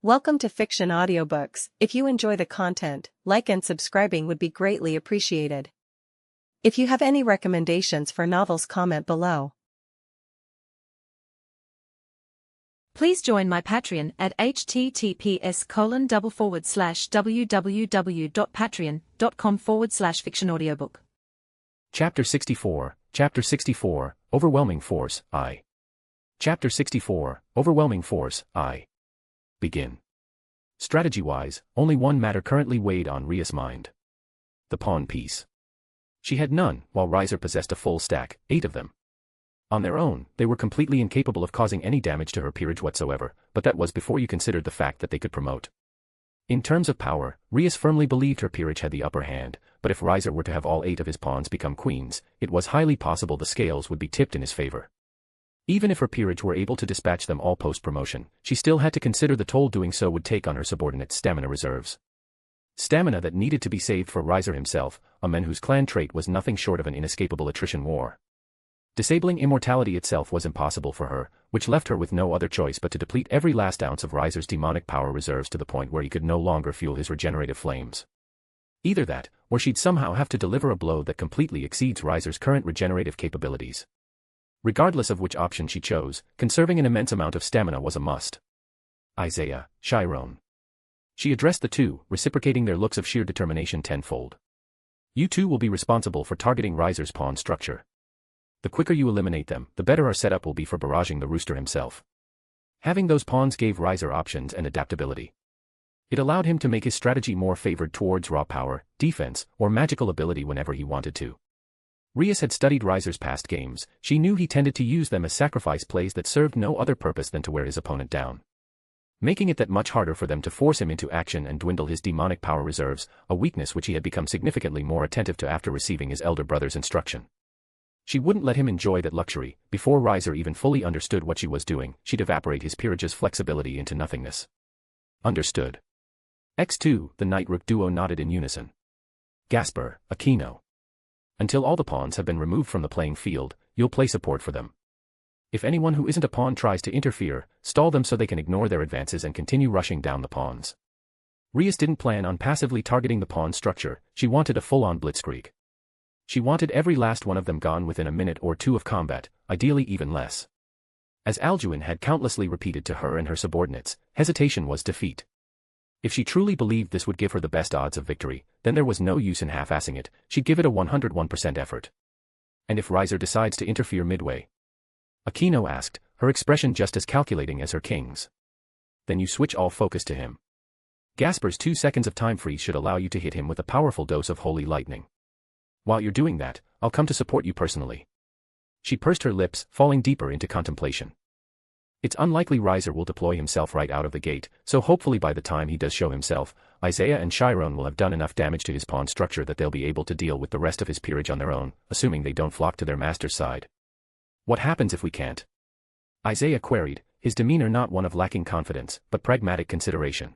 Welcome to Fiction Audiobooks. If you enjoy the content, like and subscribing would be greatly appreciated. If you have any recommendations for novels, comment below. Please join my Patreon at https://www.patreon.com/fictionaudiobook. Chapter 64, Overwhelming Force, I. Chapter 64, Overwhelming Force, I. Begin. Strategy-wise, only one matter currently weighed on Rias' mind. The pawn piece. She had none, while Riser possessed a full stack, 8 of them. On their own, they were completely incapable of causing any damage to her peerage whatsoever, but that was before you considered the fact that they could promote. In terms of power, Rias firmly believed her peerage had the upper hand, but if Riser were to have all 8 of his pawns become queens, it was highly possible the scales would be tipped in his favor. Even if her peerage were able to dispatch them all post-promotion, she still had to consider the toll doing so would take on her subordinates' stamina reserves. Stamina that needed to be saved for Riser himself, a man whose clan trait was nothing short of an inescapable attrition war. Disabling immortality itself was impossible for her, which left her with no other choice but to deplete every last ounce of Riser's demonic power reserves to the point where he could no longer fuel his regenerative flames. Either that, or she'd somehow have to deliver a blow that completely exceeds Riser's current regenerative capabilities. Regardless of which option she chose, conserving an immense amount of stamina was a must. Isaiah, Chiron. She addressed the two, reciprocating their looks of sheer determination tenfold. You two will be responsible for targeting Riser's pawn structure. The quicker you eliminate them, the better our setup will be for barraging the rooster himself. Having those pawns gave Riser options and adaptability. It allowed him to make his strategy more favored towards raw power, defense, or magical ability whenever he wanted to. Rias had studied Riser's past games. She knew he tended to use them as sacrifice plays that served no other purpose than to wear his opponent down, making it that much harder for them to force him into action and dwindle his demonic power reserves, a weakness which he had become significantly more attentive to after receiving his elder brother's instruction. She wouldn't let him enjoy that luxury. Before Riser even fully understood what she was doing, she'd evaporate his peerage's flexibility into nothingness. Understood. X2, the Knight Rook duo nodded in unison. Gasper, Aquino. Until all the pawns have been removed from the playing field, you'll play support for them. If anyone who isn't a pawn tries to interfere, stall them so they can ignore their advances and continue rushing down the pawns. Rias didn't plan on passively targeting the pawn structure. She wanted a full-on blitzkrieg. She wanted every last one of them gone within a minute or two of combat, ideally even less. As Alduin had countlessly repeated to her and her subordinates, hesitation was defeat. If she truly believed this would give her the best odds of victory, then there was no use in half-assing it. She'd give it a 101% effort. And if Riser decides to interfere midway? Aquino asked, her expression just as calculating as her king's. Then you switch all focus to him. Gasper's 2 seconds of time freeze should allow you to hit him with a powerful dose of holy lightning. While you're doing that, I'll come to support you personally. She pursed her lips, falling deeper into contemplation. It's unlikely Riser will deploy himself right out of the gate, so hopefully by the time he does show himself, Isaiah and Chiron will have done enough damage to his pawn structure that they'll be able to deal with the rest of his peerage on their own, assuming they don't flock to their master's side. What happens if we can't? Isaiah queried, his demeanor not one of lacking confidence, but pragmatic consideration.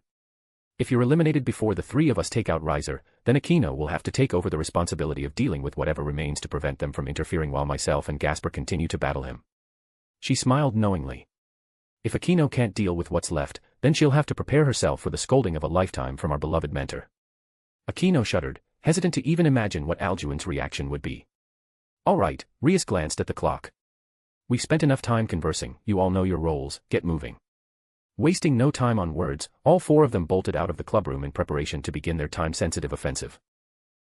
If you're eliminated before the 3 of us take out Riser, then Aquino will have to take over the responsibility of dealing with whatever remains to prevent them from interfering while myself and Gasper continue to battle him. She smiled knowingly. If Aquino can't deal with what's left, then she'll have to prepare herself for the scolding of a lifetime from our beloved mentor. Aquino shuddered, hesitant to even imagine what Alduin's reaction would be. All right, Rias glanced at the clock. We've spent enough time conversing, you all know your roles, get moving. Wasting no time on words, all 4 of them bolted out of the clubroom in preparation to begin their time-sensitive offensive.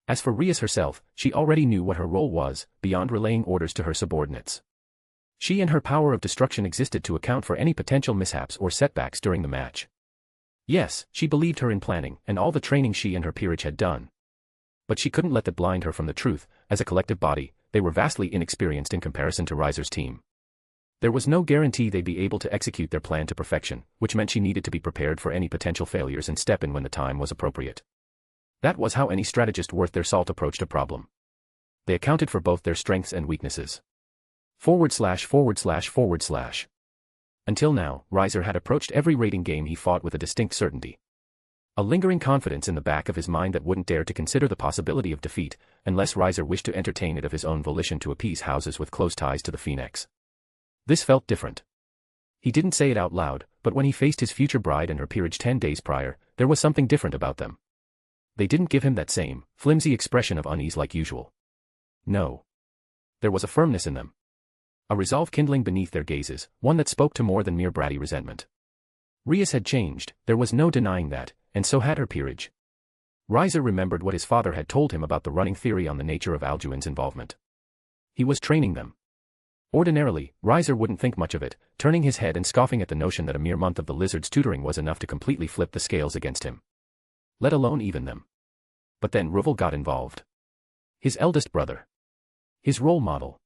As for Rias herself, she already knew what her role was, beyond relaying orders to her subordinates. She and her power of destruction existed to account for any potential mishaps or setbacks during the match. Yes, she believed her in planning and all the training she and her peerage had done. But she couldn't let that blind her from the truth. As a collective body, they were vastly inexperienced in comparison to Riser's team. There was no guarantee they'd be able to execute their plan to perfection, which meant she needed to be prepared for any potential failures and step in when the time was appropriate. That was how any strategist worth their salt approached a problem. They accounted for both their strengths and weaknesses. /////. Until now, Riser had approached every raiding game he fought with a distinct certainty. A lingering confidence in the back of his mind that wouldn't dare to consider the possibility of defeat, unless Riser wished to entertain it of his own volition to appease houses with close ties to the Phoenix. This felt different. He didn't say it out loud, but when he faced his future bride and her peerage 10 days prior, there was something different about them. They didn't give him that same, flimsy expression of unease like usual. No. There was a firmness in them. A resolve kindling beneath their gazes, one that spoke to more than mere bratty resentment. Rias had changed, there was no denying that, and so had her peerage. Riser remembered what his father had told him about the running theory on the nature of Alduin's involvement. He was training them. Ordinarily, Riser wouldn't think much of it, turning his head and scoffing at the notion that a mere month of the lizard's tutoring was enough to completely flip the scales against him. Let alone even them. But then Ruvel got involved. His eldest brother. His role model.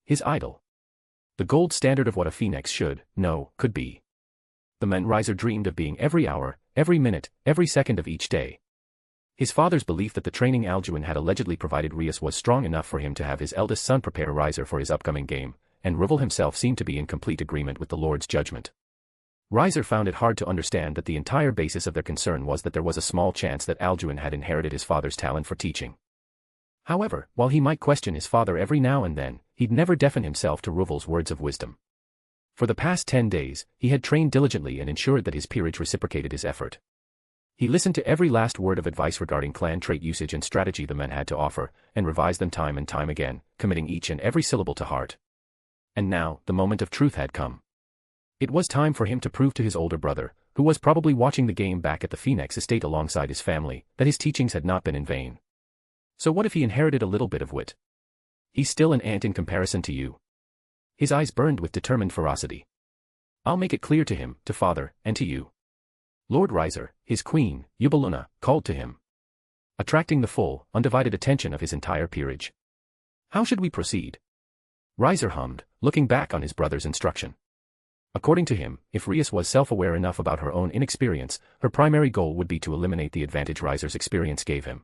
His idol. The gold standard of what a phoenix should, no, could be. The man Riser dreamed of being every hour, every minute, every second of each day. His father's belief that the training Alduin had allegedly provided Rias was strong enough for him to have his eldest son prepare Riser for his upcoming game, and Ruvel himself seemed to be in complete agreement with the Lord's judgment. Riser found it hard to understand that the entire basis of their concern was that there was a small chance that Alduin had inherited his father's talent for teaching. However, while he might question his father every now and then, he'd never deafen himself to Ruvel's words of wisdom. For the past 10 days, he had trained diligently and ensured that his peerage reciprocated his effort. He listened to every last word of advice regarding clan trait usage and strategy the men had to offer, and revised them time and time again, committing each and every syllable to heart. And now, the moment of truth had come. It was time for him to prove to his older brother, who was probably watching the game back at the Phoenix estate alongside his family, that his teachings had not been in vain. So what if he inherited a little bit of wit? He's still an ant in comparison to you. His eyes burned with determined ferocity. I'll make it clear to him, to father, and to you. Lord Riser, his queen, Ubeluna, called to him, attracting the full, undivided attention of his entire peerage. How should we proceed? Riser hummed, looking back on his brother's instruction. According to him, if Rias was self-aware enough about her own inexperience, her primary goal would be to eliminate the advantage Riser's experience gave him.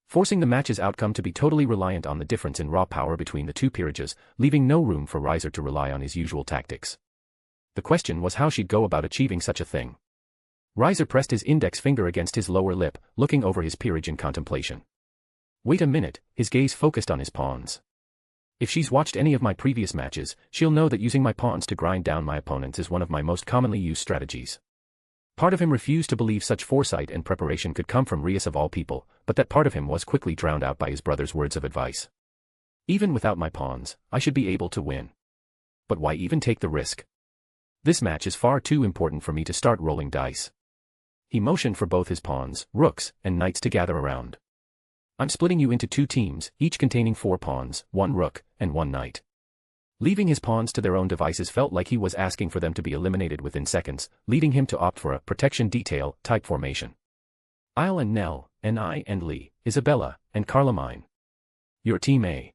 Forcing the match's outcome to be totally reliant on the difference in raw power between the two peerages, leaving no room for Riser to rely on his usual tactics. The question was how she'd go about achieving such a thing. Riser pressed his index finger against his lower lip, looking over his peerage in contemplation. Wait a minute, his gaze focused on his pawns. If she's watched any of my previous matches, she'll know that using my pawns to grind down my opponents is one of my most commonly used strategies. Part of him refused to believe such foresight and preparation could come from Rias of all people, but that part of him was quickly drowned out by his brother's words of advice. Even without my pawns, I should be able to win. But why even take the risk? This match is far too important for me to start rolling dice. He motioned for both his pawns, rooks, and knights to gather around. I'm splitting you into 2 teams, each containing 4 pawns, 1 rook, and 1 knight. Leaving his pawns to their own devices felt like he was asking for them to be eliminated within seconds, leading him to opt for a protection detail type formation. Isle and Nell, and I and Lee, Isabella, and Carlamine. Your team A.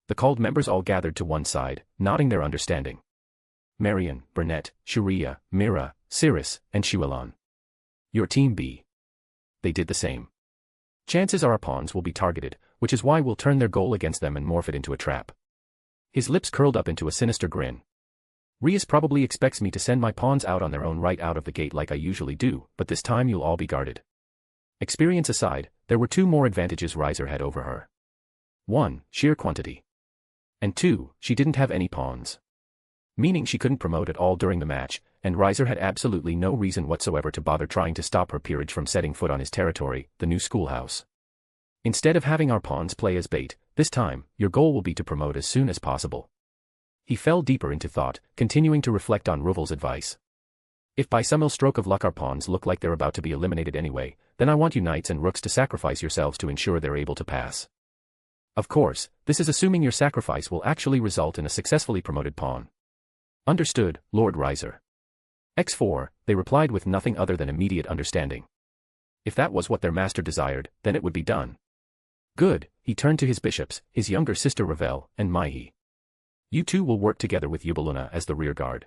The called members all gathered to one side, nodding their understanding. Marion, Burnett, Sharia, Mira, Cirrus, and Shuelon. Your team B. They did the same. Chances are our pawns will be targeted, which is why we'll turn their goal against them and morph it into a trap. His lips curled up into a sinister grin. Rias probably expects me to send my pawns out on their own right out of the gate like I usually do, but this time you'll all be guarded. Experience aside, there were 2 more advantages Riser had over her. 1, sheer quantity. And 2, she didn't have any pawns. Meaning she couldn't promote at all during the match, and Riser had absolutely no reason whatsoever to bother trying to stop her peerage from setting foot on his territory, the new schoolhouse. Instead of having our pawns play as bait, this time, your goal will be to promote as soon as possible. He fell deeper into thought, continuing to reflect on Ruvel's advice. If by some ill stroke of luck our pawns look like they're about to be eliminated anyway, then I want you knights and rooks to sacrifice yourselves to ensure they're able to pass. Of course, this is assuming your sacrifice will actually result in a successfully promoted pawn. Understood, Lord Riser. X4, they replied with nothing other than immediate understanding. If that was what their master desired, then it would be done. Good, he turned to his bishops, his younger sister Ravel, and Maihi. You 2 will work together with Ubeluna as the rear guard.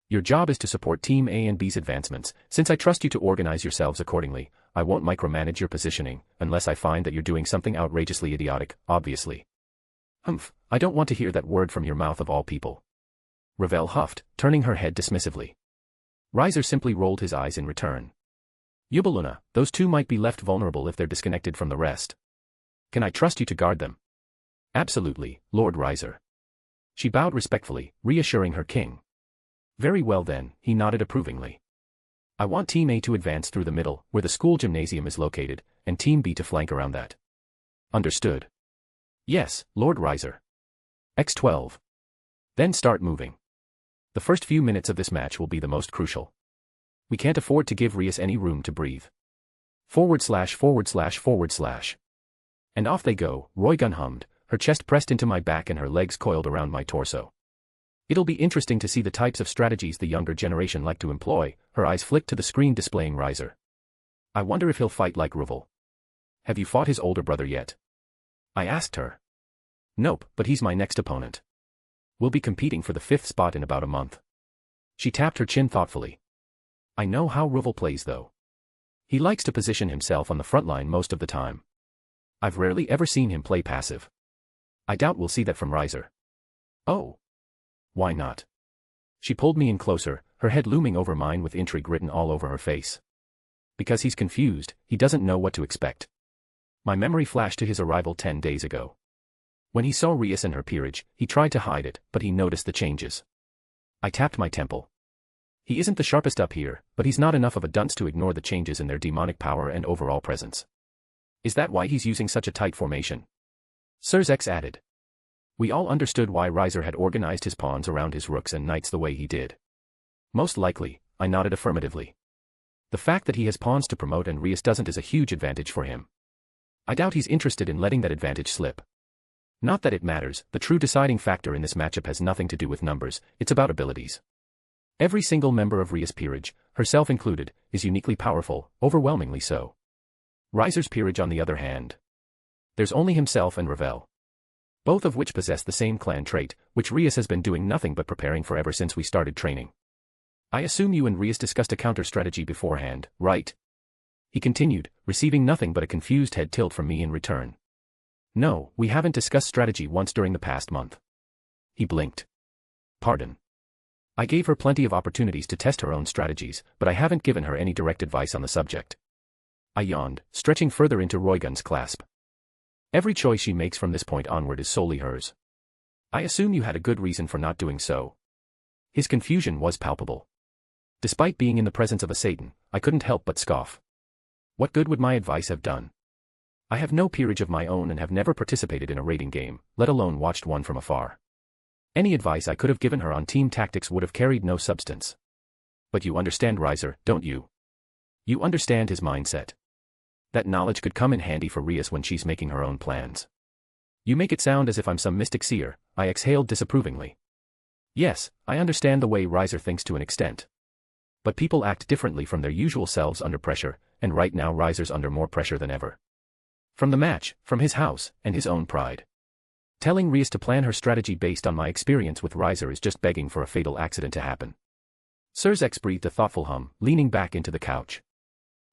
Your job is to support Team A and B's advancements. Since I trust you to organize yourselves accordingly, I won't micromanage your positioning, unless I find that you're doing something outrageously idiotic, obviously. Humph, I don't want to hear that word from your mouth of all people. Ravel huffed, turning her head dismissively. Riser simply rolled his eyes in return. Ubeluna, those 2 might be left vulnerable if they're disconnected from the rest. Can I trust you to guard them? Absolutely, Lord Riser. She bowed respectfully, reassuring her king. Very well then, he nodded approvingly. I want Team A to advance through the middle, where the school gymnasium is located, and Team B to flank around that. Understood. Yes, Lord Riser. X12. Then start moving. The first few minutes of this match will be the most crucial. We can't afford to give Rias any room to breathe. /////. And off they go, Roygun hummed, her chest pressed into my back and her legs coiled around my torso. It'll be interesting to see the types of strategies the younger generation like to employ. Her eyes flicked to the screen displaying Riser. I wonder if he'll fight like Ruvel. Have you fought his older brother yet? I asked her. Nope, but he's my next opponent. We'll be competing for the 5th spot in about a month. She tapped her chin thoughtfully. I know how Ruvel plays though. He likes to position himself on the front line most of the time. I've rarely ever seen him play passive. I doubt we'll see that from Riser. Oh. Why not? She pulled me in closer, her head looming over mine with intrigue written all over her face. Because he's confused, he doesn't know what to expect. My memory flashed to his arrival 10 days ago. When he saw Rias and her peerage, he tried to hide it, but he noticed the changes. I tapped my temple. He isn't the sharpest up here, but he's not enough of a dunce to ignore the changes in their demonic power and overall presence. Is that why he's using such a tight formation? Sirs X added. We all understood why Riser had organized his pawns around his rooks and knights the way he did. Most likely, I nodded affirmatively. The fact that he has pawns to promote and Rias doesn't is a huge advantage for him. I doubt he's interested in letting that advantage slip. Not that it matters, the true deciding factor in this matchup has nothing to do with numbers, it's about abilities. Every single member of Rias' peerage, herself included, is uniquely powerful, overwhelmingly so. Riser's peerage on the other hand. There's only himself and Ravel. Both of which possess the same clan trait, which Rias has been doing nothing but preparing for ever since we started training. I assume you and Rias discussed a counter-strategy beforehand, right? He continued, receiving nothing but a confused head tilt from me in return. No, we haven't discussed strategy once during the past month. He blinked. Pardon. I gave her plenty of opportunities to test her own strategies, but I haven't given her any direct advice on the subject. I yawned, stretching further into Roygun's clasp. Every choice she makes from this point onward is solely hers. I assume you had a good reason for not doing so. His confusion was palpable. Despite being in the presence of a Satan, I couldn't help but scoff. What good would my advice have done? I have no peerage of my own and have never participated in a raiding game, let alone watched one from afar. Any advice I could have given her on team tactics would have carried no substance. But you understand Riser, don't you? You understand his mindset. That knowledge could come in handy for Rias when she's making her own plans. You make it sound as if I'm some mystic seer, I exhaled disapprovingly. Yes, I understand the way Riser thinks to an extent. But people act differently from their usual selves under pressure, and right now Riser's under more pressure than ever. From the match, from his house, and his own pride. Telling Rias to plan her strategy based on my experience with Riser is just begging for a fatal accident to happen. Sirs X breathed a thoughtful hum, leaning back into the couch.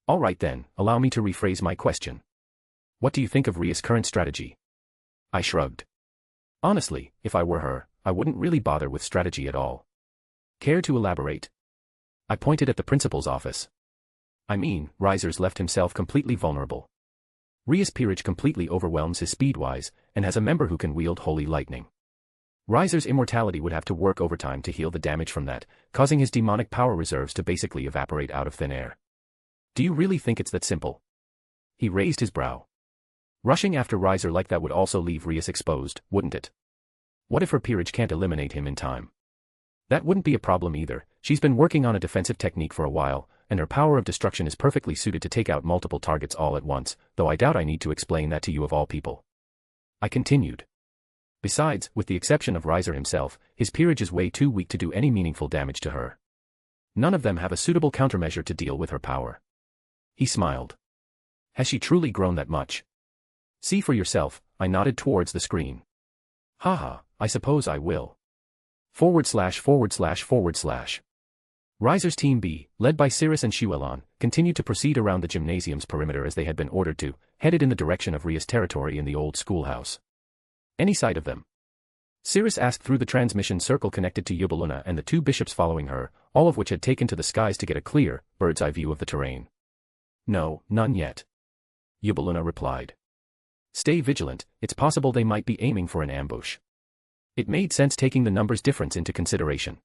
All right then, allow me to rephrase my question. What do you think of Rias' current strategy? I shrugged. Honestly, if I were her, I wouldn't really bother with strategy at all. Care to elaborate? I pointed at the principal's office. I mean, Riser's left himself completely vulnerable. Rias' peerage completely overwhelms his speed-wise, and has a member who can wield holy lightning. Riser's immortality would have to work overtime to heal the damage from that, causing his demonic power reserves to basically evaporate out of thin air. Do you really think it's that simple? He raised his brow. Rushing after Riser like that would also leave Rias exposed, wouldn't it? What if her peerage can't eliminate him in time? That wouldn't be a problem either, she's been working on a defensive technique for a while, and her power of destruction is perfectly suited to take out multiple targets all at once, though I doubt I need to explain that to you of all people. I continued. Besides, with the exception of Riser himself, his peerage is way too weak to do any meaningful damage to her. None of them have a suitable countermeasure to deal with her power. He smiled. Has she truly grown that much? See for yourself, I nodded towards the screen. Haha, I suppose I will. /////. Riser's Team B, led by Cirrus and Shuelon, continued to proceed around the gymnasium's perimeter as they had been ordered to, headed in the direction of Rias' territory in the old schoolhouse. Any sight of them? Cirrus asked through the transmission circle connected to Yubeluna and the two bishops following her, all of which had taken to the skies to get a clear, bird's-eye view of the terrain. No, none yet. Yubeluna replied. Stay vigilant, it's possible they might be aiming for an ambush. It made sense taking the numbers difference into consideration.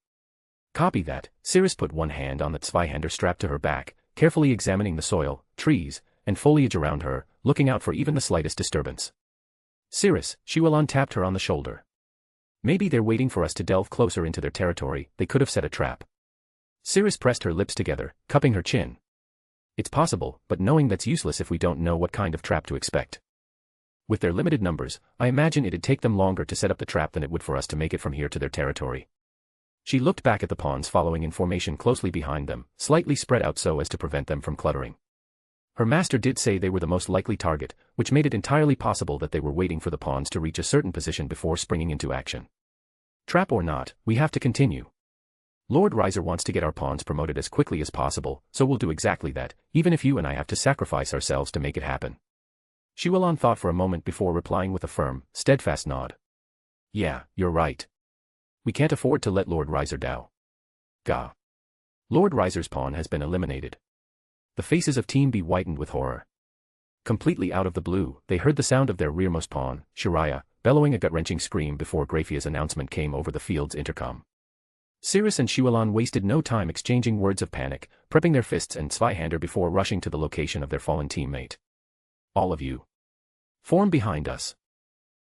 Copy that. Cirrus put one hand on the Zweihander strapped to her back, carefully examining the soil, trees, and foliage around her, looking out for even the slightest disturbance. Cirrus, Shiwalon tapped her on the shoulder. Maybe they're waiting for us to delve closer into their territory, they could have set a trap. Cirrus pressed her lips together, cupping her chin. It's possible, but knowing that's useless if we don't know what kind of trap to expect. With their limited numbers, I imagine it'd take them longer to set up the trap than it would for us to make it from here to their territory. She looked back at the pawns following in formation closely behind them, slightly spread out so as to prevent them from cluttering. Her master did say they were the most likely target, which made it entirely possible that they were waiting for the pawns to reach a certain position before springing into action. Trap or not, we have to continue. Lord Riser wants to get our pawns promoted as quickly as possible, so we'll do exactly that, even if you and I have to sacrifice ourselves to make it happen. Shiwalon thought for a moment before replying with a firm, steadfast nod. Yeah, you're right. We can't afford to let Lord Riser down. Gah. Lord Riser's pawn has been eliminated. The faces of Team B whitened with horror. Completely out of the blue, they heard the sound of their rearmost pawn, Shiraya, bellowing a gut-wrenching scream before Graphia's announcement came over the field's intercom. Cirrus and Shiwalon wasted no time exchanging words of panic, prepping their fists and Zweihander before rushing to the location of their fallen teammate. All of you. Form behind us.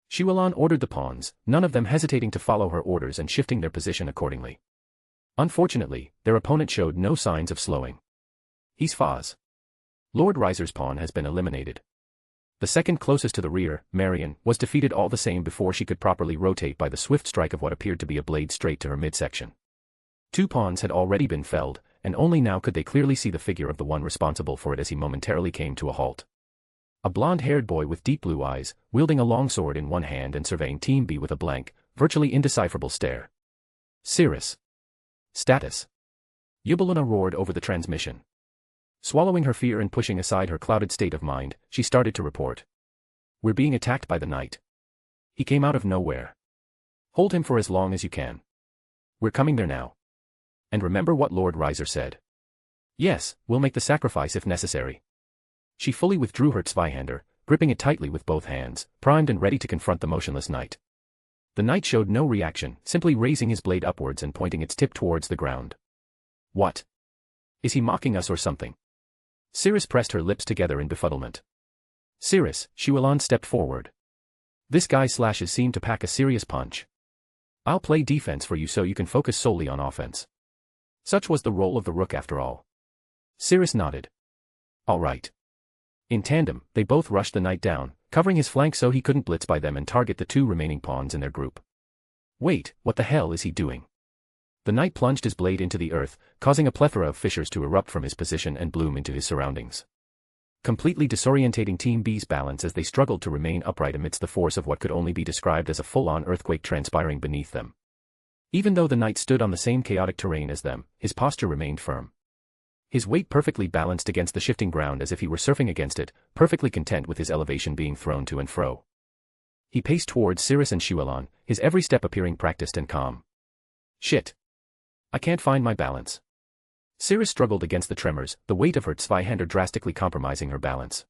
Shiwalon ordered the pawns, none of them hesitating to follow her orders and shifting their position accordingly. Unfortunately, their opponent showed no signs of slowing. He's Faz. Lord Riser's pawn has been eliminated. The second closest to the rear, Marion, was defeated all the same before she could properly rotate by the swift strike of what appeared to be a blade straight to her midsection. Two pawns had already been felled, and only now could they clearly see the figure of the one responsible for it as he momentarily came to a halt. A blonde-haired boy with deep blue eyes, wielding a long sword in one hand and surveying Team B with a blank, virtually indecipherable stare. Cirrus. Status. Yubaluna roared over the transmission. Swallowing her fear and pushing aside her clouded state of mind, she started to report. We're being attacked by the knight. He came out of nowhere. Hold him for as long as you can. We're coming there now. And remember what Lord Riser said. Yes, we'll make the sacrifice if necessary. She fully withdrew her Zweihander, gripping it tightly with both hands, primed and ready to confront the motionless knight. The knight showed no reaction, simply raising his blade upwards and pointing its tip towards the ground. What? Is he mocking us or something? Cirrus pressed her lips together in befuddlement. Cirrus, Shiwalon stepped forward. This guy's slashes seem to pack a serious punch. I'll play defense for you so you can focus solely on offense. Such was the role of the rook after all. Cirrus nodded. All right. In tandem, they both rushed the knight down, covering his flank so he couldn't blitz by them and target the two remaining pawns in their group. Wait, what the hell is he doing? The knight plunged his blade into the earth, causing a plethora of fissures to erupt from his position and bloom into his surroundings. Completely disorientating Team B's balance as they struggled to remain upright amidst the force of what could only be described as a full-on earthquake transpiring beneath them. Even though the knight stood on the same chaotic terrain as them, his posture remained firm. His weight perfectly balanced against the shifting ground as if he were surfing against it, perfectly content with his elevation being thrown to and fro. He paced towards Cirrus and Shiwalon, his every step appearing practiced and calm. Shit. I can't find my balance. Cirrus struggled against the tremors, the weight of her Zweihander drastically compromising her balance.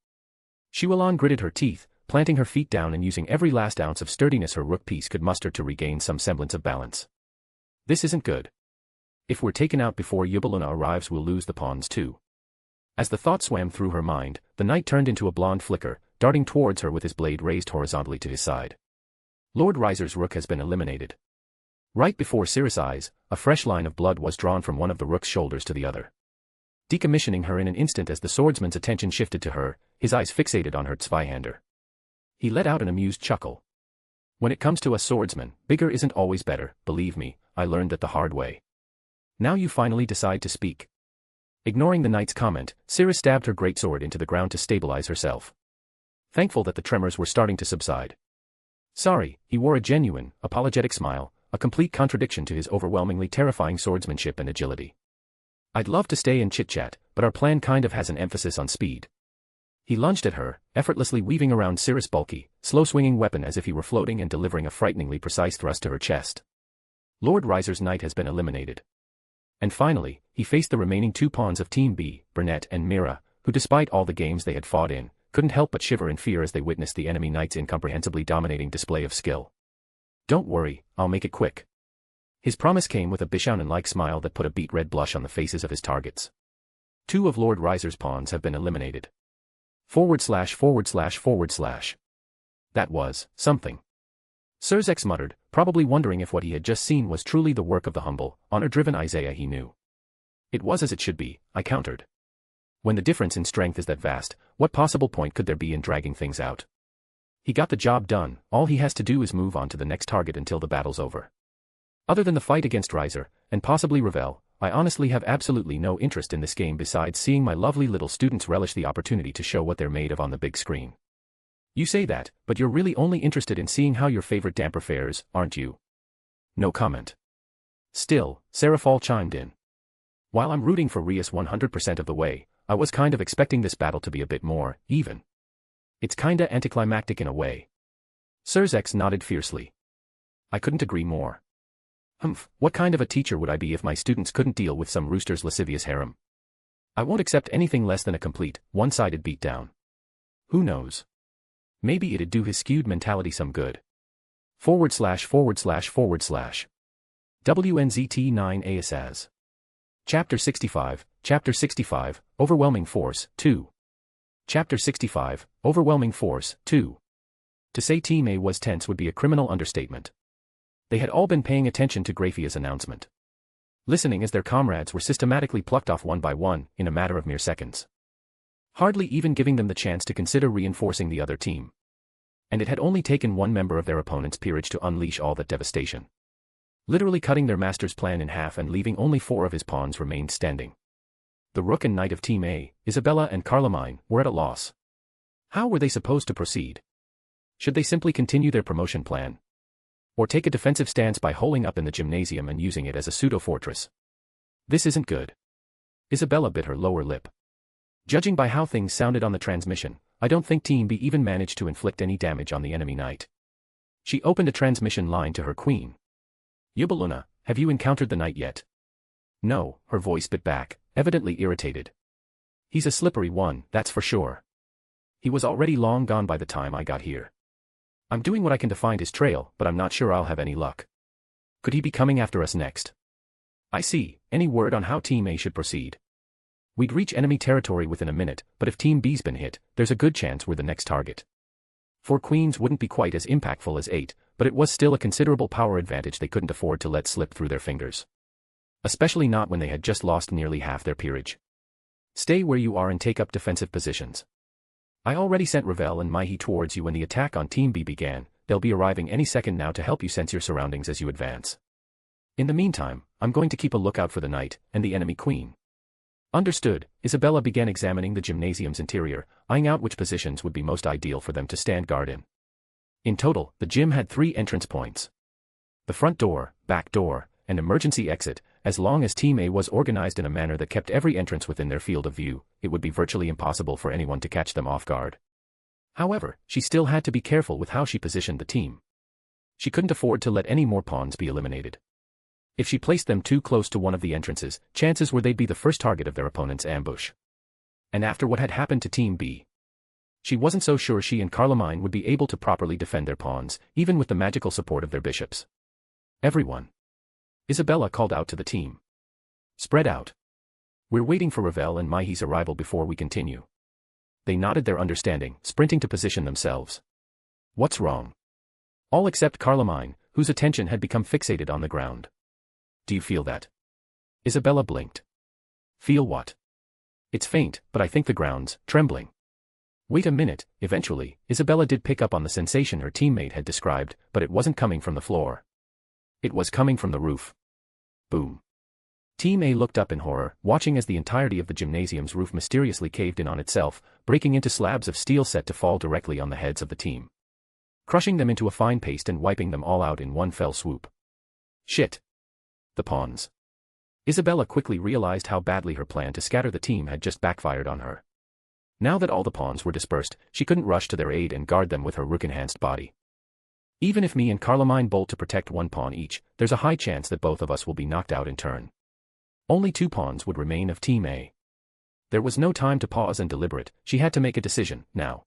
Shiwalon gritted her teeth, planting her feet down and using every last ounce of sturdiness her rook piece could muster to regain some semblance of balance. This isn't good. If we're taken out before Yubaluna arrives, we'll lose the pawns too. As the thought swam through her mind, the knight turned into a blonde flicker, darting towards her with his blade raised horizontally to his side. Lord Riser's rook has been eliminated. Right before Cirrus' eyes, a fresh line of blood was drawn from one of the rook's shoulders to the other. Decommissioning her in an instant as the swordsman's attention shifted to her, his eyes fixated on her Zweihander. He let out an amused chuckle. When it comes to a swordsman, bigger isn't always better, believe me, I learned that the hard way. Now you finally decide to speak. Ignoring the knight's comment, Cirrus stabbed her greatsword into the ground to stabilize herself. Thankful that the tremors were starting to subside. Sorry, he wore a genuine, apologetic smile, a complete contradiction to his overwhelmingly terrifying swordsmanship and agility. I'd love to stay and chit-chat, but our plan kind of has an emphasis on speed. He lunged at her, effortlessly weaving around Cirrus' bulky, slow-swinging weapon as if he were floating and delivering a frighteningly precise thrust to her chest. Lord Riser's knight has been eliminated. And finally, he faced the remaining two pawns of Team B, Burnett and Mira, who despite all the games they had fought in, couldn't help but shiver in fear as they witnessed the enemy knight's incomprehensibly dominating display of skill. Don't worry, I'll make it quick. His promise came with a Bishounen-like smile that put a beet red blush on the faces of his targets. 2 of Lord Riser's pawns have been eliminated. /////. That was something. Sirzex muttered, probably wondering if what he had just seen was truly the work of the humble, honor-driven Isaiah he knew. It was as it should be, I countered. When the difference in strength is that vast, what possible point could there be in dragging things out? He got the job done, all he has to do is move on to the next target until the battle's over. Other than the fight against Riser, and possibly Ravel, I honestly have absolutely no interest in this game besides seeing my lovely little students relish the opportunity to show what they're made of on the big screen. You say that, but you're really only interested in seeing how your favorite damper fares, aren't you? No comment. Still, Seraphal chimed in. While I'm rooting for Rias 100% of the way, I was kind of expecting this battle to be a bit more even. It's kinda anticlimactic in a way. Sirzex nodded fiercely. I couldn't agree more. Humph, what kind of a teacher would I be if my students couldn't deal with some rooster's lascivious harem? I won't accept anything less than a complete, one-sided beatdown. Who knows? Maybe it'd do his skewed mentality some good. ///// WNZT9 ASAS. Chapter 65, Overwhelming Force, 2. Chapter 65, Overwhelming Force, 2. To say Team A was tense would be a criminal understatement. They had all been paying attention to Graphia's announcement. Listening as their comrades were systematically plucked off one by one, in a matter of mere seconds. Hardly even giving them the chance to consider reinforcing the other team. And it had only taken one member of their opponent's peerage to unleash all that devastation. Literally cutting their master's plan in half and leaving only 4 of his pawns remained standing. The rook and knight of Team A, Isabella and Carloman, were at a loss. How were they supposed to proceed? Should they simply continue their promotion plan? Or take a defensive stance by holing up in the gymnasium and using it as a pseudo-fortress? This isn't good. Isabella bit her lower lip. Judging by how things sounded on the transmission, I don't think Team B even managed to inflict any damage on the enemy knight. She opened a transmission line to her queen. Yubaluna, have you encountered the knight yet? No, her voice bit back, evidently irritated. He's a slippery one, that's for sure. He was already long gone by the time I got here. I'm doing what I can to find his trail, but I'm not sure I'll have any luck. Could he be coming after us next? I see, any word on how Team A should proceed? We'd reach enemy territory within a minute, but if Team B's been hit, there's a good chance we're the next target. 4 queens wouldn't be quite as impactful as 8, but it was still a considerable power advantage they couldn't afford to let slip through their fingers. Especially not when they had just lost nearly half their peerage. Stay where you are and take up defensive positions. I already sent Ravel and Maihi towards you when the attack on Team B began, they'll be arriving any second now to help you sense your surroundings as you advance. In the meantime, I'm going to keep a lookout for the knight and the enemy queen. Understood, Isabella began examining the gymnasium's interior, eyeing out which positions would be most ideal for them to stand guard in. In total, the gym had 3 entrance points. The front door, back door, and emergency exit. As long as Team A was organized in a manner that kept every entrance within their field of view, it would be virtually impossible for anyone to catch them off guard. However, she still had to be careful with how she positioned the team. She couldn't afford to let any more pawns be eliminated. If she placed them too close to one of the entrances, chances were they'd be the first target of their opponent's ambush. And after what had happened to Team B, she wasn't so sure she and Carloman would be able to properly defend their pawns, even with the magical support of their bishops. Everyone. Isabella called out to the team. Spread out. We're waiting for Ravel and Maihi's arrival before we continue. They nodded their understanding, sprinting to position themselves. What's wrong? All except Carloman, whose attention had become fixated on the ground. Do you feel that? Isabella blinked. Feel what? It's faint, but I think the ground's trembling. Wait a minute, eventually, Isabella did pick up on the sensation her teammate had described, but it wasn't coming from the floor. It was coming from the roof. Boom. Team A looked up in horror, watching as the entirety of the gymnasium's roof mysteriously caved in on itself, breaking into slabs of steel set to fall directly on the heads of the team. Crushing them into a fine paste and wiping them all out in one fell swoop. Shit. The pawns. Isabella quickly realized how badly her plan to scatter the team had just backfired on her. Now that all the pawns were dispersed, she couldn't rush to their aid and guard them with her rook-enhanced body. Even if me and Carloman bolt to protect 1 pawn each, there's a high chance that both of us will be knocked out in turn. Only 2 pawns would remain of Team A. There was no time to pause and deliberate, she had to make a decision, now.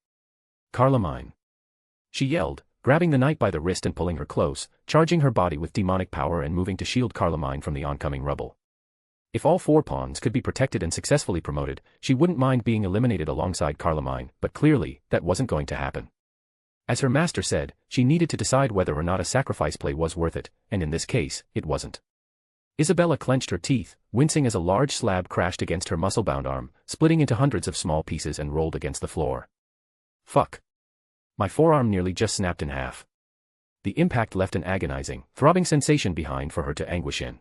Carloman. She yelled, grabbing the knight by the wrist and pulling her close, charging her body with demonic power and moving to shield Carloman from the oncoming rubble. If all 4 pawns could be protected and successfully promoted, she wouldn't mind being eliminated alongside Carloman, but clearly, that wasn't going to happen. As her master said, she needed to decide whether or not a sacrifice play was worth it, and in this case, it wasn't. Isabella clenched her teeth, wincing as a large slab crashed against her muscle-bound arm, splitting into hundreds of small pieces and rolled against the floor. Fuck. My forearm nearly just snapped in half. The impact left an agonizing, throbbing sensation behind for her to anguish in.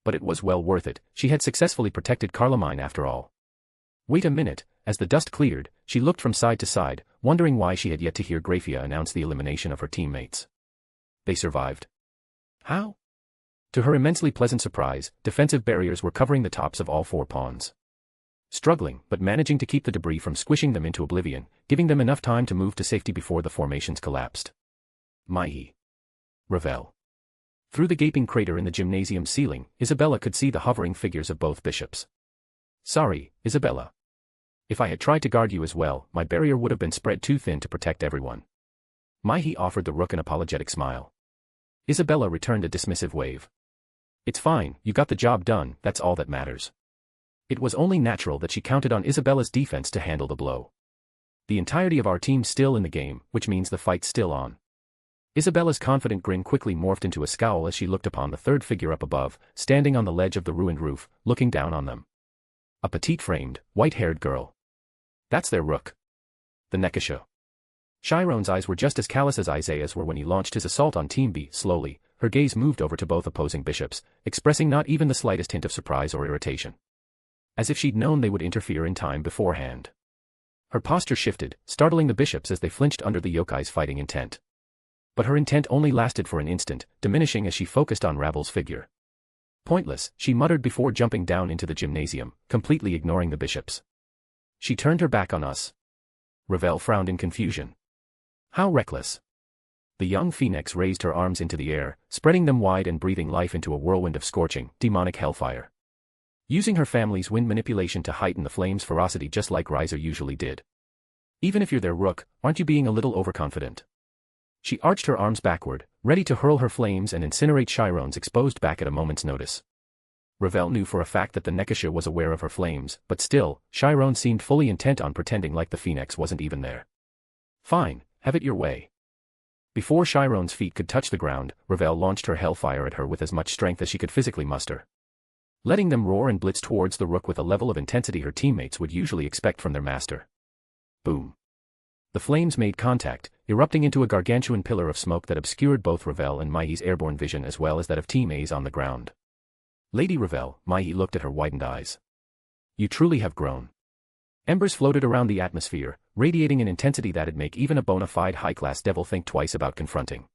But it was well worth it, she had successfully protected Carloman after all. Wait a minute, as the dust cleared, she looked from side to side, wondering why she had yet to hear Grafia announce the elimination of her teammates. They survived. How? To her immensely pleasant surprise, defensive barriers were covering the tops of all 4 pawns. Struggling, but managing to keep the debris from squishing them into oblivion, giving them enough time to move to safety before the formations collapsed. Mai. Ravel. Through the gaping crater in the gymnasium ceiling, Isabella could see the hovering figures of both bishops. Sorry, Isabella. If I had tried to guard you as well, my barrier would have been spread too thin to protect everyone. Mai offered the rook an apologetic smile. Isabella returned a dismissive wave. It's fine, you got the job done, that's all that matters. It was only natural that she counted on Isabella's defense to handle the blow. The entirety of our team's still in the game, which means the fight's still on. Isabella's confident grin quickly morphed into a scowl as she looked upon the third figure up above, standing on the ledge of the ruined roof, looking down on them. A petite-framed, white-haired girl. That's their rook. The Nekasha. Chiron's eyes were just as callous as Isaiah's were when he launched his assault on Team B. Slowly, her gaze moved over to both opposing bishops, expressing not even the slightest hint of surprise or irritation. As if she'd known they would interfere in time beforehand. Her posture shifted, startling the bishops as they flinched under the yokai's fighting intent. But her intent only lasted for an instant, diminishing as she focused on Ravel's figure. Pointless, she muttered before jumping down into the gymnasium, completely ignoring the bishops. She turned her back on us. Ravel frowned in confusion. How reckless. The young phoenix raised her arms into the air, spreading them wide and breathing life into a whirlwind of scorching, demonic hellfire. Using her family's wind manipulation to heighten the flame's ferocity just like Riser usually did. Even if you're their rook, aren't you being a little overconfident? She arched her arms backward, ready to hurl her flames and incinerate Chiron's exposed back at a moment's notice. Ravel knew for a fact that the Nekasha was aware of her flames, but still, Chiron seemed fully intent on pretending like the phoenix wasn't even there. Fine, have it your way. Before Chiron's feet could touch the ground, Ravel launched her hellfire at her with as much strength as she could physically muster. Letting them roar and blitz towards the rook with a level of intensity her teammates would usually expect from their master. Boom. The flames made contact, erupting into a gargantuan pillar of smoke that obscured both Ravel and Mai's airborne vision as well as that of Team A's on the ground. Lady Ravel, Mai looked at her widened eyes. You truly have grown. Embers floated around the atmosphere, radiating an intensity that'd make even a bona fide high-class devil think twice about confronting.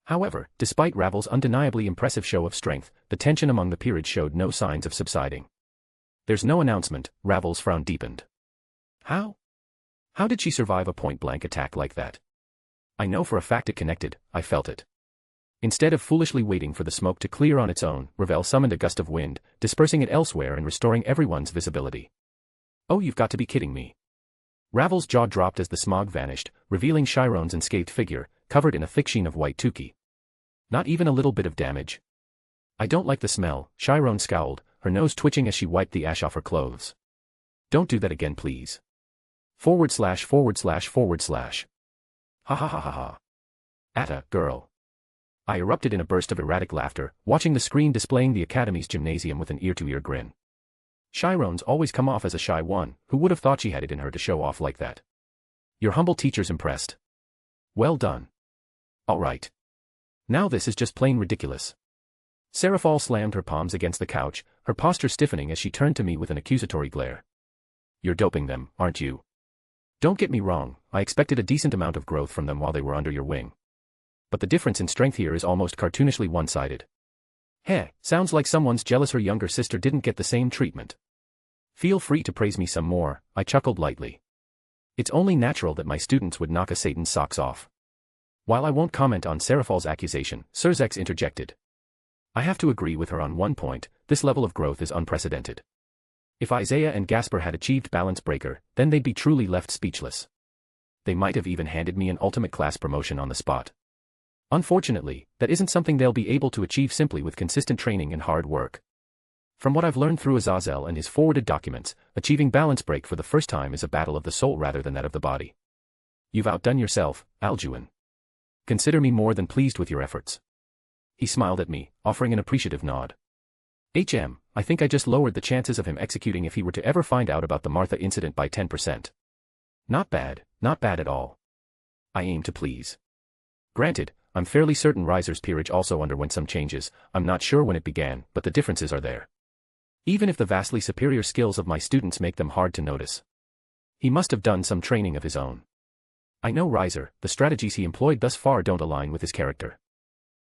However, despite Ravel's undeniably impressive show of strength, the tension among the peerage showed no signs of subsiding. There's no announcement, Ravel's frown deepened. How? How did she survive a point-blank attack like that? I know for a fact it connected, I felt it. Instead of foolishly waiting for the smoke to clear on its own, Ravel summoned a gust of wind, dispersing it elsewhere and restoring everyone's visibility. Oh, you've got to be kidding me. Ravel's jaw dropped as the smog vanished, revealing Chiron's unscathed figure, covered in a thick sheen of white tuki. Not even a little bit of damage. I don't like the smell, Chiron scowled, her nose twitching as she wiped the ash off her clothes. Don't do that again, please. //////. Ha ha ha ha ha. Atta, girl. I erupted in a burst of erratic laughter, watching the screen displaying the Academy's gymnasium with an ear-to-ear grin. Chiron's always come off as a shy one, who would have thought she had it in her to show off like that? Your humble teacher's impressed. Well done. All right. Now this is just plain ridiculous. Seraphal slammed her palms against the couch, her posture stiffening as she turned to me with an accusatory glare. You're doping them, aren't you? Don't get me wrong, I expected a decent amount of growth from them while they were under your wing. But the difference in strength here is almost cartoonishly one-sided. Heh, sounds like someone's jealous her younger sister didn't get the same treatment. Feel free to praise me some more, I chuckled lightly. It's only natural that my students would knock a Satan's socks off. While I won't comment on Seraphal's accusation, Surzex interjected. I have to agree with her on one point, this level of growth is unprecedented. If Isaiah and Gasper had achieved Balance Breaker, then they'd be truly left speechless. They might have even handed me an ultimate class promotion on the spot. Unfortunately, that isn't something they'll be able to achieve simply with consistent training and hard work. From what I've learned through Azazel and his forwarded documents, achieving balance break for the first time is a battle of the soul rather than that of the body. You've outdone yourself, Alduin. Consider me more than pleased with your efforts. He smiled at me, offering an appreciative nod. I think I just lowered the chances of him executing if he were to ever find out about the Martha incident by 10%. Not bad at all. I aim to please. Granted, I'm fairly certain Riser's peerage also underwent some changes. I'm not sure when it began, but the differences are there. Even if the vastly superior skills of my students make them hard to notice. He must have done some training of his own. I know Riser, the strategies he employed thus far don't align with his character.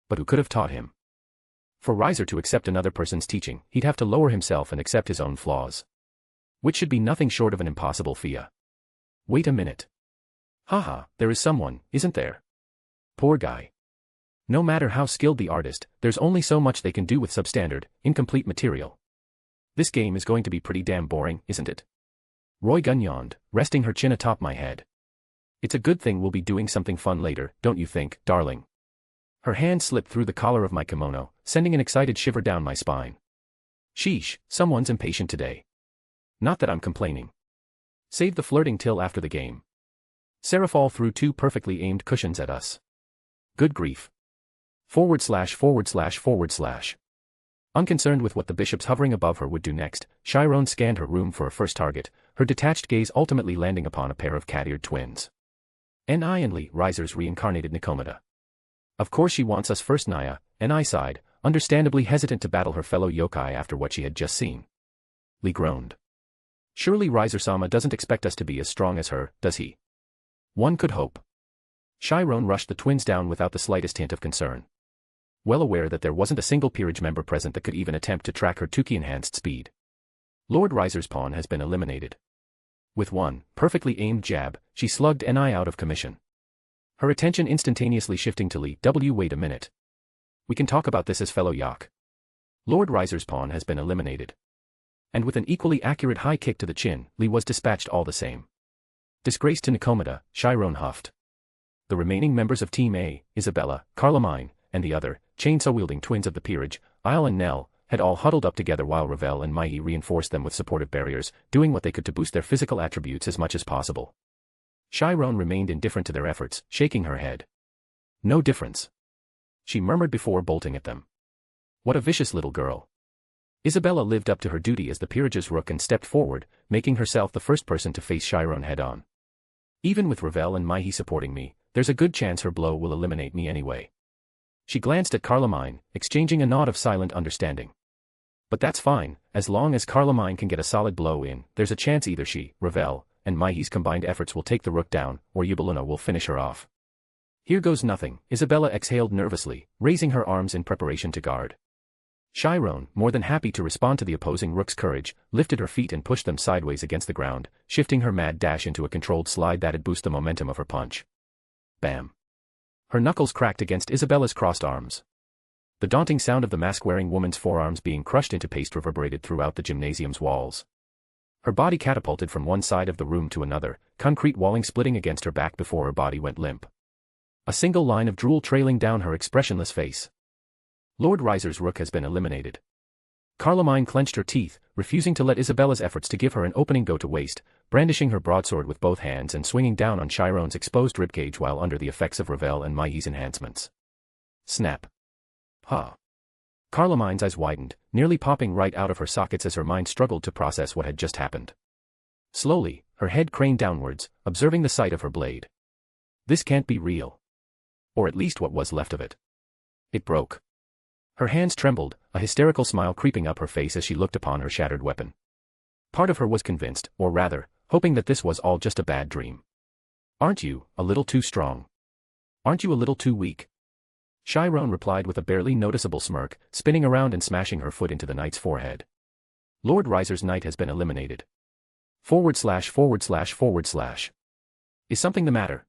But who could have taught him? For Riser to accept another person's teaching, he'd have to lower himself and accept his own flaws. Which should be nothing short of an impossible feat. Wait a minute. Haha, there is someone, isn't there? Poor guy. No matter how skilled the artist, there's only so much they can do with substandard, incomplete material. This game is going to be pretty damn boring, isn't it? Roy Gunn yawned, resting her chin atop my head. It's a good thing we'll be doing something fun later, don't you think, darling? Her hand slipped through the collar of my kimono, sending an excited shiver down my spine. Sheesh, someone's impatient today. Not that I'm complaining. Save the flirting till after the game. Seraphal threw 2 perfectly aimed cushions at us. Good grief. .. Unconcerned with what the bishops hovering above her would do next, Chiron scanned her room for a first target, her detached gaze ultimately landing upon a pair of cat-eared twins. Ni Riser's reincarnated Nikomata. Of course she wants us first. Ni sighed, understandably hesitant to battle her fellow yokai after what she had just seen. Lee groaned. Surely Riser-sama doesn't expect us to be as strong as her, does he? One could hope. Chiron rushed the twins down without the slightest hint of concern. Well aware that there wasn't a single peerage member present that could even attempt to track her Tuki-enhanced speed. Lord Riser's pawn has been eliminated. With one perfectly aimed jab, she slugged Ni out of commission. Her attention instantaneously shifting to Lee. Wait a minute. We can talk about this as fellow yak. Lord Riser's pawn has been eliminated. And with an equally accurate high kick to the chin, Lee was dispatched all the same. Disgrace to Nikomata, Chiron huffed. The remaining members of Team A, Isabella, Carlomine, and the other, chainsaw-wielding twins of the peerage, Isle and Nell, had all huddled up together while Ravel and Maihi reinforced them with supportive barriers, doing what they could to boost their physical attributes as much as possible. Chiron remained indifferent to their efforts, shaking her head. No difference. She murmured before bolting at them. What a vicious little girl. Isabella lived up to her duty as the peerage's rook and stepped forward, making herself the first person to face Chiron head-on. Even with Ravel and Maihi supporting me, there's a good chance her blow will eliminate me anyway. She glanced at Carlomine, exchanging a nod of silent understanding. But that's fine, as long as Carlomine can get a solid blow in, there's a chance either she, Ravel, and Maihi's combined efforts will take the rook down, or Yubeluna will finish her off. Here goes nothing, Isabella exhaled nervously, raising her arms in preparation to guard. Chiron, more than happy to respond to the opposing rook's courage, lifted her feet and pushed them sideways against the ground, shifting her mad dash into a controlled slide that'd boost the momentum of her punch. Bam. Her knuckles cracked against Isabella's crossed arms. The daunting sound of the mask-wearing woman's forearms being crushed into paste reverberated throughout the gymnasium's walls. Her body catapulted from one side of the room to another, concrete walling splitting against her back before her body went limp. A single line of drool trailing down her expressionless face. Lord Riser's rook has been eliminated. Carlomine clenched her teeth, refusing to let Isabella's efforts to give her an opening go to waste, brandishing her broadsword with both hands and swinging down on Chiron's exposed ribcage while under the effects of Ravel and Maihi's enhancements. Snap. Ha. Carlomine's eyes widened, nearly popping right out of her sockets as her mind struggled to process what had just happened. Slowly, her head craned downwards, observing the sight of her blade. This can't be real. Or at least what was left of it. It broke. Her hands trembled, a hysterical smile creeping up her face as she looked upon her shattered weapon. Part of her was convinced, or rather, hoping that this was all just a bad dream. Aren't you a little too strong? Aren't you a little too weak? Chiron replied with a barely noticeable smirk, spinning around and smashing her foot into the knight's forehead. Lord Riser's knight has been eliminated. /////. Is something the matter?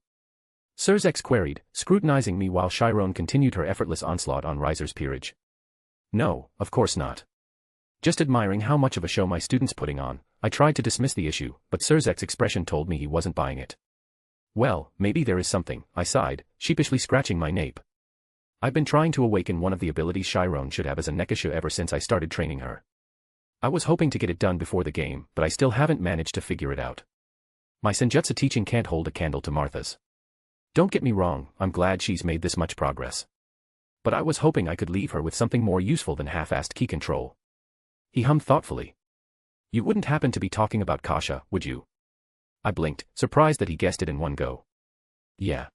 Sirzex queried, scrutinizing me while Chiron continued her effortless onslaught on Riser's peerage. No, of course not. Just admiring how much of a show my student's putting on, I tried to dismiss the issue, but Sirzek's expression told me he wasn't buying it. Well, maybe there is something, I sighed, sheepishly scratching my nape. I've been trying to awaken one of the abilities Chiron should have as a Nekisha ever since I started training her. I was hoping to get it done before the game, but I still haven't managed to figure it out. My Senjutsu teaching can't hold a candle to Martha's. Don't get me wrong, I'm glad she's made this much progress. But I was hoping I could leave her with something more useful than half-assed key control. He hummed thoughtfully. You wouldn't happen to be talking about Kasha, would you? I blinked, surprised that he guessed it in one go. Yeah.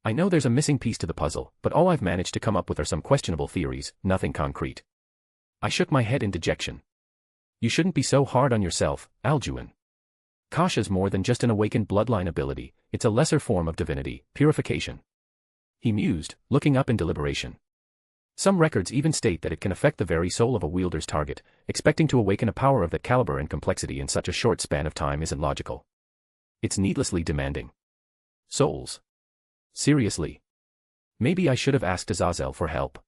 I know there's a missing piece to the puzzle, but all I've managed to come up with are some questionable theories, nothing concrete. I shook my head in dejection. You shouldn't be so hard on yourself, Alduin. Kasha's more than just an awakened bloodline ability, it's a lesser form of divinity, purification. He mused, looking up in deliberation. Some records even state that it can affect the very soul of a wielder's target, expecting to awaken a power of that caliber and complexity in such a short span of time isn't logical. It's needlessly demanding. Souls. Seriously. Maybe I should have asked Azazel for help.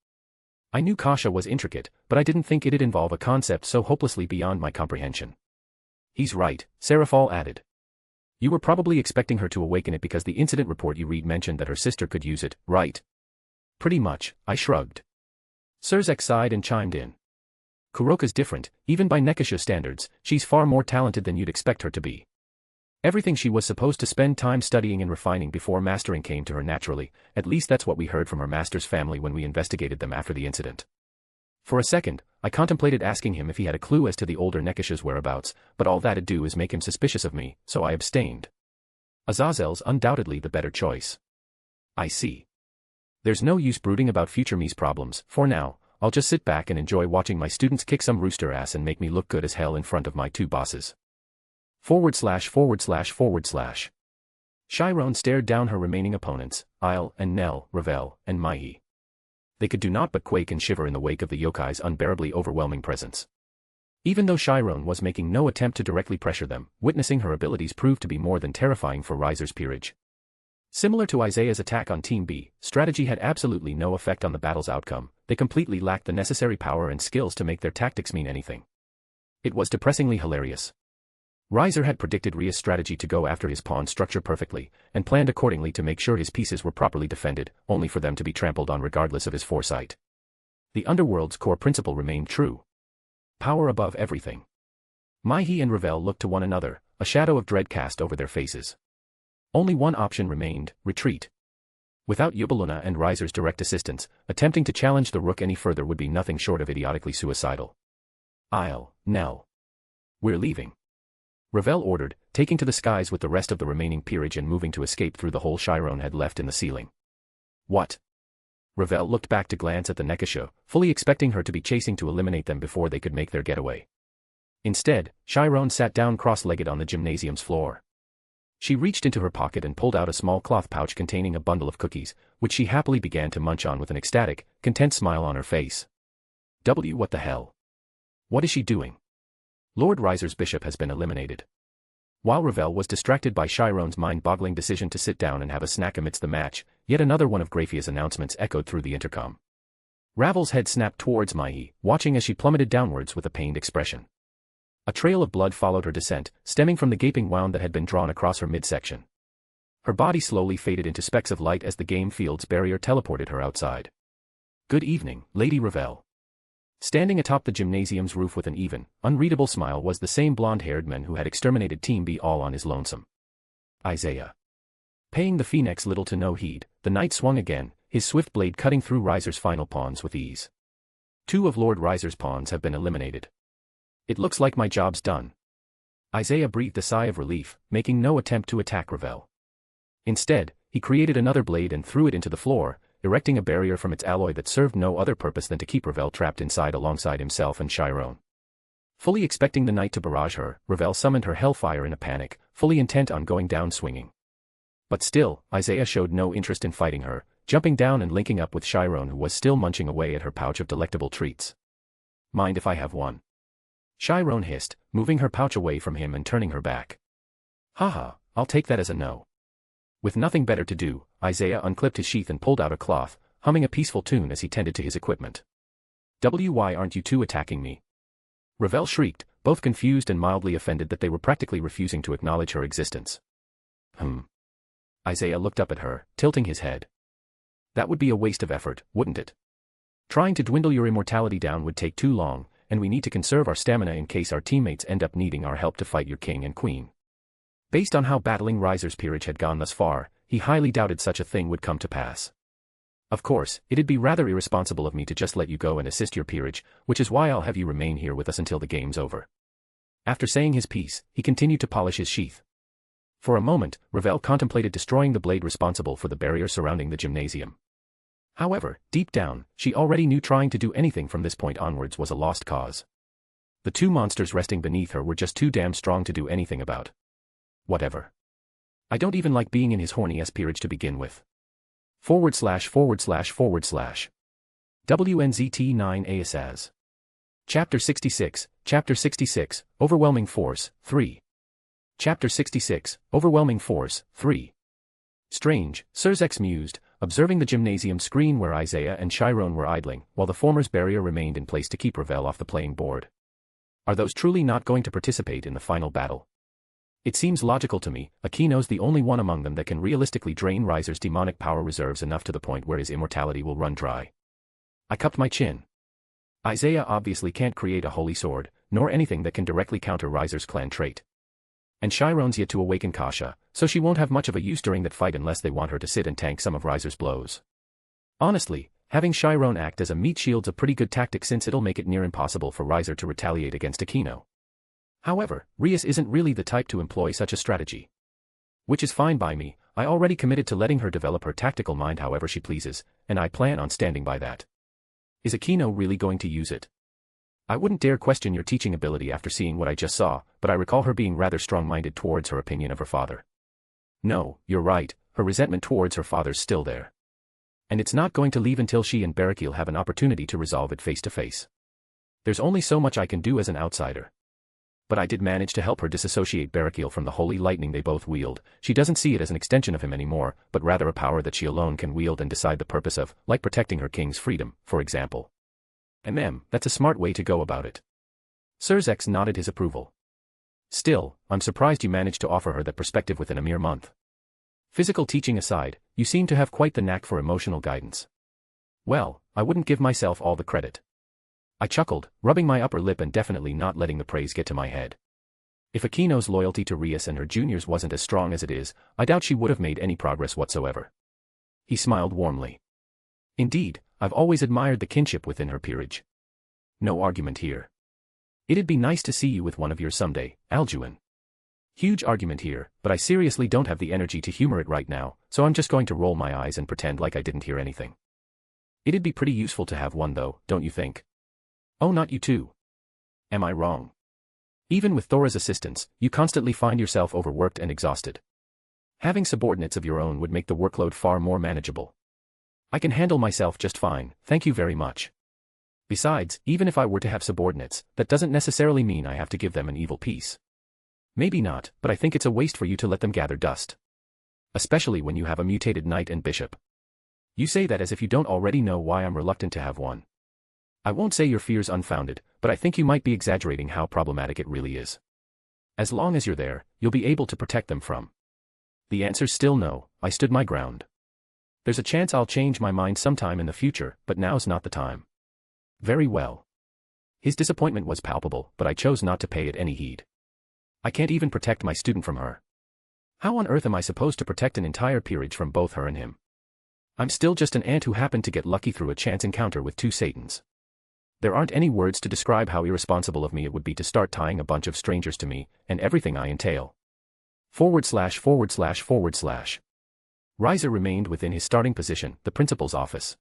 I knew Kasha was intricate, but I didn't think it'd involve a concept so hopelessly beyond my comprehension. He's right, Seraphal added. You were probably expecting her to awaken it because the incident report you read mentioned that her sister could use it, right? Pretty much, I shrugged. Surzek sighed and chimed in. Kuroka's different, even by Nekisha standards, she's far more talented than you'd expect her to be. Everything she was supposed to spend time studying and refining before mastering came to her naturally, at least that's what we heard from her master's family when we investigated them after the incident. For a second, I contemplated asking him if he had a clue as to the older Nekisha's whereabouts, but all that'd do is make him suspicious of me, so I abstained. Azazel's undoubtedly the better choice. I see. There's no use brooding about future me's problems, for now, I'll just sit back and enjoy watching my students kick some rooster ass and make me look good as hell in front of my two bosses. /////. Chiron stared down her remaining opponents, Isle and Nell, Ravel, and Maihi. They could do naught but quake and shiver in the wake of the yokai's unbearably overwhelming presence. Even though Chiron was making no attempt to directly pressure them, witnessing her abilities proved to be more than terrifying for Riser's peerage. Similar to Isaiah's attack on Team B, strategy had absolutely no effect on the battle's outcome, they completely lacked the necessary power and skills to make their tactics mean anything. It was depressingly hilarious. Riser had predicted Rias' strategy to go after his pawn structure perfectly, and planned accordingly to make sure his pieces were properly defended, only for them to be trampled on regardless of his foresight. The Underworld's core principle remained true. Power above everything. Maihi and Ravel looked to one another, a shadow of dread cast over their faces. Only one option remained, retreat. Without Yubaluna and Riser's direct assistance, attempting to challenge the rook any further would be nothing short of idiotically suicidal. Isle, Nell. We're leaving. Ravel ordered, taking to the skies with the rest of the remaining peerage and moving to escape through the hole Chiron had left in the ceiling. What? Ravel looked back to glance at the Nekisha, fully expecting her to be chasing to eliminate them before they could make their getaway. Instead, Chiron sat down cross-legged on the gymnasium's floor. She reached into her pocket and pulled out a small cloth pouch containing a bundle of cookies, which she happily began to munch on with an ecstatic, content smile on her face. What the hell? What is she doing? Lord Riser's bishop has been eliminated. While Ravel was distracted by Chiron's mind-boggling decision to sit down and have a snack amidst the match, yet another one of Graphia's announcements echoed through the intercom. Ravel's head snapped towards Maihi, watching as she plummeted downwards with a pained expression. A trail of blood followed her descent, stemming from the gaping wound that had been drawn across her midsection. Her body slowly faded into specks of light as the game field's barrier teleported her outside. Good evening, Lady Ravel. Standing atop the gymnasium's roof with an even, unreadable smile was the same blonde-haired man who had exterminated Team B all on his lonesome. Isaiah. Paying the phoenix little to no heed, the knight swung again, his swift blade cutting through Riser's final pawns with ease. 2 of Lord Riser's pawns have been eliminated. It looks like my job's done. Isaiah breathed a sigh of relief, making no attempt to attack Ravel. Instead, he created another blade and threw it into the floor, erecting a barrier from its alloy that served no other purpose than to keep Ravel trapped inside alongside himself and Chiron. Fully expecting the knight to barrage her, Ravel summoned her hellfire in a panic, fully intent on going down swinging. But still, Isaiah showed no interest in fighting her, jumping down and linking up with Chiron who was still munching away at her pouch of delectable treats. Mind if I have one? Chiron hissed, moving her pouch away from him and turning her back. Haha, I'll take that as a no. With nothing better to do, Isaiah unclipped his sheath and pulled out a cloth, humming a peaceful tune as he tended to his equipment. Why aren't you two attacking me? Ravel shrieked, both confused and mildly offended that they were practically refusing to acknowledge her existence. Isaiah looked up at her, tilting his head. That would be a waste of effort, wouldn't it? Trying to dwindle your immortality down would take too long, and we need to conserve our stamina in case our teammates end up needing our help to fight your king and queen. Based on how battling Riser's peerage had gone thus far, he highly doubted such a thing would come to pass. Of course, it'd be rather irresponsible of me to just let you go and assist your peerage, which is why I'll have you remain here with us until the game's over. After saying his piece, he continued to polish his sheath. For a moment, Ravel contemplated destroying the blade responsible for the barrier surrounding the gymnasium. However, deep down, she already knew trying to do anything from this point onwards was a lost cause. The two monsters resting beneath her were just too damn strong to do anything about. Whatever. I don't even like being in his horny-ass peerage to begin with. // WNZT9 Chapter 66, Chapter 66, Overwhelming Force, 3. Chapter 66, Overwhelming Force, 3. Strange, Surzex mused, observing the gymnasium screen where Isaiah and Chiron were idling, while the former's barrier remained in place to keep Ravel off the playing board. Are those truly not going to participate in the final battle? It seems logical to me. Aquino's the only one among them that can realistically drain Riser's demonic power reserves enough to the point where his immortality will run dry. I cupped my chin. Isaiah obviously can't create a holy sword, nor anything that can directly counter Riser's clan trait. And Chiron's yet to awaken Kasha, so she won't have much of a use during that fight unless they want her to sit and tank some of Riser's blows. Honestly, having Chiron act as a meat shield's a pretty good tactic since it'll make it near impossible for Riser to retaliate against Aquino. However, Rias isn't really the type to employ such a strategy. Which is fine by me. I already committed to letting her develop her tactical mind however she pleases, and I plan on standing by that. Is Aquino really going to use it? I wouldn't dare question your teaching ability after seeing what I just saw, but I recall her being rather strong-minded towards her opinion of her father. No, you're right, her resentment towards her father's still there. And it's not going to leave until she and Barakiel have an opportunity to resolve it face to face. There's only so much I can do as an outsider. But I did manage to help her disassociate Barakiel from the holy lightning they both wield. She doesn't see it as an extension of him anymore, but rather a power that she alone can wield and decide the purpose of, like protecting her king's freedom, for example. That's a smart way to go about it. Surzex nodded his approval. Still, I'm surprised you managed to offer her that perspective within a mere month. Physical teaching aside, you seem to have quite the knack for emotional guidance. Well, I wouldn't give myself all the credit. I chuckled, rubbing my upper lip and definitely not letting the praise get to my head. If Aquino's loyalty to Rias and her juniors wasn't as strong as it is, I doubt she would have made any progress whatsoever. He smiled warmly. Indeed, I've always admired the kinship within her peerage. No argument here. It'd be nice to see you with one of yours someday, Alduin. Huge argument here, but I seriously don't have the energy to humor it right now, so I'm just going to roll my eyes and pretend like I didn't hear anything. It'd be pretty useful to have one though, don't you think? Oh, not you too. Am I wrong? Even with Thora's assistance, you constantly find yourself overworked and exhausted. Having subordinates of your own would make the workload far more manageable. I can handle myself just fine, thank you very much. Besides, even if I were to have subordinates, that doesn't necessarily mean I have to give them an evil peace. Maybe not, but I think it's a waste for you to let them gather dust. Especially when you have a mutated knight and bishop. You say that as if you don't already know why I'm reluctant to have one. I won't say your fear's unfounded, but I think you might be exaggerating how problematic it really is. As long as you're there, you'll be able to protect them from. The answer's still no. I stood my ground. There's a chance I'll change my mind sometime in the future, but now's not the time. Very well. His disappointment was palpable, but I chose not to pay it any heed. I can't even protect my student from her. How on earth am I supposed to protect an entire peerage from both her and him? I'm still just an ant who happened to get lucky through a chance encounter with two Satans. There aren't any words to describe how irresponsible of me it would be to start tying a bunch of strangers to me, and everything I entail. // Riser remained within his starting position, the principal's office.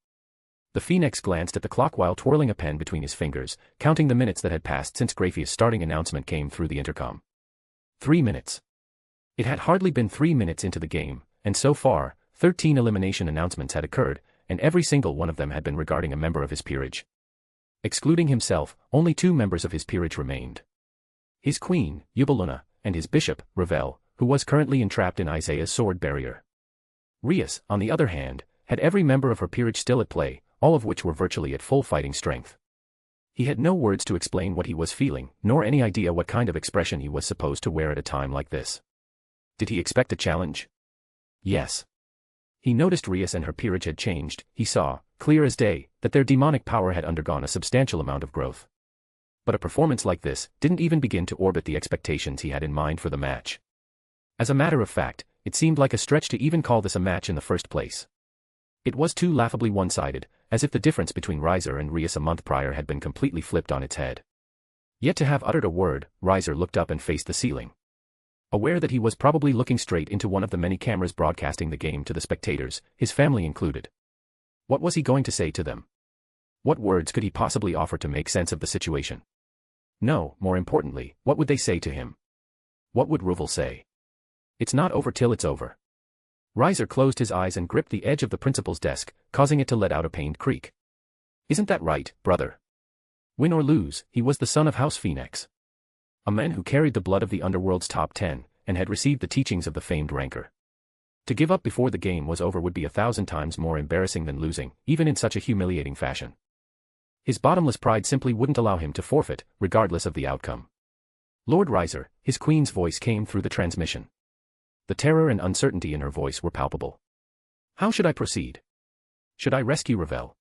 The Phoenix glanced at the clock while twirling a pen between his fingers, counting the minutes that had passed since Graphia's starting announcement came through the intercom. 3 minutes. It had hardly been 3 minutes into the game, and so far, 13 elimination announcements had occurred, and every single one of them had been regarding a member of his peerage. Excluding himself, only 2 members of his peerage remained. His queen, Yubaluna, and his bishop, Ravel, who was currently entrapped in Isaiah's sword barrier. Rias, on the other hand, had every member of her peerage still at play, all of which were virtually at full fighting strength. He had no words to explain what he was feeling, nor any idea what kind of expression he was supposed to wear at a time like this. Did he expect a challenge? Yes. He noticed Rias and her peerage had changed. He saw, clear as day, that their demonic power had undergone a substantial amount of growth. But a performance like this didn't even begin to orbit the expectations he had in mind for the match. As a matter of fact, it seemed like a stretch to even call this a match in the first place. It was too laughably one-sided, as if the difference between Riser and Rias a month prior had been completely flipped on its head. Yet to have uttered a word, Riser looked up and faced the ceiling. Aware that he was probably looking straight into one of the many cameras broadcasting the game to the spectators, his family included. What was he going to say to them? What words could he possibly offer to make sense of the situation? No, more importantly, what would they say to him? What would Ruvel say? It's not over till it's over. Riser closed his eyes and gripped the edge of the principal's desk, causing it to let out a pained creak. Isn't that right, brother? Win or lose, he was the son of House Phoenix. A man who carried the blood of the Underworld's top 10, and had received the teachings of the famed ranker. To give up before the game was over would be 1,000 times more embarrassing than losing, even in such a humiliating fashion. His bottomless pride simply wouldn't allow him to forfeit, regardless of the outcome. Lord Riser, his queen's voice came through the transmission. The terror and uncertainty in her voice were palpable. How should I proceed? Should I rescue Ravel?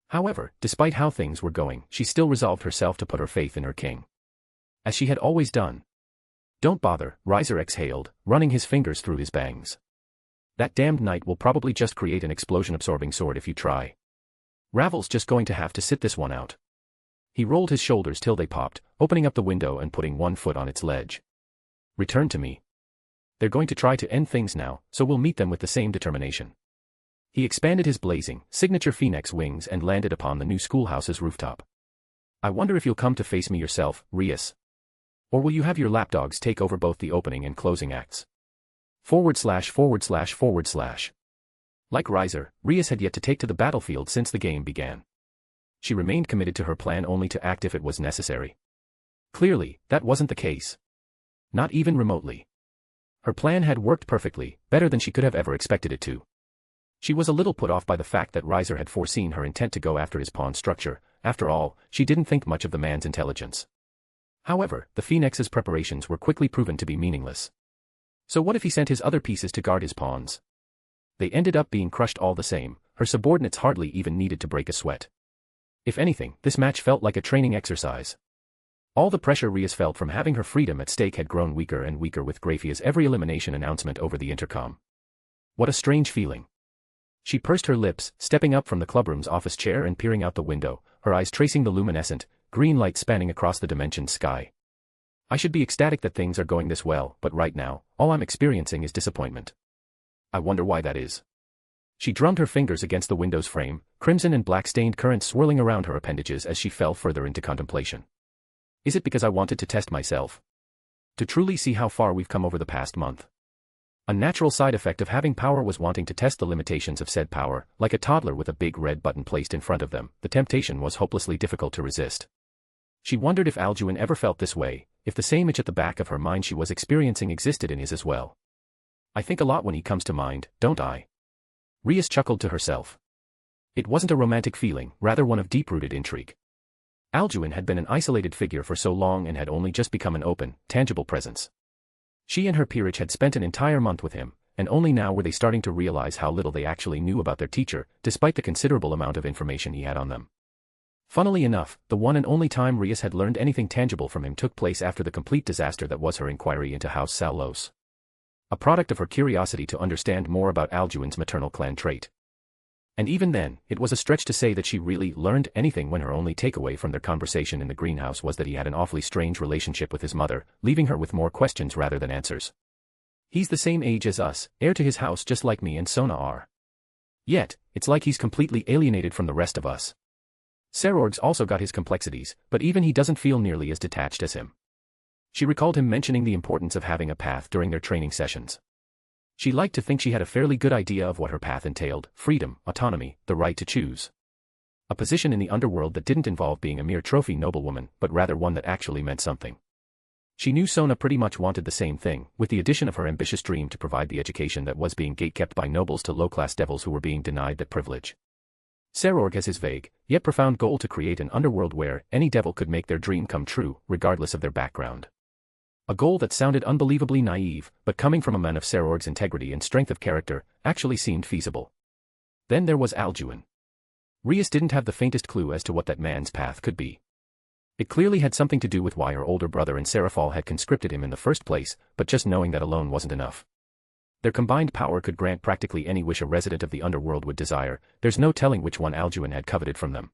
However, despite how things were going, she still resolved herself to put her faith in her king. As she had always done. Don't bother, Riser exhaled, running his fingers through his bangs. That damned knight will probably just create an explosion-absorbing sword if you try. Ravel's just going to have to sit this one out. He rolled his shoulders till they popped, opening up the window and putting one foot on its ledge. Return to me. They're going to try to end things now, so we'll meet them with the same determination. He expanded his blazing, signature phoenix wings and landed upon the new schoolhouse's rooftop. I wonder if you'll come to face me yourself, Rias. Or will you have your lapdogs take over both the opening and closing acts? /////. Like Riser, Rias had yet to take to the battlefield since the game began. She remained committed to her plan only to act if it was necessary. Clearly, that wasn't the case. Not even remotely. Her plan had worked perfectly, better than she could have ever expected it to. She was a little put off by the fact that Riser had foreseen her intent to go after his pawn structure. After all, she didn't think much of the man's intelligence. However, the Phoenix's preparations were quickly proven to be meaningless. So what if he sent his other pieces to guard his pawns? They ended up being crushed all the same. Her subordinates hardly even needed to break a sweat. If anything, this match felt like a training exercise. All the pressure Rias felt from having her freedom at stake had grown weaker and weaker with Graphia's every elimination announcement over the intercom. What a strange feeling. She pursed her lips, stepping up from the clubroom's office chair and peering out the window, her eyes tracing the luminescent, green light spanning across the dimensioned sky. I should be ecstatic that things are going this well, but right now, all I'm experiencing is disappointment. I wonder why that is. She drummed her fingers against the window's frame, crimson and black-stained currents swirling around her appendages as she fell further into contemplation. Is it because I wanted to test myself? To truly see how far we've come over the past month. A natural side effect of having power was wanting to test the limitations of said power, like a toddler with a big red button placed in front of them. The temptation was hopelessly difficult to resist. She wondered if Alduin ever felt this way, if the same itch at the back of her mind she was experiencing existed in his as well. I think a lot when he comes to mind, don't I? Rias chuckled to herself. It wasn't a romantic feeling, rather one of deep-rooted intrigue. Alduin had been an isolated figure for so long and had only just become an open, tangible presence. She and her peerage had spent an entire month with him, and only now were they starting to realize how little they actually knew about their teacher, despite the considerable amount of information he had on them. Funnily enough, the one and only time Rias had learned anything tangible from him took place after the complete disaster that was her inquiry into House Salos. A product of her curiosity to understand more about Alduin's maternal clan trait. And even then, it was a stretch to say that she really learned anything when her only takeaway from their conversation in the greenhouse was that he had an awfully strange relationship with his mother, leaving her with more questions rather than answers. He's the same age as us, heir to his house just like me and Sona are. Yet, it's like he's completely alienated from the rest of us. Serorg's also got his complexities, but even he doesn't feel nearly as detached as him. She recalled him mentioning the importance of having a path during their training sessions. She liked to think she had a fairly good idea of what her path entailed: freedom, autonomy, the right to choose. A position in the underworld that didn't involve being a mere trophy noblewoman, but rather one that actually meant something. She knew Sona pretty much wanted the same thing, with the addition of her ambitious dream to provide the education that was being gatekept by nobles to low-class devils who were being denied that privilege. Serorg has his vague, yet profound goal to create an underworld where any devil could make their dream come true, regardless of their background. A goal that sounded unbelievably naive, but coming from a man of Sarorg's integrity and strength of character, actually seemed feasible. Then there was Alduin. Rias didn't have the faintest clue as to what that man's path could be. It clearly had something to do with why her older brother and Serafal had conscripted him in the first place, but just knowing that alone wasn't enough. Their combined power could grant practically any wish a resident of the Underworld would desire, there's no telling which one Alduin had coveted from them.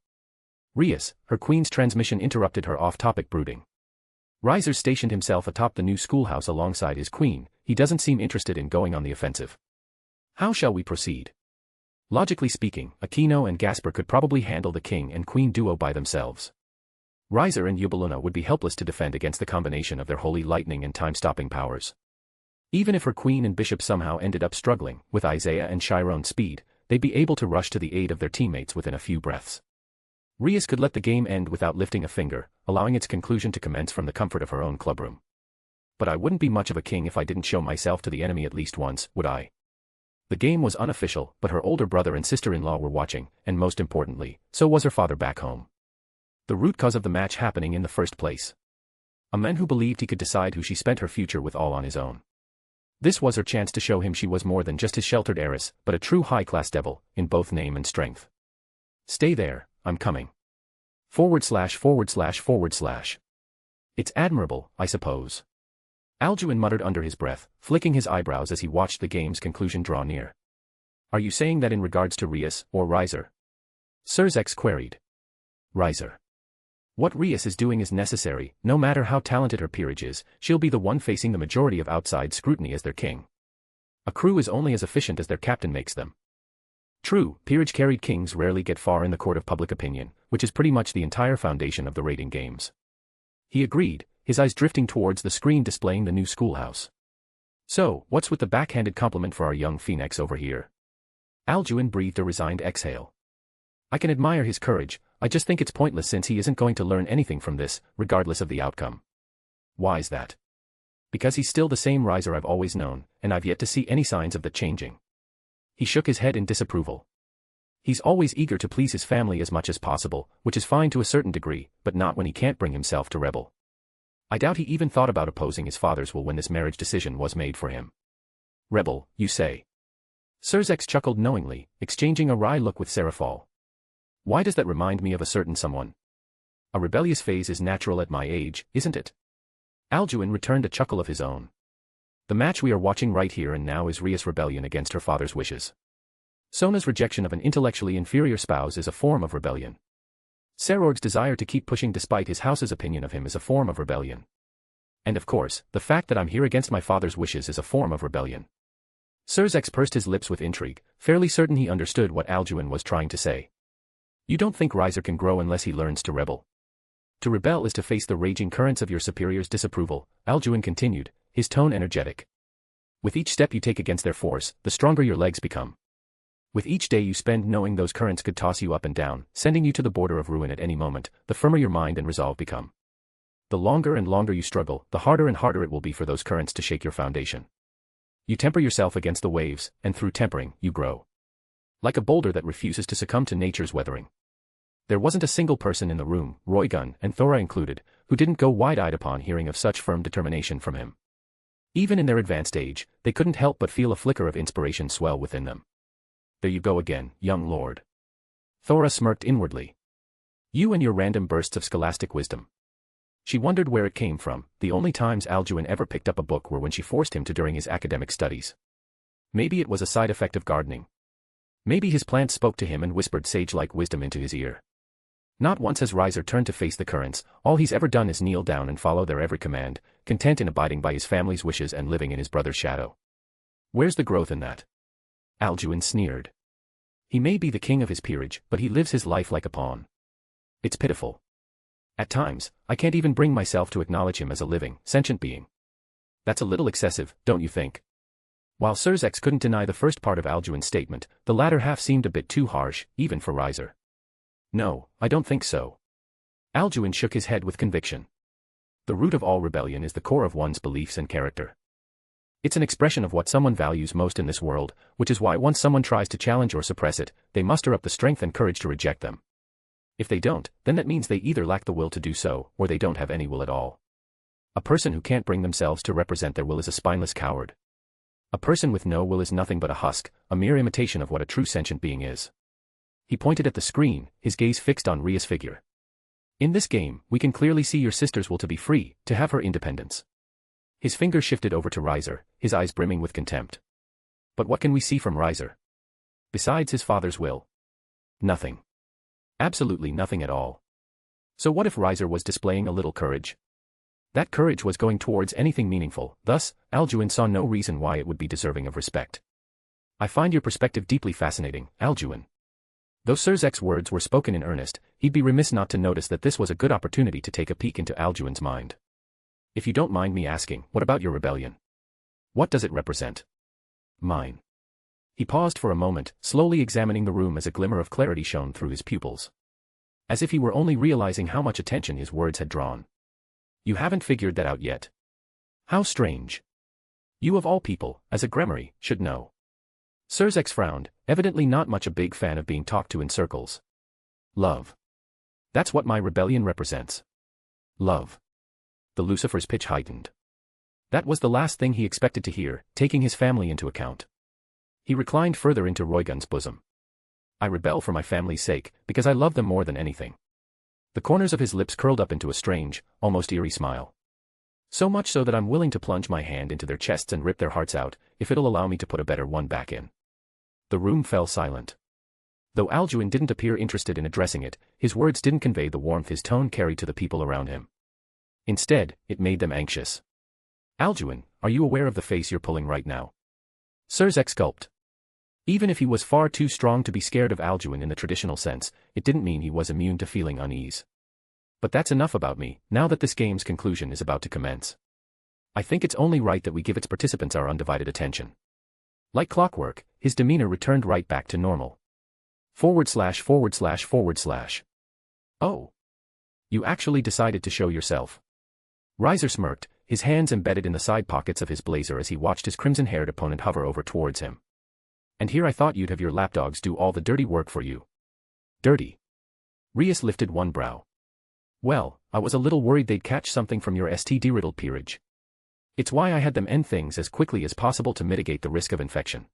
Rias, her queen's transmission interrupted her off-topic brooding. Riser stationed himself atop the new schoolhouse alongside his queen, he doesn't seem interested in going on the offensive. How shall we proceed? Logically speaking, Aquino and Gasper could probably handle the king and queen duo by themselves. Riser and Yubaluna would be helpless to defend against the combination of their holy lightning and time-stopping powers. Even if her queen and bishop somehow ended up struggling, with Isaiah and Chiron's speed, they'd be able to rush to the aid of their teammates within a few breaths. Rias could let the game end without lifting a finger, allowing its conclusion to commence from the comfort of her own clubroom. But I wouldn't be much of a king if I didn't show myself to the enemy at least once, would I? The game was unofficial, but her older brother and sister-in-law were watching, and most importantly, so was her father back home. The root cause of the match happening in the first place. A man who believed he could decide who she spent her future with all on his own. This was her chance to show him she was more than just his sheltered heiress, but a true high-class devil, in both name and strength. Stay there, I'm coming. /////. It's admirable, I suppose. Alduin muttered under his breath, flicking his eyebrows as he watched the game's conclusion draw near. Are you saying that in regards to Rias, or Riser? Sirzex queried. Riser. What Rias is doing is necessary, no matter how talented her peerage is, she'll be the one facing the majority of outside scrutiny as their king. A crew is only as efficient as their captain makes them. True, peerage-carried kings rarely get far in the court of public opinion, which is pretty much the entire foundation of the raiding games. He agreed, his eyes drifting towards the screen displaying the new schoolhouse. So, what's with the backhanded compliment for our young phoenix over here? Alduin breathed a resigned exhale. I can admire his courage, I just think it's pointless since he isn't going to learn anything from this, regardless of the outcome. Why's that? Because he's still the same Riser I've always known, and I've yet to see any signs of that changing. He shook his head in disapproval. He's always eager to please his family as much as possible, which is fine to a certain degree, but not when he can't bring himself to rebel. I doubt he even thought about opposing his father's will when this marriage decision was made for him. Rebel, you say? Sirzex chuckled knowingly, exchanging a wry look with Serafal. Why does that remind me of a certain someone? A rebellious phase is natural at my age, isn't it? Alduin returned a chuckle of his own. The match we are watching right here and now is Rias' rebellion against her father's wishes. Sona's rejection of an intellectually inferior spouse is a form of rebellion. Sarorg's desire to keep pushing despite his house's opinion of him is a form of rebellion. And of course, the fact that I'm here against my father's wishes is a form of rebellion. Sirzex pursed his lips with intrigue, fairly certain he understood what Alduin was trying to say. You don't think Riser can grow unless he learns to rebel? To rebel is to face the raging currents of your superior's disapproval, Alduin continued, his tone energetic. With each step you take against their force, the stronger your legs become. With each day you spend knowing those currents could toss you up and down, sending you to the border of ruin at any moment, the firmer your mind and resolve become. The longer and longer you struggle, the harder and harder it will be for those currents to shake your foundation. You temper yourself against the waves, and through tempering, you grow. Like a boulder that refuses to succumb to nature's weathering. There wasn't a single person in the room, Roygun and Thora included, who didn't go wide-eyed upon hearing of such firm determination from him. Even in their advanced age, they couldn't help but feel a flicker of inspiration swell within them. There you go again, young lord. Thora smirked inwardly. You and your random bursts of scholastic wisdom. She wondered where it came from. The only times Alduin ever picked up a book were when she forced him to during his academic studies. Maybe it was a side effect of gardening. Maybe his plants spoke to him and whispered sage-like wisdom into his ear. Not once has Riser turned to face the currents, all he's ever done is kneel down and follow their every command, content in abiding by his family's wishes and living in his brother's shadow. Where's the growth in that? Alduin sneered. He may be the king of his peerage, but he lives his life like a pawn. It's pitiful. At times, I can't even bring myself to acknowledge him as a living, sentient being. That's a little excessive, don't you think? While Sirzex couldn't deny the first part of Alduin's statement, the latter half seemed a bit too harsh, even for Riser. No, I don't think so. Alduin shook his head with conviction. The root of all rebellion is the core of one's beliefs and character. It's an expression of what someone values most in this world, which is why once someone tries to challenge or suppress it, they muster up the strength and courage to reject them. If they don't, then that means they either lack the will to do so, or they don't have any will at all. A person who can't bring themselves to represent their will is a spineless coward. A person with no will is nothing but a husk, a mere imitation of what a true sentient being is. He pointed at the screen, his gaze fixed on Rias' figure. In this game, we can clearly see your sister's will to be free, to have her independence. His finger shifted over to Riser, his eyes brimming with contempt. But what can we see from Riser? Besides his father's will? Nothing. Absolutely nothing at all. So what if Riser was displaying a little courage? That courage was going towards anything meaningful, thus, Alduin saw no reason why it would be deserving of respect. I find your perspective deeply fascinating, Alduin. Though Sir Zek's words were spoken in earnest, he'd be remiss not to notice that this was a good opportunity to take a peek into Alduin's mind. If you don't mind me asking, what about your rebellion? What does it represent? Mine. He paused for a moment, slowly examining the room as a glimmer of clarity shone through his pupils. As if he were only realizing how much attention his words had drawn. You haven't figured that out yet. How strange. You of all people, as a Gremory, should know. Sir Zex frowned, evidently not much a big fan of being talked to in circles. Love. That's what my rebellion represents. Love. The Lucifer's pitch heightened. That was the last thing he expected to hear, taking his family into account. He reclined further into Roygun's bosom. I rebel for my family's sake, because I love them more than anything. The corners of his lips curled up into a strange, almost eerie smile. So much so that I'm willing to plunge my hand into their chests and rip their hearts out, if it'll allow me to put a better one back in. The room fell silent. Though Alduin didn't appear interested in addressing it, his words didn't convey the warmth his tone carried to the people around him. Instead, it made them anxious. Alduin, are you aware of the face you're pulling right now? Sir Zex gulped. Even if he was far too strong to be scared of Alduin in the traditional sense, it didn't mean he was immune to feeling unease. But that's enough about me, now that this game's conclusion is about to commence. I think it's only right that we give its participants our undivided attention. Like clockwork, his demeanor returned right back to normal. /////. Oh. You actually decided to show yourself. Riser smirked, his hands embedded in the side pockets of his blazer as he watched his crimson-haired opponent hover over towards him. And here I thought you'd have your lapdogs do all the dirty work for you. Dirty. Rias lifted one brow. Well, I was a little worried they'd catch something from your STD-riddled peerage. It's why I had them end things as quickly as possible to mitigate the risk of infection.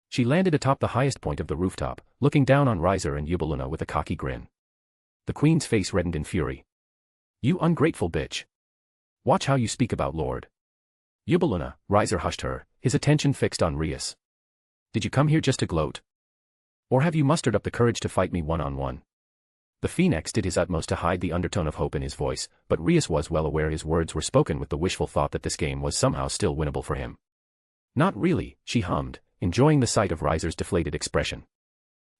She landed atop the highest point of the rooftop, looking down on Riser and Yubeluna with a cocky grin. The queen's face reddened in fury. You ungrateful bitch. Watch how you speak about Lord. Yubeluna, Riser hushed her, his attention fixed on Rias. Did you come here just to gloat? Or have you mustered up the courage to fight me one-on-one? The Phoenix did his utmost to hide the undertone of hope in his voice, but Rias was well aware his words were spoken with the wishful thought that this game was somehow still winnable for him. Not really, she hummed, enjoying the sight of Riser's deflated expression.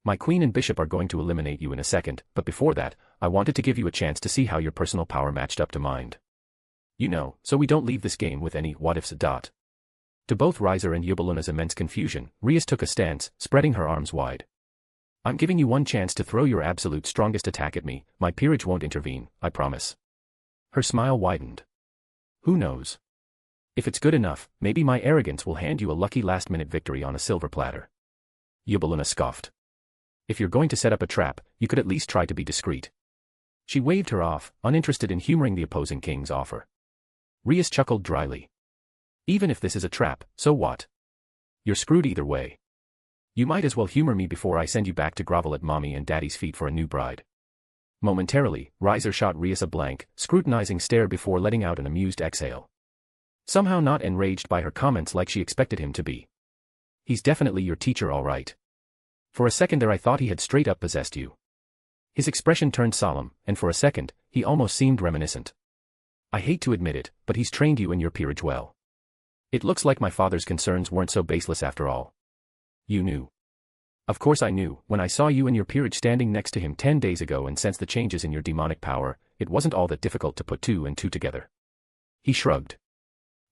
My queen and bishop are going to eliminate you in a second, but before that, I wanted to give you a chance to see how your personal power matched up to mine. You know, so we don't leave this game with any what-ifs. To both Riser and Yubeluna's immense confusion, Rias took a stance, spreading her arms wide. I'm giving you one chance to throw your absolute strongest attack at me, my peerage won't intervene, I promise. Her smile widened. Who knows? If it's good enough, maybe my arrogance will hand you a lucky last-minute victory on a silver platter. Yubeluna scoffed. If you're going to set up a trap, you could at least try to be discreet. She waved her off, uninterested in humoring the opposing king's offer. Rias chuckled dryly. Even if this is a trap, so what? You're screwed either way. You might as well humor me before I send you back to grovel at mommy and daddy's feet for a new bride. Momentarily, Riser shot Rias a blank, scrutinizing stare before letting out an amused exhale. Somehow not enraged by her comments like she expected him to be. He's definitely your teacher all right. For a second there I thought he had straight up possessed you. His expression turned solemn, and for a second, he almost seemed reminiscent. I hate to admit it, but he's trained you in your peerage well. It looks like my father's concerns weren't so baseless after all. You knew. Of course I knew, when I saw you and your peerage standing next to him 10 days ago and sensed the changes in your demonic power, it wasn't all that difficult to put two and two together. He shrugged.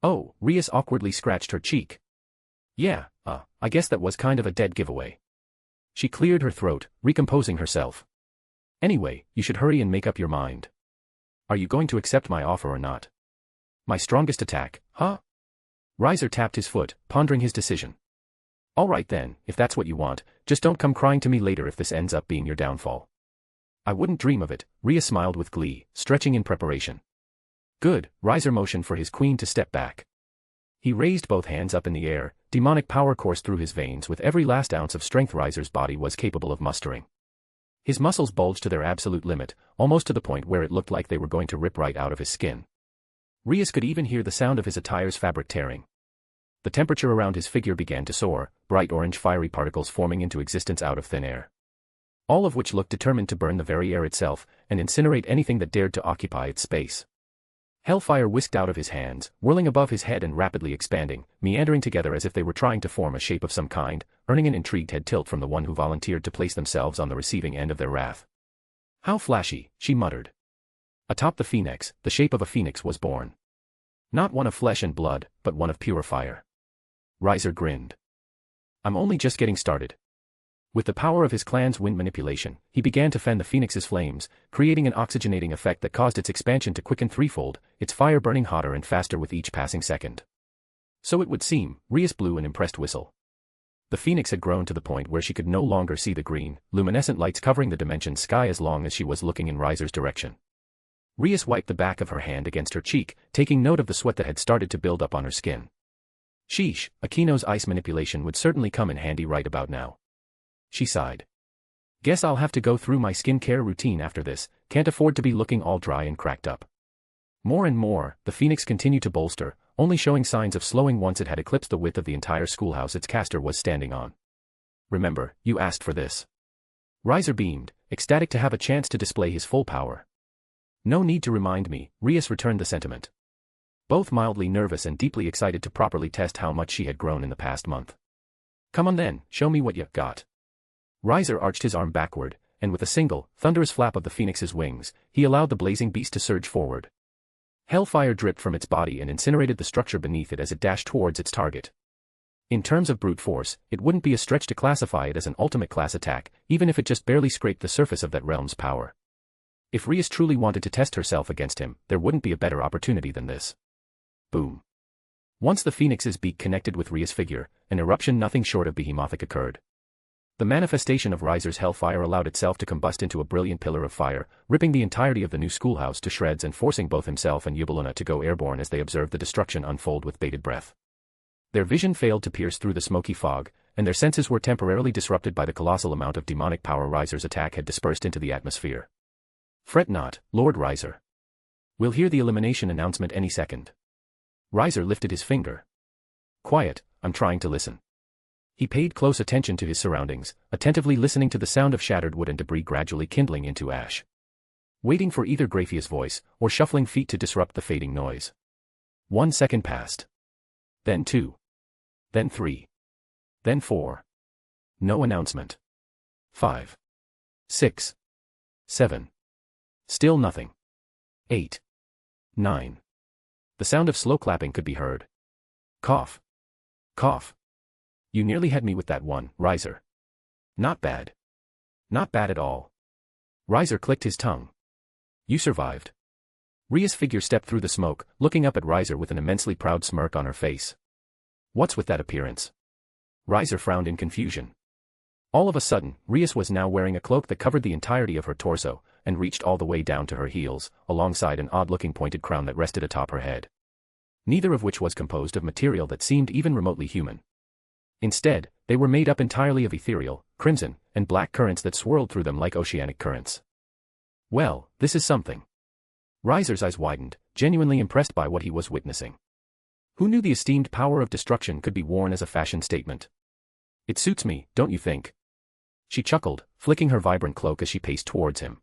Oh, Rias awkwardly scratched her cheek. Yeah, I guess that was kind of a dead giveaway. She cleared her throat, recomposing herself. Anyway, you should hurry and make up your mind. Are you going to accept my offer or not? My strongest attack, huh? Riser tapped his foot, pondering his decision. All right then, if that's what you want, just don't come crying to me later if this ends up being your downfall. I wouldn't dream of it, Rias smiled with glee, stretching in preparation. Good, Riser motioned for his queen to step back. He raised both hands up in the air, demonic power coursed through his veins with every last ounce of strength Riser's body was capable of mustering. His muscles bulged to their absolute limit, almost to the point where it looked like they were going to rip right out of his skin. Rias could even hear the sound of his attire's fabric tearing. The temperature around his figure began to soar, bright orange fiery particles forming into existence out of thin air. All of which looked determined to burn the very air itself, and incinerate anything that dared to occupy its space. Hellfire whisked out of his hands, whirling above his head and rapidly expanding, meandering together as if they were trying to form a shape of some kind, earning an intrigued head tilt from the one who volunteered to place themselves on the receiving end of their wrath. How flashy, she muttered. Atop the phoenix, the shape of a phoenix was born. Not one of flesh and blood, but one of pure fire. Riser grinned. I'm only just getting started. With the power of his clan's wind manipulation, he began to fan the phoenix's flames, creating an oxygenating effect that caused its expansion to quicken threefold, its fire burning hotter and faster with each passing second. So it would seem, Rias blew an impressed whistle. The phoenix had grown to the point where she could no longer see the green, luminescent lights covering the dimension sky as long as she was looking in Riser's direction. Rias wiped the back of her hand against her cheek, taking note of the sweat that had started to build up on her skin. Sheesh, Akino's ice manipulation would certainly come in handy right about now. She sighed. Guess I'll have to go through my skincare routine after this, can't afford to be looking all dry and cracked up. More and more, the phoenix continued to bolster, only showing signs of slowing once it had eclipsed the width of the entire schoolhouse its caster was standing on. Remember, you asked for this. Riser beamed, ecstatic to have a chance to display his full power. No need to remind me, Rias returned the sentiment. Both mildly nervous and deeply excited to properly test how much she had grown in the past month. Come on then, show me what you got. Riser arched his arm backward, and with a single, thunderous flap of the phoenix's wings, he allowed the blazing beast to surge forward. Hellfire dripped from its body and incinerated the structure beneath it as it dashed towards its target. In terms of brute force, it wouldn't be a stretch to classify it as an ultimate class attack, even if it just barely scraped the surface of that realm's power. If Rias truly wanted to test herself against him, there wouldn't be a better opportunity than this. Boom. Once the phoenix's beak connected with Rias' figure, an eruption nothing short of behemothic occurred. The manifestation of Riser's hellfire allowed itself to combust into a brilliant pillar of fire, ripping the entirety of the new schoolhouse to shreds and forcing both himself and Yubeluna to go airborne as they observed the destruction unfold with bated breath. Their vision failed to pierce through the smoky fog, and their senses were temporarily disrupted by the colossal amount of demonic power Riser's attack had dispersed into the atmosphere. Fret not, Lord Riser. We'll hear the elimination announcement any second. Riser lifted his finger. Quiet, I'm trying to listen. He paid close attention to his surroundings, attentively listening to the sound of shattered wood and debris gradually kindling into ash. Waiting for either Graphia's voice, or shuffling feet to disrupt the fading noise. 1 second passed. Then 2. Then 3. Then 4. No announcement. 5. 6. 7. Still nothing. 8. 9. The sound of slow clapping could be heard. Cough. Cough. You nearly had me with that one, Riser. Not bad. Not bad at all. Riser clicked his tongue. You survived. Rias' figure stepped through the smoke, looking up at Riser with an immensely proud smirk on her face. What's with that appearance? Riser frowned in confusion. All of a sudden, Rias was now wearing a cloak that covered the entirety of her torso, and reached all the way down to her heels, alongside an odd-looking pointed crown that rested atop her head. Neither of which was composed of material that seemed even remotely human. Instead, they were made up entirely of ethereal, crimson, and black currents that swirled through them like oceanic currents. Well, this is something. Riser's eyes widened, genuinely impressed by what he was witnessing. Who knew the esteemed power of destruction could be worn as a fashion statement? It suits me, don't you think? She chuckled, flicking her vibrant cloak as she paced towards him.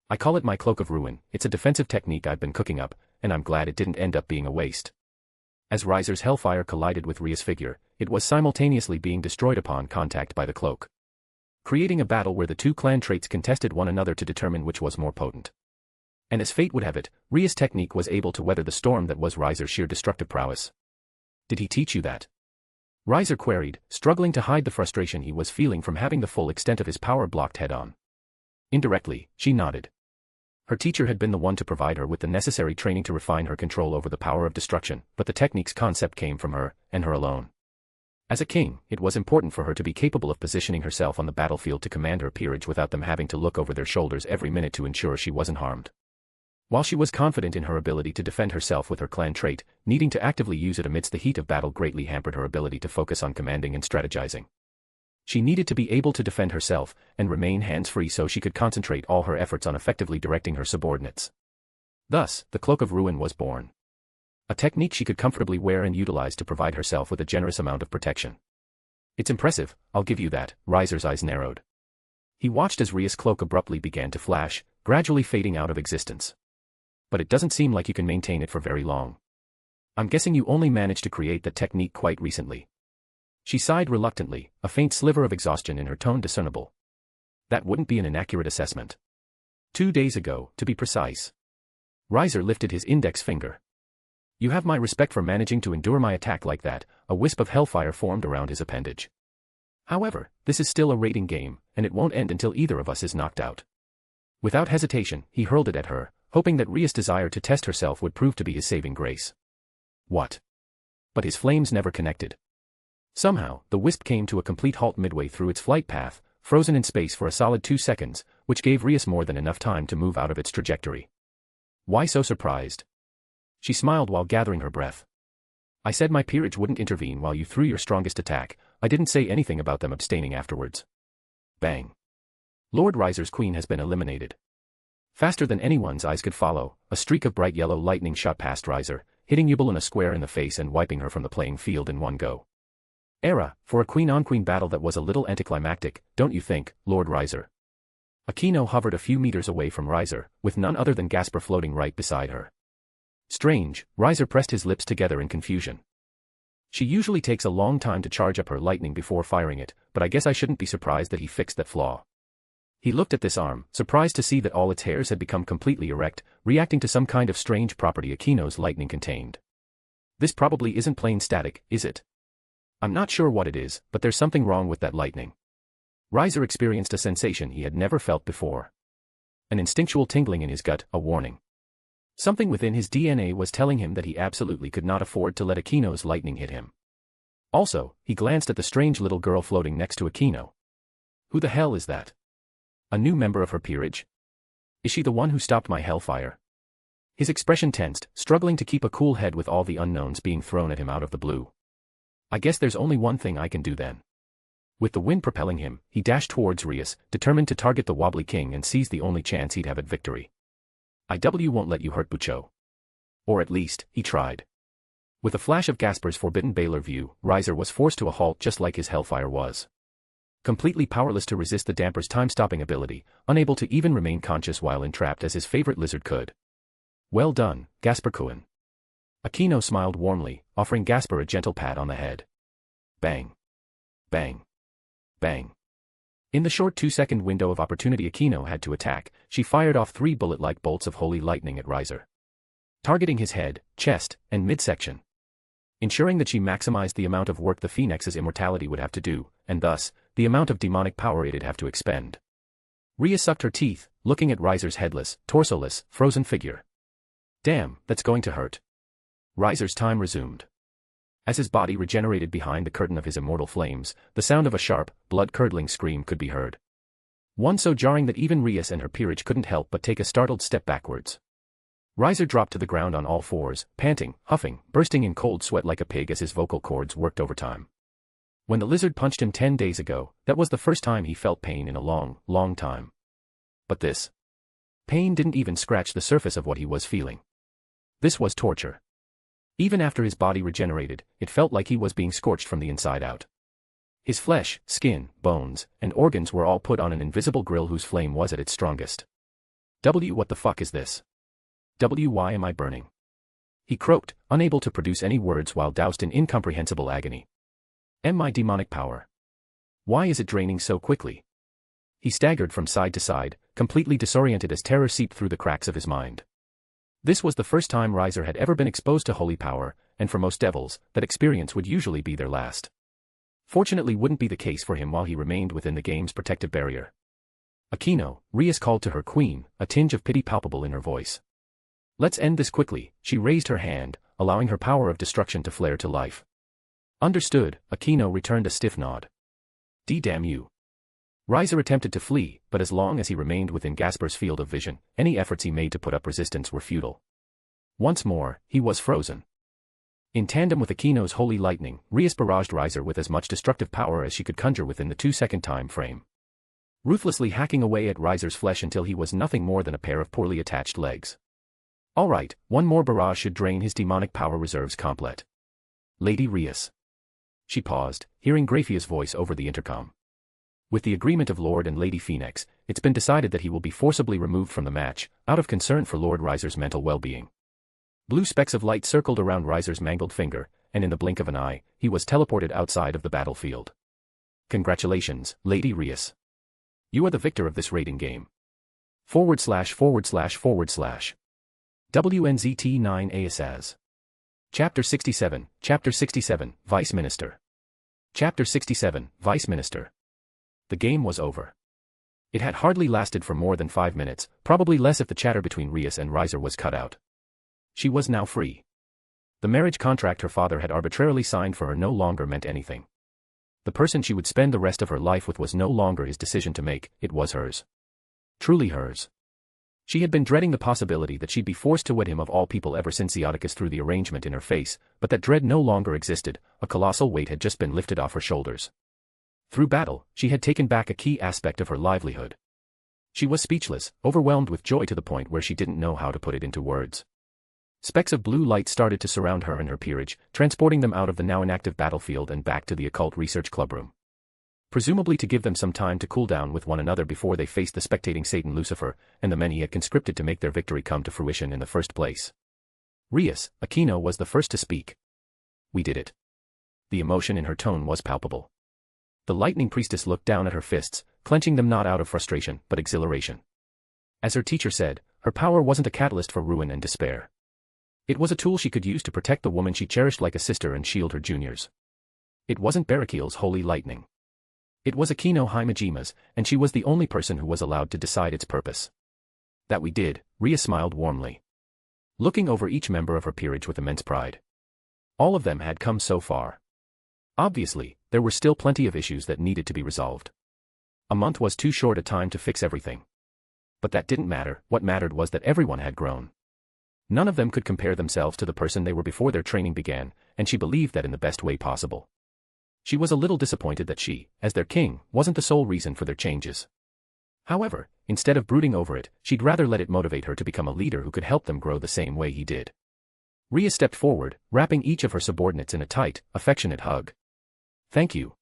I call it my cloak of ruin, it's a defensive technique I've been cooking up, and I'm glad it didn't end up being a waste. As Riser's hellfire collided with Rias' figure, it was simultaneously being destroyed upon contact by the cloak, creating a battle where the two clan traits contested one another to determine which was more potent. And as fate would have it, Rias' technique was able to weather the storm that was Riser's sheer destructive prowess. Did he teach you that? Riser queried, struggling to hide the frustration he was feeling from having the full extent of his power blocked head-on. Indirectly, she nodded. Her teacher had been the one to provide her with the necessary training to refine her control over the power of destruction, but the technique's concept came from her, and her alone. As a king, it was important for her to be capable of positioning herself on the battlefield to command her peerage without them having to look over their shoulders every minute to ensure she wasn't harmed. While she was confident in her ability to defend herself with her clan trait, needing to actively use it amidst the heat of battle greatly hampered her ability to focus on commanding and strategizing. She needed to be able to defend herself and remain hands-free so she could concentrate all her efforts on effectively directing her subordinates. Thus, the Cloak of Ruin was born. A technique she could comfortably wear and utilize to provide herself with a generous amount of protection. It's impressive, I'll give you that. Riser's eyes narrowed. He watched as Rias' cloak abruptly began to flash, gradually fading out of existence. But it doesn't seem like you can maintain it for very long. I'm guessing you only managed to create that technique quite recently. She sighed reluctantly, a faint sliver of exhaustion in her tone discernible. That wouldn't be an inaccurate assessment. 2 days ago, to be precise. Riser lifted his index finger. You have my respect for managing to endure my attack like that. A wisp of hellfire formed around his appendage. However, this is still a rating game, and it won't end until either of us is knocked out. Without hesitation, he hurled it at her, hoping that Rias' desire to test herself would prove to be his saving grace. What? But his flames never connected. Somehow, the wisp came to a complete halt midway through its flight path, frozen in space for a solid 2 seconds, which gave Rias more than enough time to move out of its trajectory. Why so surprised? She smiled while gathering her breath. I said my peerage wouldn't intervene while you threw your strongest attack. I didn't say anything about them abstaining afterwards. Bang. Lord Riser's queen has been eliminated. Faster than anyone's eyes could follow, a streak of bright yellow lightning shot past Riser, hitting Eubelin a square in the face and wiping her from the playing field in one go. For a queen-on-queen battle that was a little anticlimactic, don't you think, Lord Riser? Aquino hovered a few meters away from Riser, with none other than Gasper floating right beside her. Strange, Riser pressed his lips together in confusion. She usually takes a long time to charge up her lightning before firing it, but I guess I shouldn't be surprised that he fixed that flaw. He looked at this arm, surprised to see that all its hairs had become completely erect, reacting to some kind of strange property Aquino's lightning contained. This probably isn't plain static, is it? I'm not sure what it is, but there's something wrong with that lightning. Riser experienced a sensation he had never felt before. An instinctual tingling in his gut, a warning. Something within his DNA was telling him that he absolutely could not afford to let Aquino's lightning hit him. Also, he glanced at the strange little girl floating next to Aquino. Who the hell is that? A new member of her peerage? Is she the one who stopped my hellfire? His expression tensed, struggling to keep a cool head with all the unknowns being thrown at him out of the blue. I guess there's only one thing I can do then. With the wind propelling him, he dashed towards Rias, determined to target the wobbly king and seize the only chance he'd have at victory. IW won't let you hurt Bucho. Or at least, he tried. With a flash of Gasper's forbidden Baylor view, Riser was forced to a halt just like his hellfire was. Completely powerless to resist the damper's time-stopping ability, unable to even remain conscious while entrapped as his favorite lizard could. Well done, Gasper Kuhn. Aquino smiled warmly, offering Gasper a gentle pat on the head. Bang. Bang. Bang. In the short 2-second window of opportunity Aquino had to attack, she fired off 3 bullet-like bolts of holy lightning at Riser, targeting his head, chest, and midsection, ensuring that she maximized the amount of work the Phoenix's immortality would have to do, and thus, the amount of demonic power it'd have to expend. Rhea sucked her teeth, looking at Riser's headless, torsoless, frozen figure. Damn, that's going to hurt. Riser's time resumed. As his body regenerated behind the curtain of his immortal flames, the sound of a sharp, blood-curdling scream could be heard. One so jarring that even Rias and her peerage couldn't help but take a startled step backwards. Riser dropped to the ground on all fours, panting, huffing, bursting in cold sweat like a pig as his vocal cords worked overtime. When the lizard punched him 10 days ago, that was the first time he felt pain in a long, long time. But this pain didn't even scratch the surface of what he was feeling. This was torture. Even after his body regenerated, it felt like he was being scorched from the inside out. His flesh, skin, bones, and organs were all put on an invisible grill whose flame was at its strongest. What the fuck is this? Why am I burning? He croaked, unable to produce any words while doused in incomprehensible agony. My demonic power. Why is it draining so quickly? He staggered from side to side, completely disoriented as terror seeped through the cracks of his mind. This was the first time Riser had ever been exposed to holy power, and for most devils, that experience would usually be their last. Fortunately wouldn't be the case for him while he remained within the game's protective barrier. Aquino, Rias called to her queen, a tinge of pity palpable in her voice. Let's end this quickly. She raised her hand, allowing her power of destruction to flare to life. Understood, Aquino returned a stiff nod. Damn you. Riser attempted to flee, but as long as he remained within Gasper's field of vision, any efforts he made to put up resistance were futile. Once more, he was frozen. In tandem with Aquino's holy lightning, Rias barraged Riser with as much destructive power as she could conjure within the 2-second time frame, ruthlessly hacking away at Riser's flesh until he was nothing more than a pair of poorly attached legs. Alright, one more barrage should drain his demonic power reserves complete. Lady Rias. She paused, hearing Graphia's voice over the intercom. With the agreement of Lord and Lady Phoenix, it's been decided that he will be forcibly removed from the match, out of concern for Lord Riser's mental well-being. Blue specks of light circled around Riser's mangled finger, and in the blink of an eye, he was teleported outside of the battlefield. Congratulations, Lady Rias. You are the victor of this raiding game. / WNZT9ASAS. Chapter 67, Chapter 67, Vice Minister. Chapter 67, Vice Minister. The game was over. It had hardly lasted for more than 5 minutes, probably less if the chatter between Rias and Riser was cut out. She was now free. The marriage contract her father had arbitrarily signed for her no longer meant anything. The person she would spend the rest of her life with was no longer his decision to make, it was hers. Truly hers. She had been dreading the possibility that she'd be forced to wed him of all people ever since Zikram threw the arrangement in her face, but that dread no longer existed, a colossal weight had just been lifted off her shoulders. Through battle, she had taken back a key aspect of her livelihood. She was speechless, overwhelmed with joy to the point where she didn't know how to put it into words. Specks of blue light started to surround her and her peerage, transporting them out of the now inactive battlefield and back to the occult research clubroom. Presumably to give them some time to cool down with one another before they faced the spectating Satan Lucifer, and the men he had conscripted to make their victory come to fruition in the first place. Rias, Aquino was the first to speak. We did it. The emotion in her tone was palpable. The lightning priestess looked down at her fists, clenching them not out of frustration, but exhilaration. As her teacher said, her power wasn't a catalyst for ruin and despair. It was a tool she could use to protect the woman she cherished like a sister and shield her juniors. It wasn't Barakiel's holy lightning. It was Aquino Himajima's, and she was the only person who was allowed to decide its purpose. That we did, Rias smiled warmly, looking over each member of her peerage with immense pride. All of them had come so far. Obviously, there were still plenty of issues that needed to be resolved. A month was too short a time to fix everything. But that didn't matter, what mattered was that everyone had grown. None of them could compare themselves to the person they were before their training began, and she believed that in the best way possible. She was a little disappointed that she, as their king, wasn't the sole reason for their changes. However, instead of brooding over it, she'd rather let it motivate her to become a leader who could help them grow the same way he did. Rias stepped forward, wrapping each of her subordinates in a tight, affectionate hug. Thank you.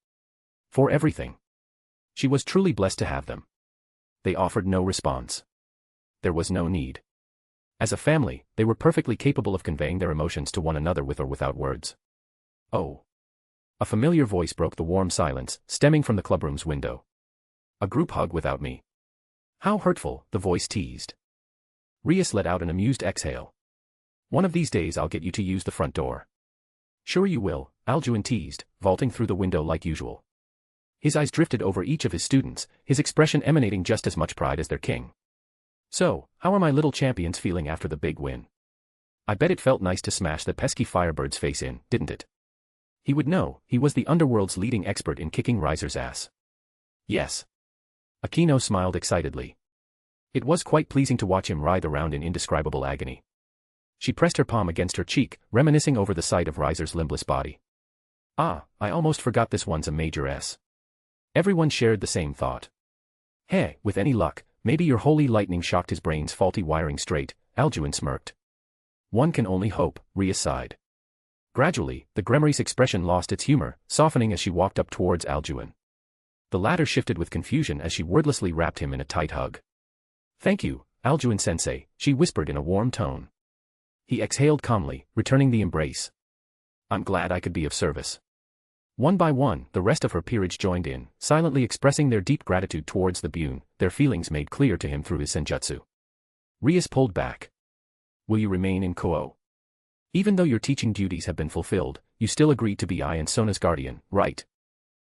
For everything. She was truly blessed to have them. They offered no response. There was no need. As a family, they were perfectly capable of conveying their emotions to one another with or without words. Oh. A familiar voice broke the warm silence, stemming from the clubroom's window. A group hug without me. How hurtful, the voice teased. Rias let out an amused exhale. One of these days I'll get you to use the front door. Sure you will, Alduin teased, vaulting through the window like usual. His eyes drifted over each of his students, his expression emanating just as much pride as their king. So, how are my little champions feeling after the big win? I bet it felt nice to smash that pesky Firebird's face in, didn't it? He would know, he was the Underworld's leading expert in kicking Riser's ass. Yes. Aquino smiled excitedly. It was quite pleasing to watch him writhe around in indescribable agony. She pressed her palm against her cheek, reminiscing over the sight of Riser's limbless body. Ah, I almost forgot this one's a major S. Everyone shared the same thought. Hey, with any luck, maybe your holy lightning shocked his brain's faulty wiring straight, Alduin smirked. One can only hope, Rias sighed. Gradually, the Gremry's expression lost its humor, softening as she walked up towards Alduin. The latter shifted with confusion as she wordlessly wrapped him in a tight hug. Thank you, Alduin-sensei, she whispered in a warm tone. He exhaled calmly, returning the embrace. I'm glad I could be of service. One by one, the rest of her peerage joined in, silently expressing their deep gratitude towards the Buné, their feelings made clear to him through his senjutsu. Rias pulled back. Will you remain in Ko'o? Even though your teaching duties have been fulfilled, you still agreed to be I and Sona's guardian, right?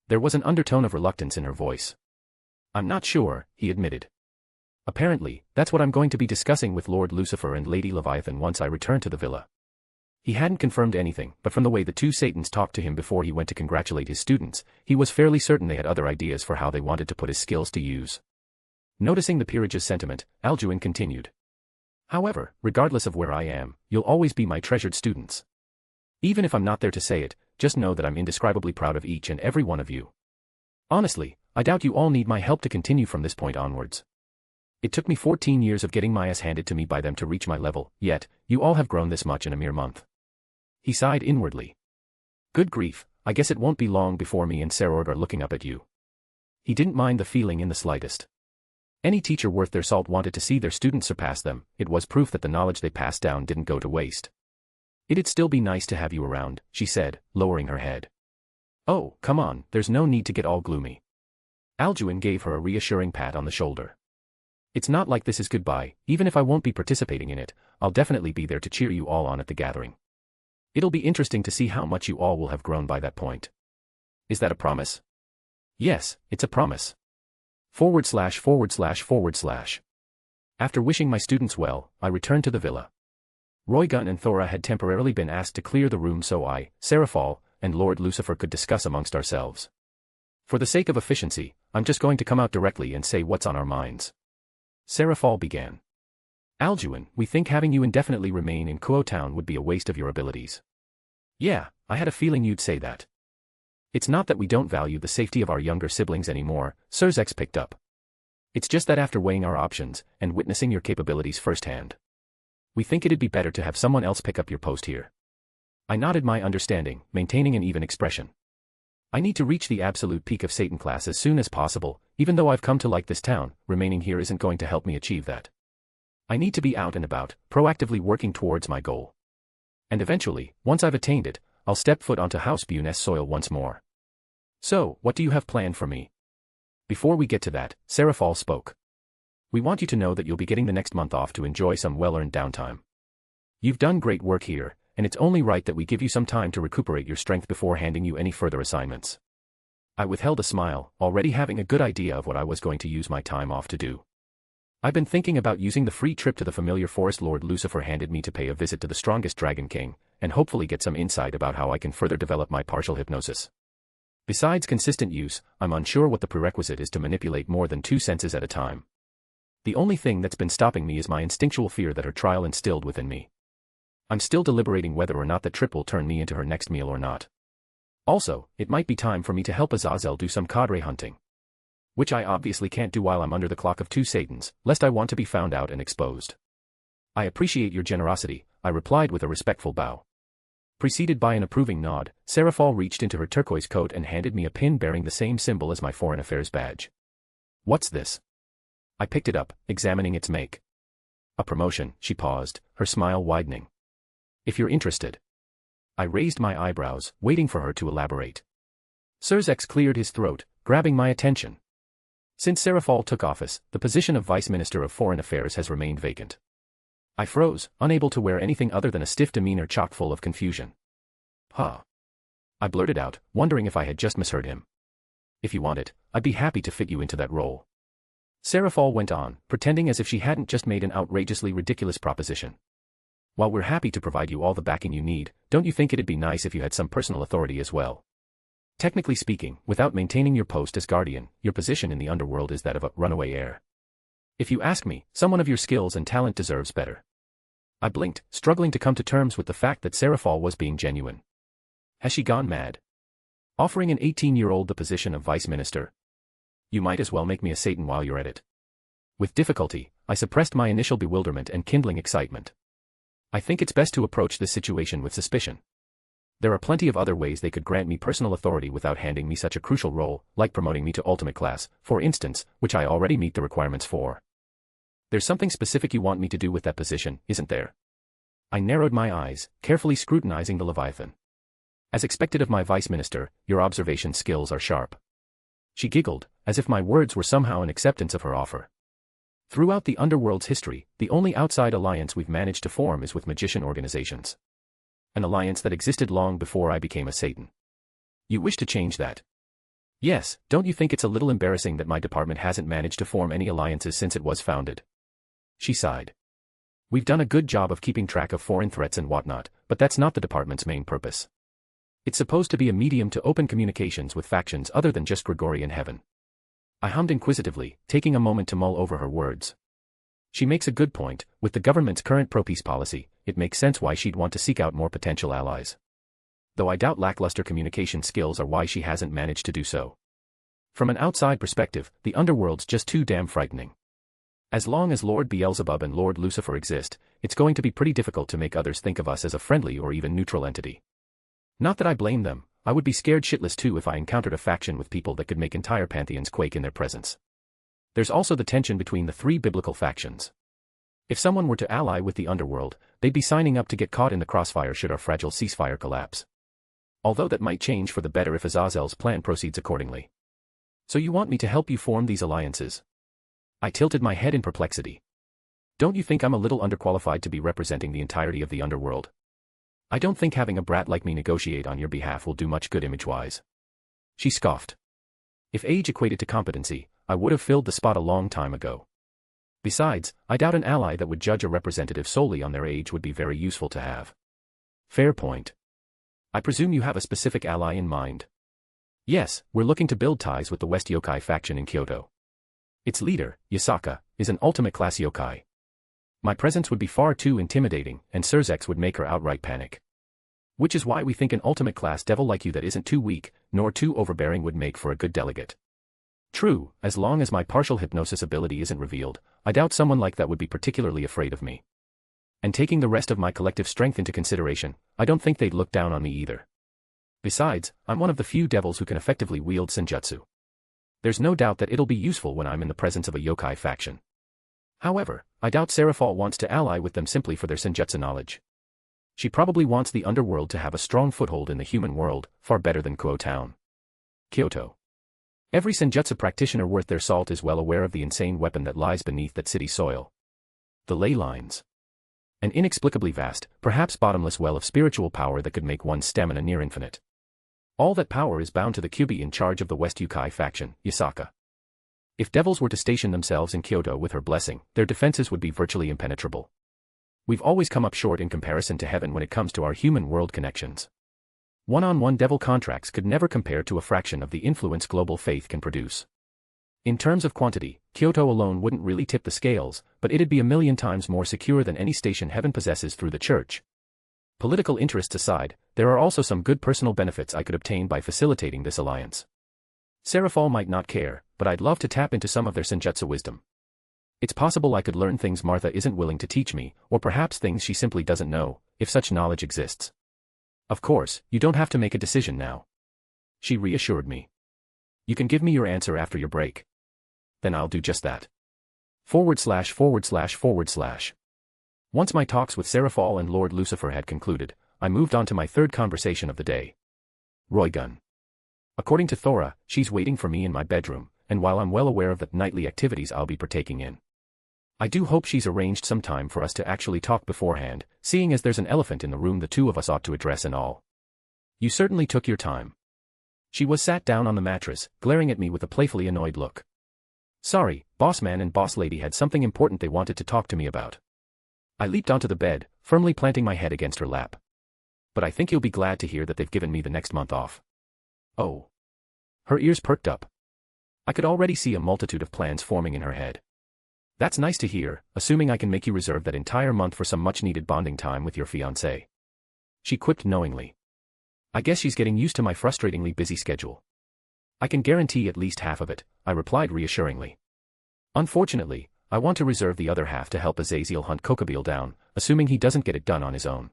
There was an undertone of reluctance in her voice. I'm not sure, he admitted. Apparently, that's what I'm going to be discussing with Lord Lucifer and Lady Leviathan once I return to the villa. He hadn't confirmed anything, but from the way the two Satans talked to him before he went to congratulate his students, he was fairly certain they had other ideas for how they wanted to put his skills to use. Noticing the peerage's sentiment, Alduin continued. However, regardless of where I am, you'll always be my treasured students. Even if I'm not there to say it, just know that I'm indescribably proud of each and every one of you. Honestly, I doubt you all need my help to continue from this point onwards. It took me 14 years of getting my ass handed to me by them to reach my level, yet, you all have grown this much in a mere month. He sighed inwardly. Good grief, I guess it won't be long before me and Serord are looking up at you. He didn't mind the feeling in the slightest. Any teacher worth their salt wanted to see their students surpass them. It was proof that the knowledge they passed down didn't go to waste. It'd still be nice to have you around, she said, lowering her head. Oh, come on, there's no need to get all gloomy. Alduin gave her a reassuring pat on the shoulder. It's not like this is goodbye. Even if I won't be participating in it, I'll definitely be there to cheer you all on at the gathering. It'll be interesting to see how much you all will have grown by that point. Is that a promise? Yes, it's a promise. /////. After wishing my students well, I returned to the villa. Roygun and Thora had temporarily been asked to clear the room so I, Seraphal, and Lord Lucifer could discuss amongst ourselves. For the sake of efficiency, I'm just going to come out directly and say what's on our minds. Seraphal began. Alduin, we think having you indefinitely remain in Kuo Town would be a waste of your abilities. Yeah, I had a feeling you'd say that. It's not that we don't value the safety of our younger siblings anymore, Surzex picked up. It's just that after weighing our options, and witnessing your capabilities firsthand, we think it'd be better to have someone else pick up your post here. I nodded my understanding, maintaining an even expression. I need to reach the absolute peak of Satan class as soon as possible, even though I've come to like this town, remaining here isn't going to help me achieve that. I need to be out and about, proactively working towards my goal. And eventually, once I've attained it, I'll step foot onto House Buné's soil once more. So, what do you have planned for me? Before we get to that, Seraphal spoke. We want you to know that you'll be getting the next month off to enjoy some well-earned downtime. You've done great work here, and it's only right that we give you some time to recuperate your strength before handing you any further assignments. I withheld a smile, already having a good idea of what I was going to use my time off to do. I've been thinking about using the free trip to the familiar forest Lord Lucifer handed me to pay a visit to the strongest Dragon King, and hopefully get some insight about how I can further develop my partial hypnosis. Besides consistent use, I'm unsure what the prerequisite is to manipulate more than 2 senses at a time. The only thing that's been stopping me is my instinctual fear that her trial instilled within me. I'm still deliberating whether or not that trip will turn me into her next meal or not. Also, it might be time for me to help Azazel do some cadre hunting. Which I obviously can't do while I'm under the clock of 2 Satans, lest I want to be found out and exposed. I appreciate your generosity, I replied with a respectful bow. Preceded by an approving nod, Seraphal reached into her turquoise coat and handed me a pin bearing the same symbol as my Foreign Affairs badge. What's this? I picked it up, examining its make. A promotion, she paused, her smile widening. If you're interested. I raised my eyebrows, waiting for her to elaborate. Surzex cleared his throat, grabbing my attention. Since Seraphal took office, the position of Vice Minister of Foreign Affairs has remained vacant. I froze, unable to wear anything other than a stiff demeanor chock full of confusion. Huh. I blurted out, wondering if I had just misheard him. If you want it, I'd be happy to fit you into that role. Seraphal went on, pretending as if she hadn't just made an outrageously ridiculous proposition. While we're happy to provide you all the backing you need, don't you think it'd be nice if you had some personal authority as well? Technically speaking, without maintaining your post as guardian, your position in the underworld is that of a runaway heir. If you ask me, someone of your skills and talent deserves better. I blinked, struggling to come to terms with the fact that Seraphal was being genuine. Has she gone mad? Offering an 18-year-old the position of vice minister? You might as well make me a Satan while you're at it. With difficulty, I suppressed my initial bewilderment and kindling excitement. I think it's best to approach this situation with suspicion. There are plenty of other ways they could grant me personal authority without handing me such a crucial role, like promoting me to ultimate class, for instance, which I already meet the requirements for. There's something specific you want me to do with that position, isn't there? I narrowed my eyes, carefully scrutinizing the Leviathan. As expected of my vice minister, your observation skills are sharp. She giggled, as if my words were somehow an acceptance of her offer. Throughout the Underworld's history, the only outside alliance we've managed to form is with magician organizations. An alliance that existed long before I became a Satan. You wish to change that? Yes, don't you think it's a little embarrassing that my department hasn't managed to form any alliances since it was founded? She sighed. We've done a good job of keeping track of foreign threats and whatnot, but that's not the department's main purpose. It's supposed to be a medium to open communications with factions other than just Gregorian Heaven. I hummed inquisitively, taking a moment to mull over her words. She makes a good point. With the government's current pro-peace policy, it makes sense why she'd want to seek out more potential allies. Though I doubt lackluster communication skills are why she hasn't managed to do so. From an outside perspective, the Underworld's just too damn frightening. As long as Lord Beelzebub and Lord Lucifer exist, it's going to be pretty difficult to make others think of us as a friendly or even neutral entity. Not that I blame them, I would be scared shitless too if I encountered a faction with people that could make entire pantheons quake in their presence. There's also the tension between the three biblical factions. If someone were to ally with the Underworld, they'd be signing up to get caught in the crossfire should our fragile ceasefire collapse. Although that might change for the better if Azazel's plan proceeds accordingly. So you want me to help you form these alliances? I tilted my head in perplexity. Don't you think I'm a little underqualified to be representing the entirety of the Underworld? I don't think having a brat like me negotiate on your behalf will do much good image-wise. She scoffed. If age equated to competency, I would have filled the spot a long time ago. Besides, I doubt an ally that would judge a representative solely on their age would be very useful to have. Fair point. I presume you have a specific ally in mind. Yes, we're looking to build ties with the West Yokai faction in Kyoto. Its leader, Yasaka, is an ultimate-class yokai. My presence would be far too intimidating, and Surzex would make her outright panic. Which is why we think an ultimate-class devil like you that isn't too weak, nor too overbearing would make for a good delegate. True, as long as my partial hypnosis ability isn't revealed, I doubt someone like that would be particularly afraid of me. And taking the rest of my collective strength into consideration, I don't think they'd look down on me either. Besides, I'm one of the few devils who can effectively wield senjutsu. There's no doubt that it'll be useful when I'm in the presence of a yokai faction. However, I doubt Seraphal wants to ally with them simply for their senjutsu knowledge. She probably wants the Underworld to have a strong foothold in the human world, far better than Kuo Town. Kyoto. Every senjutsu practitioner worth their salt is well aware of the insane weapon that lies beneath that city's soil. The ley lines. An inexplicably vast, perhaps bottomless well of spiritual power that could make one's stamina near infinite. All that power is bound to the Kyubi in charge of the West Yokai faction, Yasaka. If devils were to station themselves in Kyoto with her blessing, their defenses would be virtually impenetrable. We've always come up short in comparison to heaven when it comes to our human world connections. One-on-one devil contracts could never compare to a fraction of the influence global faith can produce. In terms of quantity, Kyoto alone wouldn't really tip the scales, but it'd be 1,000,000 times more secure than any station heaven possesses through the church. Political interests aside, there are also some good personal benefits I could obtain by facilitating this alliance. Seraphal might not care, but I'd love to tap into some of their senjutsu wisdom. It's possible I could learn things Martha isn't willing to teach me, or perhaps things she simply doesn't know, if such knowledge exists. Of course, you don't have to make a decision now. She reassured me. You can give me your answer after your break. Then I'll do just that. /////. Once my talks with Seraphal and Lord Lucifer had concluded, I moved on to my third conversation of the day. Roygun. According to Thora, she's waiting for me in my bedroom, and while I'm well aware of the nightly activities I'll be partaking in, I do hope she's arranged some time for us to actually talk beforehand, seeing as there's an elephant in the room the two of us ought to address and all. You certainly took your time. She was sat down on the mattress, glaring at me with a playfully annoyed look. Sorry, boss man and boss lady had something important they wanted to talk to me about. I leaped onto the bed, firmly planting my head against her lap. But I think you'll be glad to hear that they've given me the next month off. Oh. Her ears perked up. I could already see a multitude of plans forming in her head. That's nice to hear, assuming I can make you reserve that entire month for some much-needed bonding time with your fiancé. She quipped knowingly. I guess she's getting used to my frustratingly busy schedule. I can guarantee at least half of it, I replied reassuringly. Unfortunately, I want to reserve the other half to help Azazel hunt Kokobeel down, assuming he doesn't get it done on his own.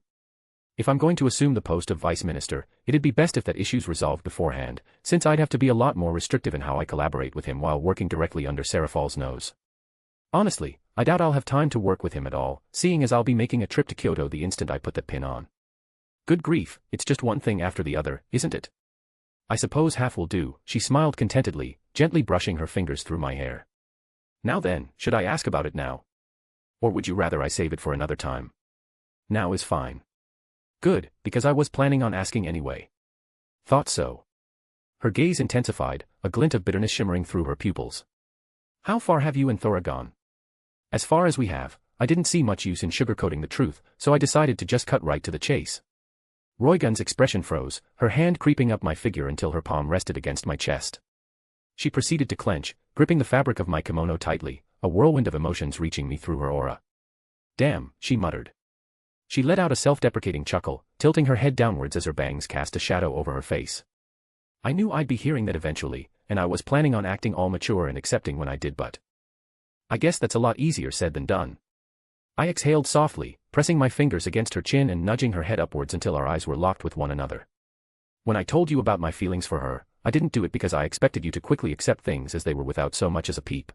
If I'm going to assume the post of vice minister, it'd be best if that issue's resolved beforehand, since I'd have to be a lot more restrictive in how I collaborate with him while working directly under Seraphal's nose. Honestly, I doubt I'll have time to work with him at all, seeing as I'll be making a trip to Kyoto the instant I put that pin on. Good grief, it's just one thing after the other, isn't it? I suppose half will do, she smiled contentedly, gently brushing her fingers through my hair. Now then, should I ask about it now? Or would you rather I save it for another time? Now is fine. Good, because I was planning on asking anyway. Thought so. Her gaze intensified, a glint of bitterness shimmering through her pupils. How far have you and Thora gone? As far as we have, I didn't see much use in sugarcoating the truth, so I decided to just cut right to the chase. Roygun's expression froze, her hand creeping up my figure until her palm rested against my chest. She proceeded to clench, gripping the fabric of my kimono tightly, a whirlwind of emotions reaching me through her aura. "Damn," she muttered. She let out a self-deprecating chuckle, tilting her head downwards as her bangs cast a shadow over her face. I knew I'd be hearing that eventually, and I was planning on acting all mature and accepting when I did, but I guess that's a lot easier said than done. I exhaled softly, pressing my fingers against her chin and nudging her head upwards until our eyes were locked with one another. "When I told you about my feelings for her, I didn't do it because I expected you to quickly accept things as they were without so much as a peep.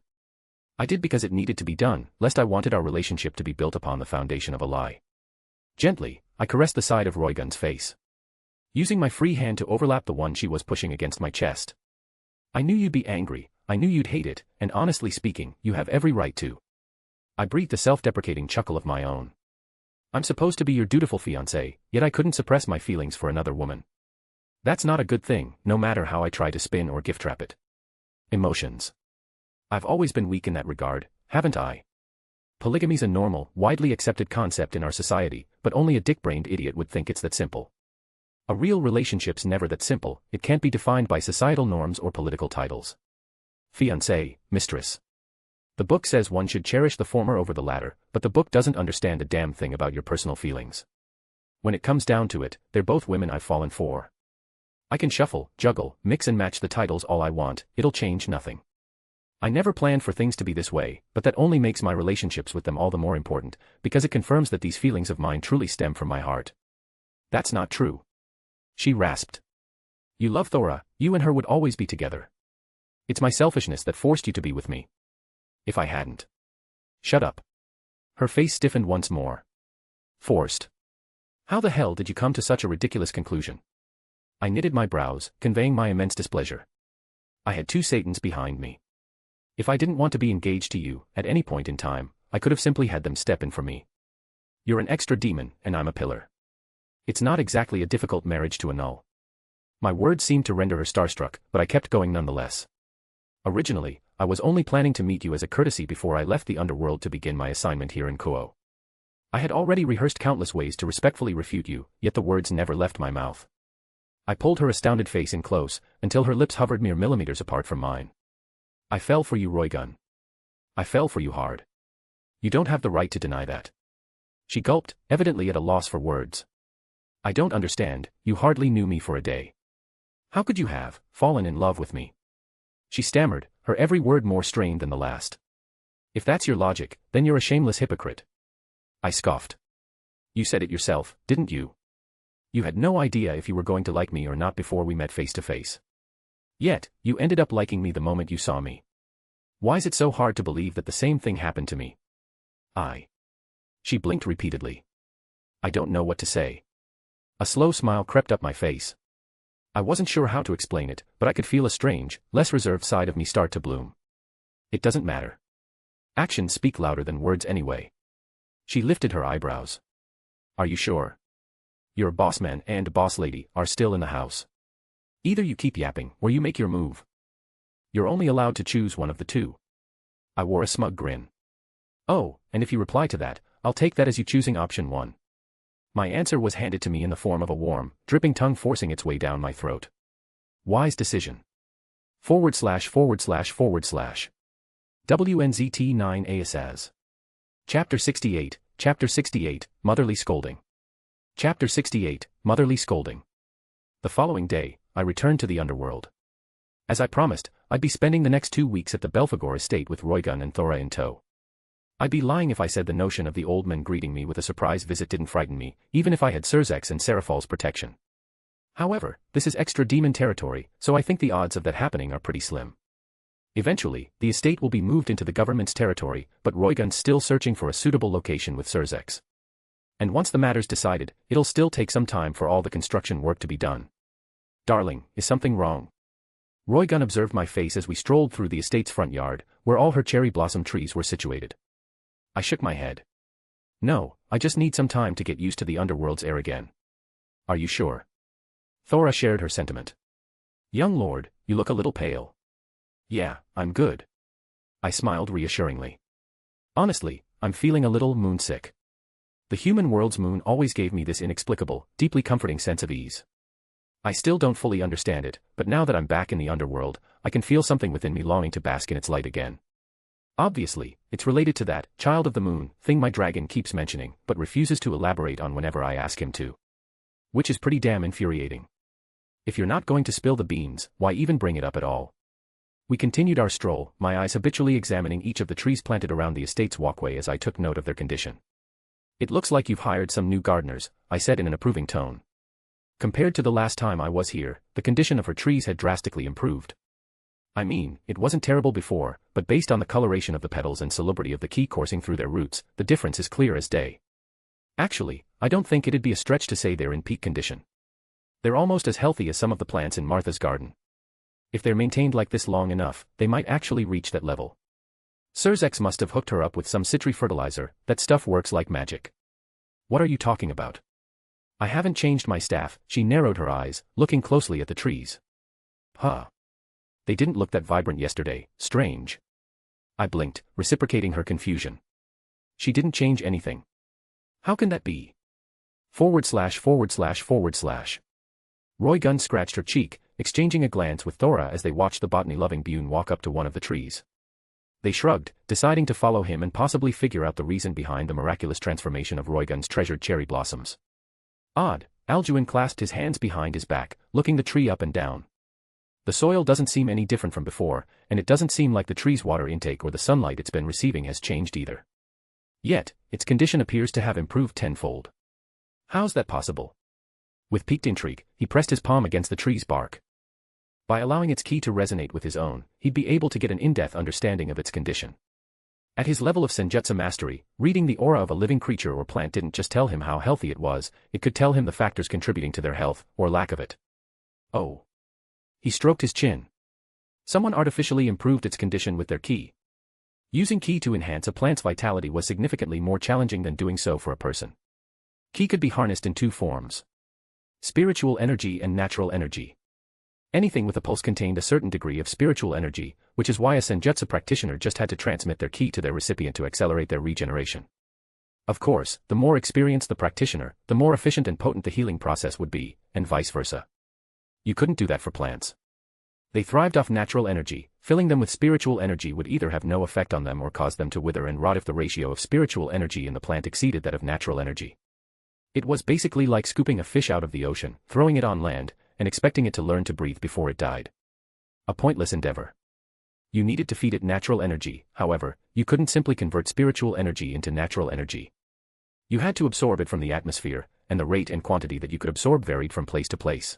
I did because it needed to be done, lest I wanted our relationship to be built upon the foundation of a lie." Gently, I caressed the side of Roygun's face, using my free hand to overlap the one she was pushing against my chest. "I knew you'd be angry, I knew you'd hate it, and honestly speaking, you have every right to." I breathed a self-deprecating chuckle of my own. "I'm supposed to be your dutiful fiancé, yet I couldn't suppress my feelings for another woman. That's not a good thing, no matter how I try to spin or gift trap it. Emotions. I've always been weak in that regard, haven't I? Polygamy's a normal, widely accepted concept in our society, but only a dick-brained idiot would think it's that simple. A real relationship's never that simple, it can't be defined by societal norms or political titles. Fiancé, mistress. The book says one should cherish the former over the latter, but the book doesn't understand a damn thing about your personal feelings. When it comes down to it, they're both women I've fallen for. I can shuffle, juggle, mix and match the titles all I want, it'll change nothing. I never planned for things to be this way, but that only makes my relationships with them all the more important, because it confirms that these feelings of mine truly stem from my heart." "That's not true," she rasped. "You love Thora, you and her would always be together. It's my selfishness that forced you to be with me. If I hadn't." "Shut up." Her face stiffened once more. "Forced? How the hell did you come to such a ridiculous conclusion?" I knitted my brows, conveying my immense displeasure. I had two Satans behind me. If I didn't want to be engaged to you, at any point in time, I could have simply had them step in for me. You're an extra demon, and I'm a pillar. It's not exactly a difficult marriage to annul. My words seemed to render her starstruck, but I kept going nonetheless. Originally, I was only planning to meet you as a courtesy before I left the Underworld to begin my assignment here in Kuo. I had already rehearsed countless ways to respectfully refute you, yet the words never left my mouth. I pulled her astounded face in close, until her lips hovered mere millimeters apart from mine. "I fell for you, Roygun. I fell for you hard. You don't have the right to deny that." She gulped, evidently at a loss for words. "I don't understand, you hardly knew me for a day. How could you have fallen in love with me?" She stammered, her every word more strained than the last. "If that's your logic, then you're a shameless hypocrite." I scoffed. "You said it yourself, didn't you? You had no idea if you were going to like me or not before we met face to face. Yet, you ended up liking me the moment you saw me. Why's it so hard to believe that the same thing happened to me?" She blinked repeatedly. I don't know what to say. A slow smile crept up my face. I wasn't sure how to explain it, but I could feel a strange, less reserved side of me start to bloom. "It doesn't matter. Actions speak louder than words anyway." She lifted her eyebrows. "Are you sure? Your boss man and boss lady are still in the house. Either you keep yapping, or you make your move. You're only allowed to choose one of the two." I wore a smug grin. "Oh, and if you reply to that, I'll take that as you choosing option 1. My answer was handed to me in the form of a warm, dripping tongue forcing its way down my throat. Wise decision. / WNZT9ASAS. Chapter 68, Motherly Scolding. Chapter 68, Motherly Scolding. The following day, I returned to the Underworld. As I promised, I'd be spending the next 2 weeks at the Belphegor estate with Roygun and Thora in tow. I'd be lying if I said the notion of the old men greeting me with a surprise visit didn't frighten me, even if I had Surzek's and Seraphal's protection. However, this is extra demon territory, so I think the odds of that happening are pretty slim. Eventually, the estate will be moved into the government's territory, but Roygun's still searching for a suitable location with Surzek's. And once the matter's decided, it'll still take some time for all the construction work to be done. "Darling, is something wrong?" Roygun observed my face as we strolled through the estate's front yard, where all her cherry blossom trees were situated. I shook my head. "No, I just need some time to get used to the Underworld's air again." "Are you sure?" Thora shared her sentiment. "Young lord, you look a little pale." "Yeah, I'm good." I smiled reassuringly. Honestly, I'm feeling a little moonsick. The human world's moon always gave me this inexplicable, deeply comforting sense of ease. I still don't fully understand it, but now that I'm back in the underworld, I can feel something within me longing to bask in its light again. Obviously, it's related to that child of the moon thing my dragon keeps mentioning, but refuses to elaborate on whenever I ask him to. Which is pretty damn infuriating. If you're not going to spill the beans, why even bring it up at all? We continued our stroll, my eyes habitually examining each of the trees planted around the estate's walkway as I took note of their condition. It looks like you've hired some new gardeners, I said in an approving tone. Compared to the last time I was here, the condition of her trees had drastically improved. I mean, it wasn't terrible before, but based on the coloration of the petals and salubrity of the key coursing through their roots, the difference is clear as day. Actually, I don't think it'd be a stretch to say they're in peak condition. They're almost as healthy as some of the plants in Martha's garden. If they're maintained like this long enough, they might actually reach that level. Sirzex must have hooked her up with some citry fertilizer. That stuff works like magic. What are you talking about? I haven't changed my staff. She narrowed her eyes, looking closely at the trees. Huh. They didn't look that vibrant yesterday. Strange. I blinked, reciprocating her confusion. She didn't change anything. How can that be? //////. Roygun scratched her cheek, exchanging a glance with Thora as they watched the botany-loving Buné walk up to one of the trees. They shrugged, deciding to follow him and possibly figure out the reason behind the miraculous transformation of Roygun's treasured cherry blossoms. Odd, Alduin clasped his hands behind his back, looking the tree up and down. The soil doesn't seem any different from before, and it doesn't seem like the tree's water intake or the sunlight it's been receiving has changed either. Yet, its condition appears to have improved tenfold. How's that possible? With piqued intrigue, he pressed his palm against the tree's bark. By allowing its key to resonate with his own, he'd be able to get an in-depth understanding of its condition. At his level of senjutsu mastery, reading the aura of a living creature or plant didn't just tell him how healthy it was, it could tell him the factors contributing to their health, or lack of it. Oh. He stroked his chin. Someone artificially improved its condition with their ki. Using ki to enhance a plant's vitality was significantly more challenging than doing so for a person. Ki could be harnessed in two forms: spiritual energy and natural energy. Anything with a pulse contained a certain degree of spiritual energy, which is why a senjutsu practitioner just had to transmit their ki to their recipient to accelerate their regeneration. Of course, the more experienced the practitioner, the more efficient and potent the healing process would be, and vice versa. You couldn't do that for plants. They thrived off natural energy. Filling them with spiritual energy would either have no effect on them or cause them to wither and rot if the ratio of spiritual energy in the plant exceeded that of natural energy. It was basically like scooping a fish out of the ocean, throwing it on land, and expecting it to learn to breathe before it died. A pointless endeavor. You needed to feed it natural energy, however, you couldn't simply convert spiritual energy into natural energy. You had to absorb it from the atmosphere, and the rate and quantity that you could absorb varied from place to place.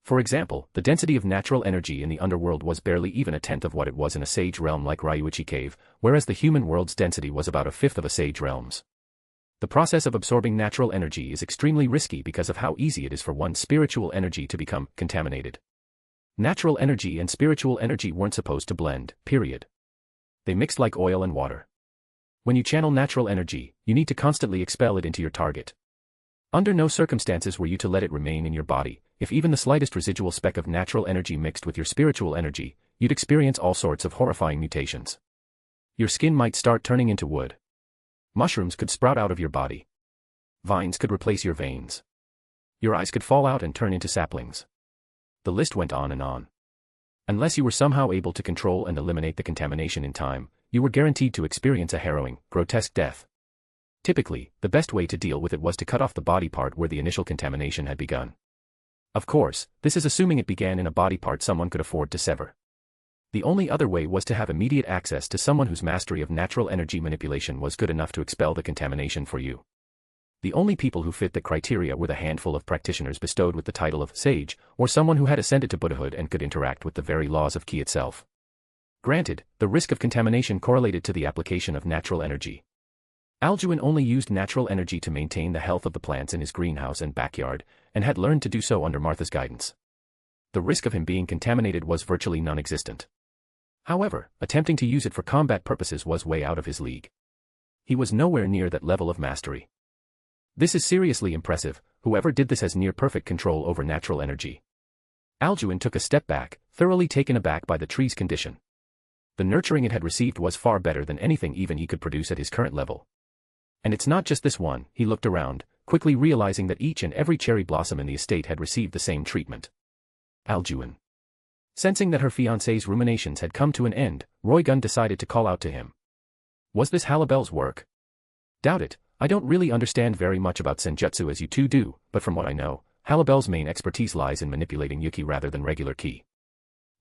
For example, the density of natural energy in the underworld was barely even a tenth of what it was in a sage realm like Ryuichi Cave, whereas the human world's density was about a fifth of a sage realm's. The process of absorbing natural energy is extremely risky because of how easy it is for one's spiritual energy to become contaminated. Natural energy and spiritual energy weren't supposed to blend, period. They mixed like oil and water. When you channel natural energy, you need to constantly expel it into your target. Under no circumstances were you to let it remain in your body. If even the slightest residual speck of natural energy mixed with your spiritual energy, you'd experience all sorts of horrifying mutations. Your skin might start turning into wood. Mushrooms could sprout out of your body. Vines could replace your veins. Your eyes could fall out and turn into saplings. The list went on and on. Unless you were somehow able to control and eliminate the contamination in time, you were guaranteed to experience a harrowing, grotesque death. Typically, the best way to deal with it was to cut off the body part where the initial contamination had begun. Of course, this is assuming it began in a body part someone could afford to sever. The only other way was to have immediate access to someone whose mastery of natural energy manipulation was good enough to expel the contamination for you. The only people who fit the criteria were the handful of practitioners bestowed with the title of sage, or someone who had ascended to Buddhahood and could interact with the very laws of ki itself. Granted, the risk of contamination correlated to the application of natural energy. Alduin only used natural energy to maintain the health of the plants in his greenhouse and backyard, and had learned to do so under Martha's guidance. The risk of him being contaminated was virtually non-existent. However, attempting to use it for combat purposes was way out of his league. He was nowhere near that level of mastery. This is seriously impressive. Whoever did this has near-perfect control over natural energy. Alduin took a step back, thoroughly taken aback by the tree's condition. The nurturing it had received was far better than anything even he could produce at his current level. And it's not just this one, he looked around, quickly realizing that each and every cherry blossom in the estate had received the same treatment. Alduin. Sensing that her fiancé's ruminations had come to an end, Roygun decided to call out to him. Was this Halibel's work? Doubt it. I don't really understand very much about senjutsu as you two do, but from what I know, Halibel's main expertise lies in manipulating yuki rather than regular ki.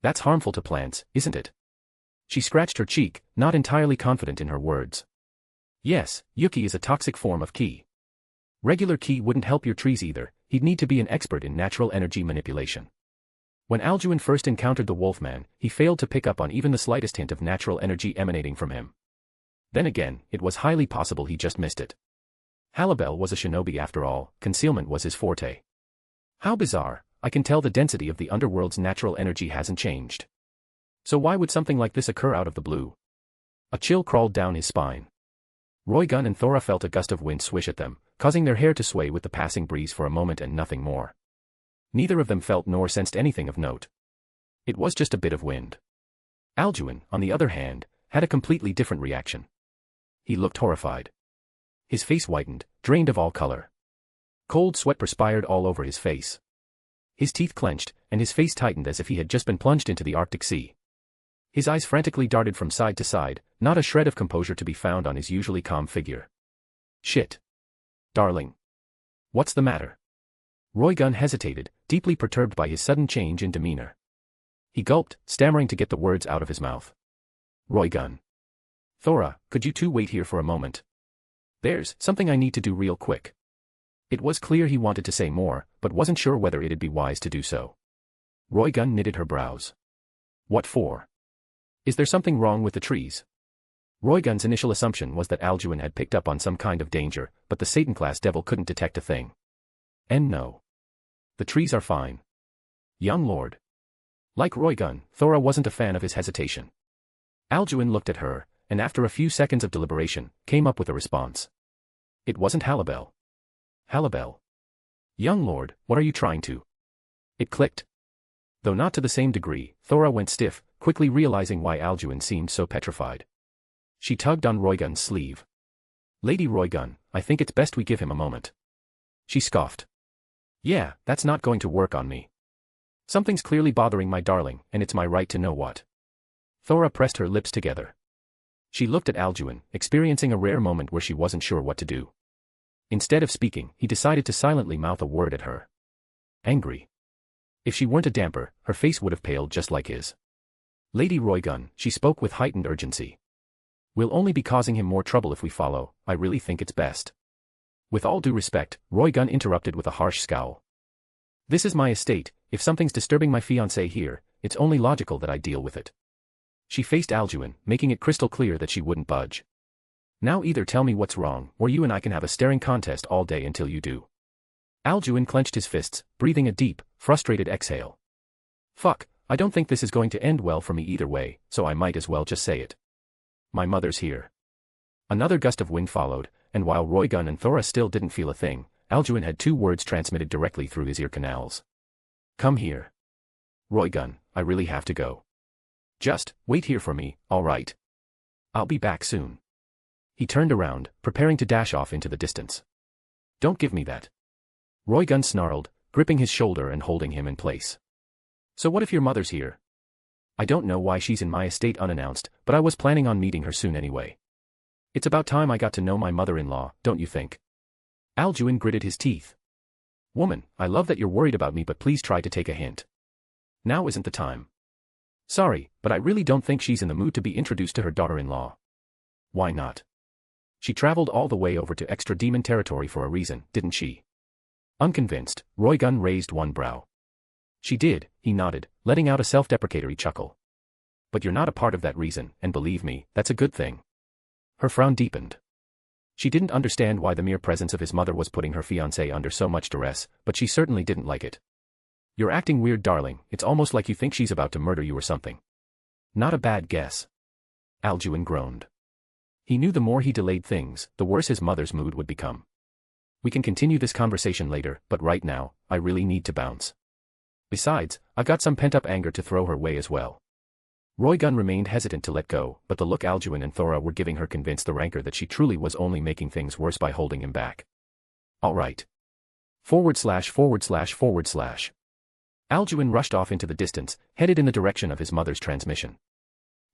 That's harmful to plants, isn't it? She scratched her cheek, not entirely confident in her words. Yes, yuki is a toxic form of ki. Regular ki wouldn't help your trees either, he'd need to be an expert in natural energy manipulation. When Alduin first encountered the Wolfman, he failed to pick up on even the slightest hint of natural energy emanating from him. Then again, it was highly possible he just missed it. Halibel was a shinobi after all, concealment was his forte. How bizarre, I can tell the density of the underworld's natural energy hasn't changed. So why would something like this occur out of the blue? A chill crawled down his spine. Roygun and Thora felt a gust of wind swish at them, causing their hair to sway with the passing breeze for a moment and nothing more. Neither of them felt nor sensed anything of note. It was just a bit of wind. Alduin, on the other hand, had a completely different reaction. He looked horrified. His face whitened, drained of all color. Cold sweat perspired all over his face. His teeth clenched, and his face tightened as if he had just been plunged into the Arctic Sea. His eyes frantically darted from side to side, not a shred of composure to be found on his usually calm figure. Shit. Darling. What's the matter? Roygun hesitated, deeply perturbed by his sudden change in demeanor. He gulped, stammering to get the words out of his mouth. Roygun. Thora, could you two wait here for a moment? There's something I need to do real quick. It was clear he wanted to say more, but wasn't sure whether it'd be wise to do so. Roygun knitted her brows. What for? Is there something wrong with the trees? Roygun's initial assumption was that Alduin had picked up on some kind of danger, but the Satan-class devil couldn't detect a thing. And no. The trees are fine. Young lord. Like Roygun, Thora wasn't a fan of his hesitation. Alduin looked at her, and after a few seconds of deliberation, came up with a response. It wasn't Halibel. Halibel. Young lord, what are you trying to? It clicked. Though not to the same degree, Thora went stiff, quickly realizing why Alduin seemed so petrified. She tugged on Roygun's sleeve. Lady Roygun, I think it's best we give him a moment. She scoffed. Yeah, that's not going to work on me. Something's clearly bothering my darling, and it's my right to know what. Thora pressed her lips together. She looked at Alduin, experiencing a rare moment where she wasn't sure what to do. Instead of speaking, he decided to silently mouth a word at her. Angry. If she weren't a damper, her face would have paled just like his. Lady Roygun, she spoke with heightened urgency. We'll only be causing him more trouble if we follow, I really think it's best. With all due respect, Roygun interrupted with a harsh scowl. This is my estate, if something's disturbing my fiancé here, it's only logical that I deal with it. She faced Alduin, making it crystal clear that she wouldn't budge. Now either tell me what's wrong, or you and I can have a staring contest all day until you do. Alduin clenched his fists, breathing a deep, frustrated exhale. Fuck, I don't think this is going to end well for me either way, so I might as well just say it. My mother's here. Another gust of wind followed, and while Roygun and Thora still didn't feel a thing, Alduin had two words transmitted directly through his ear canals. Come here. Roygun, I really have to go. Just, wait here for me, all right? I'll be back soon. He turned around, preparing to dash off into the distance. Don't give me that. Roygun snarled, gripping his shoulder and holding him in place. So what if your mother's here? I don't know why she's in my estate unannounced, but I was planning on meeting her soon anyway. It's about time I got to know my mother-in-law, don't you think? Alduin gritted his teeth. Woman, I love that you're worried about me, but please try to take a hint. Now isn't the time. Sorry, but I really don't think she's in the mood to be introduced to her daughter-in-law. Why not? She traveled all the way over to extra demon territory for a reason, didn't she? Unconvinced, Roygun raised one brow. She did, he nodded, letting out a self-deprecatory chuckle. But you're not a part of that reason, and believe me, that's a good thing. Her frown deepened. She didn't understand why the mere presence of his mother was putting her fiancé under so much duress, but she certainly didn't like it. You're acting weird, darling, it's almost like you think she's about to murder you or something. Not a bad guess. Alduin groaned. He knew the more he delayed things, the worse his mother's mood would become. We can continue this conversation later, but right now, I really need to bounce. Besides, I've got some pent-up anger to throw her way as well. Roygun remained hesitant to let go, but the look Alduin and Thora were giving her convinced the rancor that she truly was only making things worse by holding him back. All right. /////. Alduin rushed off into the distance, headed in the direction of his mother's transmission.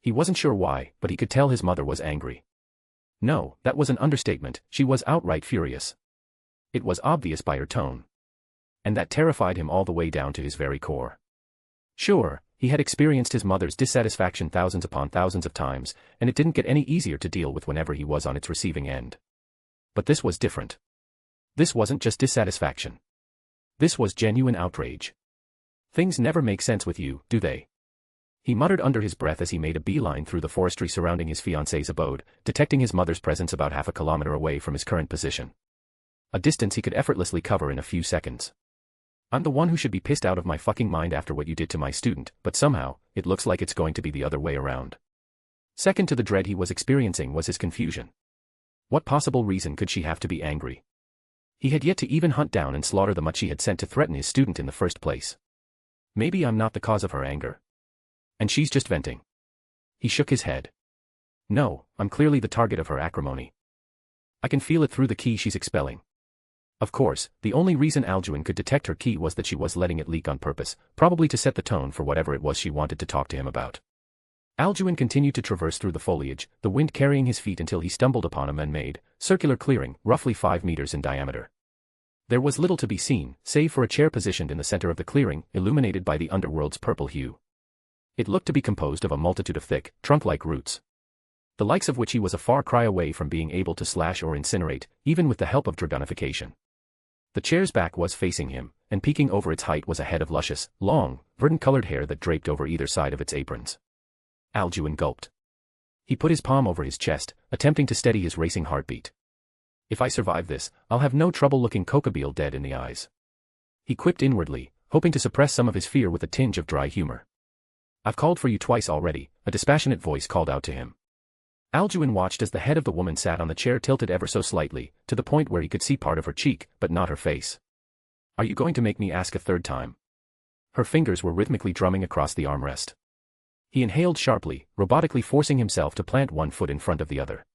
He wasn't sure why, but he could tell his mother was angry. No, that was an understatement, she was outright furious. It was obvious by her tone. And that terrified him all the way down to his very core. Sure, he had experienced his mother's dissatisfaction thousands upon thousands of times, and it didn't get any easier to deal with whenever he was on its receiving end. But this was different. This wasn't just dissatisfaction. This was genuine outrage. Things never make sense with you, do they? He muttered under his breath as he made a beeline through the forestry surrounding his fiancée's abode, detecting his mother's presence about half a kilometer away from his current position. A distance he could effortlessly cover in a few seconds. I'm the one who should be pissed out of my fucking mind after what you did to my student, but somehow, it looks like it's going to be the other way around. Second to the dread he was experiencing was his confusion. What possible reason could she have to be angry? He had yet to even hunt down and slaughter the much she had sent to threaten his student in the first place. Maybe I'm not the cause of her anger. And she's just venting. He shook his head. No, I'm clearly the target of her acrimony. I can feel it through the ki she's expelling. Of course, the only reason Alduin could detect her ki was that she was letting it leak on purpose, probably to set the tone for whatever it was she wanted to talk to him about. Alduin continued to traverse through the foliage, the wind carrying his feet until he stumbled upon a man-made, circular clearing, roughly 5 meters in diameter. There was little to be seen, save for a chair positioned in the center of the clearing, illuminated by the underworld's purple hue. It looked to be composed of a multitude of thick, trunk-like roots. The likes of which he was a far cry away from being able to slash or incinerate, even with the help of Dragonification. The chair's back was facing him, and peeking over its height was a head of luscious, long, verdant-colored hair that draped over either side of its aprons. Alduin gulped. He put his palm over his chest, attempting to steady his racing heartbeat. If I survive this, I'll have no trouble looking Kokabeel dead in the eyes. He quipped inwardly, hoping to suppress some of his fear with a tinge of dry humor. I've called for you twice already, a dispassionate voice called out to him. Alduin watched as the head of the woman sat on the chair tilted ever so slightly, to the point where he could see part of her cheek, but not her face. Are you going to make me ask a third time? Her fingers were rhythmically drumming across the armrest. He inhaled sharply, robotically forcing himself to plant one foot in front of the other.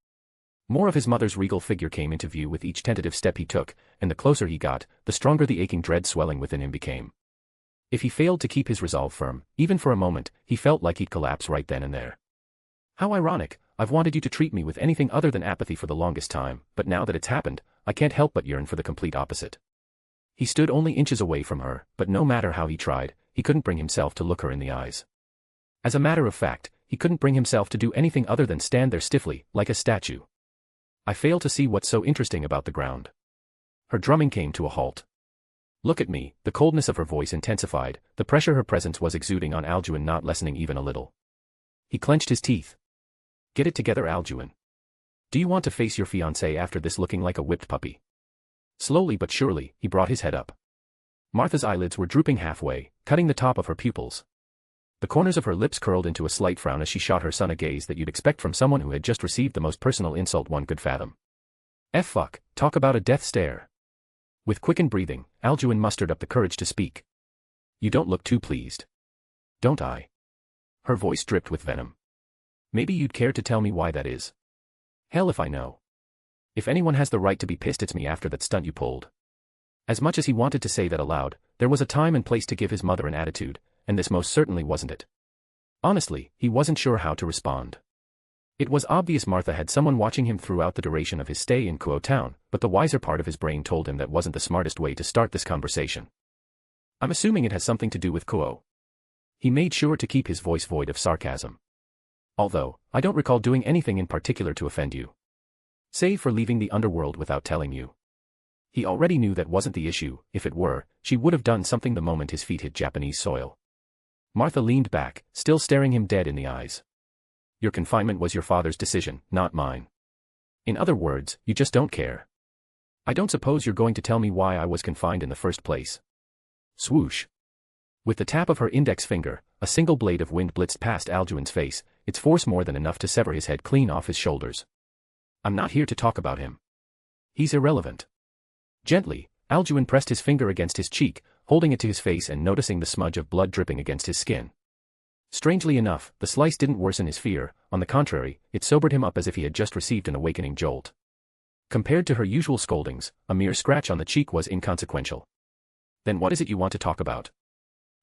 More of his mother's regal figure came into view with each tentative step he took, and the closer he got, the stronger the aching dread swelling within him became. If he failed to keep his resolve firm, even for a moment, he felt like he'd collapse right then and there. How ironic, I've wanted you to treat me with anything other than apathy for the longest time, but now that it's happened, I can't help but yearn for the complete opposite. He stood only inches away from her, but no matter how he tried, he couldn't bring himself to look her in the eyes. As a matter of fact, he couldn't bring himself to do anything other than stand there stiffly, like a statue. I fail to see what's so interesting about the ground. Her drumming came to a halt. Look at me, the coldness of her voice intensified, the pressure her presence was exuding on Alduin not lessening even a little. He clenched his teeth. Get it together, Alduin. Do you want to face your fiancée after this looking like a whipped puppy? Slowly but surely, he brought his head up. Martha's eyelids were drooping halfway, cutting the top of her pupils. The corners of her lips curled into a slight frown as she shot her son a gaze that you'd expect from someone who had just received the most personal insult one could fathom. Fuck, talk about a death stare. With quickened breathing, Alduin mustered up the courage to speak. You don't look too pleased. Don't I? Her voice dripped with venom. Maybe you'd care to tell me why that is. Hell if I know. If anyone has the right to be pissed it's me after that stunt you pulled. As much as he wanted to say that aloud, there was a time and place to give his mother an attitude, and this most certainly wasn't it. Honestly, he wasn't sure how to respond. It was obvious Martha had someone watching him throughout the duration of his stay in Kuo Town, but the wiser part of his brain told him that wasn't the smartest way to start this conversation. I'm assuming it has something to do with Kuo. He made sure to keep his voice void of sarcasm. Although, I don't recall doing anything in particular to offend you. Save for leaving the underworld without telling you. He already knew that wasn't the issue. If it were, she would have done something the moment his feet hit Japanese soil. Martha leaned back, still staring him dead in the eyes. Your confinement was your father's decision, not mine. In other words, you just don't care. I don't suppose you're going to tell me why I was confined in the first place. Swoosh. With the tap of her index finger, a single blade of wind blitzed past Alduin's face, its force more than enough to sever his head clean off his shoulders. I'm not here to talk about him. He's irrelevant. Gently, Alduin pressed his finger against his cheek, holding it to his face and noticing the smudge of blood dripping against his skin. Strangely enough, the slice didn't worsen his fear, on the contrary, it sobered him up as if he had just received an awakening jolt. Compared to her usual scoldings, a mere scratch on the cheek was inconsequential. Then what is it you want to talk about?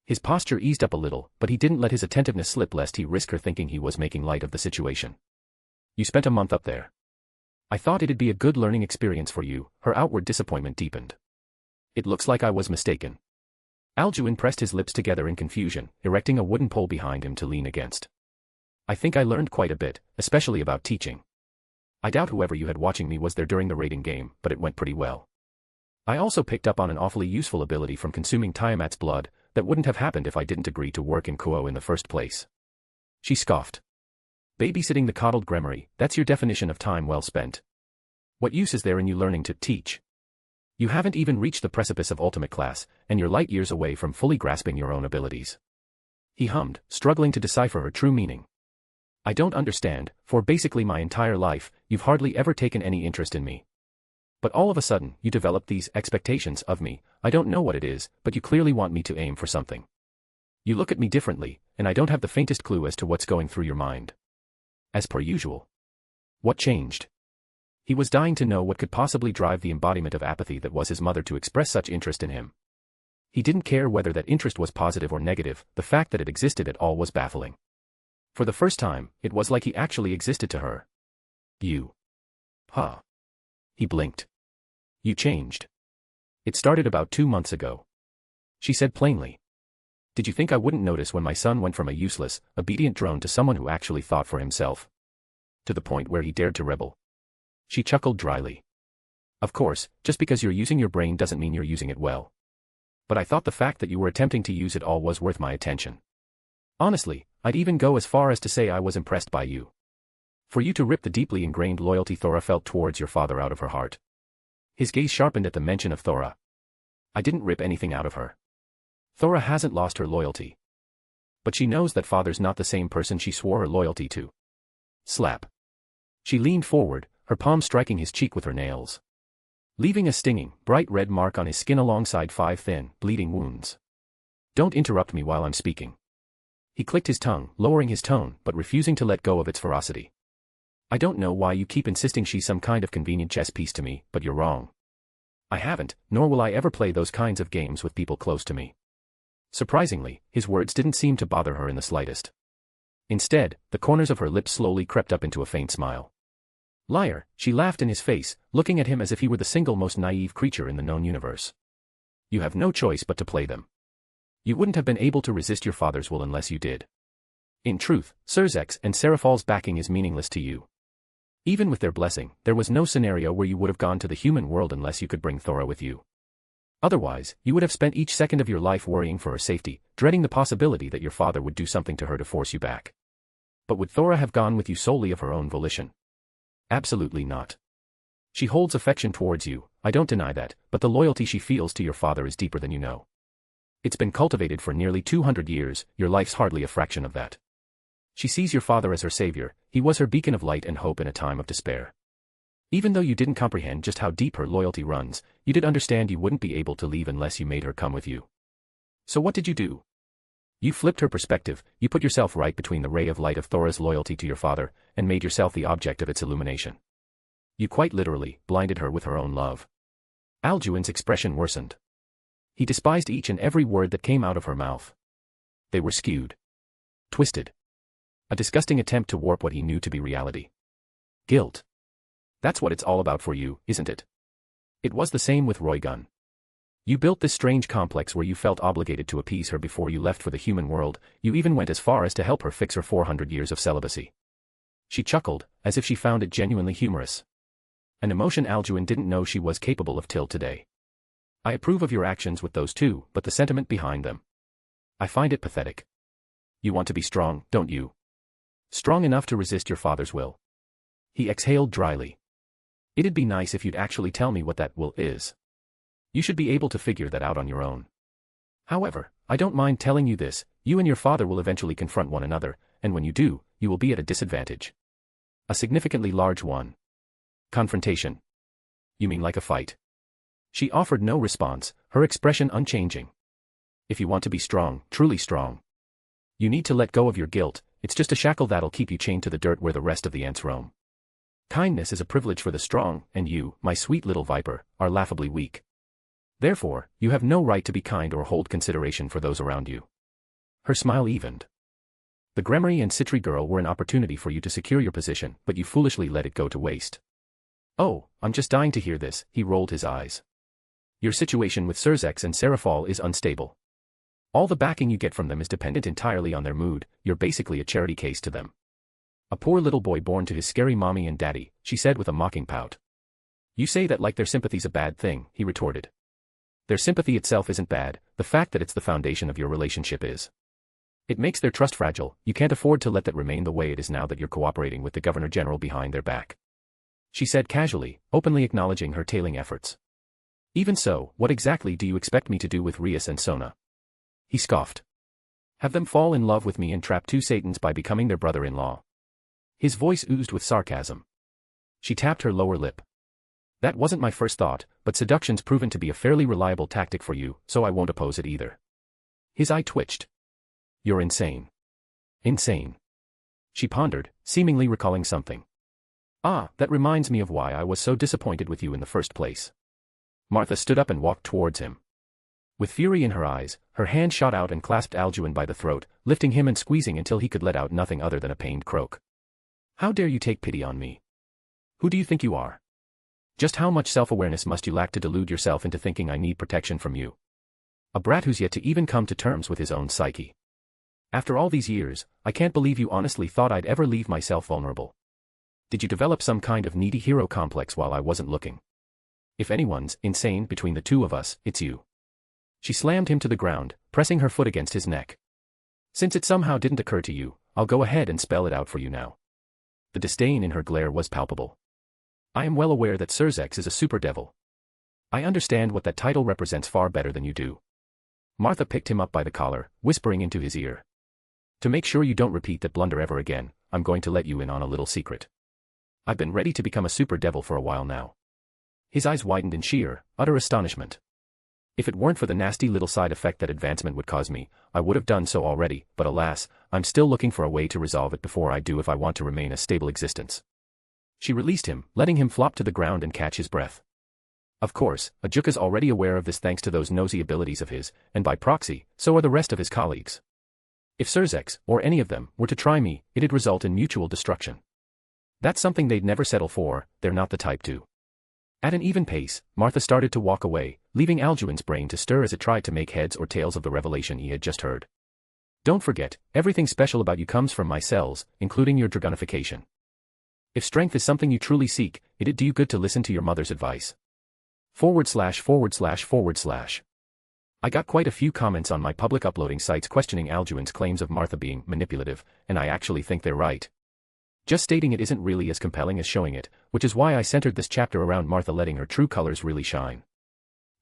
His posture eased up a little, but he didn't let his attentiveness slip lest he risk her thinking he was making light of the situation. You spent a month up there. I thought it'd be a good learning experience for you. Her outward disappointment deepened. It looks like I was mistaken. Alduin pressed his lips together in confusion, erecting a wooden pole behind him to lean against. I think I learned quite a bit, especially about teaching. I doubt whoever you had watching me was there during the raiding game, but it went pretty well. I also picked up on an awfully useful ability from consuming Tiamat's blood that wouldn't have happened if I didn't agree to work in Kuo in the first place. She scoffed. Babysitting the coddled Gremory, that's your definition of time well spent. What use is there in you learning to teach? You haven't even reached the precipice of ultimate class, and you're light years away from fully grasping your own abilities. He hummed, struggling to decipher her true meaning. I don't understand, for basically my entire life, you've hardly ever taken any interest in me. But all of a sudden, you develop these expectations of me. I don't know what it is, but you clearly want me to aim for something. You look at me differently, and I don't have the faintest clue as to what's going through your mind. As per usual. What changed? He was dying to know what could possibly drive the embodiment of apathy that was his mother to express such interest in him. He didn't care whether that interest was positive or negative, the fact that it existed at all was baffling. For the first time, it was like he actually existed to her. You. Huh. He blinked. You changed. It started about 2 months ago. She said plainly. Did you think I wouldn't notice when my son went from a useless, obedient drone to someone who actually thought for himself? To the point where he dared to rebel. She chuckled dryly. Of course, just because you're using your brain doesn't mean you're using it well. But I thought the fact that you were attempting to use it all was worth my attention. Honestly, I'd even go as far as to say I was impressed by you. For you to rip the deeply ingrained loyalty Thora felt towards your father out of her heart. His gaze sharpened at the mention of Thora. I didn't rip anything out of her. Thora hasn't lost her loyalty. But she knows that father's not the same person she swore her loyalty to. Slap. She leaned forward, her palm striking his cheek with her nails. Leaving a stinging, bright red mark on his skin alongside 5 thin, bleeding wounds. Don't interrupt me while I'm speaking. He clicked his tongue, lowering his tone, but refusing to let go of its ferocity. I don't know why you keep insisting she's some kind of convenient chess piece to me, but you're wrong. I haven't, nor will I ever play those kinds of games with people close to me. Surprisingly, his words didn't seem to bother her in the slightest. Instead, the corners of her lips slowly crept up into a faint smile. Liar, she laughed in his face, looking at him as if he were the single most naive creature in the known universe. You have no choice but to play them. You wouldn't have been able to resist your father's will unless you did. In truth, Surzek's and Seraphal's backing is meaningless to you. Even with their blessing, there was no scenario where you would have gone to the human world unless you could bring Thora with you. Otherwise, you would have spent each second of your life worrying for her safety, dreading the possibility that your father would do something to her to force you back. But would Thora have gone with you solely of her own volition? Absolutely not. She holds affection towards you, I don't deny that, but the loyalty she feels to your father is deeper than you know. It's been cultivated for nearly 200 years, your life's hardly a fraction of that. She sees your father as her savior, he was her beacon of light and hope in a time of despair. Even though you didn't comprehend just how deep her loyalty runs, you did understand you wouldn't be able to leave unless you made her come with you. So what did you do? You flipped her perspective, you put yourself right between the ray of light of Thora's loyalty to your father, and made yourself the object of its illumination. You quite literally blinded her with her own love. Alduin's expression worsened. He despised each and every word that came out of her mouth. They were skewed. Twisted. A disgusting attempt to warp what he knew to be reality. Guilt. That's what it's all about for you, isn't it? It was the same with Roygun. You built this strange complex where you felt obligated to appease her before you left for the human world, you even went as far as to help her fix her 400 years of celibacy. She chuckled, as if she found it genuinely humorous. An emotion Alduin didn't know she was capable of till today. I approve of your actions with those two, but the sentiment behind them. I find it pathetic. You want to be strong, don't you? Strong enough to resist your father's will. He exhaled dryly. It'd be nice if you'd actually tell me what that will is. You should be able to figure that out on your own. However, I don't mind telling you this, you and your father will eventually confront one another, and when you do, you will be at a disadvantage. A significantly large one. Confrontation. You mean like a fight? She offered no response, her expression unchanging. If you want to be strong, truly strong. You need to let go of your guilt, it's just a shackle that'll keep you chained to the dirt where the rest of the ants roam. Kindness is a privilege for the strong, and you, my sweet little viper, are laughably weak. Therefore, you have no right to be kind or hold consideration for those around you. Her smile evened. The Gremory and Citri girl were an opportunity for you to secure your position, but you foolishly let it go to waste. Oh, I'm just dying to hear this, he rolled his eyes. Your situation with Surzex and Seraphol is unstable. All the backing you get from them is dependent entirely on their mood, you're basically a charity case to them. A poor little boy born to his scary mommy and daddy, she said with a mocking pout. You say that like their sympathy's a bad thing, he retorted. Their sympathy itself isn't bad, the fact that it's the foundation of your relationship is. It makes their trust fragile, you can't afford to let that remain the way it is now that you're cooperating with the Governor General behind their back. She said casually, openly acknowledging her tailing efforts. Even so, what exactly do you expect me to do with Rias and Sona? He scoffed. Have them fall in love with me and trap two Satans by becoming their brother-in-law. His voice oozed with sarcasm. She tapped her lower lip. That wasn't my first thought, but seduction's proven to be a fairly reliable tactic for you, so I won't oppose it either. His eye twitched. You're insane. Insane. She pondered, seemingly recalling something. Ah, that reminds me of why I was so disappointed with you in the first place. Martha stood up and walked towards him. With fury in her eyes, her hand shot out and clasped Alduin by the throat, lifting him and squeezing until he could let out nothing other than a pained croak. How dare you take pity on me? Who do you think you are? Just how much self-awareness must you lack to delude yourself into thinking I need protection from you? A brat who's yet to even come to terms with his own psyche. After all these years, I can't believe you honestly thought I'd ever leave myself vulnerable. Did you develop some kind of needy hero complex while I wasn't looking? If anyone's insane between the two of us, it's you. She slammed him to the ground, pressing her foot against his neck. Since it somehow didn't occur to you, I'll go ahead and spell it out for you now. The disdain in her glare was palpable. I am well aware that Surzex is a super devil. I understand what that title represents far better than you do. Martha picked him up by the collar, whispering into his ear. To make sure you don't repeat that blunder ever again, I'm going to let you in on a little secret. I've been ready to become a super devil for a while now. His eyes widened in sheer, utter astonishment. If it weren't for the nasty little side effect that advancement would cause me, I would have done so already, but alas, I'm still looking for a way to resolve it before I do if I want to remain a stable existence. She released him, letting him flop to the ground and catch his breath. Of course, Ajuka's already aware of this thanks to those nosy abilities of his, and by proxy, so are the rest of his colleagues. If Surzex, or any of them, were to try me, it'd result in mutual destruction. That's something they'd never settle for, they're not the type to. At an even pace, Martha started to walk away, leaving Alduin's brain to stir as it tried to make heads or tails of the revelation he had just heard. Don't forget, everything special about you comes from my cells, including your dragonification. If strength is something you truly seek, it'd do you good to listen to your mother's advice. // I got quite a few comments on my public uploading sites questioning Alduin's claims of Martha being manipulative, and I actually think they're right. Just stating it isn't really as compelling as showing it, which is why I centered this chapter around Martha letting her true colors really shine.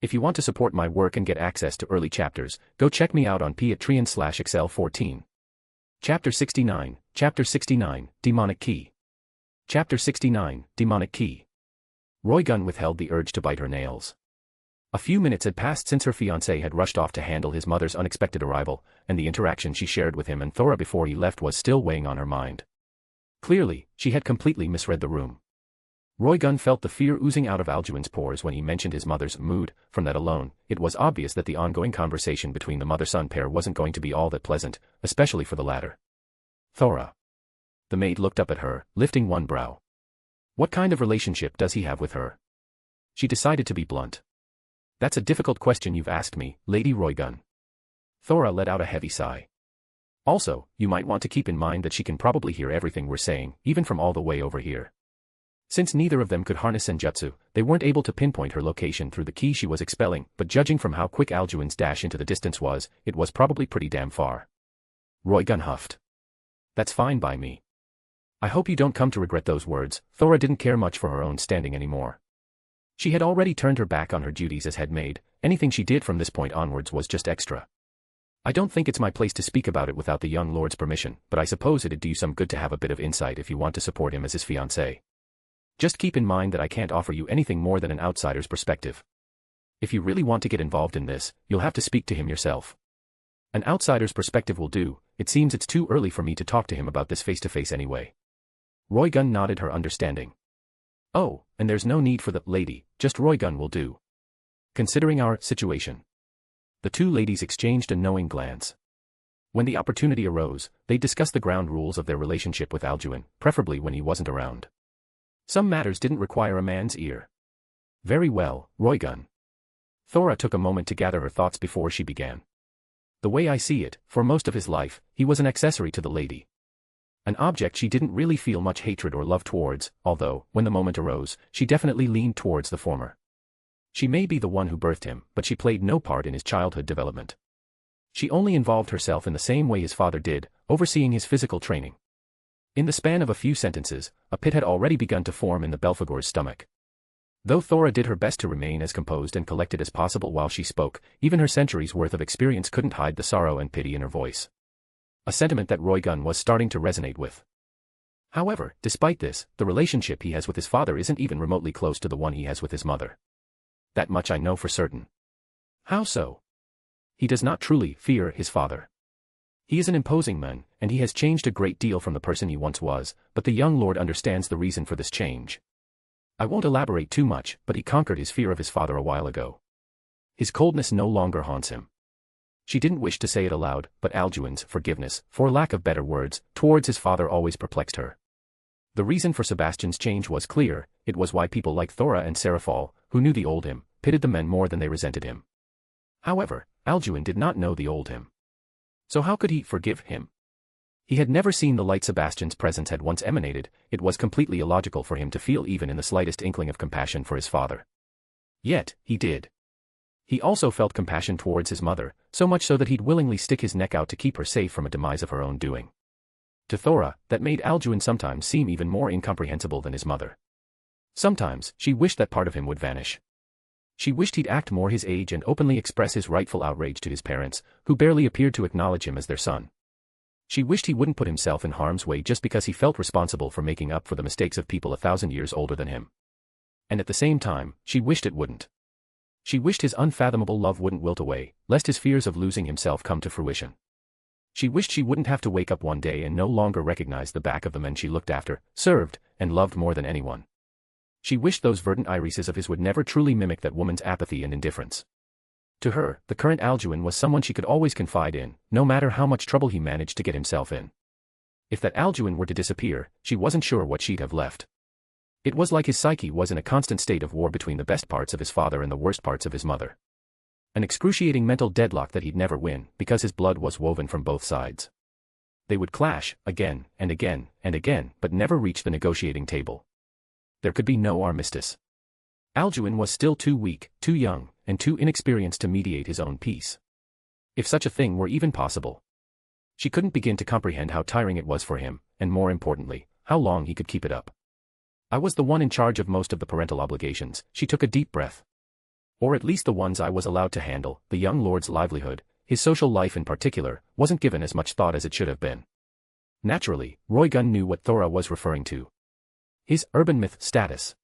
If you want to support my work and get access to early chapters, go check me out on Patreon/Excel14. Chapter 69, Demonic Key. Chapter 69, Demonic Key. Roygun withheld the urge to bite her nails. A few minutes had passed since her fiancé had rushed off to handle his mother's unexpected arrival, and the interaction she shared with him and Thora before he left was still weighing on her mind. Clearly, she had completely misread the room. Roygun felt the fear oozing out of Alduin's pores when he mentioned his mother's mood. From that alone, it was obvious that the ongoing conversation between the mother-son pair wasn't going to be all that pleasant, especially for the latter. Thora. The maid looked up at her, lifting one brow. What kind of relationship does he have with her? She decided to be blunt. That's a difficult question you've asked me, Lady Roygun. Thora let out a heavy sigh. Also, you might want to keep in mind that she can probably hear everything we're saying, even from all the way over here. Since neither of them could harness senjutsu, they weren't able to pinpoint her location through the key she was expelling, but judging from how quick Alduin's dash into the distance was, it was probably pretty damn far. Roygun huffed. That's fine by me. I hope you don't come to regret those words. Thora didn't care much for her own standing anymore. She had already turned her back on her duties as head maid, anything she did from this point onwards was just extra. I don't think it's my place to speak about it without the young lord's permission, but I suppose it'd do you some good to have a bit of insight if you want to support him as his fiancé. Just keep in mind that I can't offer you anything more than an outsider's perspective. If you really want to get involved in this, you'll have to speak to him yourself. An outsider's perspective will do, it seems it's too early for me to talk to him about this face-to-face anyway. Roygun nodded her understanding. Oh, and there's no need for the lady, just Roygun will do. Considering our situation. The two ladies exchanged a knowing glance. When the opportunity arose, they discussed the ground rules of their relationship with Alduin, preferably when he wasn't around. Some matters didn't require a man's ear. Very well, Roygun. Thora took a moment to gather her thoughts before she began. The way I see it, for most of his life, he was an accessory to the lady. An object she didn't really feel much hatred or love towards, although, when the moment arose, she definitely leaned towards the former. She may be the one who birthed him, but she played no part in his childhood development. She only involved herself in the same way his father did, overseeing his physical training. In the span of a few sentences, a pit had already begun to form in the Belphegor's stomach. Though Thora did her best to remain as composed and collected as possible while she spoke, even her centuries' worth of experience couldn't hide the sorrow and pity in her voice. A sentiment that Roygun was starting to resonate with. However, despite this, the relationship he has with his father isn't even remotely close to the one he has with his mother. That much I know for certain. How so? He does not truly fear his father. He is an imposing man, and he has changed a great deal from the person he once was, but the young lord understands the reason for this change. I won't elaborate too much, but he conquered his fear of his father a while ago. His coldness no longer haunts him. She didn't wish to say it aloud, but Alduin's forgiveness, for lack of better words, towards his father always perplexed her. The reason for Sebastian's change was clear, it was why people like Thora and Seraphol, who knew the old him, pitted the men more than they resented him. However, Alduin did not know the old him. So how could he forgive him? He had never seen the light Sebastian's presence had once emanated, it was completely illogical for him to feel even in the slightest inkling of compassion for his father. Yet, he did. He also felt compassion towards his mother, so much so that he'd willingly stick his neck out to keep her safe from a demise of her own doing. To Thora, that made Alduin sometimes seem even more incomprehensible than his mother. Sometimes, she wished that part of him would vanish. She wished he'd act more his age and openly express his rightful outrage to his parents, who barely appeared to acknowledge him as their son. She wished he wouldn't put himself in harm's way just because he felt responsible for making up for the mistakes of people 1,000 years older than him. And at the same time, she wished it wouldn't. She wished his unfathomable love wouldn't wilt away, lest his fears of losing himself come to fruition. She wished she wouldn't have to wake up one day and no longer recognize the back of the men she looked after, served, and loved more than anyone. She wished those verdant irises of his would never truly mimic that woman's apathy and indifference. To her, the current Alduin was someone she could always confide in, no matter how much trouble he managed to get himself in. If that Alduin were to disappear, she wasn't sure what she'd have left. It was like his psyche was in a constant state of war between the best parts of his father and the worst parts of his mother. An excruciating mental deadlock that he'd never win, because his blood was woven from both sides. They would clash, again, and again, and again, but never reach the negotiating table. There could be no armistice. Alduin was still too weak, too young, and too inexperienced to mediate his own peace. If such a thing were even possible. She couldn't begin to comprehend how tiring it was for him, and more importantly, how long he could keep it up. I was the one in charge of most of the parental obligations, she took a deep breath. Or at least the ones I was allowed to handle. The young lord's livelihood, his social life in particular, wasn't given as much thought as it should have been. Naturally, Roygun knew what Thora was referring to. His urban myth status.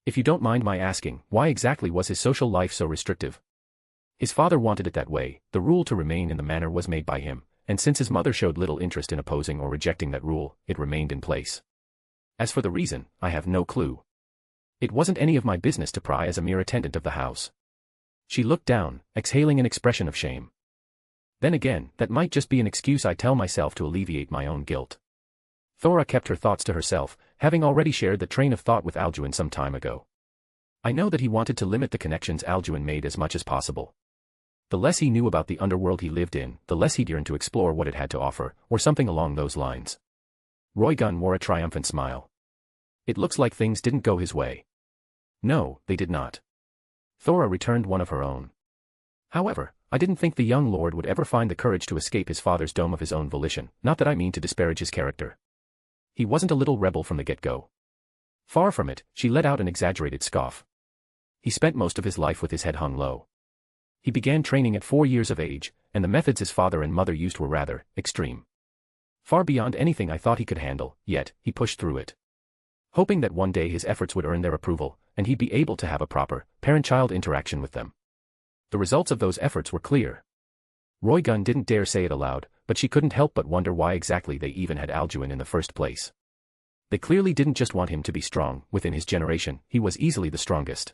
If you don't mind my asking, why exactly was his social life so restrictive? His father wanted it that way, the rule to remain in the manor was made by him, and since his mother showed little interest in opposing or rejecting that rule, it remained in place. As for the reason, I have no clue. It wasn't any of my business to pry as a mere attendant of the house. She looked down, exhaling an expression of shame. Then again, that might just be an excuse I tell myself to alleviate my own guilt. Thora kept her thoughts to herself, having already shared the train of thought with Alduin some time ago. I know that he wanted to limit the connections Alduin made as much as possible. The less he knew about the underworld he lived in, the less he'd yearn to explore what it had to offer, or something along those lines. Roygun wore a triumphant smile. It looks like things didn't go his way. No, they did not. Thora returned one of her own. However, I didn't think the young lord would ever find the courage to escape his father's dome of his own volition, not that I mean to disparage his character. He wasn't a little rebel from the get-go. Far from it, she let out an exaggerated scoff. He spent most of his life with his head hung low. He began training at 4 years of age, and the methods his father and mother used were rather extreme. Far beyond anything I thought he could handle, yet, he pushed through it. Hoping that one day his efforts would earn their approval, and he'd be able to have a proper, parent-child interaction with them. The results of those efforts were clear. Roygun didn't dare say it aloud, but she couldn't help but wonder why exactly they even had Alduin in the first place. They clearly didn't just want him to be strong. Within his generation, he was easily the strongest.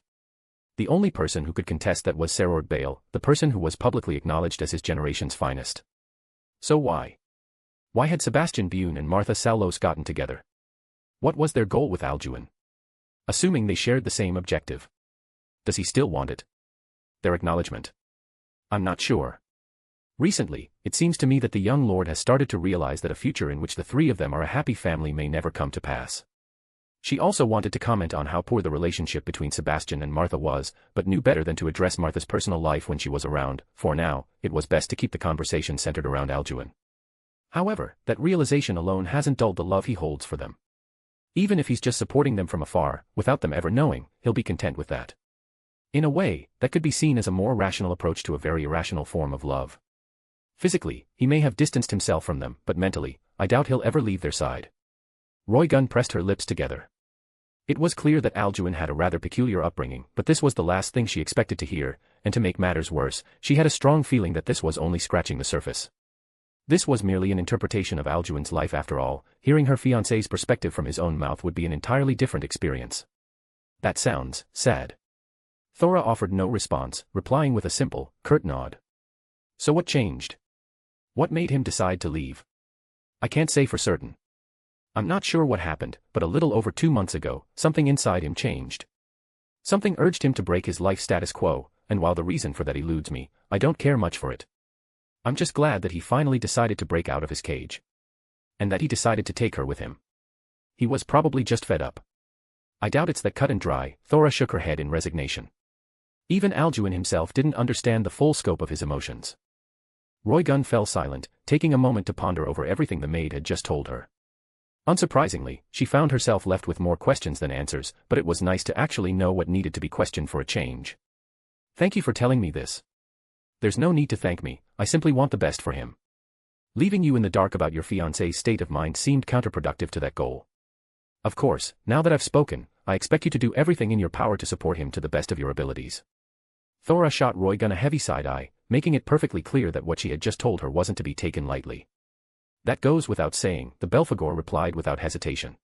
The only person who could contest that was Serord Bale, the person who was publicly acknowledged as his generation's finest. So why? Why had Sebastian Buné and Martha Salos gotten together? What was their goal with Alduin? Assuming they shared the same objective. Does he still want it? Their acknowledgement? I'm not sure. Recently, it seems to me that the young lord has started to realize that a future in which the three of them are a happy family may never come to pass. She also wanted to comment on how poor the relationship between Sebastian and Martha was, but knew better than to address Martha's personal life when she was around. For now, it was best to keep the conversation centered around Alduin. However, that realization alone hasn't dulled the love he holds for them. Even if he's just supporting them from afar, without them ever knowing, he'll be content with that. In a way, that could be seen as a more rational approach to a very irrational form of love. Physically, he may have distanced himself from them, but mentally, I doubt he'll ever leave their side. Roygun pressed her lips together. It was clear that Alduin had a rather peculiar upbringing, but this was the last thing she expected to hear, and to make matters worse, she had a strong feeling that this was only scratching the surface. This was merely an interpretation of Alduin's life after all. Hearing her fiancé's perspective from his own mouth would be an entirely different experience. That sounds sad. Thora offered no response, replying with a simple, curt nod. So what changed? What made him decide to leave? I can't say for certain. I'm not sure what happened, but a little over 2 months ago, something inside him changed. Something urged him to break his life status quo, and while the reason for that eludes me, I don't care much for it. I'm just glad that he finally decided to break out of his cage. And that he decided to take her with him. He was probably just fed up. I doubt it's that cut and dry. Thora shook her head in resignation. Even Alduin himself didn't understand the full scope of his emotions. Roygun fell silent, taking a moment to ponder over everything the maid had just told her. Unsurprisingly, she found herself left with more questions than answers, but it was nice to actually know what needed to be questioned for a change. Thank you for telling me this. There's no need to thank me, I simply want the best for him. Leaving you in the dark about your fiancé's state of mind seemed counterproductive to that goal. Of course, now that I've spoken, I expect you to do everything in your power to support him to the best of your abilities. Thora shot Roygun a heavy side eye, making it perfectly clear that what she had just told her wasn't to be taken lightly. That goes without saying, the Belphegor replied without hesitation.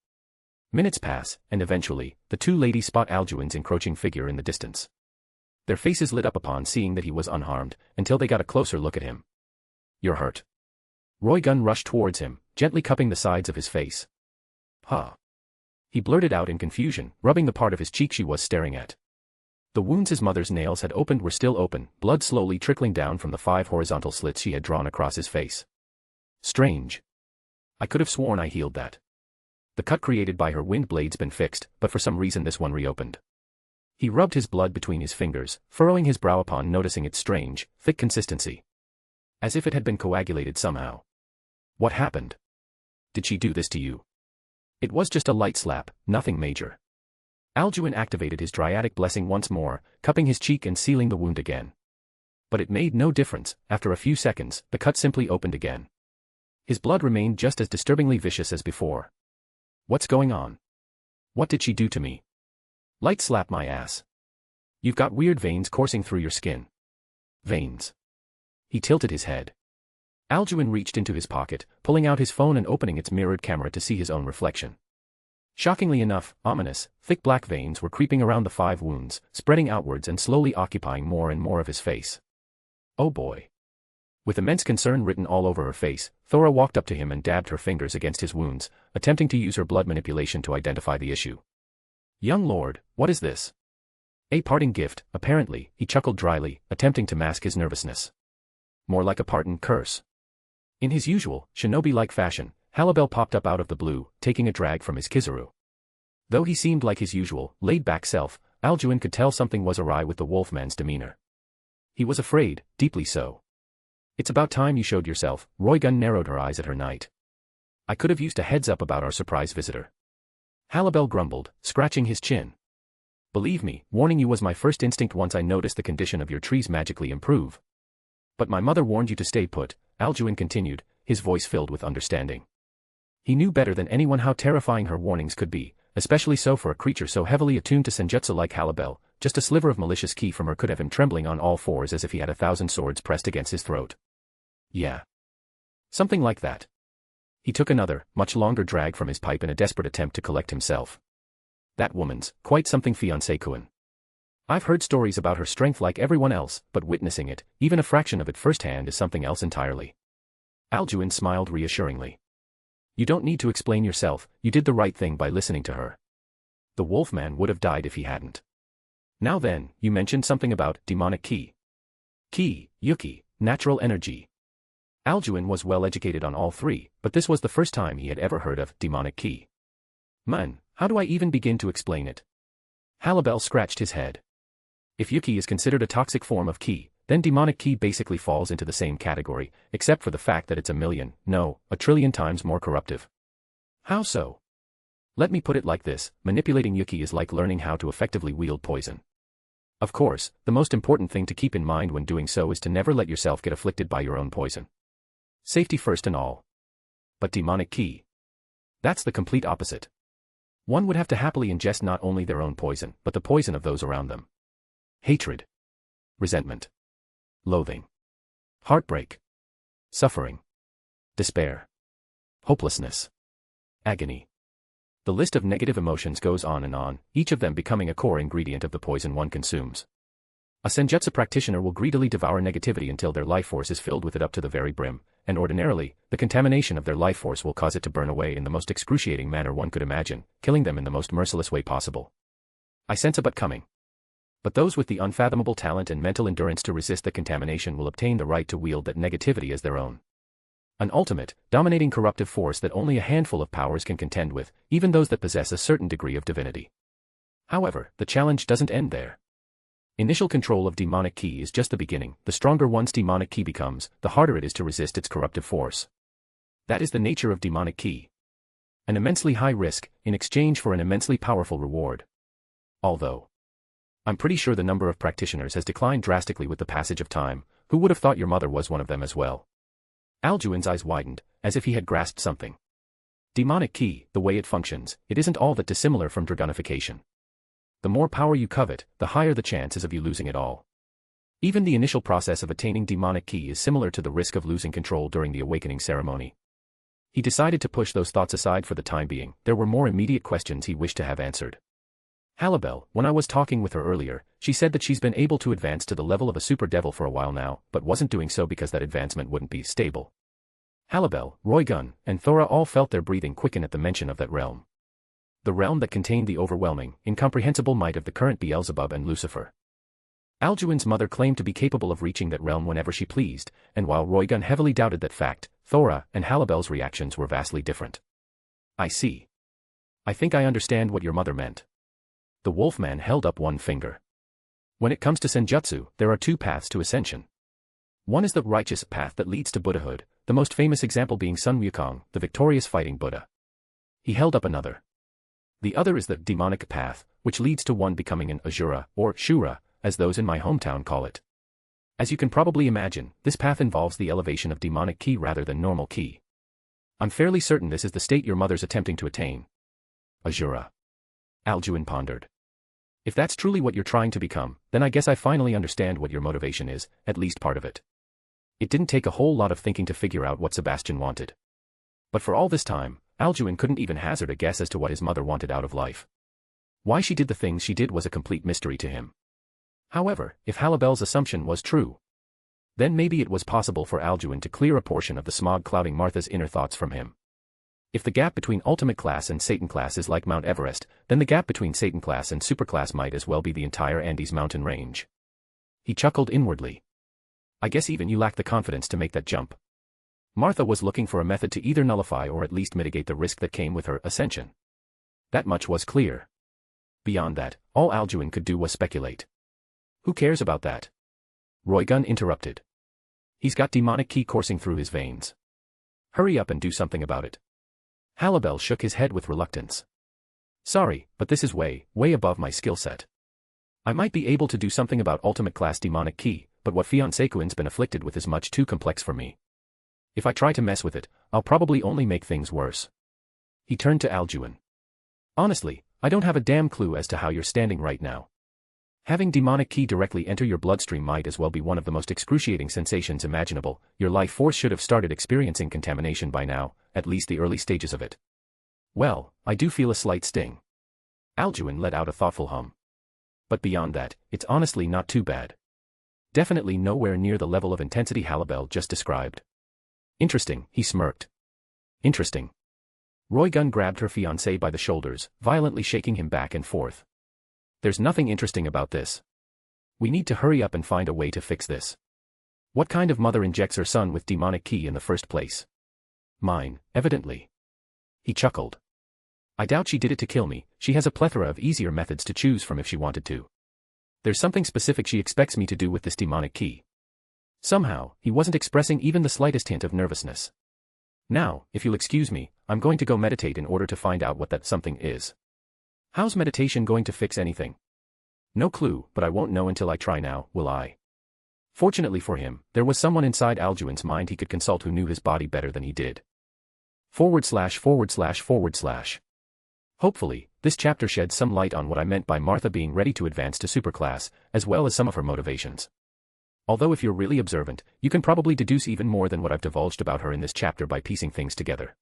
Minutes pass, and eventually, the two ladies spot Alduin's encroaching figure in the distance. Their faces lit up upon seeing that he was unharmed, until they got a closer look at him. You're hurt. Roygun rushed towards him, gently cupping the sides of his face. Huh. He blurted out in confusion, rubbing the part of his cheek she was staring at. The wounds his mother's nails had opened were still open, blood slowly trickling down from the 5 horizontal slits she had drawn across his face. Strange. I could have sworn I healed that. The cut created by her wind blade's been fixed, but for some reason this one reopened. He rubbed his blood between his fingers, furrowing his brow upon noticing its strange, thick consistency. As if it had been coagulated somehow. What happened? Did she do this to you? It was just a light slap, nothing major. Alduin activated his Dryadic blessing once more, cupping his cheek and sealing the wound again. But it made no difference. After a few seconds, the cut simply opened again. His blood remained just as disturbingly vicious as before. What's going on? What did she do to me? Light slap my ass. You've got weird veins coursing through your skin. Veins. He tilted his head. Alduin reached into his pocket, pulling out his phone and opening its mirrored camera to see his own reflection. Shockingly enough, ominous, thick black veins were creeping around the 5 wounds, spreading outwards and slowly occupying more and more of his face. Oh boy. With immense concern written all over her face, Thora walked up to him and dabbed her fingers against his wounds, attempting to use her blood manipulation to identify the issue. Young lord, what is this? A parting gift, apparently, he chuckled dryly, attempting to mask his nervousness. More like a parting curse. In his usual, shinobi-like fashion, Halibel popped up out of the blue, taking a drag from his kizaru. Though he seemed like his usual, laid-back self, Alduin could tell something was awry with the wolfman's demeanor. He was afraid, deeply so. It's about time you showed yourself. Roygun narrowed her eyes at her knight. I could have used a heads-up about our surprise visitor. Halibel grumbled, scratching his chin. Believe me, warning you was my first instinct once I noticed the condition of your trees magically improve. But my mother warned you to stay put, Alduin continued, his voice filled with understanding. He knew better than anyone how terrifying her warnings could be, especially so for a creature so heavily attuned to senjutsu like Halibel. Just a sliver of malicious ki from her could have him trembling on all fours as if he had 1,000 swords pressed against his throat. Yeah. Something like that. He took another, much longer drag from his pipe in a desperate attempt to collect himself. That woman's quite something, fiancé Kuan. I've heard stories about her strength like everyone else, but witnessing it, even a fraction of it firsthand, is something else entirely. Alduin smiled reassuringly. You don't need to explain yourself, you did the right thing by listening to her. The wolfman would have died if he hadn't. Now then, you mentioned something about demonic ki. Ki, yuki, natural energy. Alduin was well educated on all three, but this was the first time he had ever heard of demonic ki. Man, how do I even begin to explain it? Halibel scratched his head. If yuki is considered a toxic form of ki, then demonic ki basically falls into the same category, except for the fact that it's 1,000,000, no, 1,000,000,000,000 times more corruptive. How so? Let me put it like this, manipulating yuki is like learning how to effectively wield poison. Of course, the most important thing to keep in mind when doing so is to never let yourself get afflicted by your own poison. Safety first and all. But demonic ki. That's the complete opposite. One would have to happily ingest not only their own poison, but the poison of those around them. Hatred. Resentment. Loathing. Heartbreak. Suffering. Despair. Hopelessness. Agony. The list of negative emotions goes on, each of them becoming a core ingredient of the poison one consumes. A senjutsu practitioner will greedily devour negativity until their life force is filled with it up to the very brim, and ordinarily, the contamination of their life force will cause it to burn away in the most excruciating manner one could imagine, killing them in the most merciless way possible. I sense a but coming. But those with the unfathomable talent and mental endurance to resist the contamination will obtain the right to wield that negativity as their own. An ultimate, dominating corruptive force that only a handful of powers can contend with, even those that possess a certain degree of divinity. However, the challenge doesn't end there. Initial control of demonic ki is just the beginning. The stronger one's demonic ki becomes, the harder it is to resist its corruptive force. That is the nature of demonic ki. An immensely high risk, in exchange for an immensely powerful reward. Although, I'm pretty sure the number of practitioners has declined drastically with the passage of time. Who would have thought your mother was one of them as well? Alduin's eyes widened, as if he had grasped something. Demonic ki, the way it functions, it isn't all that dissimilar from dragonification. The more power you covet, the higher the chances of you losing it all. Even the initial process of attaining demonic ki is similar to the risk of losing control during the awakening ceremony. He decided to push those thoughts aside for the time being. There were more immediate questions he wished to have answered. Halibel, when I was talking with her earlier, she said that she's been able to advance to the level of a super devil for a while now, but wasn't doing so because that advancement wouldn't be stable. Halibel, Roygun, and Thora all felt their breathing quicken at the mention of that realm. The realm that contained the overwhelming, incomprehensible might of the current Beelzebub and Lucifer. Alduin's mother claimed to be capable of reaching that realm whenever she pleased, and while Roygun heavily doubted that fact, Thora and Halibel's reactions were vastly different. I see. I think I understand what your mother meant. The wolfman held up one finger. When it comes to senjutsu, there are two paths to ascension. One is the righteous path that leads to Buddhahood, the most famous example being Sun Wukong, the victorious fighting Buddha. He held up another. The other is the demonic path, which leads to one becoming an Asura, or Shura, as those in my hometown call it. As you can probably imagine, this path involves the elevation of demonic ki rather than normal ki. I'm fairly certain this is the state your mother's attempting to attain. Asura. Alduin pondered. If that's truly what you're trying to become, then I guess I finally understand what your motivation is, at least part of it. It didn't take a whole lot of thinking to figure out what Sebastian wanted. But for all this time, Alduin couldn't even hazard a guess as to what his mother wanted out of life. Why she did the things she did was a complete mystery to him. However, if Halibel's assumption was true, then maybe it was possible for Alduin to clear a portion of the smog clouding Martha's inner thoughts from him. If the gap between ultimate class and Satan class is like Mount Everest, then the gap between Satan class and superclass might as well be the entire Andes mountain range. He chuckled inwardly. I guess even you lack the confidence to make that jump. Martha was looking for a method to either nullify or at least mitigate the risk that came with her ascension. That much was clear. Beyond that, all Alduin could do was speculate. Who cares about that? Roygun interrupted. He's got demonic ki coursing through his veins. Hurry up and do something about it. Halibel shook his head with reluctance. Sorry, but this is way above my skill set. I might be able to do something about ultimate class demonic ki, but what fiancé Kuin's been afflicted with is much too complex for me. If I try to mess with it, I'll probably only make things worse. He turned to Alduin. Honestly, I don't have a damn clue as to how you're standing right now. Having demonic ki directly enter your bloodstream might as well be one of the most excruciating sensations imaginable. Your life force should have started experiencing contamination by now, at least the early stages of it. Well, I do feel a slight sting. Alduin let out a thoughtful hum. But beyond that, it's honestly not too bad. Definitely nowhere near the level of intensity Halibel just described. Interesting, he smirked. Interesting. Roygun grabbed her fiancé by the shoulders, violently shaking him back and forth. There's nothing interesting about this. We need to hurry up and find a way to fix this. What kind of mother injects her son with demonic ki in the first place? Mine, evidently. He chuckled. I doubt she did it to kill me. She has a plethora of easier methods to choose from if she wanted to. There's something specific she expects me to do with this demonic ki. Somehow, he wasn't expressing even the slightest hint of nervousness. Now, if you'll excuse me, I'm going to go meditate in order to find out what that something is. How's meditation going to fix anything? No clue, but I won't know until I try now, will I? Fortunately for him, there was someone inside Alduin's mind he could consult who knew his body better than he did. / Hopefully, this chapter sheds some light on what I meant by Martha being ready to advance to superclass, as well as some of her motivations. Although if you're really observant, you can probably deduce even more than what I've divulged about her in this chapter by piecing things together.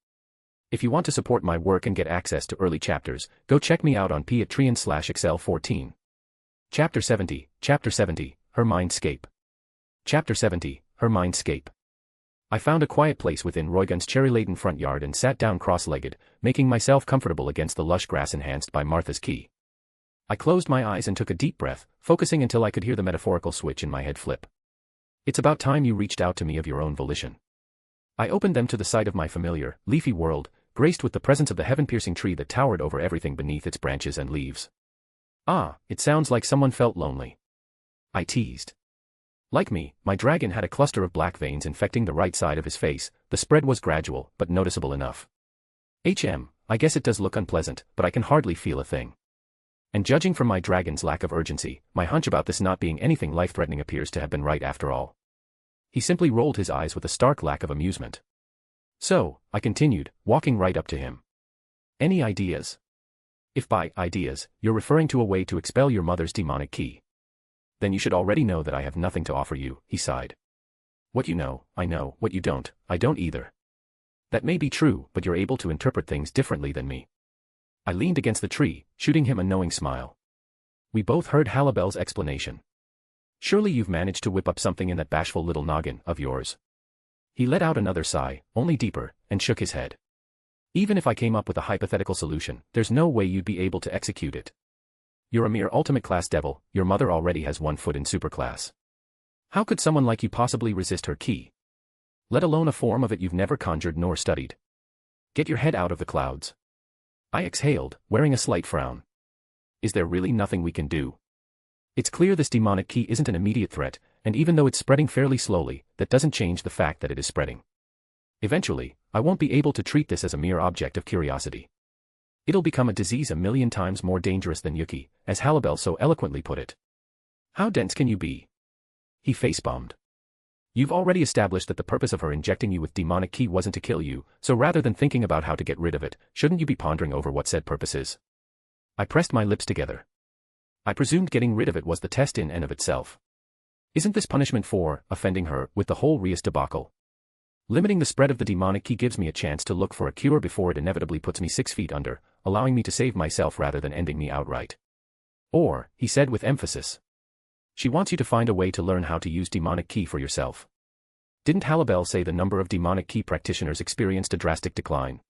If you want to support my work and get access to early chapters, go check me out on Patreon/Excel14. Chapter 70, Her Mindscape. Chapter 70, Her Mindscape. I found a quiet place within Roygun's cherry-laden front yard and sat down cross-legged, making myself comfortable against the lush grass enhanced by Martha's ki. I closed my eyes and took a deep breath, focusing until I could hear the metaphorical switch in my head flip. It's about time you reached out to me of your own volition. I opened them to the sight of my familiar, leafy world, graced with the presence of the heaven-piercing tree that towered over everything beneath its branches and leaves. Ah, it sounds like someone felt lonely. I teased. Like me, my dragon had a cluster of black veins infecting the right side of his face. The spread was gradual, but noticeable enough. I guess it does look unpleasant, but I can hardly feel a thing. And judging from my dragon's lack of urgency, my hunch about this not being anything life-threatening appears to have been right after all. He simply rolled his eyes with a stark lack of amusement. So, I continued, walking right up to him. Any ideas? If by ideas, you're referring to a way to expel your mother's demonic ki, then you should already know that I have nothing to offer you, he sighed. What you know, I know. What you don't, I don't either. That may be true, but you're able to interpret things differently than me. I leaned against the tree, shooting him a knowing smile. We both heard Halibel's explanation. Surely you've managed to whip up something in that bashful little noggin of yours. He let out another sigh, only deeper, and shook his head. Even if I came up with a hypothetical solution, there's no way you'd be able to execute it. You're a mere ultimate class devil, your mother already has 1 foot in superclass. How could someone like you possibly resist her ki? Let alone a form of it you've never conjured nor studied. Get your head out of the clouds. I exhaled, wearing a slight frown. Is there really nothing we can do? It's clear this demonic ki isn't an immediate threat, and even though it's spreading fairly slowly, that doesn't change the fact that it is spreading. Eventually, I won't be able to treat this as a mere object of curiosity. It'll become a disease 1,000,000 times more dangerous than Yuki, as Halibel so eloquently put it. How dense can you be? He face-bombed. You've already established that the purpose of her injecting you with demonic ki wasn't to kill you, so rather than thinking about how to get rid of it, shouldn't you be pondering over what said purpose is? I pressed my lips together. I presumed getting rid of it was the test in and of itself. Isn't this punishment for offending her with the whole Rias debacle? Limiting the spread of the demonic ki gives me a chance to look for a cure before it inevitably puts me 6 feet under, allowing me to save myself rather than ending me outright. Or, he said with emphasis. She wants you to find a way to learn how to use demonic ki for yourself. Didn't Halibel say the number of demonic ki practitioners experienced a drastic decline?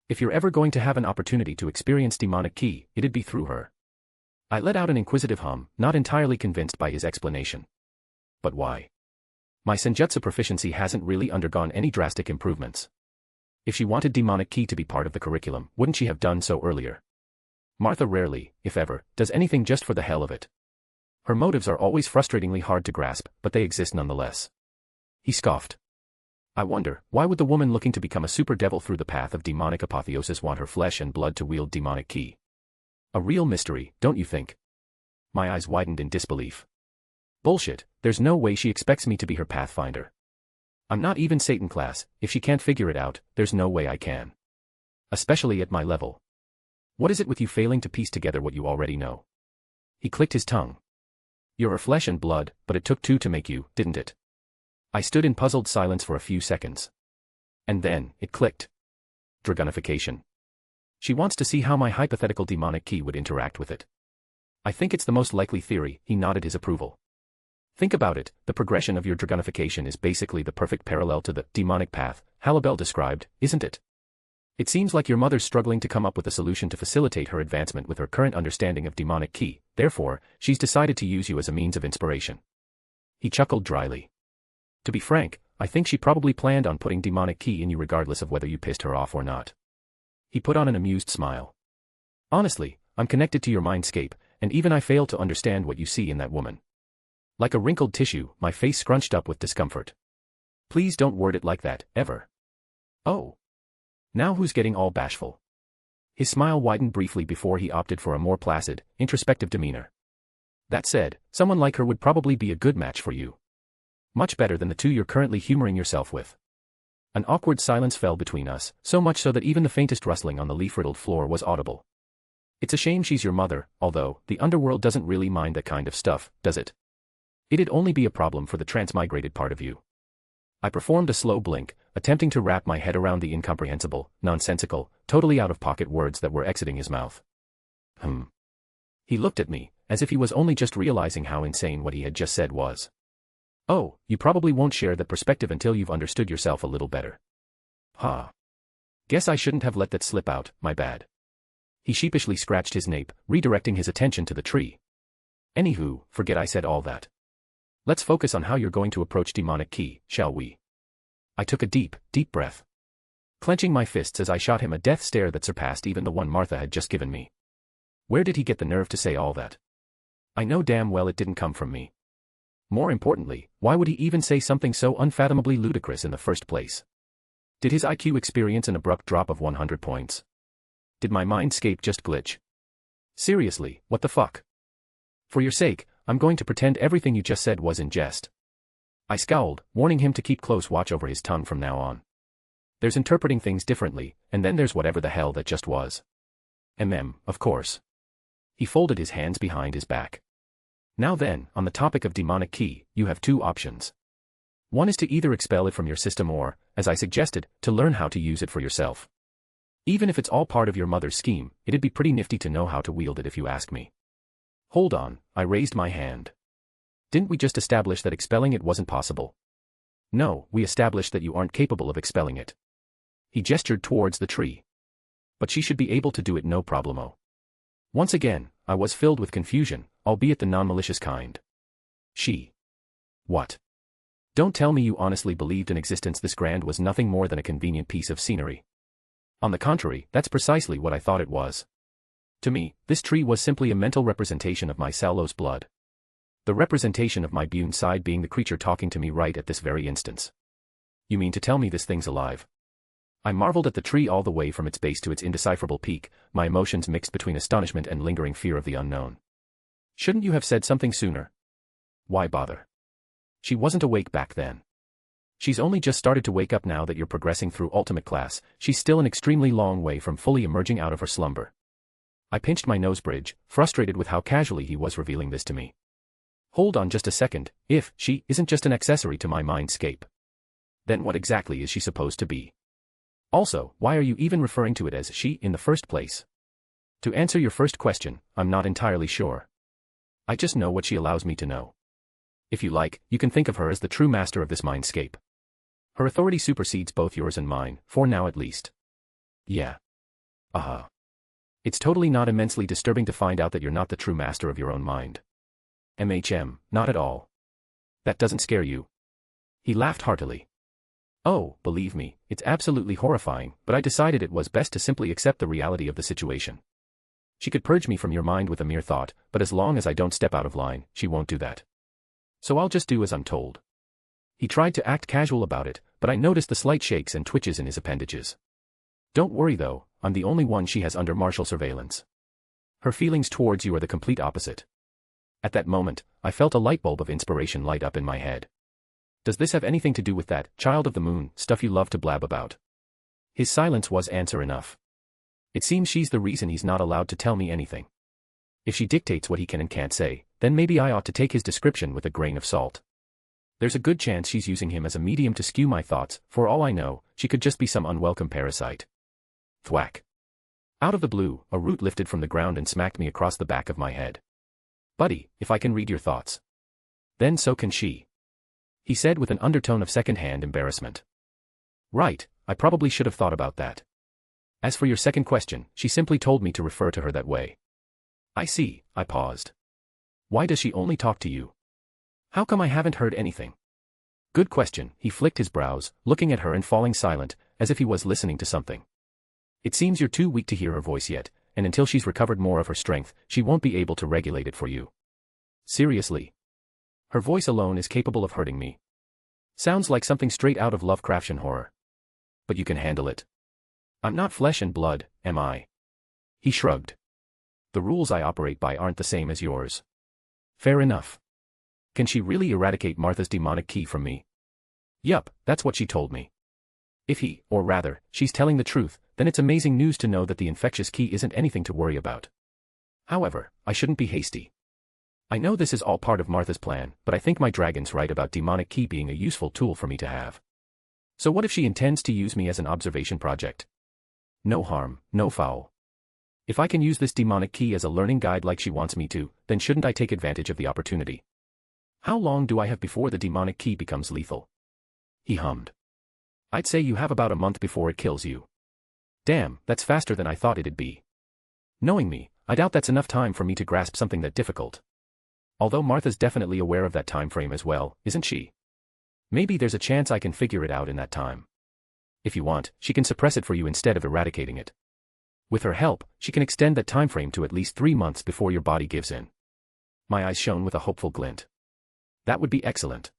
If you're ever going to have an opportunity to experience demonic ki, it'd be through her. I let out an inquisitive hum, not entirely convinced by his explanation. But why? My senjutsu proficiency hasn't really undergone any drastic improvements. If she wanted demonic ki to be part of the curriculum, wouldn't she have done so earlier? Martha rarely, if ever, does anything just for the hell of it. Her motives are always frustratingly hard to grasp, but they exist nonetheless. He scoffed. I wonder, why would the woman looking to become a super devil through the path of demonic apotheosis want her flesh and blood to wield demonic ki? A real mystery, don't you think? My eyes widened in disbelief. Bullshit, there's no way she expects me to be her pathfinder. I'm not even Satan class. If she can't figure it out, there's no way I can. Especially at my level. What is it with you failing to piece together what you already know? He clicked his tongue. You're her flesh and blood, but it took two to make you, didn't it? I stood in puzzled silence for a few seconds. And then, it clicked. Dragonification. She wants to see how my hypothetical demonic key would interact with it. I think it's the most likely theory. He nodded his approval. Think about it, the progression of your dragonification is basically the perfect parallel to the demonic path Halabel described, isn't it? It seems like your mother's struggling to come up with a solution to facilitate her advancement with her current understanding of demonic key, therefore, she's decided to use you as a means of inspiration. He chuckled dryly. To be frank, I think she probably planned on putting demonic key in you regardless of whether you pissed her off or not. He put on an amused smile. Honestly, I'm connected to your mindscape, and even I fail to understand what you see in that woman. Like a wrinkled tissue, my face scrunched up with discomfort. Please don't word it like that, ever. Oh. Now who's getting all bashful? His smile widened briefly before he opted for a more placid, introspective demeanor. That said, someone like her would probably be a good match for you. Much better than the two you're currently humoring yourself with. An awkward silence fell between us, so much so that even the faintest rustling on the leaf-riddled floor was audible. It's a shame she's your mother, although, the Underworld doesn't really mind that kind of stuff, does it? It'd only be a problem for the transmigrated part of you. I performed a slow blink, attempting to wrap my head around the incomprehensible, nonsensical, totally out-of-pocket words that were exiting his mouth. He looked at me, as if he was only just realizing how insane what he had just said was. Oh, you probably won't share that perspective until you've understood yourself a little better. Guess I shouldn't have let that slip out, my bad. He sheepishly scratched his nape, redirecting his attention to the tree. Anywho, forget I said all that. Let's focus on how you're going to approach demonic key, shall we? I took a deep, deep breath. Clenching my fists as I shot him a death stare that surpassed even the one Martha had just given me. Where did he get the nerve to say all that? I know damn well it didn't come from me. More importantly, why would he even say something so unfathomably ludicrous in the first place? Did his IQ experience an abrupt drop of 100 points? Did my mindscape just glitch? Seriously, what the fuck? For your sake, I'm going to pretend everything you just said was in jest. I scowled, warning him to keep close watch over his tongue from now on. There's interpreting things differently, and then there's whatever the hell that just was. Of course. He folded his hands behind his back. Now then, on the topic of demonic key, you have two options. One is to either expel it from your system or, as I suggested, to learn how to use it for yourself. Even if it's all part of your mother's scheme, it'd be pretty nifty to know how to wield it if you ask me. Hold on, I raised my hand. Didn't we just establish that expelling it wasn't possible? No, we established that you aren't capable of expelling it. He gestured towards the tree. But she should be able to do it no problemo. Once again, I was filled with confusion, albeit the non-malicious kind. She. What? Don't tell me you honestly believed an existence this grand was nothing more than a convenient piece of scenery. On the contrary, that's precisely what I thought it was. To me, this tree was simply a mental representation of my Sallo's blood. The representation of my Buné side being the creature talking to me right at this very instance. You mean to tell me this thing's alive? I marveled at the tree all the way from its base to its indecipherable peak, my emotions mixed between astonishment and lingering fear of the unknown. Shouldn't you have said something sooner? Why bother? She wasn't awake back then. She's only just started to wake up now that you're progressing through ultimate class. She's still an extremely long way from fully emerging out of her slumber. I pinched my nose bridge, frustrated with how casually he was revealing this to me. Hold on just a second, if she isn't just an accessory to my mindscape, then what exactly is she supposed to be? Also, why are you even referring to it as she in the first place? To answer your first question, I'm not entirely sure. I just know what she allows me to know. If you like, you can think of her as the true master of this mindscape. Her authority supersedes both yours and mine, for now at least. Yeah. It's totally not immensely disturbing to find out that you're not the true master of your own mind. Not at all. That doesn't scare you. He laughed heartily. Oh, believe me, it's absolutely horrifying, but I decided it was best to simply accept the reality of the situation. She could purge me from your mind with a mere thought, but as long as I don't step out of line, she won't do that. So I'll just do as I'm told. He tried to act casual about it, but I noticed the slight shakes and twitches in his appendages. Don't worry though, I'm the only one she has under martial surveillance. Her feelings towards you are the complete opposite. At that moment, I felt a light bulb of inspiration light up in my head. Does this have anything to do with that, child of the moon, stuff you love to blab about? His silence was answer enough. It seems she's the reason he's not allowed to tell me anything. If she dictates what he can and can't say, then maybe I ought to take his description with a grain of salt. There's a good chance she's using him as a medium to skew my thoughts. For all I know, she could just be some unwelcome parasite. Thwack. Out of the blue, a root lifted from the ground and smacked me across the back of my head. Buddy, if I can read your thoughts. Then so can she. He said with an undertone of second-hand embarrassment. Right, I probably should have thought about that. As for your second question, she simply told me to refer to her that way. I see, I paused. Why does she only talk to you? How come I haven't heard anything? Good question, he flicked his brows, looking at her and falling silent, as if he was listening to something. It seems you're too weak to hear her voice yet, and until she's recovered more of her strength, she won't be able to regulate it for you. Seriously. Her voice alone is capable of hurting me. Sounds like something straight out of Lovecraftian horror. But you can handle it. I'm not flesh and blood, am I? He shrugged. The rules I operate by aren't the same as yours. Fair enough. Can she really eradicate Martha's demonic key from me? Yup, that's what she told me. If he, or rather, she's telling the truth, then it's amazing news to know that the infectious key isn't anything to worry about. However, I shouldn't be hasty. I know this is all part of Martha's plan, but I think my dragon's right about demonic key being a useful tool for me to have. So what if she intends to use me as an observation project? No harm, no foul. If I can use this demonic key as a learning guide like she wants me to, then shouldn't I take advantage of the opportunity? How long do I have before the demonic key becomes lethal? He hummed. I'd say you have about a month before it kills you. Damn, that's faster than I thought it'd be. Knowing me, I doubt that's enough time for me to grasp something that difficult. Although Martha's definitely aware of that time frame as well, isn't she? Maybe there's a chance I can figure it out in that time. If you want, she can suppress it for you instead of eradicating it. With her help, she can extend that time frame to at least 3 months before your body gives in. My eyes shone with a hopeful glint. That would be excellent.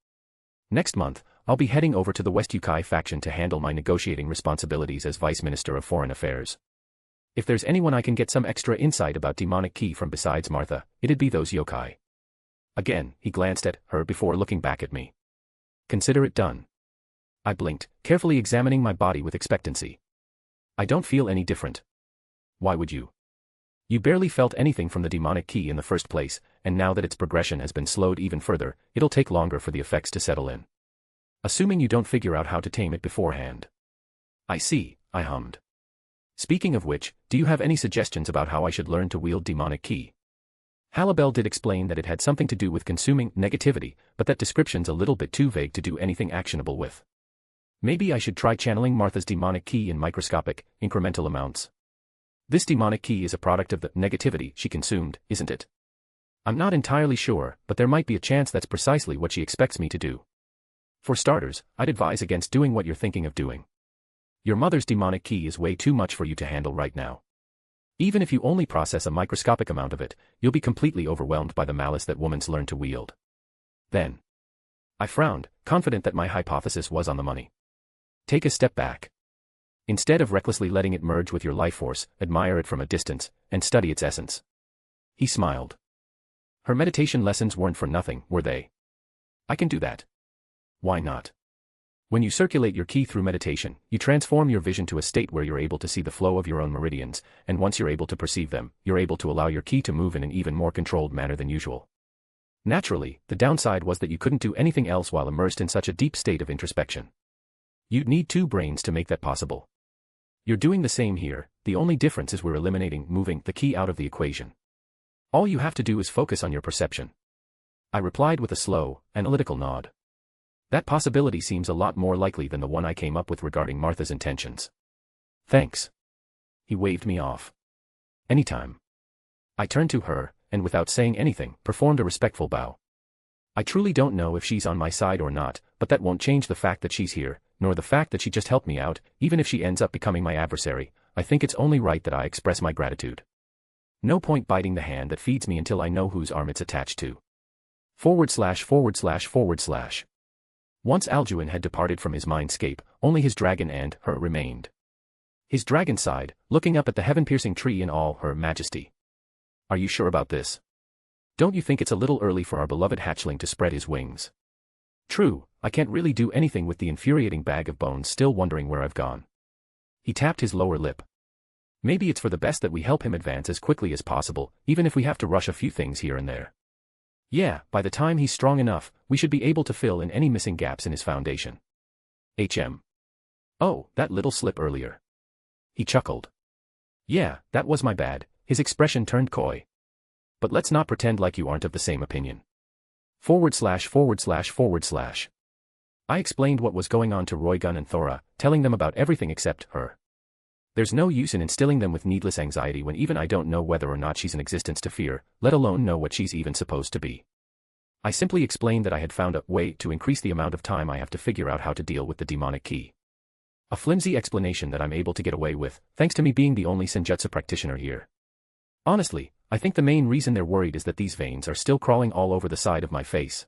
Next month, I'll be heading over to the West Yukai faction to handle my negotiating responsibilities as Vice Minister of Foreign Affairs. If there's anyone I can get some extra insight about demonic key from besides Martha, it'd be those yokai. Again, he glanced at her before looking back at me. Consider it done. I blinked, carefully examining my body with expectancy. I don't feel any different. Why would you? You barely felt anything from the demonic key in the first place, and now that its progression has been slowed even further, it'll take longer for the effects to settle in. Assuming you don't figure out how to tame it beforehand. I see, I hummed. Speaking of which, do you have any suggestions about how I should learn to wield demonic key? Halibel did explain that it had something to do with consuming negativity, but that description's a little bit too vague to do anything actionable with. Maybe I should try channeling Martha's demonic key in microscopic, incremental amounts. This demonic key is a product of the negativity she consumed, isn't it? I'm not entirely sure, but there might be a chance that's precisely what she expects me to do. For starters, I'd advise against doing what you're thinking of doing. Your mother's demonic key is way too much for you to handle right now. Even if you only process a microscopic amount of it, you'll be completely overwhelmed by the malice that woman's learned to wield. Then. I frowned, confident that my hypothesis was on the money. Take a step back. Instead of recklessly letting it merge with your life force, admire it from a distance, and study its essence. He smiled. Her meditation lessons weren't for nothing, were they? I can do that. Why not? When you circulate your ki through meditation, you transform your vision to a state where you're able to see the flow of your own meridians, and once you're able to perceive them, you're able to allow your ki to move in an even more controlled manner than usual. Naturally, the downside was that you couldn't do anything else while immersed in such a deep state of introspection. You'd need 2 brains to make that possible. You're doing the same here, the only difference is we're eliminating moving the ki out of the equation. All you have to do is focus on your perception. I replied with a slow, analytical nod. That possibility seems a lot more likely than the one I came up with regarding Martha's intentions. Thanks. He waved me off. Anytime. I turned to her, and without saying anything, performed a respectful bow. I truly don't know if she's on my side or not, but that won't change the fact that she's here, nor the fact that she just helped me out. Even if she ends up becoming my adversary, I think it's only right that I express my gratitude. No point biting the hand that feeds me until I know whose arm it's attached to. //////. Once Alduin had departed from his mindscape, only his dragon and her remained. His dragon sighed, looking up at the heaven-piercing tree in all her majesty. Are you sure about this? Don't you think it's a little early for our beloved hatchling to spread his wings? True, I can't really do anything with the infuriating bag of bones still wondering where I've gone. He tapped his lower lip. Maybe it's for the best that we help him advance as quickly as possible, even if we have to rush a few things here and there. Yeah, by the time he's strong enough, we should be able to fill in any missing gaps in his foundation. Oh, that little slip earlier. He chuckled. Yeah, that was my bad. His expression turned coy. But let's not pretend like you aren't of the same opinion. /////. I explained what was going on to Roygun and Thora, telling them about everything except her. There's no use in instilling them with needless anxiety when even I don't know whether or not she's an existence to fear, let alone know what she's even supposed to be. I simply explained that I had found a way to increase the amount of time I have to figure out how to deal with the demonic key. A flimsy explanation that I'm able to get away with, thanks to me being the only Senjutsu practitioner here. Honestly, I think the main reason they're worried is that these veins are still crawling all over the side of my face.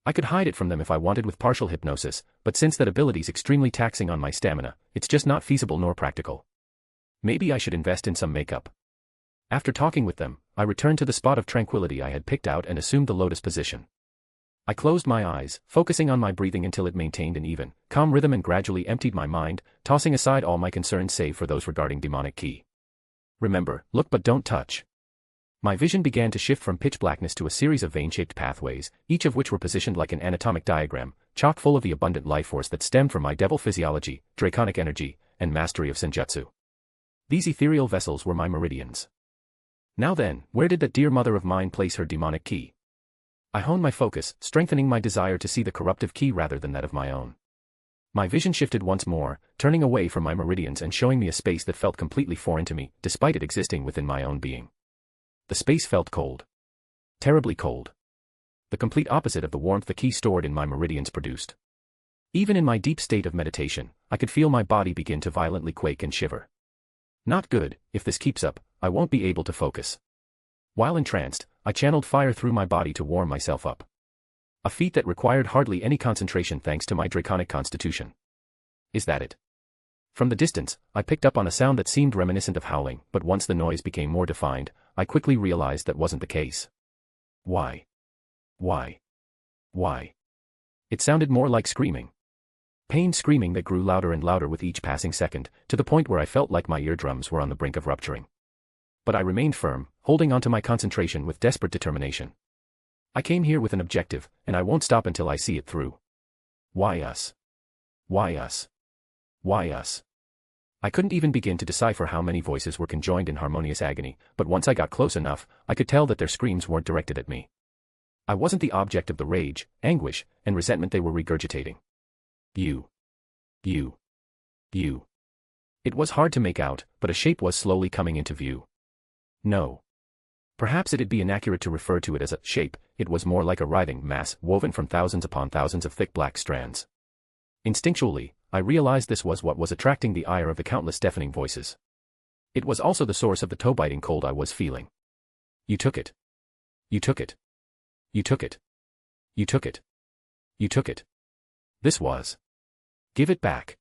I could hide it from them if I wanted with partial hypnosis, but since that ability's extremely taxing on my stamina, it's just not feasible nor practical. Maybe I should invest in some makeup. After talking with them, I returned to the spot of tranquility I had picked out and assumed the lotus position. I closed my eyes, focusing on my breathing until it maintained an even, calm rhythm and gradually emptied my mind, tossing aside all my concerns save for those regarding demonic key. Remember, look but don't touch. My vision began to shift from pitch blackness to a series of vein-shaped pathways, each of which were positioned like an anatomic diagram, chock full of the abundant life force that stemmed from my devil physiology, draconic energy, and mastery of Senjutsu. These ethereal vessels were my meridians. Now then, where did that dear mother of mine place her demonic key? I honed my focus, strengthening my desire to see the corruptive key rather than that of my own. My vision shifted once more, turning away from my meridians and showing me a space that felt completely foreign to me, despite it existing within my own being. The space felt cold. Terribly cold. The complete opposite of the warmth the key stored in my meridians produced. Even in my deep state of meditation, I could feel my body begin to violently quake and shiver. Not good. If this keeps up, I won't be able to focus. While entranced, I channeled fire through my body to warm myself up. A feat that required hardly any concentration thanks to my draconic constitution. Is that it? From the distance, I picked up on a sound that seemed reminiscent of howling, but once the noise became more defined, I quickly realized that wasn't the case. Why? It sounded more like screaming. Pain screaming that grew louder and louder with each passing second, to the point where I felt like my eardrums were on the brink of rupturing. But I remained firm, holding onto my concentration with desperate determination. I came here with an objective, and I won't stop until I see it through. Why us? I couldn't even begin to decipher how many voices were conjoined in harmonious agony, but once I got close enough, I could tell that their screams weren't directed at me. I wasn't the object of the rage, anguish, and resentment they were regurgitating. You. It was hard to make out, but a shape was slowly coming into view. No. Perhaps it'd be inaccurate to refer to it as a shape, it was more like a writhing mass woven from thousands upon thousands of thick black strands. Instinctually, I realized this was what was attracting the ire of the countless deafening voices. It was also the source of the toe-biting cold I was feeling. You took it. This was. Give it back.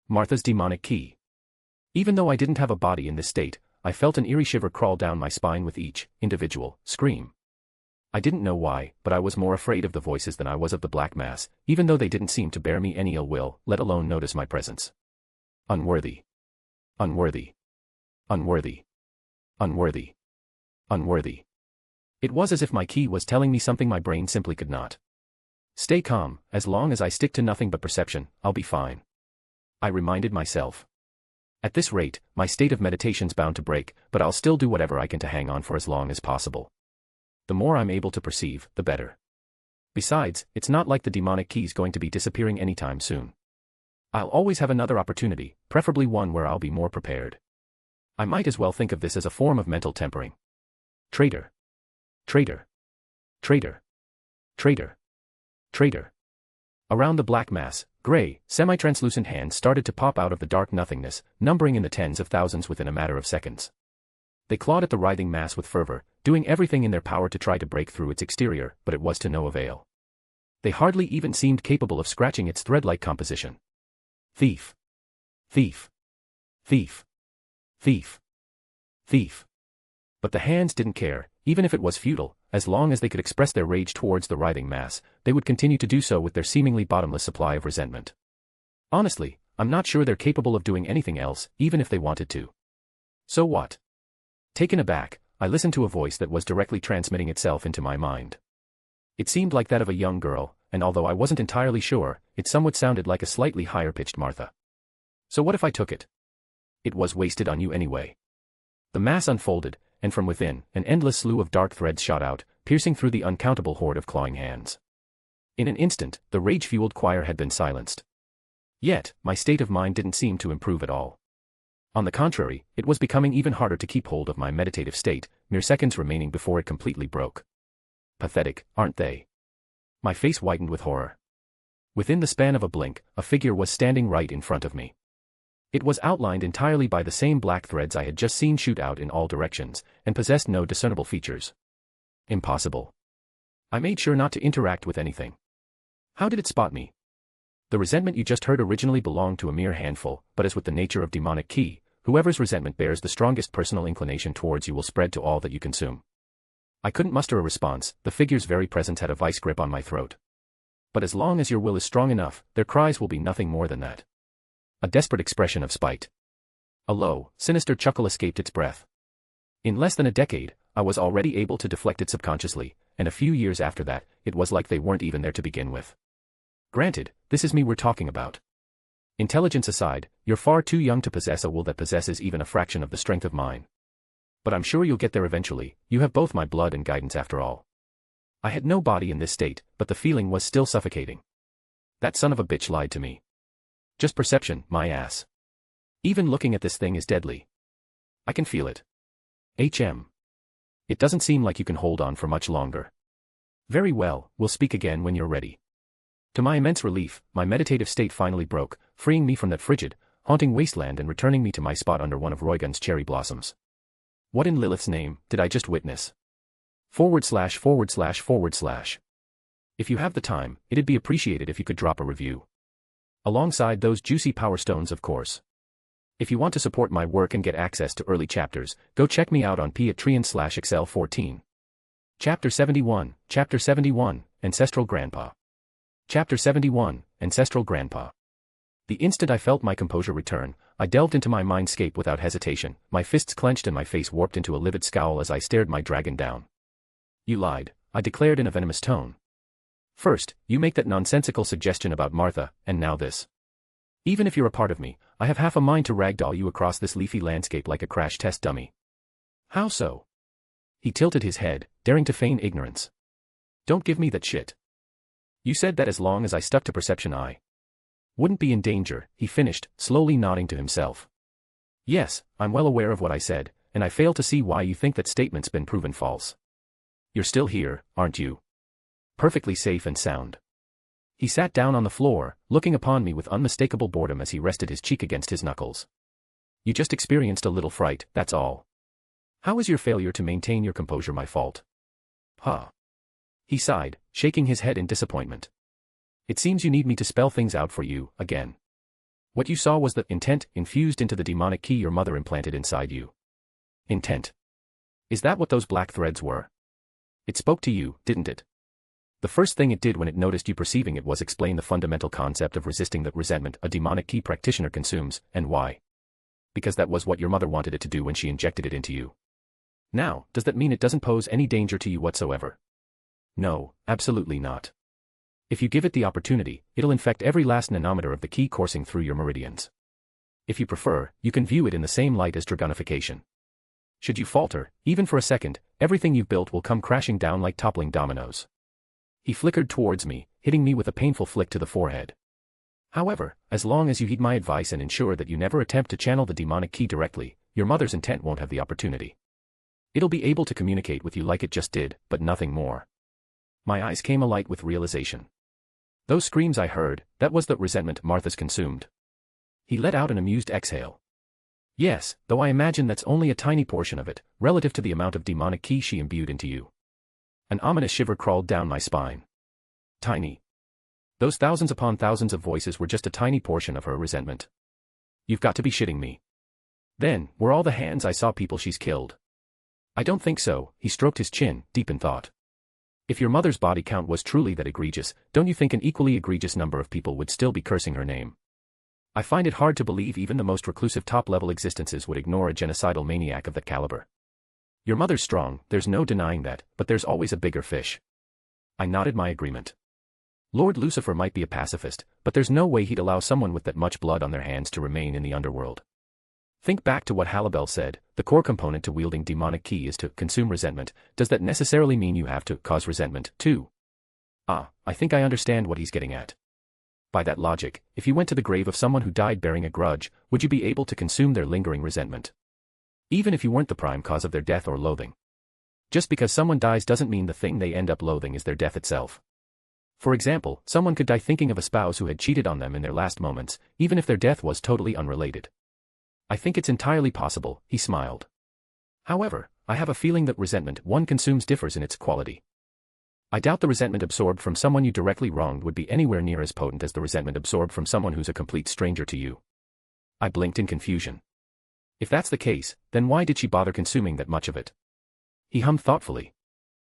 Martha's demonic key. Even though I didn't have a body in this state, I felt an eerie shiver crawl down my spine with each individual scream. I didn't know why, but I was more afraid of the voices than I was of the black mass, even though they didn't seem to bear me any ill will, let alone notice my presence. Unworthy. It was as if my key was telling me something my brain simply could not. Stay calm, as long as I stick to nothing but perception, I'll be fine. I reminded myself. At this rate, my state of meditation's bound to break, but I'll still do whatever I can to hang on for as long as possible. The more I'm able to perceive, the better. Besides, it's not like the demonic key's going to be disappearing anytime soon. I'll always have another opportunity, preferably one where I'll be more prepared. I might as well think of this as a form of mental tempering. Traitor. Around the black mass, gray, semi-translucent hands started to pop out of the dark nothingness, numbering in the tens of thousands within a matter of seconds. They clawed at the writhing mass with fervor, doing everything in their power to try to break through its exterior, but it was to no avail. They hardly even seemed capable of scratching its thread-like composition. Thief. But the hands didn't care, even if it was futile, as long as they could express their rage towards the writhing mass, they would continue to do so with their seemingly bottomless supply of resentment. Honestly, I'm not sure they're capable of doing anything else, even if they wanted to. So what? Taken aback, I listened to a voice that was directly transmitting itself into my mind. It seemed like that of a young girl, and although I wasn't entirely sure, it somewhat sounded like a slightly higher-pitched Martha. So what if I took it? It was wasted on you anyway. The mass unfolded, and from within, an endless slew of dark threads shot out, piercing through the uncountable horde of clawing hands. In an instant, the rage-fueled choir had been silenced. Yet, my state of mind didn't seem to improve at all. On the contrary, it was becoming even harder to keep hold of my meditative state, mere seconds remaining before it completely broke. Pathetic, aren't they? My face whitened with horror. Within the span of a blink, a figure was standing right in front of me. It was outlined entirely by the same black threads I had just seen shoot out in all directions, and possessed no discernible features. Impossible. I made sure not to interact with anything. How did it spot me? The resentment you just heard originally belonged to a mere handful, but as with the nature of demonic ki, whoever's resentment bears the strongest personal inclination towards you will spread to all that you consume. I couldn't muster a response, the figure's very presence had a vice grip on my throat. But as long as your will is strong enough, their cries will be nothing more than that. A desperate expression of spite. A low, sinister chuckle escaped its breath. In less than a decade, I was already able to deflect it subconsciously, and a few years after that, it was like they weren't even there to begin with. Granted, this is me we're talking about. Intelligence aside, you're far too young to possess a will that possesses even a fraction of the strength of mine. But I'm sure you'll get there eventually, you have both my blood and guidance after all. I had no body in this state, but the feeling was still suffocating. That son of a bitch lied to me. Just perception, my ass. Even looking at this thing is deadly. I can feel it. It doesn't seem like you can hold on for much longer. Very well, we'll speak again when you're ready. To my immense relief, my meditative state finally broke, freeing me from that frigid, haunting wasteland and returning me to my spot under one of Roygun's cherry blossoms. What in Lilith's name did I just witness? /////. If you have the time, it'd be appreciated if you could drop a review. Alongside those juicy power stones, of course. If you want to support my work and get access to early chapters, go check me out on Patreon/Excel14. Chapter 71, Ancestral Grandpa. Chapter 71, Ancestral Grandpa. The instant I felt my composure return, I delved into my mindscape without hesitation, my fists clenched and my face warped into a livid scowl as I stared my dragon down. You lied, I declared in a venomous tone. First, you make that nonsensical suggestion about Martha, and now this. Even if you're a part of me, I have half a mind to ragdoll you across this leafy landscape like a crash test dummy. How so? He tilted his head, daring to feign ignorance. Don't give me that shit. You said that as long as I stuck to perception I wouldn't be in danger, he finished, slowly nodding to himself. Yes, I'm well aware of what I said, and I fail to see why you think that statement's been proven false. You're still here, aren't you? Perfectly safe and sound. He sat down on the floor, looking upon me with unmistakable boredom as he rested his cheek against his knuckles. You just experienced a little fright, that's all. How is your failure to maintain your composure my fault? Huh. He sighed, shaking his head in disappointment. It seems you need me to spell things out for you, again. What you saw was the intent infused into the demonic key your mother implanted inside you. Intent. Is that what those black threads were? It spoke to you, didn't it? The first thing it did when it noticed you perceiving it was explain the fundamental concept of resisting the resentment a demonic key practitioner consumes, and why. Because that was what your mother wanted it to do when she injected it into you. Now, does that mean it doesn't pose any danger to you whatsoever? No, absolutely not. If you give it the opportunity, it'll infect every last nanometer of the key coursing through your meridians. If you prefer, you can view it in the same light as Dragonification. Should you falter, even for a second, everything you've built will come crashing down like toppling dominoes. He flickered towards me, hitting me with a painful flick to the forehead. However, as long as you heed my advice and ensure that you never attempt to channel the demonic key directly, your mother's intent won't have the opportunity. It'll be able to communicate with you like it just did, but nothing more. My eyes came alight with realization. Those screams I heard, that was the resentment Martha's consumed. He let out an amused exhale. Yes, though I imagine that's only a tiny portion of it, relative to the amount of demonic key she imbued into you. An ominous shiver crawled down my spine. Tiny. Those thousands upon thousands of voices were just a tiny portion of her resentment. You've got to be shitting me. Then, were all the hands I saw people she's killed? I don't think so, he stroked his chin, deep in thought. If your mother's body count was truly that egregious, don't you think an equally egregious number of people would still be cursing her name? I find it hard to believe even the most reclusive top-level existences would ignore a genocidal maniac of that caliber. Your mother's strong, there's no denying that, but there's always a bigger fish. I nodded my agreement. Lord Lucifer might be a pacifist, but there's no way he'd allow someone with that much blood on their hands to remain in the underworld. Think back to what Halibel said, the core component to wielding demonic key is to consume resentment. Does that necessarily mean you have to cause resentment, too? I think I understand what he's getting at. By that logic, if you went to the grave of someone who died bearing a grudge, would you be able to consume their lingering resentment? Even if you weren't the prime cause of their death or loathing. Just because someone dies doesn't mean the thing they end up loathing is their death itself. For example, someone could die thinking of a spouse who had cheated on them in their last moments, even if their death was totally unrelated. I think it's entirely possible, he smiled. However, I have a feeling that resentment one consumes differs in its quality. I doubt the resentment absorbed from someone you directly wronged would be anywhere near as potent as the resentment absorbed from someone who's a complete stranger to you. I blinked in confusion. If that's the case, then why did she bother consuming that much of it? He hummed thoughtfully.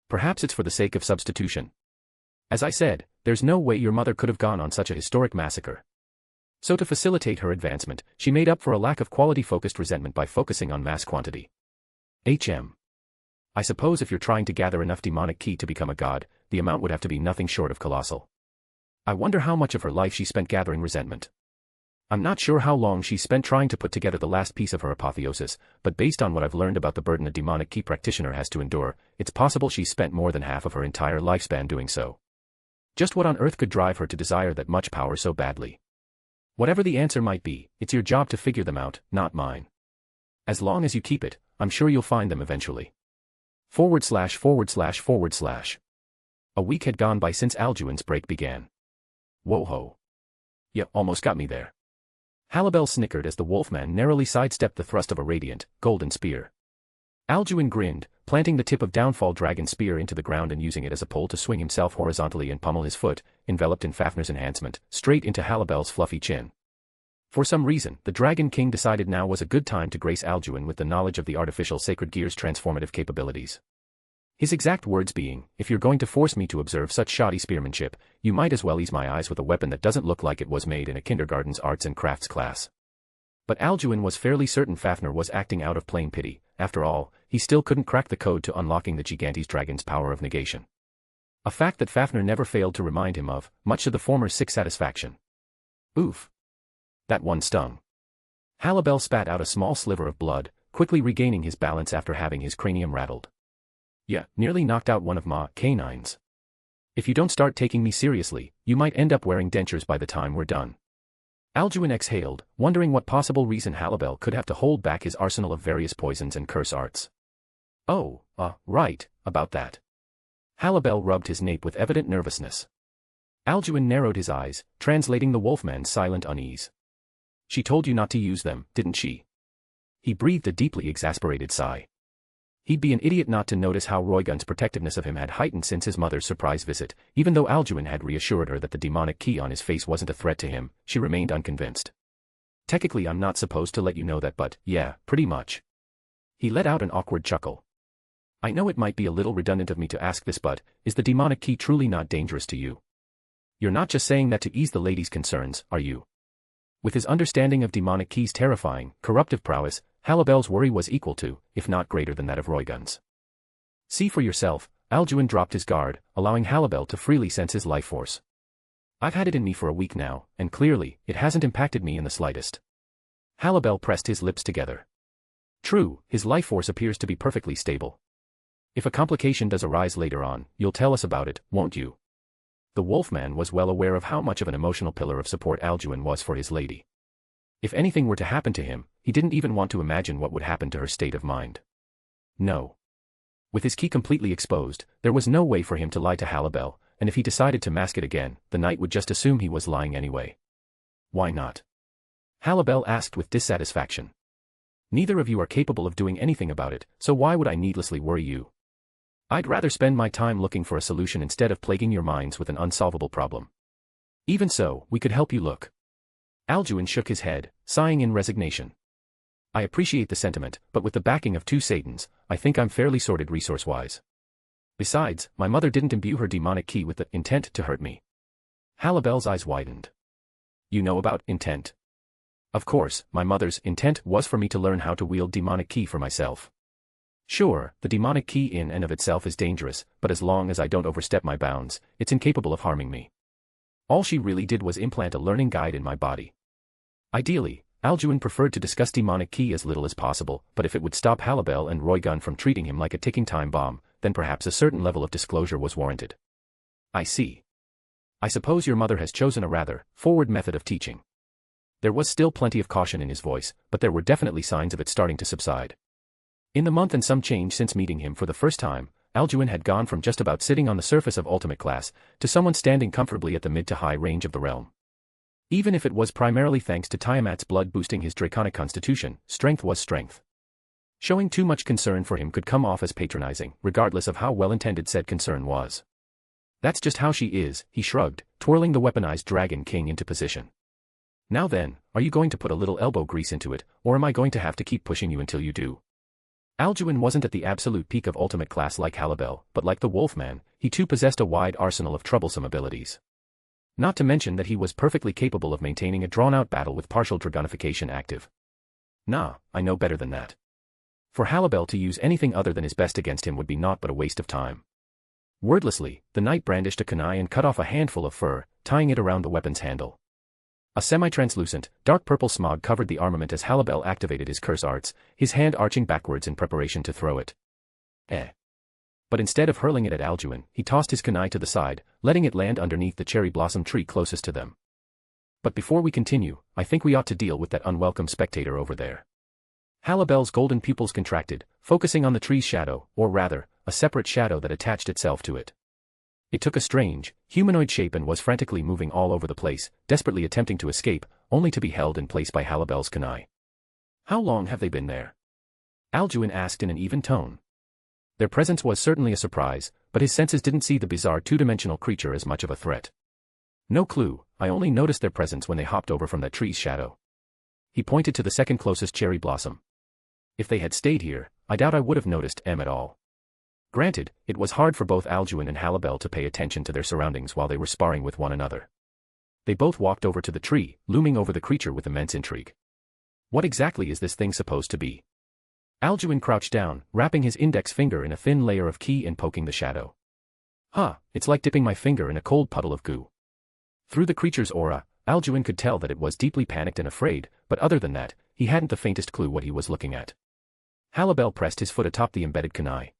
Perhaps it's for the sake of substitution. As I said, there's no way your mother could have gone on such a historic massacre. So to facilitate her advancement, she made up for a lack of quality-focused resentment by focusing on mass quantity. I suppose if you're trying to gather enough demonic ki to become a god, the amount would have to be nothing short of colossal. I wonder how much of her life she spent gathering resentment. I'm not sure how long she spent trying to put together the last piece of her apotheosis, but based on what I've learned about the burden a demonic ki practitioner has to endure, it's possible she spent more than half of her entire lifespan doing so. Just what on earth could drive her to desire that much power so badly? Whatever the answer might be, it's your job to figure them out, not mine. As long as you keep it, I'm sure you'll find them eventually. /////. A week had gone by since Alduin's break began. Whoa-ho. Ya almost got me there. Halibel snickered as the wolfman narrowly sidestepped the thrust of a radiant, golden spear. Alduin grinned, planting the tip of Downfall Dragon's spear into the ground and using it as a pole to swing himself horizontally and pummel his foot, enveloped in Fafnir's enhancement, straight into Halibel's fluffy chin. For some reason, the Dragon King decided now was a good time to grace Alduin with the knowledge of the artificial sacred gear's transformative capabilities. His exact words being, if you're going to force me to observe such shoddy spearmanship, you might as well ease my eyes with a weapon that doesn't look like it was made in a kindergarten's arts and crafts class. But Alduin was fairly certain Fafnir was acting out of plain pity. After all, he still couldn't crack the code to unlocking the Gigantes dragon's power of negation. A fact that Fafnir never failed to remind him of, much to the former's sick satisfaction. Oof. That one stung. Halibel spat out a small sliver of blood, quickly regaining his balance after having his cranium rattled. Yeah, nearly knocked out one of my canines. If you don't start taking me seriously, you might end up wearing dentures by the time we're done. Alduin exhaled, wondering what possible reason Halibel could have to hold back his arsenal of various poisons and curse arts. Oh, right, about that. Halibel rubbed his nape with evident nervousness. Alduin narrowed his eyes, translating the wolfman's silent unease. She told you not to use them, didn't she? He breathed a deeply exasperated sigh. He'd be an idiot not to notice how Roygun's protectiveness of him had heightened since his mother's surprise visit. Even though Alduin had reassured her that the demonic key on his face wasn't a threat to him, she remained unconvinced. Technically I'm not supposed to let you know that, but, yeah, pretty much. He let out an awkward chuckle. I know it might be a little redundant of me to ask this, but, is the demonic key truly not dangerous to you? You're not just saying that to ease the lady's concerns, are you? With his understanding of demonic key's terrifying, corruptive prowess, Halibel's worry was equal to, if not greater than that of Roygun's. See for yourself, Alduin dropped his guard, allowing Halibel to freely sense his life force. I've had it in me for a week now, and clearly, it hasn't impacted me in the slightest. Halibel pressed his lips together. True, his life force appears to be perfectly stable. If a complication does arise later on, you'll tell us about it, won't you? The wolfman was well aware of how much of an emotional pillar of support Alduin was for his lady. If anything were to happen to him, he didn't even want to imagine what would happen to her state of mind. No. With his key completely exposed, there was no way for him to lie to Halibel, and if he decided to mask it again, the knight would just assume he was lying anyway. Why not? Halibel asked with dissatisfaction. Neither of you are capable of doing anything about it, so why would I needlessly worry you? I'd rather spend my time looking for a solution instead of plaguing your minds with an unsolvable problem. Even so, we could help you look. Alduin shook his head, sighing in resignation. I appreciate the sentiment, but with the backing of 2 Satans, I think I'm fairly sorted resource-wise. Besides, my mother didn't imbue her demonic key with the intent to hurt me. Halibel's eyes widened. You know about intent? Of course, my mother's intent was for me to learn how to wield demonic key for myself. Sure, the demonic key in and of itself is dangerous, but as long as I don't overstep my bounds, it's incapable of harming me. All she really did was implant a learning guide in my body. Ideally, Alduin preferred to discuss demonic key as little as possible, but if it would stop Halibel and Roygun from treating him like a ticking time bomb, then perhaps a certain level of disclosure was warranted. I see. I suppose your mother has chosen a rather forward method of teaching. There was still plenty of caution in his voice, but there were definitely signs of it starting to subside. In the month and some change since meeting him for the first time, Alduin had gone from just about sitting on the surface of ultimate class, to someone standing comfortably at the mid to high range of the realm. Even if it was primarily thanks to Tiamat's blood boosting his draconic constitution, strength was strength. Showing too much concern for him could come off as patronizing, regardless of how well-intended said concern was. That's just how she is, he shrugged, twirling the weaponized Dragon King into position. Now then, are you going to put a little elbow grease into it, or am I going to have to keep pushing you until you do? Alduin wasn't at the absolute peak of ultimate class like Halibel, but like the Wolfman, he too possessed a wide arsenal of troublesome abilities. Not to mention that he was perfectly capable of maintaining a drawn-out battle with partial Dragonification active. Nah, I know better than that. For Halibel to use anything other than his best against him would be naught but a waste of time. Wordlessly, the knight brandished a kunai and cut off a handful of fur, tying it around the weapon's handle. A semi-translucent, dark purple smog covered the armament as Halibel activated his curse arts, his hand arching backwards in preparation to throw it. But instead of hurling it at Alduin, he tossed his kunai to the side, letting it land underneath the cherry blossom tree closest to them. But before we continue, I think we ought to deal with that unwelcome spectator over there. Halibel's golden pupils contracted, focusing on the tree's shadow, or rather, a separate shadow that attached itself to it. It took a strange, humanoid shape and was frantically moving all over the place, desperately attempting to escape, only to be held in place by Halibel's kunai. How long have they been there? Alduin asked in an even tone. Their presence was certainly a surprise, but his senses didn't see the bizarre two-dimensional creature as much of a threat. No clue, I only noticed their presence when they hopped over from that tree's shadow. He pointed to the second closest cherry blossom. If they had stayed here, I doubt I would have noticed them at all. Granted, it was hard for both Alduin and Halibel to pay attention to their surroundings while they were sparring with one another. They both walked over to the tree, looming over the creature with immense intrigue. What exactly is this thing supposed to be? Alduin crouched down, wrapping his index finger in a thin layer of ki and poking the shadow. It's like dipping my finger in a cold puddle of goo. Through the creature's aura, Alduin could tell that it was deeply panicked and afraid, but other than that, he hadn't the faintest clue what he was looking at. Halibel pressed his foot atop the embedded kunai.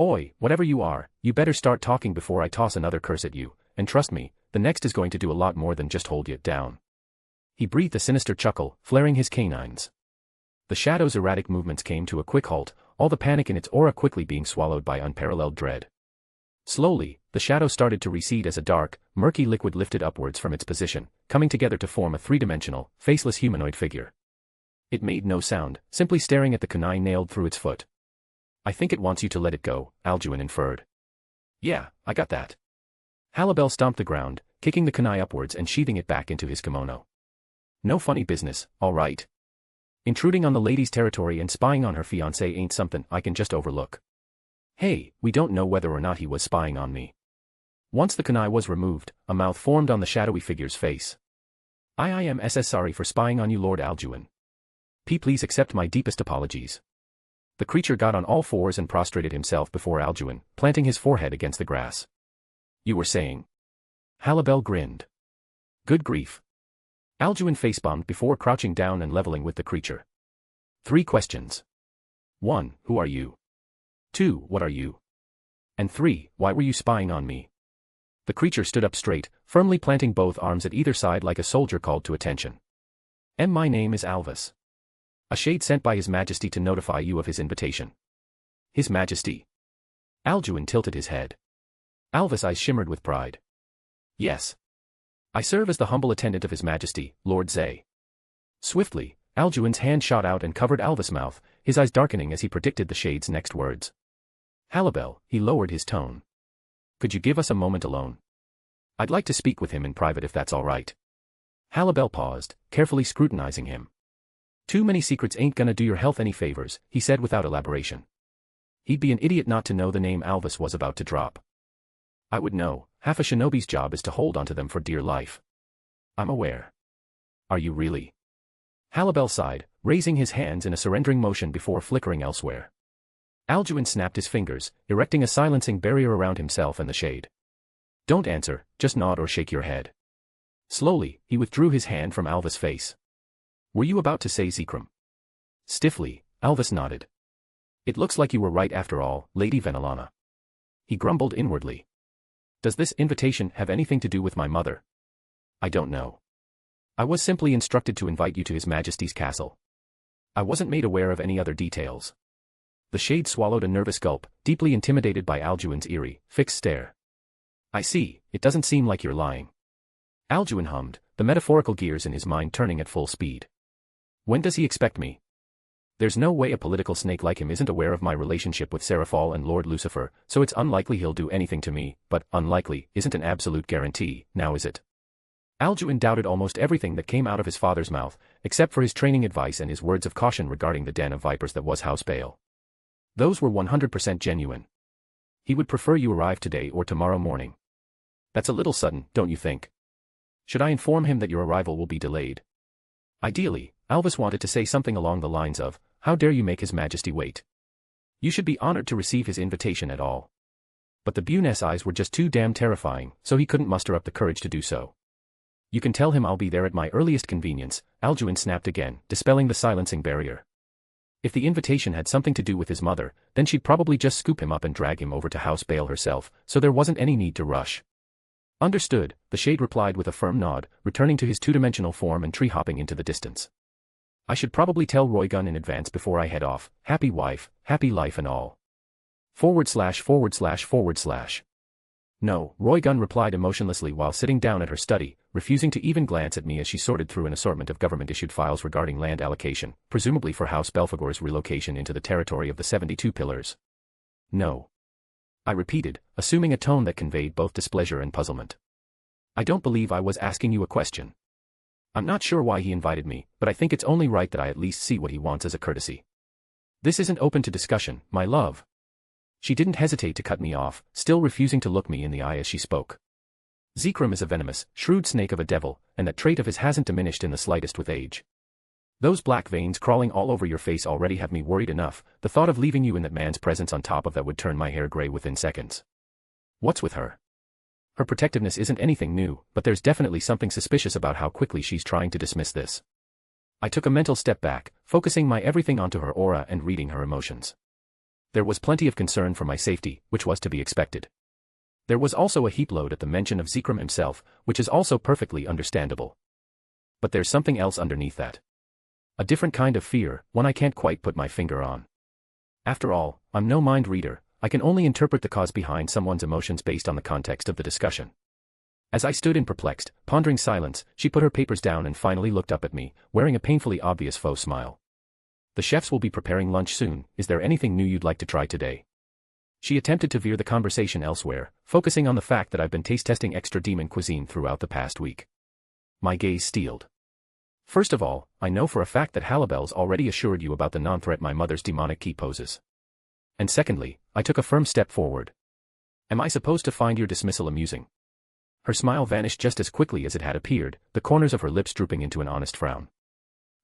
Oi, whatever you are, you better start talking before I toss another curse at you, and trust me, the next is going to do a lot more than just hold you down. He breathed a sinister chuckle, flaring his canines. The shadow's erratic movements came to a quick halt, all the panic in its aura quickly being swallowed by unparalleled dread. Slowly, the shadow started to recede as a dark, murky liquid lifted upwards from its position, coming together to form a three-dimensional, faceless humanoid figure. It made no sound, simply staring at the kunai nailed through its foot. I think it wants you to let it go, Alduin inferred. Yeah, I got that. Halibel stomped the ground, kicking the kunai upwards and sheathing it back into his kimono. No funny business, all right. Intruding on the lady's territory and spying on her fiancé ain't something I can just overlook. Hey, we don't know whether or not he was spying on me. Once the kunai was removed, a mouth formed on the shadowy figure's face. I am sorry for spying on you, Lord Alduin. Please accept my deepest apologies. The creature got on all fours and prostrated himself before Alduin, planting his forehead against the grass. You were saying? Halibel grinned. Good grief. Alduin face-bombed before crouching down and leveling with the creature. 3 questions. 1. Who are you? 2. What are you? And 3. Why were you spying on me? The creature stood up straight, firmly planting both arms at either side like a soldier called to attention. My name is Alvis. A shade sent by His Majesty to notify you of his invitation. His Majesty? Alduin tilted his head. Alvis' eyes shimmered with pride. Yes. I serve as the humble attendant of His Majesty, Lord Zay. Swiftly, Alduin's hand shot out and covered Alvis' mouth, his eyes darkening as he predicted the shade's next words. Halibel, he lowered his tone. Could you give us a moment alone? I'd like to speak with him in private if that's all right. Halibel paused, carefully scrutinizing him. Too many secrets ain't gonna do your health any favors, he said without elaboration. He'd be an idiot not to know the name Alvis was about to drop. I would know, half a shinobi's job is to hold onto them for dear life. I'm aware. Are you really? Halabel sighed, raising his hands in a surrendering motion before flickering elsewhere. Alduin snapped his fingers, erecting a silencing barrier around himself and the shade. Don't answer, just nod or shake your head. Slowly, he withdrew his hand from Alvis' face. Were you about to say Zikram? Stiffly, Alvis nodded. It looks like you were right after all, Lady Venelana. He grumbled inwardly. Does this invitation have anything to do with my mother? I don't know. I was simply instructed to invite you to His Majesty's castle. I wasn't made aware of any other details. The shade swallowed a nervous gulp, deeply intimidated by Alduin's eerie, fixed stare. I see, it doesn't seem like you're lying. Alduin hummed, the metaphorical gears in his mind turning at full speed. When does he expect me? There's no way a political snake like him isn't aware of my relationship with Seraphol and Lord Lucifer, so it's unlikely he'll do anything to me, but unlikely isn't an absolute guarantee, now is it? Alduin doubted almost everything that came out of his father's mouth, except for his training advice and his words of caution regarding the den of vipers that was House Bale. Those were 100% genuine. He would prefer you arrive today or tomorrow morning. That's a little sudden, don't you think? Should I inform him that your arrival will be delayed? Ideally, Alvis wanted to say something along the lines of, how dare you make His Majesty wait? You should be honored to receive his invitation at all. But the Buné's eyes were just too damn terrifying, so he couldn't muster up the courage to do so. You can tell him I'll be there at my earliest convenience, Alduin snapped again, dispelling the silencing barrier. If the invitation had something to do with his mother, then she'd probably just scoop him up and drag him over to House Bale herself, so there wasn't any need to rush. Understood, the shade replied with a firm nod, returning to his two-dimensional form and tree-hopping into the distance. I should probably tell Roygun in advance before I head off, happy wife, happy life and all. .. No, Roygun replied emotionlessly while sitting down at her study, refusing to even glance at me as she sorted through an assortment of government-issued files regarding land allocation, presumably for House Belphegor's relocation into the territory of the 72 Pillars. No. I repeated, assuming a tone that conveyed both displeasure and puzzlement. I don't believe I was asking you a question. I'm not sure why he invited me, but I think it's only right that I at least see what he wants as a courtesy. This isn't open to discussion, my love. She didn't hesitate to cut me off, still refusing to look me in the eye as she spoke. Zikram is a venomous, shrewd snake of a devil, and that trait of his hasn't diminished in the slightest with age. Those black veins crawling all over your face already have me worried enough, the thought of leaving you in that man's presence on top of that would turn my hair gray within seconds. What's with her? Her protectiveness isn't anything new, but there's definitely something suspicious about how quickly she's trying to dismiss this. I took a mental step back, focusing my everything onto her aura and reading her emotions. There was plenty of concern for my safety, which was to be expected. There was also a heap load at the mention of Zikram himself, which is also perfectly understandable. But there's something else underneath that. A different kind of fear, one I can't quite put my finger on. After all, I'm no mind reader, I can only interpret the cause behind someone's emotions based on the context of the discussion. As I stood in perplexed, pondering silence, she put her papers down and finally looked up at me, wearing a painfully obvious faux smile. The chefs will be preparing lunch soon, is there anything new you'd like to try today? She attempted to veer the conversation elsewhere, focusing on the fact that I've been taste-testing extra demon cuisine throughout the past week. My gaze steeled. First of all, I know for a fact that Halabel's already assured you about the non-threat my mother's demonic key poses. And secondly, I took a firm step forward. Am I supposed to find your dismissal amusing? Her smile vanished just as quickly as it had appeared, the corners of her lips drooping into an honest frown.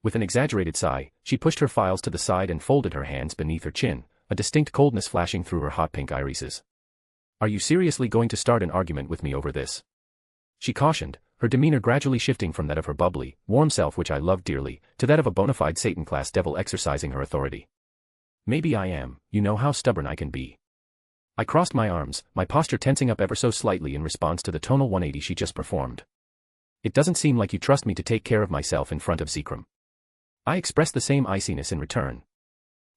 With an exaggerated sigh, she pushed her files to the side and folded her hands beneath her chin, a distinct coldness flashing through her hot pink irises. Are you seriously going to start an argument with me over this? She cautioned, her demeanor gradually shifting from that of her bubbly, warm self which I loved dearly, to that of a bona fide Satan-class devil exercising her authority. Maybe I am, you know how stubborn I can be. I crossed my arms, my posture tensing up ever so slightly in response to the tonal 180 she just performed. It doesn't seem like you trust me to take care of myself in front of Zikram. I expressed the same iciness in return.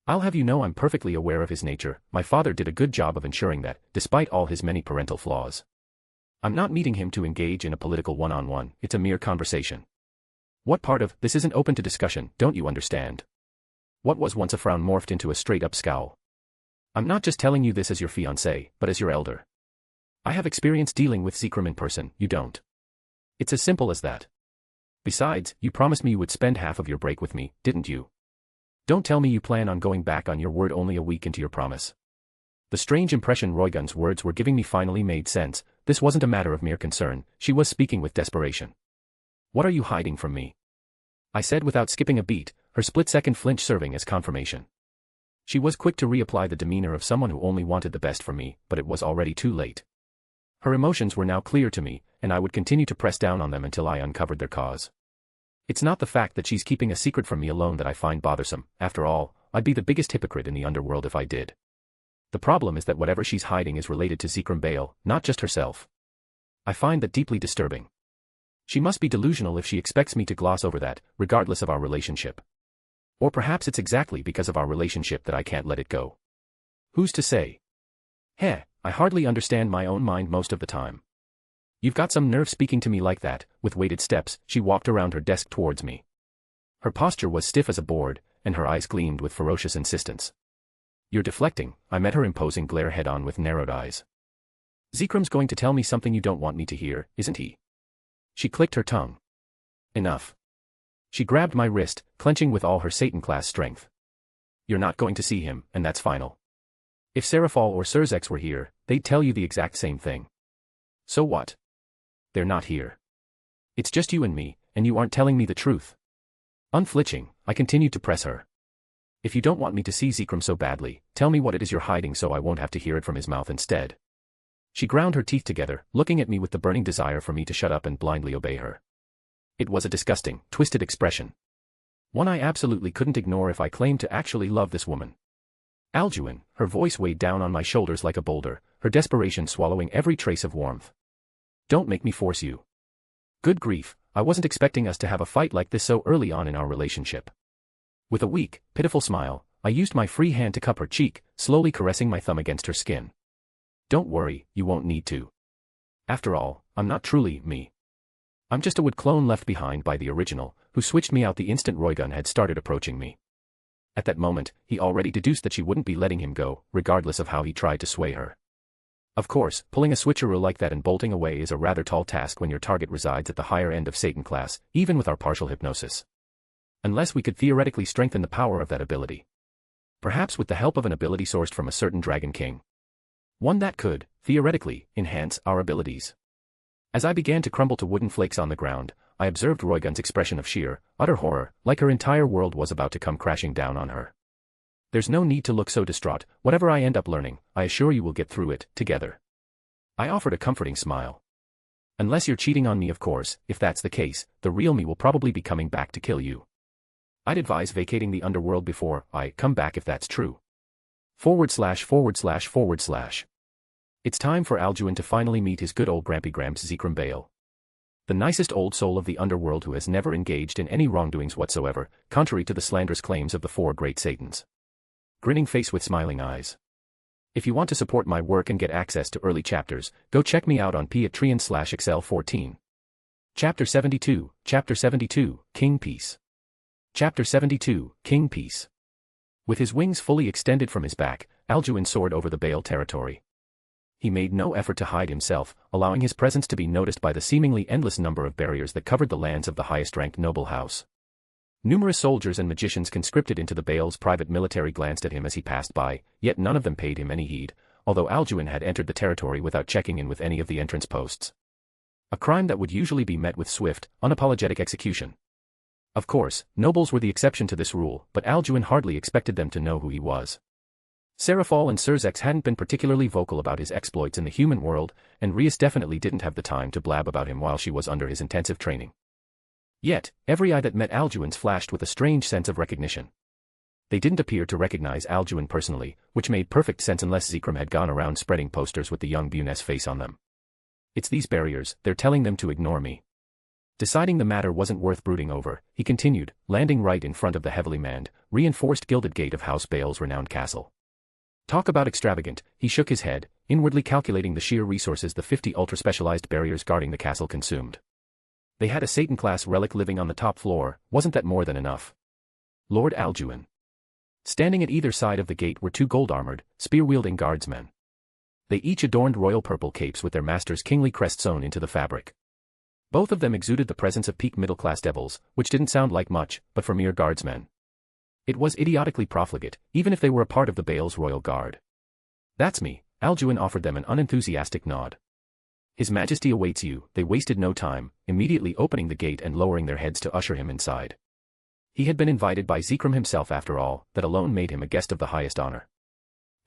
I'll have you know I'm perfectly aware of his nature, my father did a good job of ensuring that, despite all his many parental flaws. I'm not meeting him to engage in a political one-on-one, it's a mere conversation. What part of this isn't open to discussion, don't you understand? What was once a frown morphed into a straight-up scowl. I'm not just telling you this as your fiancé, but as your elder. I have experience dealing with Zikram in person, you don't. It's as simple as that. Besides, you promised me you would spend half of your break with me, didn't you? Don't tell me you plan on going back on your word only a week into your promise. The strange impression Roygun's words were giving me finally made sense. This wasn't a matter of mere concern, she was speaking with desperation. What are you hiding from me? I said without skipping a beat, her split-second flinch serving as confirmation. She was quick to reapply the demeanor of someone who only wanted the best for me, but it was already too late. Her emotions were now clear to me, and I would continue to press down on them until I uncovered their cause. It's not the fact that she's keeping a secret from me alone that I find bothersome. After all, I'd be the biggest hypocrite in the underworld if I did. The problem is that whatever she's hiding is related to Zikram Bale, not just herself. I find that deeply disturbing. She must be delusional if she expects me to gloss over that, regardless of our relationship. Or perhaps it's exactly because of our relationship that I can't let it go. Who's to say? Heh, I hardly understand my own mind most of the time. You've got some nerve speaking to me like that. With weighted steps, she walked around her desk towards me. Her posture was stiff as a board, and her eyes gleamed with ferocious insistence. You're deflecting, I met her imposing glare head-on with narrowed eyes. Zikram's going to tell me something you don't want me to hear, isn't he? She clicked her tongue. Enough. She grabbed my wrist, clenching with all her Satan-class strength. You're not going to see him, and that's final. If Serafal or Surzex were here, they'd tell you the exact same thing. So what? They're not here. It's just you and me, and you aren't telling me the truth. Unflinching, I continued to press her. If you don't want me to see Zikram so badly, tell me what it is you're hiding so I won't have to hear it from his mouth instead. She ground her teeth together, looking at me with the burning desire for me to shut up and blindly obey her. It was a disgusting, twisted expression. One I absolutely couldn't ignore if I claimed to actually love this woman. Alduin, her voice weighed down on my shoulders like a boulder, her desperation swallowing every trace of warmth. Don't make me force you. Good grief, I wasn't expecting us to have a fight like this so early on in our relationship. With a weak, pitiful smile, I used my free hand to cup her cheek, slowly caressing my thumb against her skin. Don't worry, you won't need to. After all, I'm not truly me. I'm just a wood clone left behind by the original, who switched me out the instant Roygun had started approaching me. At that moment, he already deduced that she wouldn't be letting him go, regardless of how he tried to sway her. Of course, pulling a switcheroo like that and bolting away is a rather tall task when your target resides at the higher end of Satan class, even with our partial hypnosis. Unless we could theoretically strengthen the power of that ability. Perhaps with the help of an ability sourced from a certain Dragon King. One that could, theoretically, enhance our abilities. As I began to crumble to wooden flakes on the ground, I observed Roygun's expression of sheer, utter horror, like her entire world was about to come crashing down on her. There's no need to look so distraught. Whatever I end up learning, I assure you we'll get through it, together. I offered a comforting smile. Unless you're cheating on me, of course. If that's the case, the real me will probably be coming back to kill you. I'd advise vacating the underworld before I come back if that's true. /////. It's time for Alduin to finally meet his good old Grampy Gramps Zikram Bale. The nicest old soul of the underworld who has never engaged in any wrongdoings whatsoever, contrary to the slanderous claims of the four great Satans. Grinning face with smiling eyes. If you want to support my work and get access to early chapters, go check me out on Patreon/Excel14. Chapter 72, King Peace. Chapter 72, King Peace. With his wings fully extended from his back, Alduin soared over the Bale territory. He made no effort to hide himself, allowing his presence to be noticed by the seemingly endless number of barriers that covered the lands of the highest-ranked noble house. Numerous soldiers and magicians conscripted into the Bale's private military glanced at him as he passed by, yet none of them paid him any heed, although Alduin had entered the territory without checking in with any of the entrance posts. A crime that would usually be met with swift, unapologetic execution. Of course, nobles were the exception to this rule, but Alduin hardly expected them to know who he was. Serafal and Surzex hadn't been particularly vocal about his exploits in the human world, and Rias definitely didn't have the time to blab about him while she was under his intensive training. Yet, every eye that met Alduin's flashed with a strange sense of recognition. They didn't appear to recognize Alduin personally, which made perfect sense unless Zikram had gone around spreading posters with the young Buné's face on them. It's these barriers, they're telling them to ignore me. Deciding the matter wasn't worth brooding over, he continued, landing right in front of the heavily manned, reinforced gilded gate of House Bale's renowned castle. Talk about extravagant, he shook his head, inwardly calculating the sheer resources the 50 ultra-specialized barriers guarding the castle consumed. They had a Satan-class relic living on the top floor, wasn't that more than enough? Lord Alduin. Standing at either side of the gate were two gold-armored, spear-wielding guardsmen. They each adorned royal purple capes with their master's kingly crest sewn into the fabric. Both of them exuded the presence of peak middle-class devils, which didn't sound like much, but for mere guardsmen. It was idiotically profligate, even if they were a part of the Baal's royal guard. "That's me," Alduin offered them an unenthusiastic nod. "His Majesty awaits you." They wasted no time, immediately opening the gate and lowering their heads to usher him inside. He had been invited by Zikram himself after all, that alone made him a guest of the highest honor.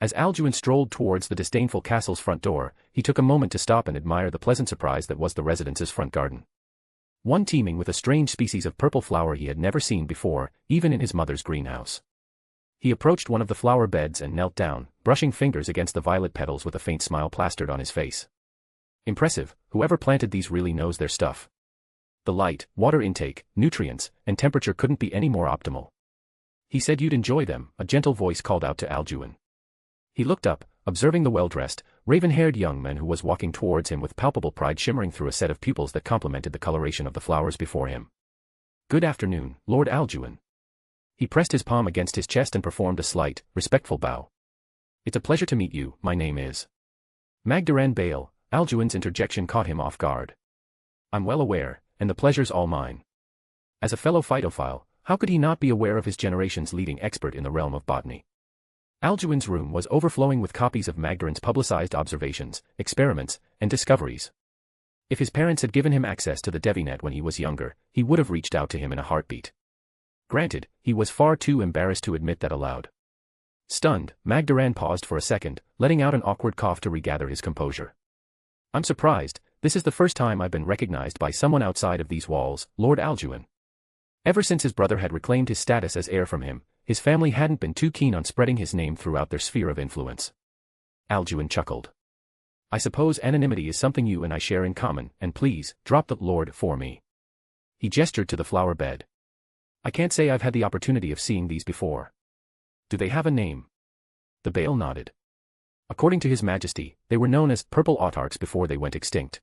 As Alduin strolled towards the disdainful castle's front door, he took a moment to stop and admire the pleasant surprise that was the residence's front garden. One teeming with a strange species of purple flower he had never seen before, even in his mother's greenhouse. He approached one of the flower beds and knelt down, brushing fingers against the violet petals with a faint smile plastered on his face. Impressive, whoever planted these really knows their stuff. The light, water intake, nutrients, and temperature couldn't be any more optimal. "He said you'd enjoy them," a gentle voice called out to Alduin. He looked up, observing the well-dressed, raven-haired young man who was walking towards him with palpable pride shimmering through a set of pupils that complemented the coloration of the flowers before him. "Good afternoon, Lord Alduin." He pressed his palm against his chest and performed a slight, respectful bow. "It's a pleasure to meet you. My name is Magdaran Baal." Alduin's interjection caught him off guard. "I'm well aware, and the pleasure's all mine." As a fellow phytophile, how could he not be aware of his generation's leading expert in the realm of botany? Alduin's room was overflowing with copies of Magdaran's publicized observations, experiments, and discoveries. If his parents had given him access to the Devinet when he was younger, he would have reached out to him in a heartbeat. Granted, he was far too embarrassed to admit that aloud. Stunned, Magdaran paused for a second, letting out an awkward cough to regather his composure. "I'm surprised. This is the first time I've been recognized by someone outside of these walls, Lord Alduin." Ever since his brother had reclaimed his status as heir from him, his family hadn't been too keen on spreading his name throughout their sphere of influence. Alduin chuckled. "I suppose anonymity is something you and I share in common, and please, drop the Lord for me." He gestured to the flower bed. "I can't say I've had the opportunity of seeing these before. Do they have a name?" The Baal nodded. "According to His Majesty, they were known as purple autarchs before they went extinct."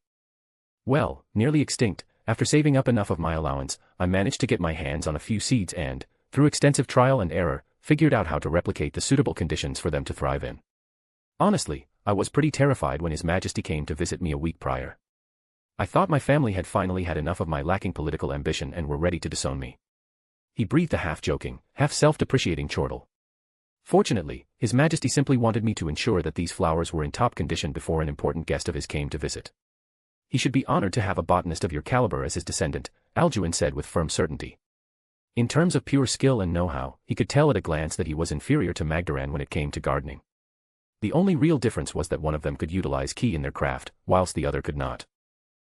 "Well, nearly extinct. After saving up enough of my allowance, I managed to get my hands on a few seeds and, through extensive trial and error, figured out how to replicate the suitable conditions for them to thrive in. Honestly, I was pretty terrified when His Majesty came to visit me a week prior. I thought my family had finally had enough of my lacking political ambition and were ready to disown me." He breathed a half-joking, half-self-depreciating chortle. "Fortunately, His Majesty simply wanted me to ensure that these flowers were in top condition before an important guest of his came to visit." "He should be honored to have a botanist of your caliber as his descendant," Alduin said with firm certainty. In terms of pure skill and know-how, he could tell at a glance that he was inferior to Magdaran when it came to gardening. The only real difference was that one of them could utilize ki in their craft, whilst the other could not.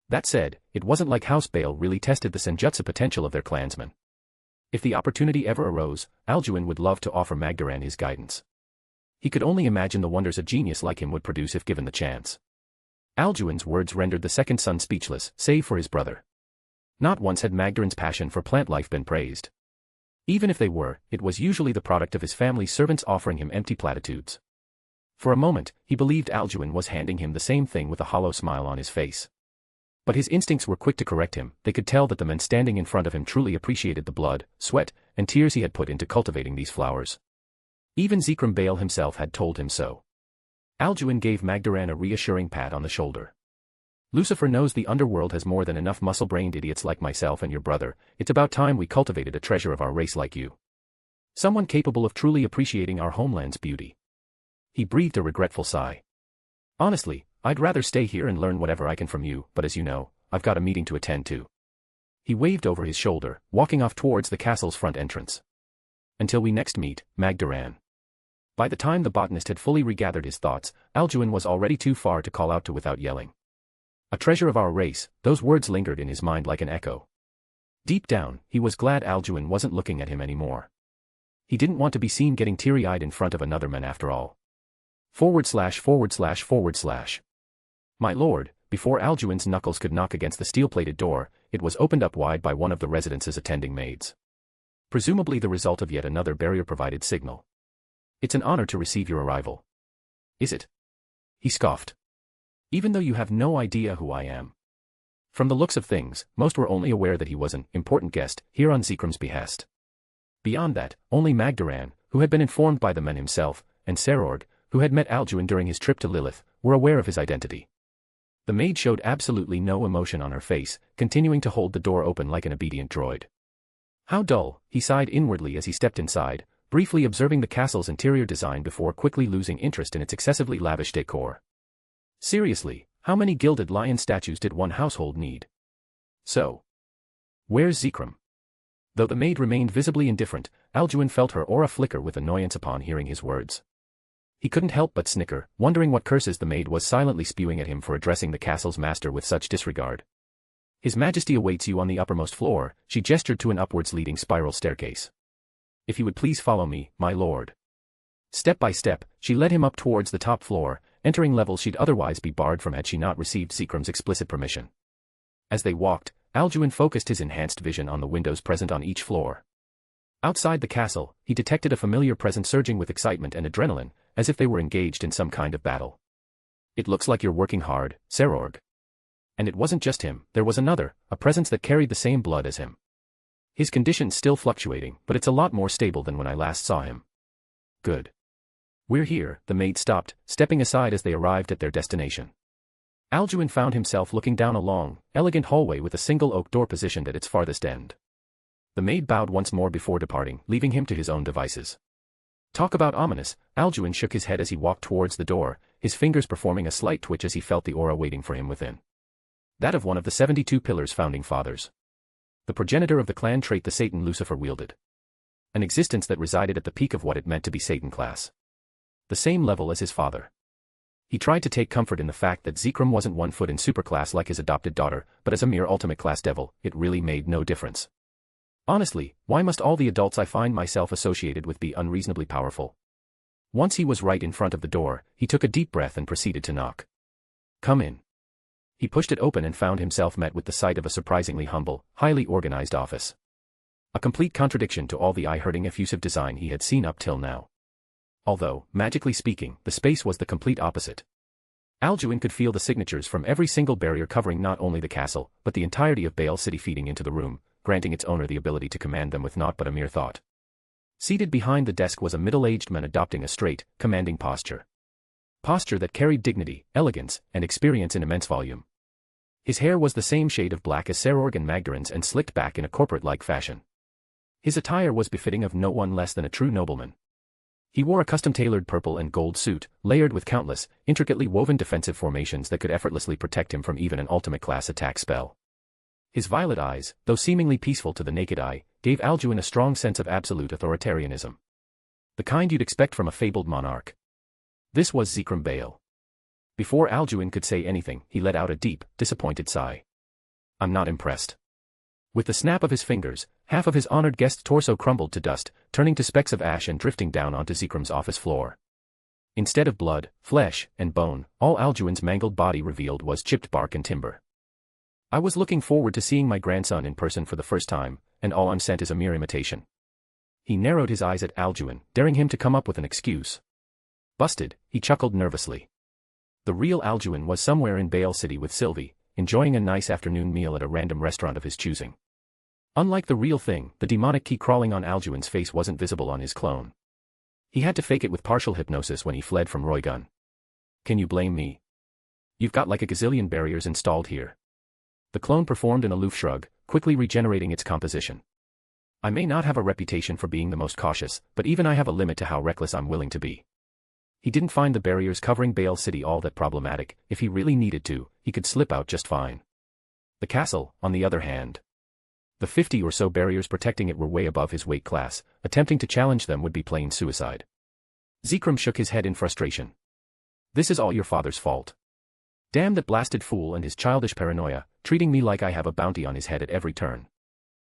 That said, it wasn't like House Baal really tested the senjutsu potential of their clansmen. If the opportunity ever arose, Alduin would love to offer Magdaran his guidance. He could only imagine the wonders a genius like him would produce if given the chance. Alduin's words rendered the second son speechless, save for his brother. Not once had Magdaran's passion for plant life been praised. Even if they were, it was usually the product of his family's servants offering him empty platitudes. For a moment, he believed Alduin was handing him the same thing with a hollow smile on his face. But his instincts were quick to correct him. They could tell that the men standing in front of him truly appreciated the blood, sweat, and tears he had put into cultivating these flowers. Even Zikram Baal himself had told him so. Alduin gave Magdaran a reassuring pat on the shoulder. "Lucifer knows the underworld has more than enough muscle-brained idiots like myself and your brother. It's about time we cultivated a treasure of our race like you. Someone capable of truly appreciating our homeland's beauty." He breathed a regretful sigh. "Honestly, I'd rather stay here and learn whatever I can from you, but as you know, I've got a meeting to attend to." He waved over his shoulder, walking off towards the castle's front entrance. "Until we next meet, Magdaran." By the time the botanist had fully regathered his thoughts, Alduin was already too far to call out to without yelling. A treasure of our race, those words lingered in his mind like an echo. Deep down, he was glad Alduin wasn't looking at him anymore. He didn't want to be seen getting teary-eyed in front of another man after all. /////. My lord, before Alduin's knuckles could knock against the steel-plated door, it was opened up wide by one of the residence's attending maids. Presumably the result of yet another barrier-provided signal. "It's an honor to receive your arrival." "Is it?" He scoffed. "Even though you have no idea who I am." From the looks of things, most were only aware that he was an important guest, here on Zikram's behest. Beyond that, only Magdaran, who had been informed by the man himself, and Serord, who had met Alduin during his trip to Lilith, were aware of his identity. The maid showed absolutely no emotion on her face, continuing to hold the door open like an obedient droid. How dull, he sighed inwardly as he stepped inside, briefly observing the castle's interior design before quickly losing interest in its excessively lavish decor. Seriously, how many gilded lion statues did one household need? So, where's Zikram? Though the maid remained visibly indifferent, Alduin felt her aura flicker with annoyance upon hearing his words. He couldn't help but snicker, wondering what curses the maid was silently spewing at him for addressing the castle's master with such disregard. His Majesty awaits you on the uppermost floor, she gestured to an upwards leading spiral staircase. If you would please follow me, my lord. Step by step, she led him up towards the top floor, entering levels she'd otherwise be barred from had she not received Zikram's explicit permission. As they walked, Alduin focused his enhanced vision on the windows present on each floor. Outside the castle, he detected a familiar presence surging with excitement and adrenaline, as if they were engaged in some kind of battle. It looks like you're working hard, Serorg. And it wasn't just him, there was another, a presence that carried the same blood as him. His condition's still fluctuating, but it's a lot more stable than when I last saw him. Good. We're here, the maid stopped, stepping aside as they arrived at their destination. Alduin found himself looking down a long, elegant hallway with a single oak door positioned at its farthest end. The maid bowed once more before departing, leaving him to his own devices. Talk about ominous, Alduin shook his head as he walked towards the door, his fingers performing a slight twitch as he felt the aura waiting for him within. That of one of the 72 Pillars' founding fathers. The progenitor of the clan trait the Satan Lucifer wielded. An existence that resided at the peak of what it meant to be Satan class. The same level as his father. He tried to take comfort in the fact that Zikram wasn't 1 foot in superclass like his adopted daughter, but as a mere ultimate class devil, it really made no difference. Honestly, why must all the adults I find myself associated with be unreasonably powerful? Once he was right in front of the door, he took a deep breath and proceeded to knock. Come in. He pushed it open and found himself met with the sight of a surprisingly humble, highly organized office. A complete contradiction to all the eye-hurting effusive design he had seen up till now. Although, magically speaking, the space was the complete opposite. Alduin could feel the signatures from every single barrier covering not only the castle, but the entirety of Bale City feeding into the room, granting its owner the ability to command them with naught but a mere thought. Seated behind the desk was a middle-aged man adopting a straight, commanding posture. Posture that carried dignity, elegance, and experience in immense volume. His hair was the same shade of black as Serorg and Magdarin's and slicked back in a corporate-like fashion. His attire was befitting of no one less than a true nobleman. He wore a custom-tailored purple and gold suit, layered with countless, intricately woven defensive formations that could effortlessly protect him from even an ultimate-class attack spell. His violet eyes, though seemingly peaceful to the naked eye, gave Alduin a strong sense of absolute authoritarianism. The kind you'd expect from a fabled monarch. This was Zikram Bale. Before Alduin could say anything, he let out a deep, disappointed sigh. I'm not impressed. With the snap of his fingers, half of his honored guest's torso crumbled to dust, turning to specks of ash and drifting down onto Zikram's office floor. Instead of blood, flesh, and bone, all Alduin's mangled body revealed was chipped bark and timber. I was looking forward to seeing my grandson in person for the first time, and all I'm sent is a mere imitation. He narrowed his eyes at Alduin, daring him to come up with an excuse. Busted, he chuckled nervously. The real Alduin was somewhere in Bale City with Sylvie, enjoying a nice afternoon meal at a random restaurant of his choosing. Unlike the real thing, the demonic key crawling on Alduin's face wasn't visible on his clone. He had to fake it with partial hypnosis when he fled from Roygun. Can you blame me? You've got like a gazillion barriers installed here. The clone performed an aloof shrug, quickly regenerating its composition. I may not have a reputation for being the most cautious, but even I have a limit to how reckless I'm willing to be. He didn't find the barriers covering Bale City all that problematic. If he really needed to, he could slip out just fine. The castle, on the other hand. The 50 or so barriers protecting it were way above his weight class, attempting to challenge them would be plain suicide. Zikram shook his head in frustration. This is all your father's fault. Damn that blasted fool and his childish paranoia, treating me like I have a bounty on his head at every turn.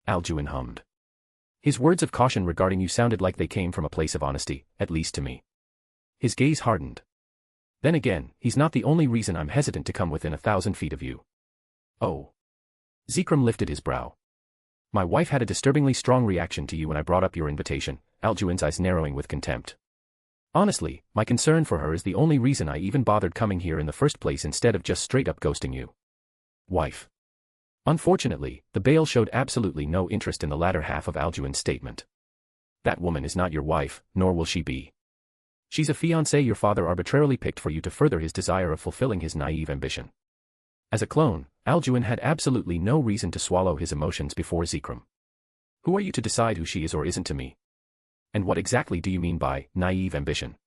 Alduin hummed. His words of caution regarding you sounded like they came from a place of honesty, at least to me. His gaze hardened. Then again, he's not the only reason I'm hesitant to come within 1,000 feet of you. Oh. Zikram lifted his brow. My wife had a disturbingly strong reaction to you when I brought up your invitation, Alduin's eyes narrowing with contempt. Honestly, my concern for her is the only reason I even bothered coming here in the first place instead of just straight-up ghosting you. Wife. Unfortunately, the Bale showed absolutely no interest in the latter half of Alduin's statement. That woman is not your wife, nor will she be. She's a fiancée your father arbitrarily picked for you to further his desire of fulfilling his naive ambition. As a clone, Alduin had absolutely no reason to swallow his emotions before Zikram. Who are you to decide who she is or isn't to me? And what exactly do you mean by naive ambition?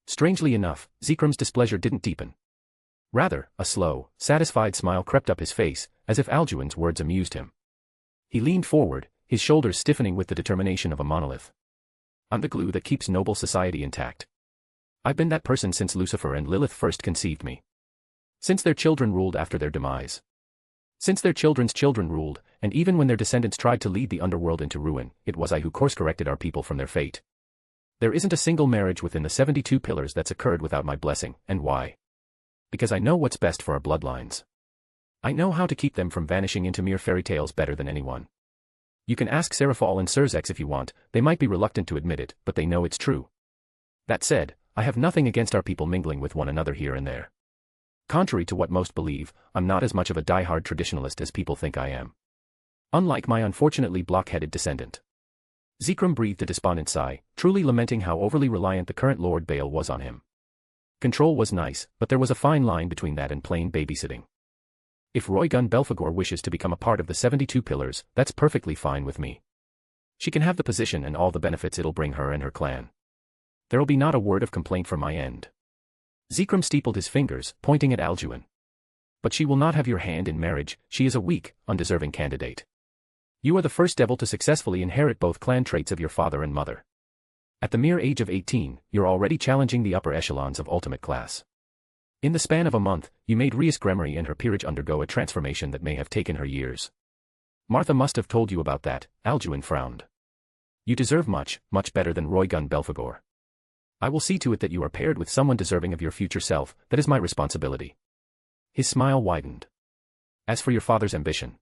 Strangely enough, Zikram's displeasure didn't deepen. Rather, a slow, satisfied smile crept up his face, as if Alduin's words amused him. He leaned forward, his shoulders stiffening with the determination of a monolith. I'm the glue that keeps noble society intact. I've been that person since Lucifer and Lilith first conceived me. Since their children ruled after their demise. Since their children's children ruled, and even when their descendants tried to lead the underworld into ruin, it was I who course-corrected our people from their fate. There isn't a single marriage within the 72 pillars that's occurred without my blessing, and why? Because I know what's best for our bloodlines. I know how to keep them from vanishing into mere fairy tales better than anyone. You can ask Seraphal and Surzex if you want, they might be reluctant to admit it, but they know it's true. That said, I have nothing against our people mingling with one another here and there. Contrary to what most believe, I'm not as much of a die-hard traditionalist as people think I am. Unlike my unfortunately block-headed descendant. Zikram breathed a despondent sigh, truly lamenting how overly reliant the current Lord Baal was on him. Control was nice, but there was a fine line between that and plain babysitting. If Roygun Belphegor wishes to become a part of the 72 pillars, that's perfectly fine with me. She can have the position and all the benefits it'll bring her and her clan. There'll be not a word of complaint from my end. Zikram steepled his fingers, pointing at Alduin. But she will not have your hand in marriage, she is a weak, undeserving candidate. You are the first devil to successfully inherit both clan traits of your father and mother. At the mere age of 18, you're already challenging the upper echelons of ultimate class. In the span of a month, you made Rias Gremory and her peerage undergo a transformation that may have taken her years. Martha must have told you about that, Alduin frowned. You deserve much, much better than Roygun Belphegor. I will see to it that you are paired with someone deserving of your future self, that is my responsibility. His smile widened. As for your father's ambition.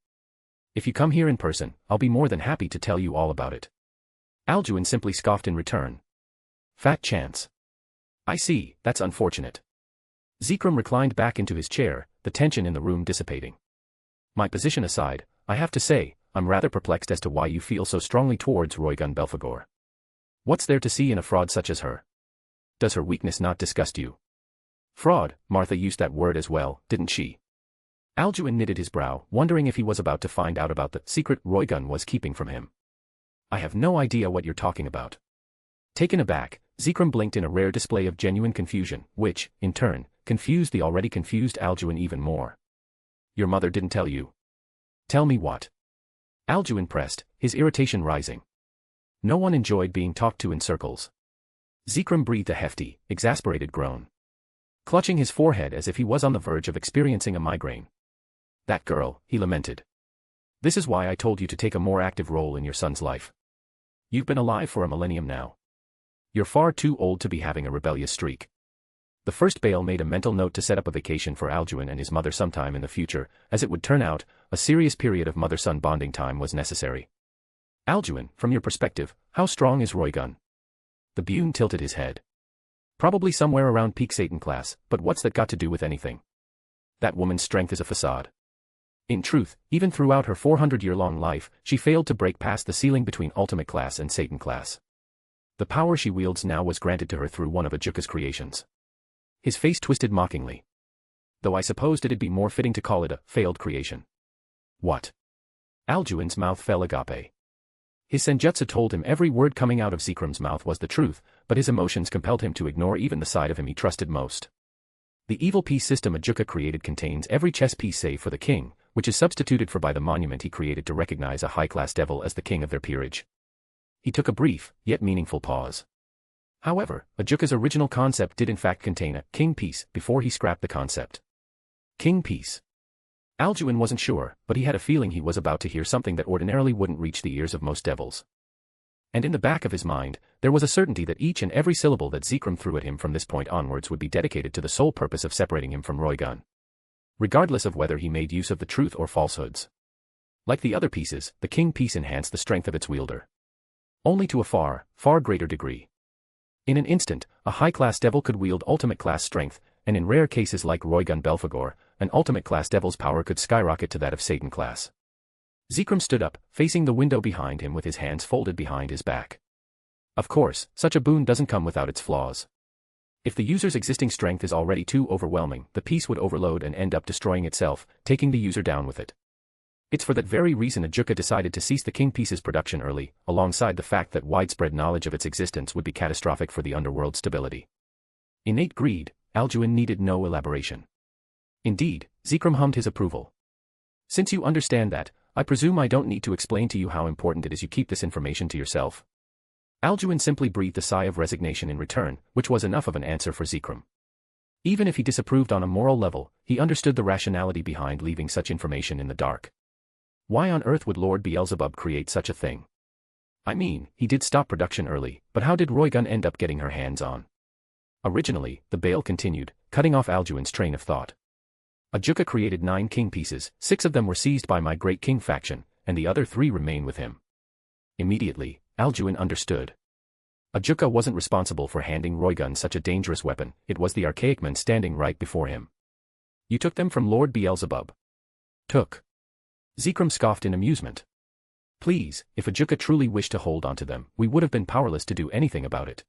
If you come here in person, I'll be more than happy to tell you all about it. Alduin simply scoffed in return. Fat chance. I see, that's unfortunate. Zikram reclined back into his chair, the tension in the room dissipating. My position aside, I have to say, I'm rather perplexed as to why you feel so strongly towards Roygun Belphegor. What's there to see in a fraud such as her? Does her weakness not disgust you? Fraud, Martha used that word as well, didn't she? Alduin knitted his brow, wondering if he was about to find out about the secret Roygun was keeping from him. I have no idea what you're talking about. Taken aback, Zikram blinked in a rare display of genuine confusion, which, in turn, confused the already confused Alduin even more. Your mother didn't tell you. Tell me what? Alduin pressed, his irritation rising. No one enjoyed being talked to in circles. Zikram breathed a hefty, exasperated groan. Clutching his forehead as if he was on the verge of experiencing a migraine. That girl, he lamented. This is why I told you to take a more active role in your son's life. You've been alive for a millennium now. You're far too old to be having a rebellious streak. The first Baal made a mental note to set up a vacation for Alduin and his mother sometime in the future. As it would turn out, a serious period of mother-son bonding time was necessary. Alduin, from your perspective, how strong is Roygun? The Buné tilted his head. Probably somewhere around peak Satan class, but what's that got to do with anything? That woman's strength is a facade. In truth, even throughout her 400-year-long life, she failed to break past the ceiling between ultimate class and Satan class. The power she wields now was granted to her through one of Ajuka's creations. His face twisted mockingly. Though I supposed it'd be more fitting to call it a failed creation. What? Alduin's mouth fell agape. His senjutsu told him every word coming out of Zikram's mouth was the truth, but his emotions compelled him to ignore even the side of him he trusted most. The evil piece system Ajuka created contains every chess piece save for the king, which is substituted for by the monument he created to recognize a high-class devil as the king of their peerage. He took a brief, yet meaningful pause. However, Ajuka's original concept did in fact contain a king piece before he scrapped the concept. King piece. Alduin wasn't sure, but he had a feeling he was about to hear something that ordinarily wouldn't reach the ears of most devils. And in the back of his mind, there was a certainty that each and every syllable that Zikram threw at him from this point onwards would be dedicated to the sole purpose of separating him from Roygun. Regardless of whether he made use of the truth or falsehoods. Like the other pieces, the king piece enhanced the strength of its wielder. Only to a far, far greater degree. In an instant, a high-class devil could wield ultimate-class strength, and in rare cases like Roygun Belphegor, an ultimate-class devil's power could skyrocket to that of Satan class. Zikram stood up, facing the window behind him with his hands folded behind his back. Of course, such a boon doesn't come without its flaws. If the user's existing strength is already too overwhelming, the piece would overload and end up destroying itself, taking the user down with it. It's for that very reason Ajuka decided to cease the king piece's production early, alongside the fact that widespread knowledge of its existence would be catastrophic for the underworld stability. Innate greed, Alduin needed no elaboration. Indeed, Zikram hummed his approval. Since you understand that, I presume I don't need to explain to you how important it is you keep this information to yourself. Alduin simply breathed a sigh of resignation in return, which was enough of an answer for Zikram. Even if he disapproved on a moral level, he understood the rationality behind leaving such information in the dark. Why on earth would Lord Beelzebub create such a thing? I mean, he did stop production early, but how did Roygun end up getting her hands on? Originally, the Baal continued, cutting off Alduin's train of thought. Ajuka created 9 king pieces, 6 of them were seized by my Great King faction, and the other 3 remain with him. Immediately, Alduin understood. Ajuka wasn't responsible for handing Roygun such a dangerous weapon, it was the archaic man standing right before him. You took them from Lord Beelzebub. Took. Zikram scoffed in amusement. Please, if Ajuka truly wished to hold onto them, we would have been powerless to do anything about it.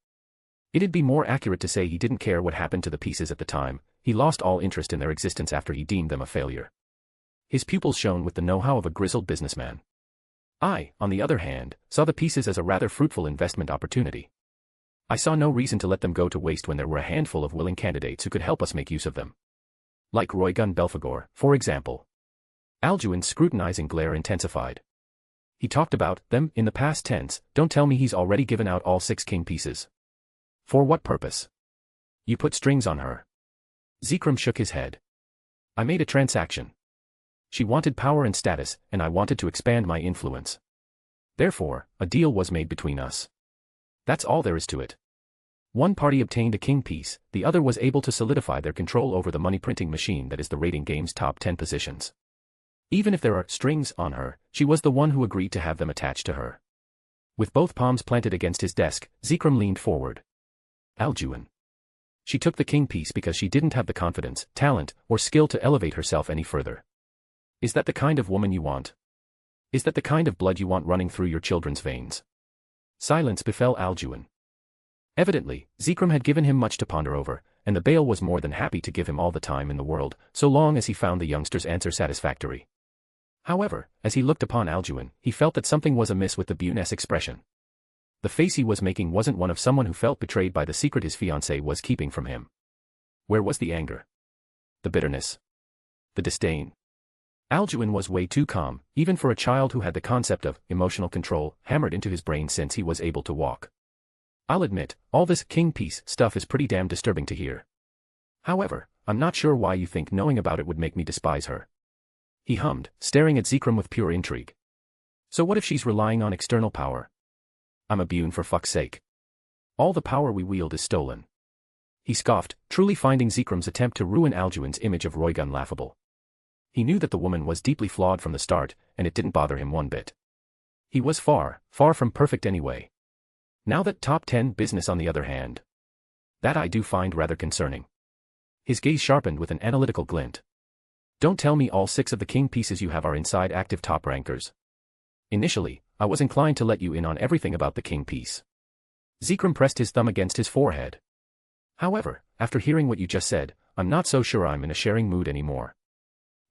It'd be more accurate to say he didn't care what happened to the pieces at the time, he lost all interest in their existence after he deemed them a failure. His pupils shone with the know-how of a grizzled businessman. I, on the other hand, saw the pieces as a rather fruitful investment opportunity. I saw no reason to let them go to waste when there were a handful of willing candidates who could help us make use of them. Like Roygun Belphegor, for example. Alduin's scrutinizing glare intensified. He talked about them in the past tense, don't tell me he's already given out all 6 king pieces. For what purpose? You put strings on her. Zikram shook his head. I made a transaction. She wanted power and status, and I wanted to expand my influence. Therefore, a deal was made between us. That's all there is to it. One party obtained a king piece, the other was able to solidify their control over the money printing machine that is the rating game's top 10 positions. Even if there are strings on her, she was the one who agreed to have them attached to her. With both palms planted against his desk, Zikram leaned forward. Alduin. She took the king piece because she didn't have the confidence, talent, or skill to elevate herself any further. Is that the kind of woman you want? Is that the kind of blood you want running through your children's veins? Silence befell Alduin. Evidently, Zikram had given him much to ponder over, and the Baal was more than happy to give him all the time in the world, so long as he found the youngster's answer satisfactory. However, as he looked upon Alduin, he felt that something was amiss with the Buné's expression. The face he was making wasn't one of someone who felt betrayed by the secret his fiancée was keeping from him. Where was the anger? The bitterness? The disdain? Alduin was way too calm, even for a child who had the concept of emotional control hammered into his brain since he was able to walk. I'll admit, all this king piece stuff is pretty damn disturbing to hear. However, I'm not sure why you think knowing about it would make me despise her. He hummed, staring at Zikram with pure intrigue. So what if she's relying on external power? I'm a Buné for fuck's sake. All the power we wield is stolen. He scoffed, truly finding Zikram's attempt to ruin Alduin's image of Roygun laughable. He knew that the woman was deeply flawed from the start, and it didn't bother him one bit. He was far, far from perfect anyway. Now that top 10 business on the other hand. That I do find rather concerning. His gaze sharpened with an analytical glint. Don't tell me all 6 of the king pieces you have are inside active top rankers. Initially, I was inclined to let you in on everything about the king piece. Zikram pressed his thumb against his forehead. However, after hearing what you just said, I'm not so sure I'm in a sharing mood anymore.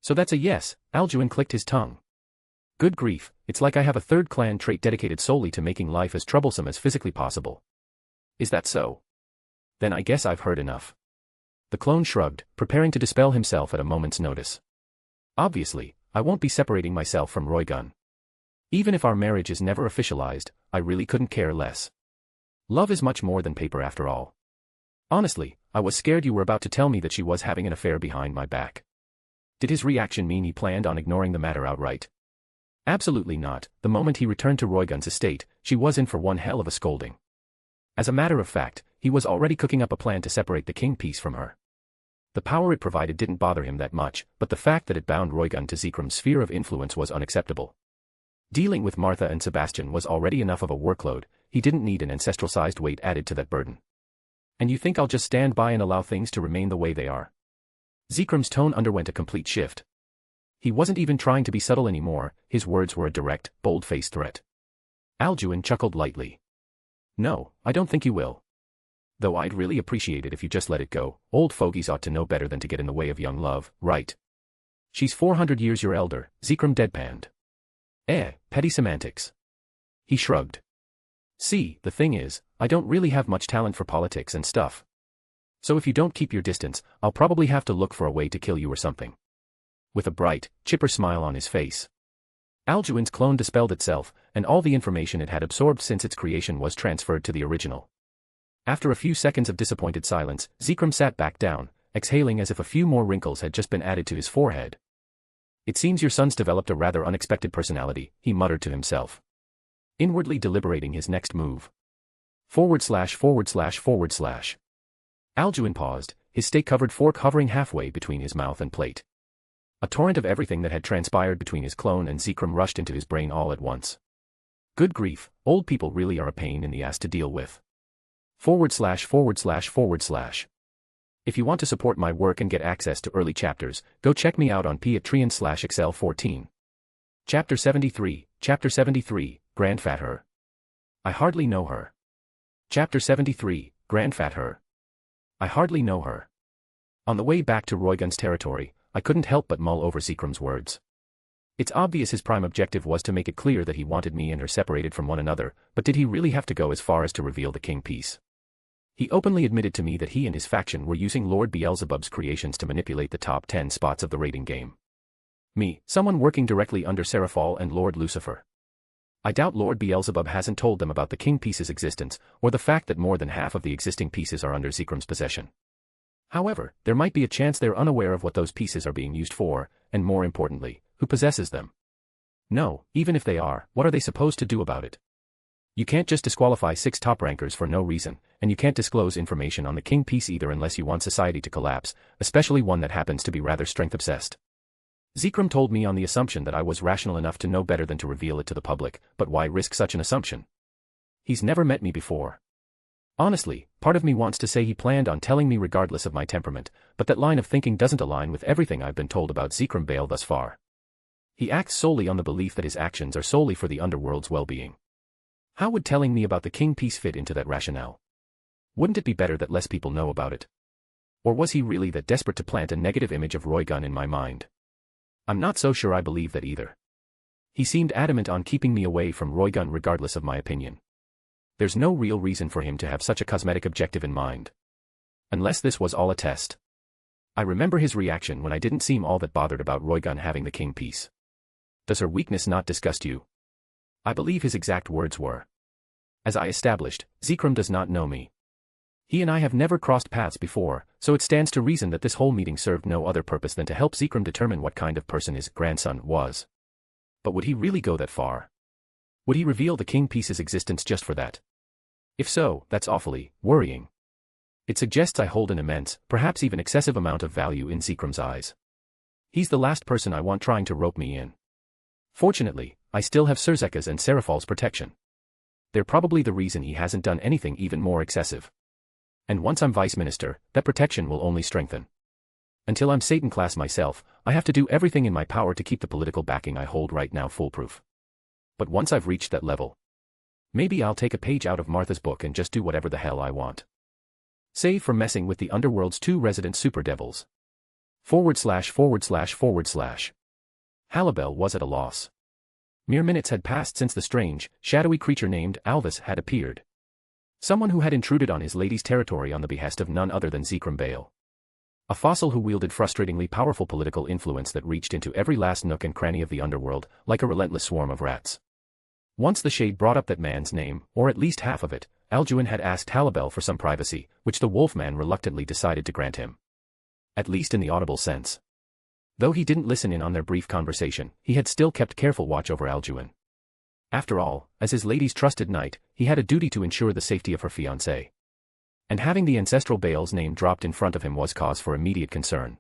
So that's a yes, Alduin clicked his tongue. Good grief, it's like I have a 3rd clan trait dedicated solely to making life as troublesome as physically possible. Is that so? Then I guess I've heard enough. The clone shrugged, preparing to dispel himself at a moment's notice. Obviously, I won't be separating myself from Roygun. Even if our marriage is never officialized, I really couldn't care less. Love is much more than paper after all. Honestly, I was scared you were about to tell me that she was having an affair behind my back. Did his reaction mean he planned on ignoring the matter outright? Absolutely not. The moment he returned to Roygun's estate, she was in for one hell of a scolding. As a matter of fact, he was already cooking up a plan to separate the king piece from her. The power it provided didn't bother him that much, but the fact that it bound Roygun to Zikram's sphere of influence was unacceptable. Dealing with Martha and Sebastian was already enough of a workload, he didn't need an ancestral-sized weight added to that burden. And you think I'll just stand by and allow things to remain the way they are? Zikram's tone underwent a complete shift. He wasn't even trying to be subtle anymore, his words were a direct, bold-faced threat. Alduin chuckled lightly. No, I don't think you will. Though I'd really appreciate it if you just let it go. Old fogies ought to know better than to get in the way of young love, right? She's 400 years your elder, Zikram deadpanned. Petty semantics. He shrugged. See, the thing is, I don't really have much talent for politics and stuff. So if you don't keep your distance, I'll probably have to look for a way to kill you or something. With a bright, chipper smile on his face. Alduin's clone dispelled itself, and all the information it had absorbed since its creation was transferred to the original. After a few seconds of disappointed silence, Zikram sat back down, exhaling as if a few more wrinkles had just been added to his forehead. It seems your son's developed a rather unexpected personality, he muttered to himself. Inwardly deliberating his next move. /////. Alduin paused, his steak-covered fork hovering halfway between his mouth and plate. A torrent of everything that had transpired between his clone and Zikram rushed into his brain all at once. Good grief, old people really are a pain in the ass to deal with. ////. If you want to support my work and get access to early chapters, go check me out on Patreon/Excel14. Chapter 73, Grand Fat Her. I hardly know her. Chapter 73, Grand Fat Her. I hardly know her. On the way back to Roygun's territory, I couldn't help but mull over Zikram's words. It's obvious his prime objective was to make it clear that he wanted me and her separated from one another, but did he really have to go as far as to reveal the king piece? He openly admitted to me that he and his faction were using Lord Beelzebub's creations to manipulate the top 10 spots of the rating game. Me, someone working directly under Seraphol and Lord Lucifer. I doubt Lord Beelzebub hasn't told them about the king piece's existence, or the fact that more than half of the existing pieces are under Zikram's possession. However, there might be a chance they're unaware of what those pieces are being used for, and more importantly, who possesses them. No, even if they are, what are they supposed to do about it? You can't just disqualify 6 top rankers for no reason, and you can't disclose information on the king piece either unless you want society to collapse, especially one that happens to be rather strength-obsessed. Zikram told me on the assumption that I was rational enough to know better than to reveal it to the public, but why risk such an assumption? He's never met me before. Honestly, part of me wants to say he planned on telling me regardless of my temperament, but that line of thinking doesn't align with everything I've been told about Zikram Bale thus far. He acts solely on the belief that his actions are solely for the Underworld's well-being. How would telling me about the king piece fit into that rationale? Wouldn't it be better that less people know about it? Or was he really that desperate to plant a negative image of Roygun in my mind? I'm not so sure I believe that either. He seemed adamant on keeping me away from Roygun regardless of my opinion. There's no real reason for him to have such a cosmetic objective in mind. Unless this was all a test. I remember his reaction when I didn't seem all that bothered about Roygun having the king piece. Does her weakness not disgust you? I believe his exact words were. As I established, Zikram does not know me. He and I have never crossed paths before, so it stands to reason that this whole meeting served no other purpose than to help Zikram determine what kind of person his grandson was. But would he really go that far? Would he reveal the king piece's existence just for that? If so, that's awfully worrying. It suggests I hold an immense, perhaps even excessive amount of value in Zikram's eyes. He's the last person I want trying to rope me in. Fortunately, I still have Serzeka's and Seraphol's protection. They're probably the reason he hasn't done anything even more excessive. And once I'm vice minister, that protection will only strengthen. Until I'm Satan class myself, I have to do everything in my power to keep the political backing I hold right now foolproof. But once I've reached that level, maybe I'll take a page out of Martha's book and just do whatever the hell I want. Save for messing with the Underworld's 2 resident super devils. ///. Halibel was at a loss. Mere minutes had passed since the strange, shadowy creature named Alvis had appeared. Someone who had intruded on his lady's territory on the behest of none other than Zikram Bale. A fossil who wielded frustratingly powerful political influence that reached into every last nook and cranny of the Underworld, like a relentless swarm of rats. Once the Shade brought up that man's name, or at least half of it, Alduin had asked Halibel for some privacy, which the Wolfman reluctantly decided to grant him. At least in the audible sense. Though he didn't listen in on their brief conversation, he had still kept careful watch over Alduin. After all, as his lady's trusted knight, he had a duty to ensure the safety of her fiancé. And having the ancestral Bale's name dropped in front of him was cause for immediate concern.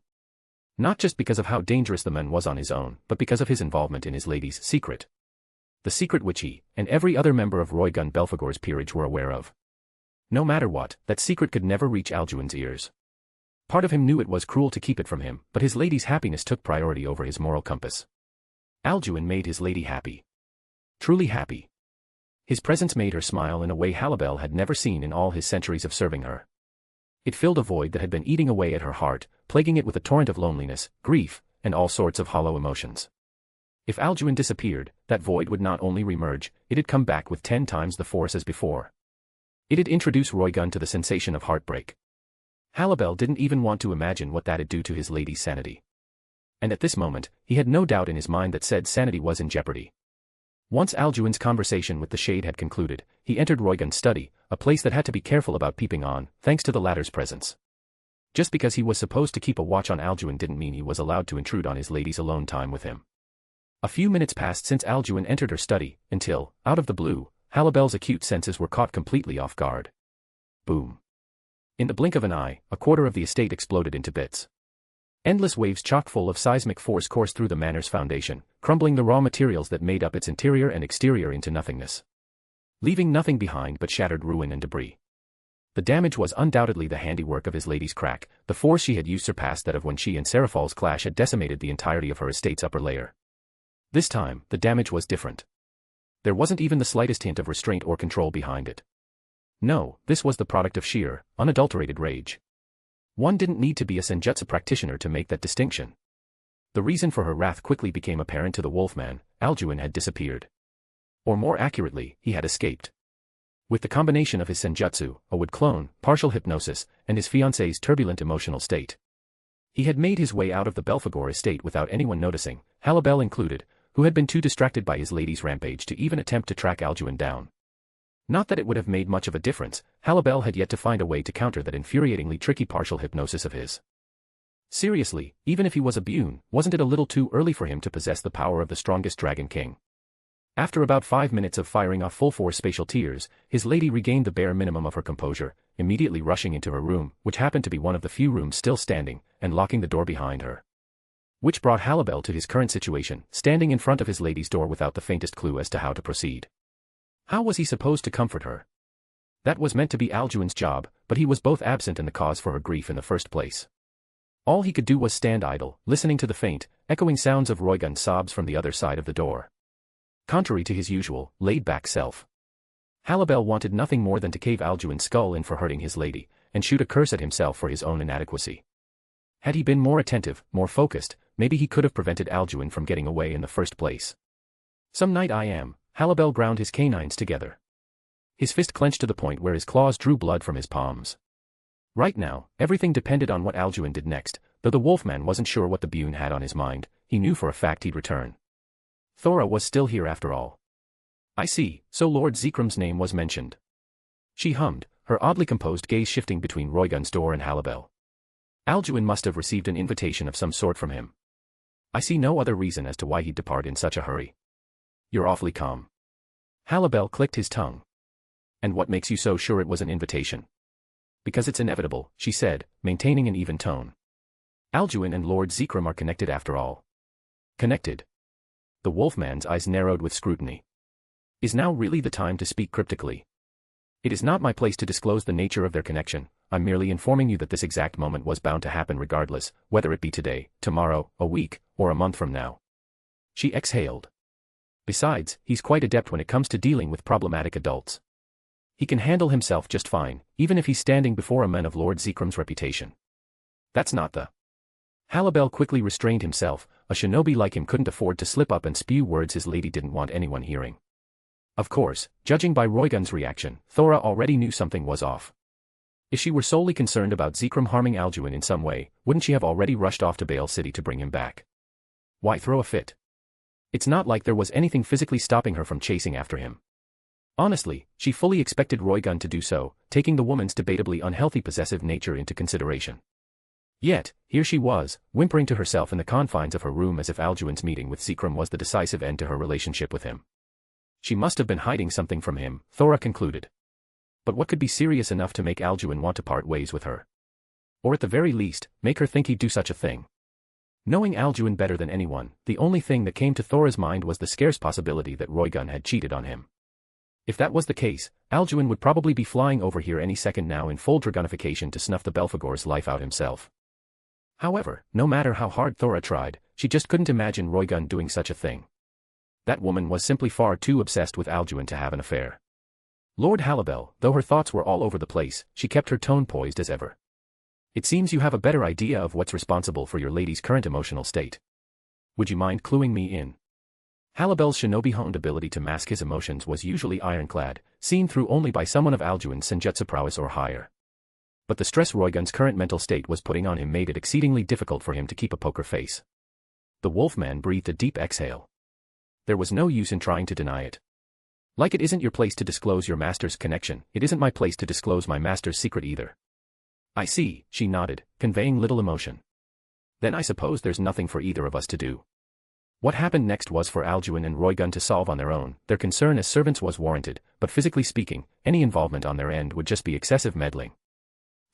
Not just because of how dangerous the man was on his own, but because of his involvement in his lady's secret. The secret which he, and every other member of Roygun Belphegor's peerage were aware of. No matter what, that secret could never reach Alduin's ears. Part of him knew it was cruel to keep it from him, but his lady's happiness took priority over his moral compass. Alduin made his lady happy. Truly happy. His presence made her smile in a way Halabel had never seen in all his centuries of serving her. It filled a void that had been eating away at her heart, plaguing it with a torrent of loneliness, grief, and all sorts of hollow emotions. If Alduin disappeared, that void would not only remerge, it'd come back with 10 times the force as before. It'd introduce Roygun to the sensation of heartbreak. Halabel didn't even want to imagine what that'd do to his lady's sanity. And at this moment, he had no doubt in his mind that said sanity was in jeopardy. Once Alduin's conversation with the Shade had concluded, he entered Roygun's study, a place that had to be careful about peeping on, thanks to the latter's presence. Just because he was supposed to keep a watch on Alduin didn't mean he was allowed to intrude on his lady's alone time with him. A few minutes passed since Alduin entered her study, until, out of the blue, Halabel's acute senses were caught completely off guard. Boom. In the blink of an eye, a quarter of the estate exploded into bits. Endless waves chock full of seismic force coursed through the manor's foundation, crumbling the raw materials that made up its interior and exterior into nothingness, leaving nothing behind but shattered ruin and debris. The damage was undoubtedly the handiwork of his lady's crack. The force she had used surpassed that of when she and Seraphal's clash had decimated the entirety of her estate's upper layer. This time, the damage was different. There wasn't even the slightest hint of restraint or control behind it. No, this was the product of sheer, unadulterated rage. One didn't need to be a senjutsu practitioner to make that distinction. The reason for her wrath quickly became apparent to the wolfman. Alduin had disappeared. Or more accurately, he had escaped. With the combination of his senjutsu, a wood clone, partial hypnosis, and his fiancée's turbulent emotional state, he had made his way out of the Belphegor estate without anyone noticing, Halabel included, who had been too distracted by his lady's rampage to even attempt to track Alduin down. Not that it would have made much of a difference, Halabel had yet to find a way to counter that infuriatingly tricky partial hypnosis of his. Seriously, even if he was a Buné, wasn't it a little too early for him to possess the power of the strongest Dragon King? After about 5 minutes of firing off full-force spatial tears, his lady regained the bare minimum of her composure, immediately rushing into her room, which happened to be one of the few rooms still standing, and locking the door behind her. Which brought Halabel to his current situation, standing in front of his lady's door without the faintest clue as to how to proceed. How was he supposed to comfort her? That was meant to be Alduin's job, but he was both absent and the cause for her grief in the first place. All he could do was stand idle, listening to the faint, echoing sounds of Roygun's sobs from the other side of the door. Contrary to his usual, laid-back self, Halabel wanted nothing more than to cave Alduin's skull in for hurting his lady, and shoot a curse at himself for his own inadequacy. Had he been more attentive, more focused, maybe he could have prevented Alduin from getting away in the first place. Some night I am. Halabel ground his canines together. His fist clenched to the point where his claws drew blood from his palms. Right now, everything depended on what Alduin did next. Though the wolfman wasn't sure what the Buné had on his mind, he knew for a fact he'd return. Thora was still here after all. I see, so Lord Zikram's name was mentioned. She hummed, her oddly composed gaze shifting between Roygun's door and Halabel. Alduin must have received an invitation of some sort from him. I see no other reason as to why he'd depart in such a hurry. You're awfully calm. Halabel clicked his tongue. And what makes you so sure it was an invitation? Because it's inevitable, she said, maintaining an even tone. Alduin and Lord Zikram are connected after all. Connected? The wolfman's eyes narrowed with scrutiny. Is now really the time to speak cryptically? It is not my place to disclose the nature of their connection. I'm merely informing you that this exact moment was bound to happen regardless, whether it be today, tomorrow, a week, or a month from now. She exhaled. Besides, he's quite adept when it comes to dealing with problematic adults. He can handle himself just fine, even if he's standing before a man of Lord Zikram's reputation. That's not the... Halabel quickly restrained himself. A shinobi like him couldn't afford to slip up and spew words his lady didn't want anyone hearing. Of course, judging by Roygun's reaction, Thora already knew something was off. If she were solely concerned about Zikram harming Alduin in some way, wouldn't she have already rushed off to Bale City to bring him back? Why throw a fit? It's not like there was anything physically stopping her from chasing after him. Honestly, she fully expected Roygun to do so, taking the woman's debatably unhealthy possessive nature into consideration. Yet, here she was, whimpering to herself in the confines of her room as if Alduin's meeting with Zikram was the decisive end to her relationship with him. She must have been hiding something from him, Thora concluded. But what could be serious enough to make Alduin want to part ways with her? Or at the very least, make her think he'd do such a thing? Knowing Alduin better than anyone, the only thing that came to Thora's mind was the scarce possibility that Roygun had cheated on him. If that was the case, Alduin would probably be flying over here any second now in full Dragonification to snuff the Belphegor's life out himself. However, no matter how hard Thora tried, she just couldn't imagine Roygun doing such a thing. That woman was simply far too obsessed with Alduin to have an affair. Lord Halibel, though her thoughts were all over the place, she kept her tone poised as ever. It seems you have a better idea of what's responsible for your lady's current emotional state. Would you mind cluing me in? Halibel's shinobi-honed ability to mask his emotions was usually ironclad, seen through only by someone of Alduin's senjutsu prowess or higher. But the stress Roygun's current mental state was putting on him made it exceedingly difficult for him to keep a poker face. The wolfman breathed a deep exhale. There was no use in trying to deny it. Like it isn't your place to disclose your master's connection, it isn't my place to disclose my master's secret either. I see, she nodded, conveying little emotion. Then I suppose there's nothing for either of us to do. What happened next was for Alduin and Roygun to solve on their own. Their concern as servants was warranted, but physically speaking, any involvement on their end would just be excessive meddling.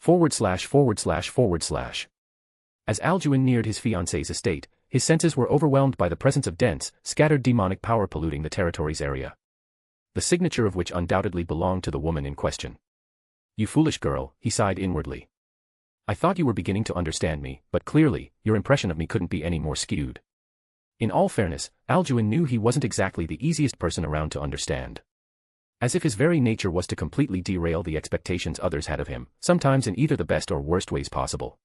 /////. As Alduin neared his fiancée's estate, his senses were overwhelmed by the presence of dense, scattered demonic power polluting the territory's area. The signature of which undoubtedly belonged to the woman in question. You foolish girl, he sighed inwardly. I thought you were beginning to understand me, but clearly, your impression of me couldn't be any more skewed. In all fairness, Alduin knew he wasn't exactly the easiest person around to understand. As if his very nature was to completely derail the expectations others had of him, sometimes in either the best or worst ways possible.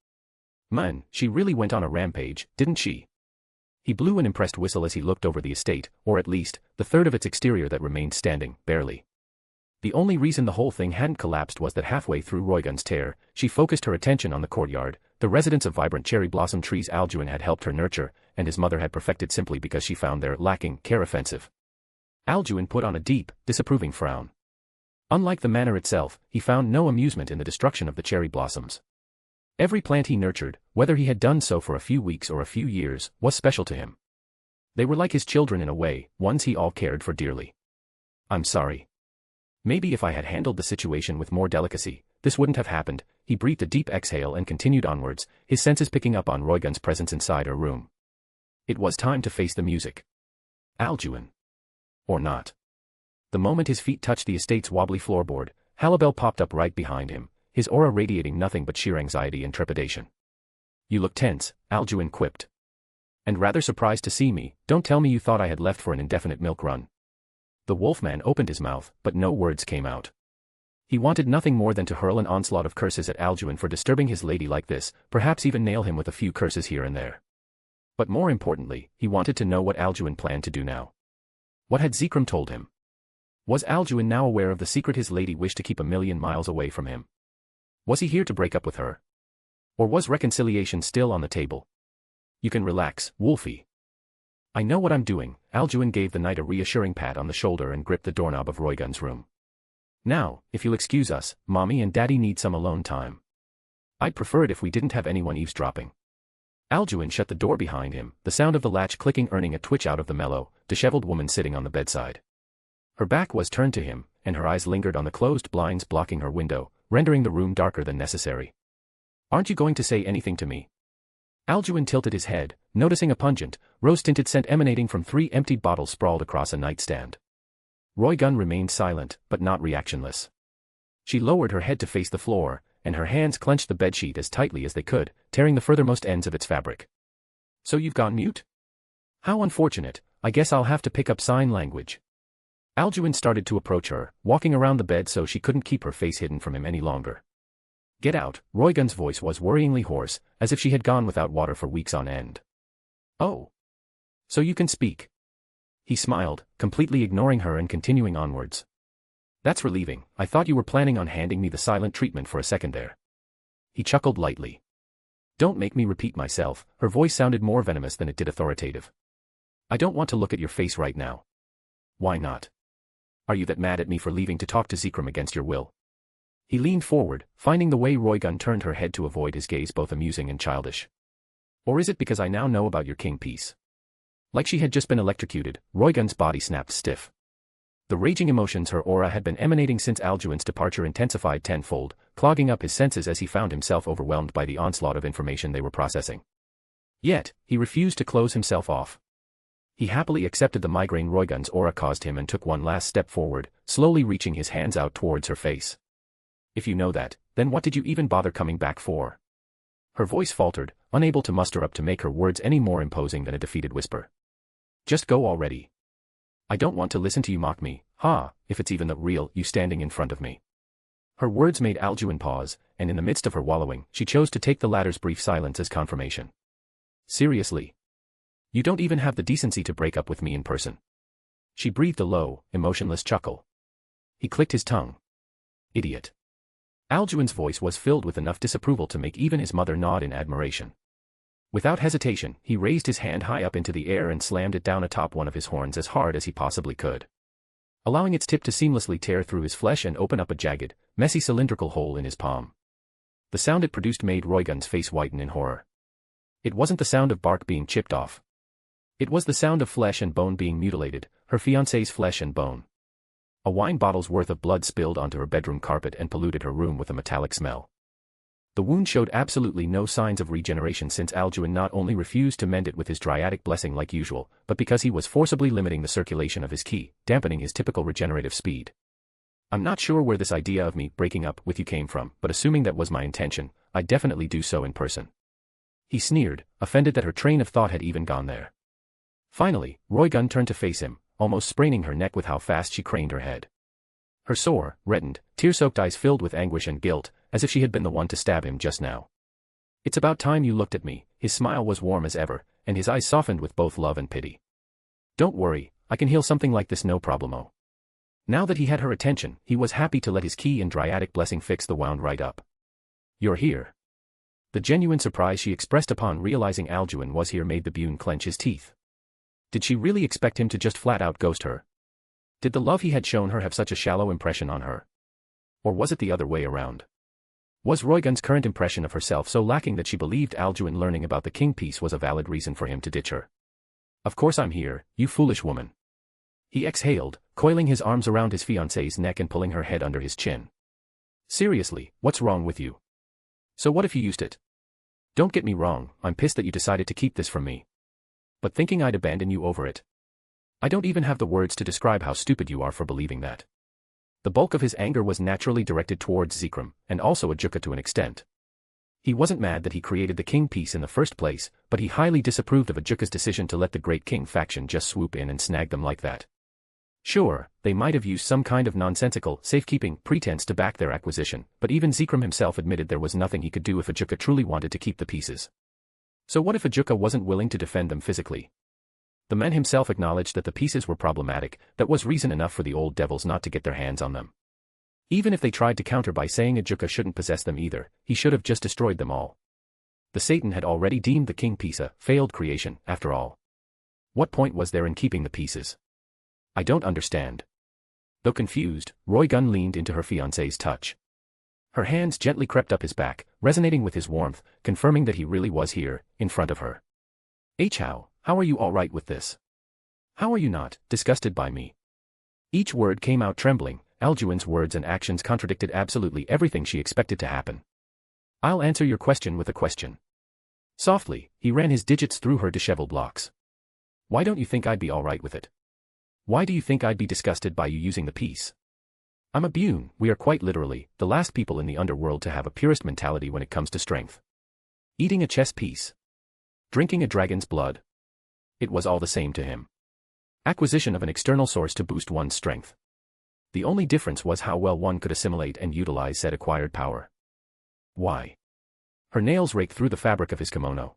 Man, she really went on a rampage, didn't she? He blew an impressed whistle as he looked over the estate, or at least, the third of its exterior that remained standing, barely. The only reason the whole thing hadn't collapsed was that halfway through Roygun's tear, she focused her attention on the courtyard, the residence of vibrant cherry blossom trees Alduin had helped her nurture, and his mother had perfected simply because she found their lacking care offensive. Alduin put on a deep, disapproving frown. Unlike the manor itself, he found no amusement in the destruction of the cherry blossoms. Every plant he nurtured, whether he had done so for a few weeks or a few years, was special to him. They were like his children in a way, ones he all cared for dearly. I'm sorry. Maybe if I had handled the situation with more delicacy, this wouldn't have happened. He breathed a deep exhale and continued onwards, his senses picking up on Roygun's presence inside her room. It was time to face the music. Alduin. Or not. The moment his feet touched the estate's wobbly floorboard, Halibel popped up right behind him, his aura radiating nothing but sheer anxiety and trepidation. You look tense, Alduin quipped. And rather surprised to see me. Don't tell me you thought I had left for an indefinite milk run. The wolfman opened his mouth, but no words came out. He wanted nothing more than to hurl an onslaught of curses at Alduin for disturbing his lady like this, perhaps even nail him with a few curses here and there. But more importantly, he wanted to know what Alduin planned to do now. What had Zikram told him? Was Alduin now aware of the secret his lady wished to keep 1,000,000 miles away from him? Was he here to break up with her? Or was reconciliation still on the table? You can relax, Wolfie. I know what I'm doing. Alduin gave the knight a reassuring pat on the shoulder and gripped the doorknob of Roygun's room. Now, if you'll excuse us, Mommy and Daddy need some alone time. I'd prefer it if we didn't have anyone eavesdropping. Alduin shut the door behind him, the sound of the latch clicking earning a twitch out of the mellow, disheveled woman sitting on the bedside. Her back was turned to him, and her eyes lingered on the closed blinds blocking her window, rendering the room darker than necessary. Aren't you going to say anything to me? Alduin tilted his head, noticing a pungent, rose-tinted scent emanating from 3 empty bottles sprawled across a nightstand. Roygun remained silent, but not reactionless. She lowered her head to face the floor, and her hands clenched the bedsheet as tightly as they could, tearing the furthermost ends of its fabric. So you've gone mute? How unfortunate. I guess I'll have to pick up sign language. Alduin started to approach her, walking around the bed so she couldn't keep her face hidden from him any longer. Get out, Roygun's voice was worryingly hoarse, as if she had gone without water for weeks on end. Oh. So you can speak. He smiled, completely ignoring her and continuing onwards. That's relieving. I thought you were planning on handing me the silent treatment for a second there. He chuckled lightly. Don't make me repeat myself. Her voice sounded more venomous than it did authoritative. I don't want to look at your face right now. Why not? Are you that mad at me for leaving to talk to Zikram against your will? He leaned forward, finding the way Roygun turned her head to avoid his gaze both amusing and childish. Or is it because I now know about your king piece? Like she had just been electrocuted, Roygun's body snapped stiff. The raging emotions her aura had been emanating since Alduin's departure intensified tenfold, clogging up his senses as he found himself overwhelmed by the onslaught of information they were processing. Yet, he refused to close himself off. He happily accepted the migraine Roygun's aura caused him and took one last step forward, slowly reaching his hands out towards her face. If you know that, then what did you even bother coming back for? Her voice faltered, unable to muster up to make her words any more imposing than a defeated whisper. Just go already. I don't want to listen to you mock me, if it's even the real you standing in front of me. Her words made Alduin pause, and in the midst of her wallowing, she chose to take the latter's brief silence as confirmation. Seriously? You don't even have the decency to break up with me in person. She breathed a low, emotionless chuckle. He clicked his tongue. Idiot. Alduin's voice was filled with enough disapproval to make even his mother nod in admiration. Without hesitation, he raised his hand high up into the air and slammed it down atop one of his horns as hard as he possibly could, allowing its tip to seamlessly tear through his flesh and open up a jagged, messy cylindrical hole in his palm. The sound it produced made Roygun's face whiten in horror. It wasn't the sound of bark being chipped off. It was the sound of flesh and bone being mutilated, her fiancé's flesh and bone. A wine bottle's worth of blood spilled onto her bedroom carpet and polluted her room with a metallic smell. The wound showed absolutely no signs of regeneration since Alduin not only refused to mend it with his Dryadic blessing like usual, but because he was forcibly limiting the circulation of his ki, dampening his typical regenerative speed. I'm not sure where this idea of me breaking up with you came from, but assuming that was my intention, I'd definitely do so in person. He sneered, offended that her train of thought had even gone there. Finally, Roygun turned to face him, almost spraining her neck with how fast she craned her head. Her sore, reddened, tear-soaked eyes filled with anguish and guilt, as if she had been the one to stab him just now. It's about time you looked at me. His smile was warm as ever, and his eyes softened with both love and pity. Don't worry, I can heal something like this no problemo. Now that he had her attention, he was happy to let his ki and Dryadic blessing fix the wound right up. You're here. The genuine surprise she expressed upon realizing Alduin was here made the Buné clench his teeth. Did she really expect him to just flat-out ghost her? Did the love he had shown her have such a shallow impression on her? Or was it the other way around? Was Roygun's current impression of herself so lacking that she believed Alduin learning about the king piece was a valid reason for him to ditch her? Of course I'm here, you foolish woman. He exhaled, coiling his arms around his fiancée's neck and pulling her head under his chin. Seriously, what's wrong with you? So what if you used it? Don't get me wrong, I'm pissed that you decided to keep this from me. But thinking I'd abandon you over it? I don't even have the words to describe how stupid you are for believing that. The bulk of his anger was naturally directed towards Zikram, and also Ajuka to an extent. He wasn't mad that he created the king piece in the first place, but he highly disapproved of Ajuka's decision to let the Great King faction just swoop in and snag them like that. Sure, they might have used some kind of nonsensical, safekeeping pretense to back their acquisition, but even Zikram himself admitted there was nothing he could do if Ajuka truly wanted to keep the pieces. So what if Ajuka wasn't willing to defend them physically? The man himself acknowledged that the pieces were problematic. That was reason enough for the old devils not to get their hands on them. Even if they tried to counter by saying Ajuka shouldn't possess them either, he should have just destroyed them all. The Satan had already deemed the king piece a failed creation, after all. What point was there in keeping the pieces? I don't understand. Though confused, Roygun leaned into her fiancé's touch. Her hands gently crept up his back, resonating with his warmth, confirming that he really was here, in front of her. How are you all right with this? How are you not disgusted by me? Each word came out trembling. Alduin's words and actions contradicted absolutely everything she expected to happen. I'll answer your question with a question. Softly, he ran his digits through her disheveled locks. Why don't you think I'd be all right with it? Why do you think I'd be disgusted by you using the piece? I'm a Buné. We are quite literally the last people in the Underworld to have a purist mentality when it comes to strength. Eating a chess piece. Drinking a dragon's blood. It was all the same to him. Acquisition of an external source to boost one's strength. The only difference was how well one could assimilate and utilize said acquired power. Why? Her nails raked through the fabric of his kimono.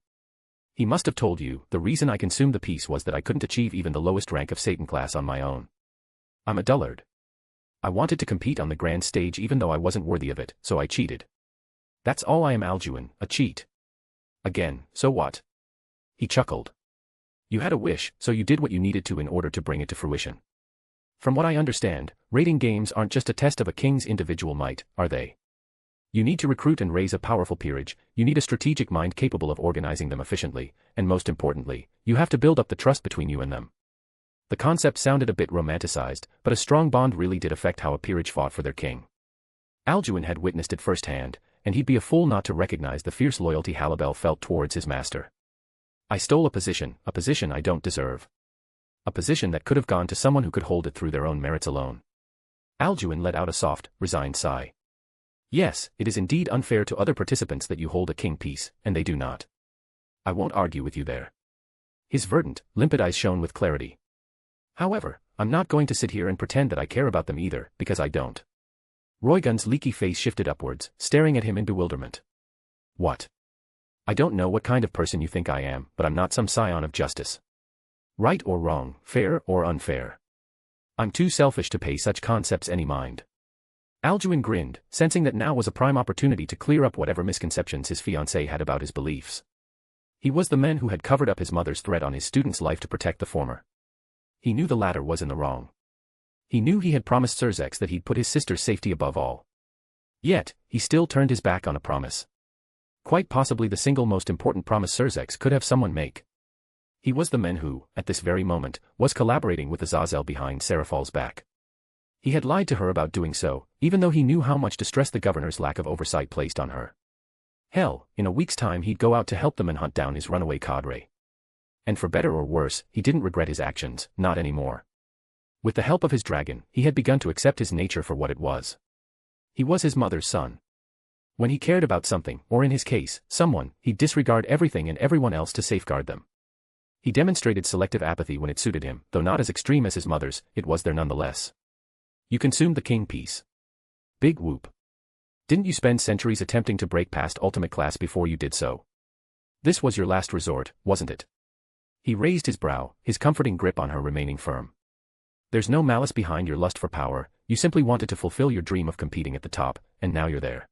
He must have told you, the reason I consumed the piece was that I couldn't achieve even the lowest rank of Satan class on my own. I'm a dullard. I wanted to compete on the grand stage even though I wasn't worthy of it, so I cheated. That's all I am, Alduin, a cheat. Again, so what? He chuckled. You had a wish, so you did what you needed to in order to bring it to fruition. From what I understand, raiding games aren't just a test of a king's individual might, are they? You need to recruit and raise a powerful peerage, you need a strategic mind capable of organizing them efficiently, and most importantly, you have to build up the trust between you and them. The concept sounded a bit romanticized, but a strong bond really did affect how a peerage fought for their king. Alduin had witnessed it firsthand, and he'd be a fool not to recognize the fierce loyalty Halabel felt towards his master. I stole a position I don't deserve. A position that could have gone to someone who could hold it through their own merits alone. Alduin let out a soft, resigned sigh. Yes, it is indeed unfair to other participants that you hold a king piece, and they do not. I won't argue with you there. His verdant, limpid eyes shone with clarity. However, I'm not going to sit here and pretend that I care about them either, because I don't. Roygun's leaky face shifted upwards, staring at him in bewilderment. What? I don't know what kind of person you think I am, but I'm not some scion of justice. Right or wrong, fair or unfair. I'm too selfish to pay such concepts any mind. Alduin grinned, sensing that now was a prime opportunity to clear up whatever misconceptions his fiancée had about his beliefs. He was the man who had covered up his mother's threat on his student's life to protect the former. He knew the latter was in the wrong. He knew he had promised Surzex that he'd put his sister's safety above all. Yet, he still turned his back on a promise. Quite possibly the single most important promise Surzex could have someone make. He was the man who, at this very moment, was collaborating with Azazel behind Seraphal's back. He had lied to her about doing so, even though he knew how much distress the governor's lack of oversight placed on her. Hell, in a week's time he'd go out to help them and hunt down his runaway cadre. And for better or worse, he didn't regret his actions, not anymore. With the help of his dragon, he had begun to accept his nature for what it was. He was his mother's son. When he cared about something, or in his case, someone, he'd disregard everything and everyone else to safeguard them. He demonstrated selective apathy when it suited him, though not as extreme as his mother's, it was there nonetheless. You consumed the king piece. Big whoop. Didn't you spend centuries attempting to break past ultimate class before you did so? This was your last resort, wasn't it? He raised his brow, his comforting grip on her remaining firm. There's no malice behind your lust for power, you simply wanted to fulfill your dream of competing at the top, and now you're there.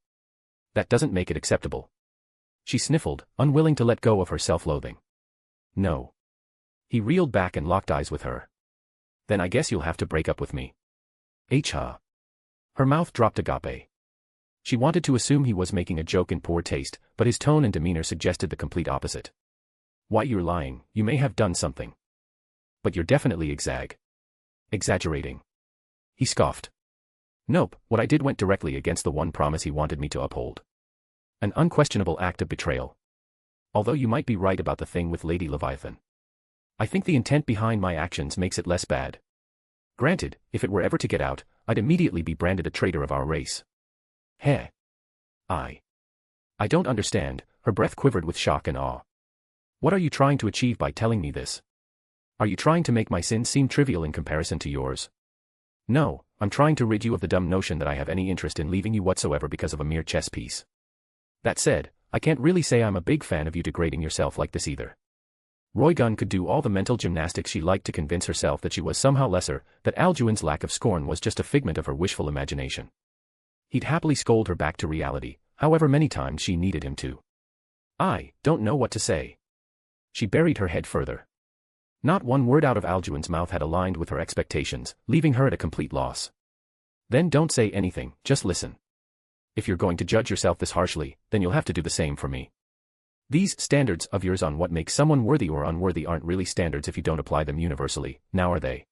That doesn't make it acceptable. She sniffled, unwilling to let go of her self-loathing. No. He reeled back and locked eyes with her. Then I guess you'll have to break up with me. Ha. Her mouth dropped agape. She wanted to assume he was making a joke in poor taste, but his tone and demeanor suggested the complete opposite. Why, you're lying, you may have done something. But you're definitely exaggerating. He scoffed. Nope, what I did went directly against the one promise he wanted me to uphold. An unquestionable act of betrayal. Although you might be right about the thing with Lady Leviathan. I think the intent behind my actions makes it less bad. Granted, if it were ever to get out, I'd immediately be branded a traitor of our race. Heh. I don't understand, her breath quivered with shock and awe. What are you trying to achieve by telling me this? Are you trying to make my sins seem trivial in comparison to yours? No, I'm trying to rid you of the dumb notion that I have any interest in leaving you whatsoever because of a mere chess piece. That said, I can't really say I'm a big fan of you degrading yourself like this either. Roygun could do all the mental gymnastics she liked to convince herself that she was somehow lesser, that Alduin's lack of scorn was just a figment of her wishful imagination. He'd happily scold her back to reality, however many times she needed him to. I don't know what to say. She buried her head further. Not one word out of Alduin's mouth had aligned with her expectations, leaving her at a complete loss. Then don't say anything, just listen. If you're going to judge yourself this harshly, then you'll have to do the same for me. These standards of yours on what makes someone worthy or unworthy aren't really standards if you don't apply them universally, now are they?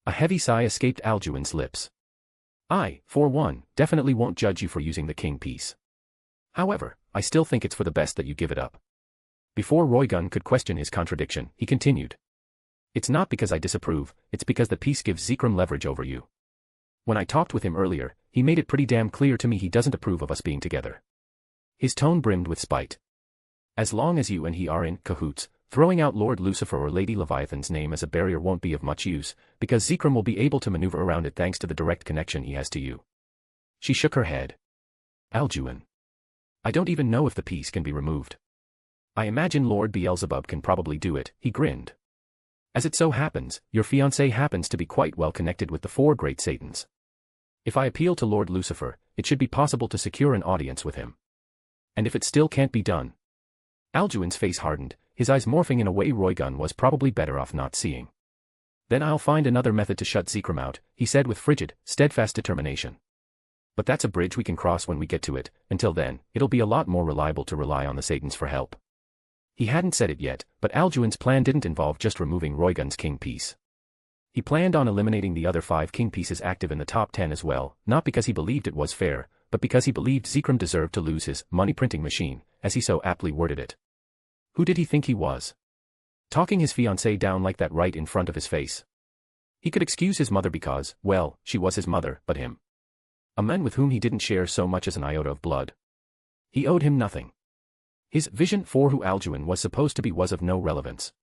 A heavy sigh escaped Alduin's lips. I, for one, definitely won't judge you for using the king piece. However, I still think it's for the best that you give it up. Before Roygun could question his contradiction, he continued. It's not because I disapprove, it's because the piece gives Zikram leverage over you. When I talked with him earlier, he made it pretty damn clear to me he doesn't approve of us being together. His tone brimmed with spite. As long as you and he are in cahoots, throwing out Lord Lucifer or Lady Leviathan's name as a barrier won't be of much use, because Zikram will be able to maneuver around it thanks to the direct connection he has to you. She shook her head. Alduin. I don't even know if the piece can be removed. I imagine Lord Beelzebub can probably do it, he grinned. As it so happens, your fiancé happens to be quite well connected with the 4 great Satans. If I appeal to Lord Lucifer, it should be possible to secure an audience with him. And if it still can't be done. Alduin's face hardened, his eyes morphing in a way Roygun was probably better off not seeing. Then I'll find another method to shut Zikram out, he said with frigid, steadfast determination. But that's a bridge we can cross when we get to it, until then, it'll be a lot more reliable to rely on the Satans for help. He hadn't said it yet, but Alduin's plan didn't involve just removing Roygun's king piece. He planned on eliminating the other 5 king pieces active in the top 10 as well, not because he believed it was fair, but because he believed Zikram deserved to lose his money-printing machine, as he so aptly worded it. Who did he think he was? Talking his fiancée down like that right in front of his face. He could excuse his mother because, well, she was his mother, but him. A man with whom he didn't share so much as an iota of blood. He owed him nothing. His vision for who Alduin was supposed to be was of no relevance.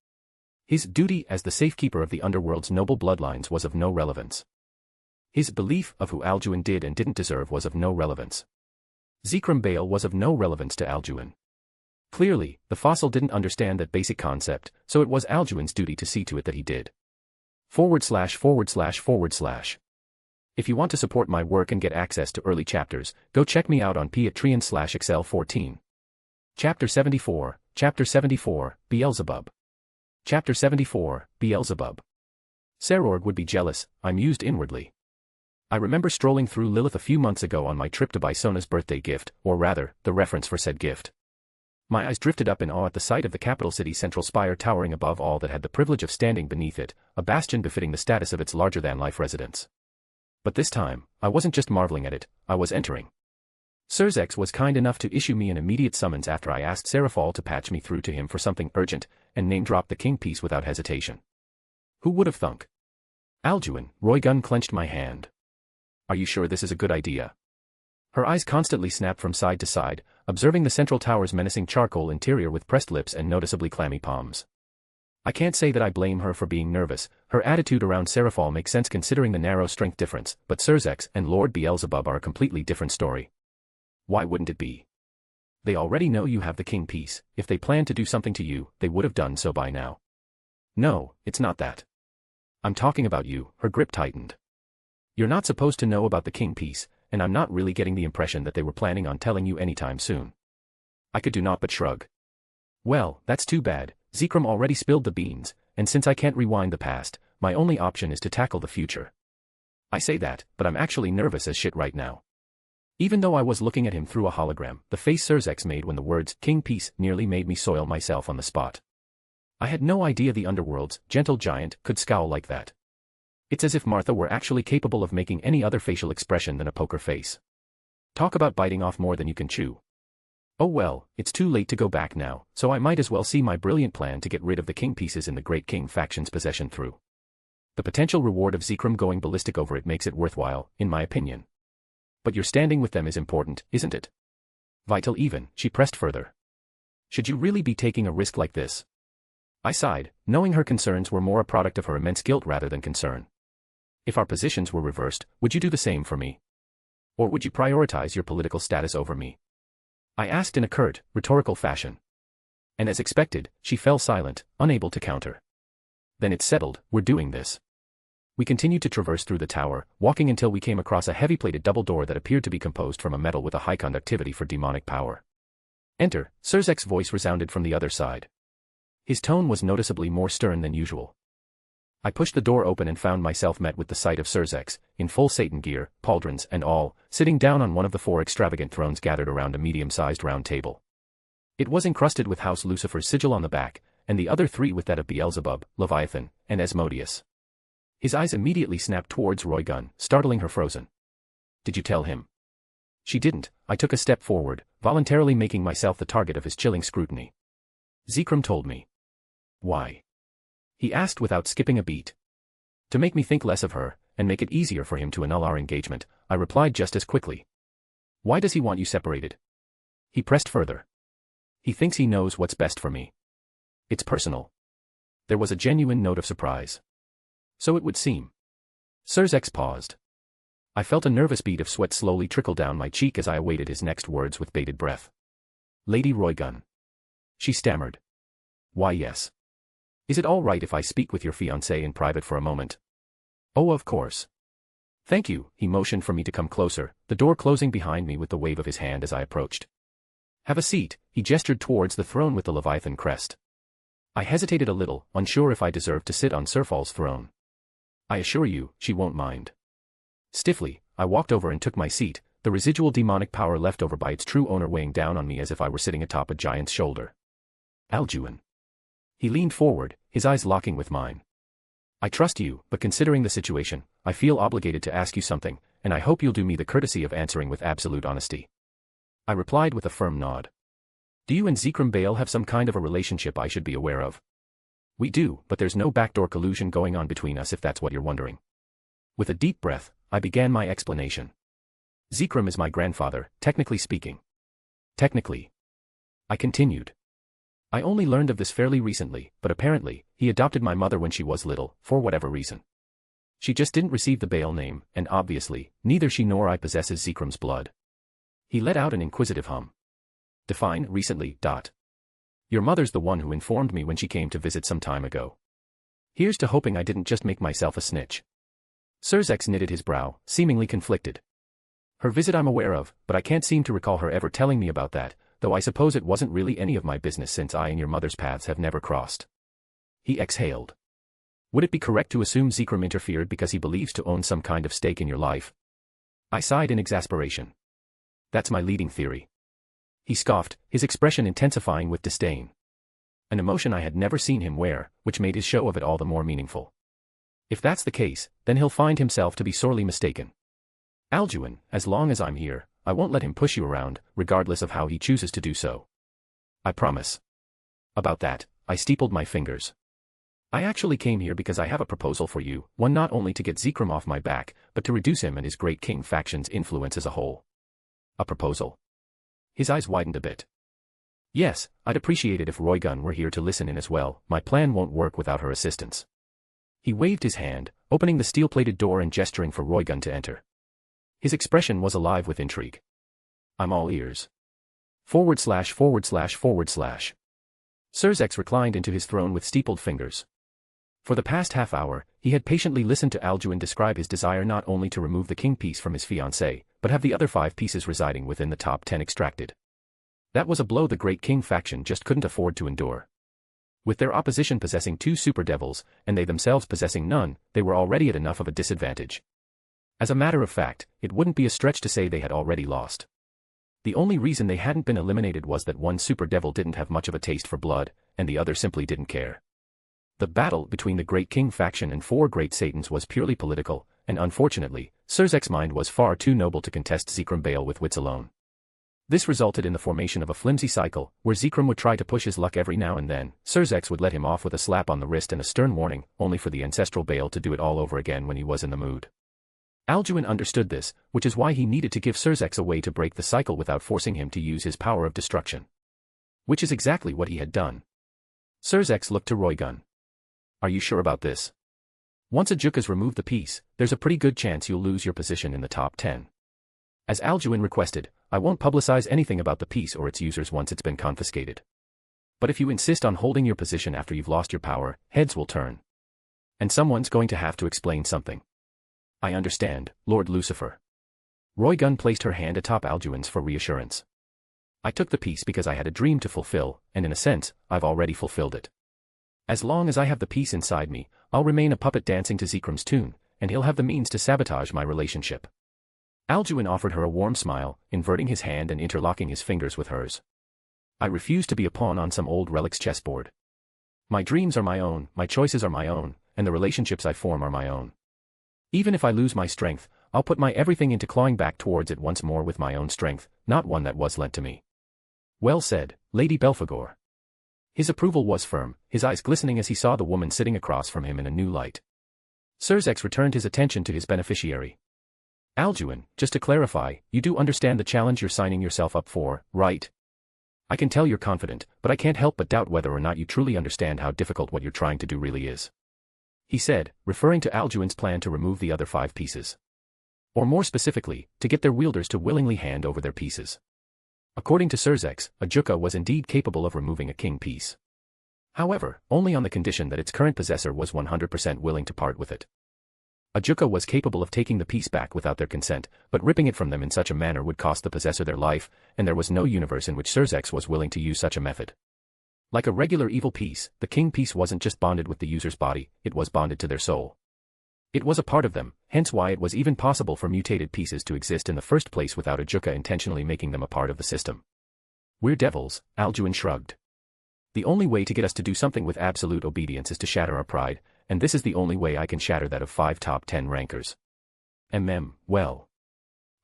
His duty as the safekeeper of the Underworld's noble bloodlines was of no relevance. His belief of who Alduin did and didn't deserve was of no relevance. Zikram Bale was of no relevance to Alduin. Clearly, the fossil didn't understand that basic concept, so it was Alduin's duty to see to it that he did. // If you want to support my work and get access to early chapters, go check me out on Patreon/Excel14. Chapter 74, Beelzebub. Chapter 74, Beelzebub. Serorg would be jealous, I mused inwardly. I remember strolling through Lilith a few months ago on my trip to buy Sona's birthday gift, or rather, the reference for said gift. My eyes drifted up in awe at the sight of the capital city's central spire towering above all that had the privilege of standing beneath it, a bastion befitting the status of its larger-than-life residents. But this time, I wasn't just marveling at it, I was entering. Surzex was kind enough to issue me an immediate summons after I asked Serafal to patch me through to him for something urgent, and name-dropped the king piece without hesitation. Who would have thunk? Alduin, Roygun clenched my hand. Are you sure this is a good idea? Her eyes constantly snapped from side to side, observing the central tower's menacing charcoal interior with pressed lips and noticeably clammy palms. I can't say that I blame her for being nervous, her attitude around Serafal makes sense considering the narrow strength difference, but Surzex and Lord Beelzebub are a completely different story. Why wouldn't it be? They already know you have the king piece, if they planned to do something to you, they would have done so by now. No, it's not that. I'm talking about you, her grip tightened. You're not supposed to know about the king piece, and I'm not really getting the impression that they were planning on telling you anytime soon. I could do naught but shrug. Well, that's too bad, Zikram already spilled the beans, and since I can't rewind the past, my only option is to tackle the future. I say that, but I'm actually nervous as shit right now. Even though I was looking at him through a hologram, the face Surzex made when the words, king piece, nearly made me soil myself on the spot. I had no idea the Underworld's gentle giant could scowl like that. It's as if Martha were actually capable of making any other facial expression than a poker face. Talk about biting off more than you can chew. Oh well, it's too late to go back now, so I might as well see my brilliant plan to get rid of the king pieces in the Great King faction's possession through. The potential reward of Zikram going ballistic over it makes it worthwhile, in my opinion. But your standing with them is important, isn't it? Vital even, she pressed further. Should you really be taking a risk like this? I sighed, knowing her concerns were more a product of her immense guilt rather than concern. If our positions were reversed, would you do the same for me? Or would you prioritize your political status over me? I asked in a curt, rhetorical fashion. And as expected, she fell silent, unable to counter. Then it's settled, we're doing this. We continued to traverse through the tower, walking until we came across a heavy-plated double door that appeared to be composed from a metal with a high conductivity for demonic power. Enter, Surzek's voice resounded from the other side. His tone was noticeably more stern than usual. I pushed the door open and found myself met with the sight of Surzex, in full Satan gear, pauldrons and all, sitting down on one of the 4 extravagant thrones gathered around a medium-sized round table. It was encrusted with House Lucifer's sigil on the back, and the other 3 with that of Beelzebub, Leviathan, and Asmodeus. His eyes immediately snapped towards Roygun, startling her frozen. Did you tell him? She didn't. I took a step forward, voluntarily making myself the target of his chilling scrutiny. Zikram told me. Why? He asked without skipping a beat. To make me think less of her, and make it easier for him to annul our engagement, I replied just as quickly. Why does he want you separated? He pressed further. He thinks he knows what's best for me. It's personal. There was a genuine note of surprise. So it would seem. Surzex paused. I felt a nervous bead of sweat slowly trickle down my cheek as I awaited his next words with bated breath. Lady Roygun. She stammered. Why yes. Is it all right if I speak with your fiancé in private for a moment? Oh, of course. Thank you, he motioned for me to come closer, the door closing behind me with the wave of his hand as I approached. Have a seat, he gestured towards the throne with the Leviathan crest. I hesitated a little, unsure if I deserved to sit on Surfal's throne. I assure you, she won't mind. Stiffly, I walked over and took my seat, the residual demonic power left over by its true owner weighing down on me as if I were sitting atop a giant's shoulder. Alduin. He leaned forward, his eyes locking with mine. I trust you, but considering the situation, I feel obligated to ask you something, and I hope you'll do me the courtesy of answering with absolute honesty. I replied with a firm nod. Do you and Zikram Bale have some kind of a relationship I should be aware of? We do, but there's no backdoor collusion going on between us if that's what you're wondering. With a deep breath, I began my explanation. Zikram is my grandfather, technically speaking. Technically. I continued. I only learned of this fairly recently, but apparently, he adopted my mother when she was little, for whatever reason. She just didn't receive the Baal name, and obviously, neither she nor I possesses Zikram's blood. He let out an inquisitive hum. Define recently. Your mother's the one who informed me when she came to visit some time ago. Here's to hoping I didn't just make myself a snitch. Surzex knitted his brow, seemingly conflicted. Her visit I'm aware of, but I can't seem to recall her ever telling me about that, though I suppose it wasn't really any of my business since I and your mother's paths have never crossed. He exhaled. Would it be correct to assume Zikram interfered because he believes to own some kind of stake in your life? I sighed in exasperation. That's my leading theory. He scoffed, his expression intensifying with disdain. An emotion I had never seen him wear, which made his show of it all the more meaningful. If that's the case, then he'll find himself to be sorely mistaken. Alduin, as long as I'm here, I won't let him push you around, regardless of how he chooses to do so. I promise. About that, I steepled my fingers. I actually came here because I have a proposal for you, one not only to get Zikram off my back, but to reduce him and his Great King faction's influence as a whole. A proposal? His eyes widened a bit. Yes, I'd appreciate it if Roygun were here to listen in as well. My plan won't work without her assistance. He waved his hand, opening the steel-plated door and gesturing for Roygun to enter. His expression was alive with intrigue. I'm all ears. / Surzex reclined into his throne with steepled fingers. For the past half hour, he had patiently listened to Alduin describe his desire not only to remove the king piece from his fiancée, but have the other 5 pieces residing within the top 10 extracted. That was a blow the Great King faction just couldn't afford to endure. With their opposition possessing 2 super devils, and they themselves possessing none, they were already at enough of a disadvantage. As a matter of fact, it wouldn't be a stretch to say they had already lost. The only reason they hadn't been eliminated was that one super devil didn't have much of a taste for blood, and the other simply didn't care. The battle between the Great King faction and 4 Great Satans was purely political, and unfortunately, Surzek's mind was far too noble to contest Zikram Baal with wits alone. This resulted in the formation of a flimsy cycle, where Zikram would try to push his luck every now and then. Surzex would let him off with a slap on the wrist and a stern warning, only for the ancestral Baal to do it all over again when he was in the mood. Alduin understood this, which is why he needed to give Surzex a way to break the cycle without forcing him to use his power of destruction. Which is exactly what he had done. Surzex looked to Roygun. Are you sure about this? Once Ajuka's removed the piece, there's a pretty good chance you'll lose your position in the top 10. As Alduin requested, I won't publicize anything about the piece or its users once it's been confiscated. But if you insist on holding your position after you've lost your power, heads will turn. And someone's going to have to explain something. I understand, Lord Lucifer. Roygun placed her hand atop Alduin's for reassurance. I took the piece because I had a dream to fulfill, and in a sense, I've already fulfilled it. As long as I have the piece inside me, I'll remain a puppet dancing to Zikram's tune, and he'll have the means to sabotage my relationship. Alduin offered her a warm smile, inverting his hand and interlocking his fingers with hers. I refuse to be a pawn on some old relic's chessboard. My dreams are my own, my choices are my own, and the relationships I form are my own. Even if I lose my strength, I'll put my everything into clawing back towards it once more with my own strength, not one that was lent to me. Well said, Lady Belphegor. His approval was firm, his eyes glistening as he saw the woman sitting across from him in a new light. Surzex returned his attention to his beneficiary. Alduin, just to clarify, you do understand the challenge you're signing yourself up for, right? I can tell you're confident, but I can't help but doubt whether or not you truly understand how difficult what you're trying to do really is. He said, referring to Alduin's plan to remove the other 5 pieces. Or more specifically, to get their wielders to willingly hand over their pieces. According to Surzex, Ajuka was indeed capable of removing a king piece. However, only on the condition that its current possessor was 100% willing to part with it. Ajuka was capable of taking the piece back without their consent, but ripping it from them in such a manner would cost the possessor their life, and there was no universe in which Surzex was willing to use such a method. Like a regular evil piece, the king piece wasn't just bonded with the user's body, it was bonded to their soul. It was a part of them, hence why it was even possible for mutated pieces to exist in the first place without Ajuka intentionally making them a part of the system. We're devils, Alduin shrugged. The only way to get us to do something with absolute obedience is to shatter our pride, and this is the only way I can shatter that of 5 top 10 rankers. Well.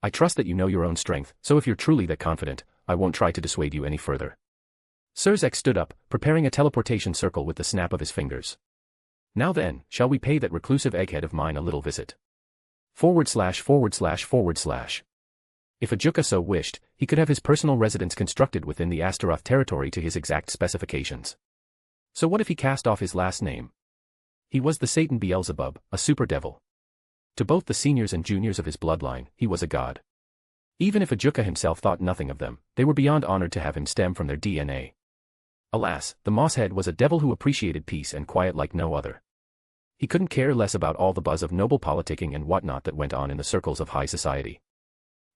I trust that you know your own strength, so if you're truly that confident, I won't try to dissuade you any further. Surzex stood up, preparing a teleportation circle with the snap of his fingers. Now then, shall we pay that reclusive egghead of mine a little visit? // If Ajuka so wished, he could have his personal residence constructed within the Astaroth territory to his exact specifications. So what if he cast off his last name? He was the Satan Beelzebub, a super devil. To both the seniors and juniors of his bloodline, he was a god. Even if Ajuka himself thought nothing of them, they were beyond honored to have him stem from their DNA. Alas, the Mosshead was a devil who appreciated peace and quiet like no other. He couldn't care less about all the buzz of noble politicking and whatnot that went on in the circles of high society.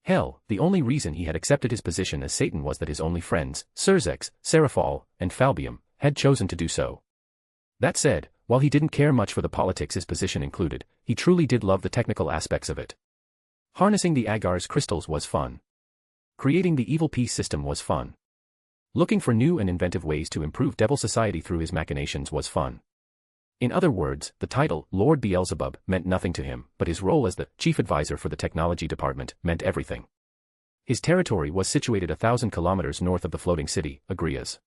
Hell, the only reason he had accepted his position as Satan was that his only friends, Surzex, Seraphal, and Falbium, had chosen to do so. That said, while he didn't care much for the politics his position included, he truly did love the technical aspects of it. Harnessing the Agar's crystals was fun. Creating the evil peace system was fun. Looking for new and inventive ways to improve devil society through his machinations was fun. In other words, the title, Lord Beelzebub, meant nothing to him, but his role as the chief advisor for the technology department meant everything. His territory was situated 1,000 kilometers north of the floating city, Rias.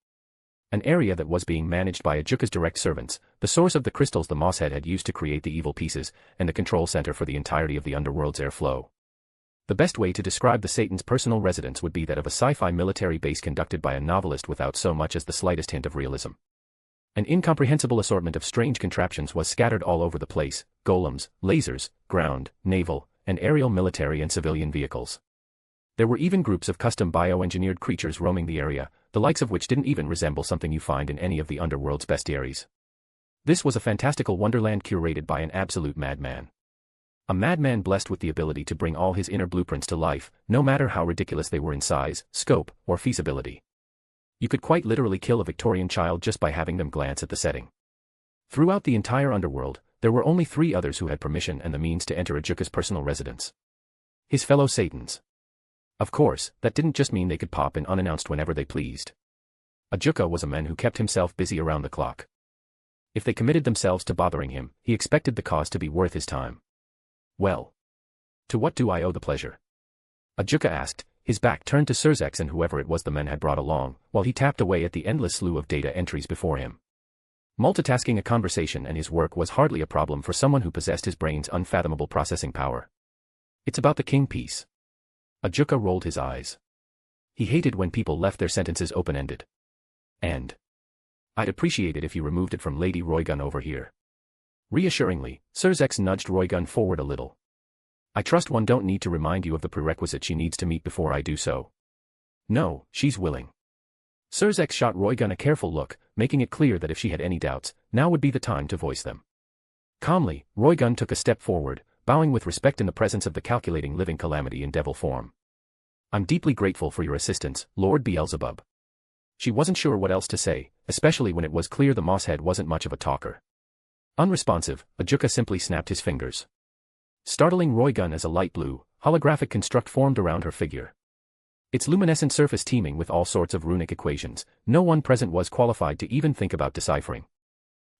An area that was being managed by Ajuka's direct servants, the source of the crystals the Mosshead had used to create the evil pieces, and the control center for the entirety of the Underworld's airflow. The best way to describe the Satan's personal residence would be that of a sci-fi military base conducted by a novelist without so much as the slightest hint of realism. An incomprehensible assortment of strange contraptions was scattered all over the place: golems, lasers, ground, naval, and aerial military and civilian vehicles. There were even groups of custom bioengineered creatures roaming the area, the likes of which didn't even resemble something you find in any of the Underworld's bestiaries. This was a fantastical wonderland curated by an absolute madman. A madman blessed with the ability to bring all his inner blueprints to life, no matter how ridiculous they were in size, scope, or feasibility. You could quite literally kill a Victorian child just by having them glance at the setting. Throughout the entire Underworld, there were only 3 others who had permission and the means to enter Ajuka's personal residence. His fellow Satans. Of course, that didn't just mean they could pop in unannounced whenever they pleased. Ajuka was a man who kept himself busy around the clock. If they committed themselves to bothering him, he expected the cause to be worth his time. Well, to what do I owe the pleasure? Ajuka asked, his back turned to Surzex and whoever it was the men had brought along, while he tapped away at the endless slew of data entries before him. Multitasking a conversation and his work was hardly a problem for someone who possessed his brain's unfathomable processing power. It's about the king piece. Ajuka rolled his eyes. He hated when people left their sentences open-ended. And I'd appreciate it if you removed it from Lady Roygun over here. Reassuringly, Surzex nudged Roygun forward a little. I trust one don't need to remind you of the prerequisite she needs to meet before I do so. No, she's willing. Surzex shot Roygun a careful look, making it clear that if she had any doubts, now would be the time to voice them. Calmly, Roygun took a step forward, bowing with respect in the presence of the calculating living calamity in devil form. I'm deeply grateful for your assistance, Lord Beelzebub. She wasn't sure what else to say, especially when it was clear the Mosshead wasn't much of a talker. Unresponsive, Ajuka simply snapped his fingers. Startling Roygun as a light blue, holographic construct formed around her figure. Its luminescent surface teeming with all sorts of runic equations, no one present was qualified to even think about deciphering.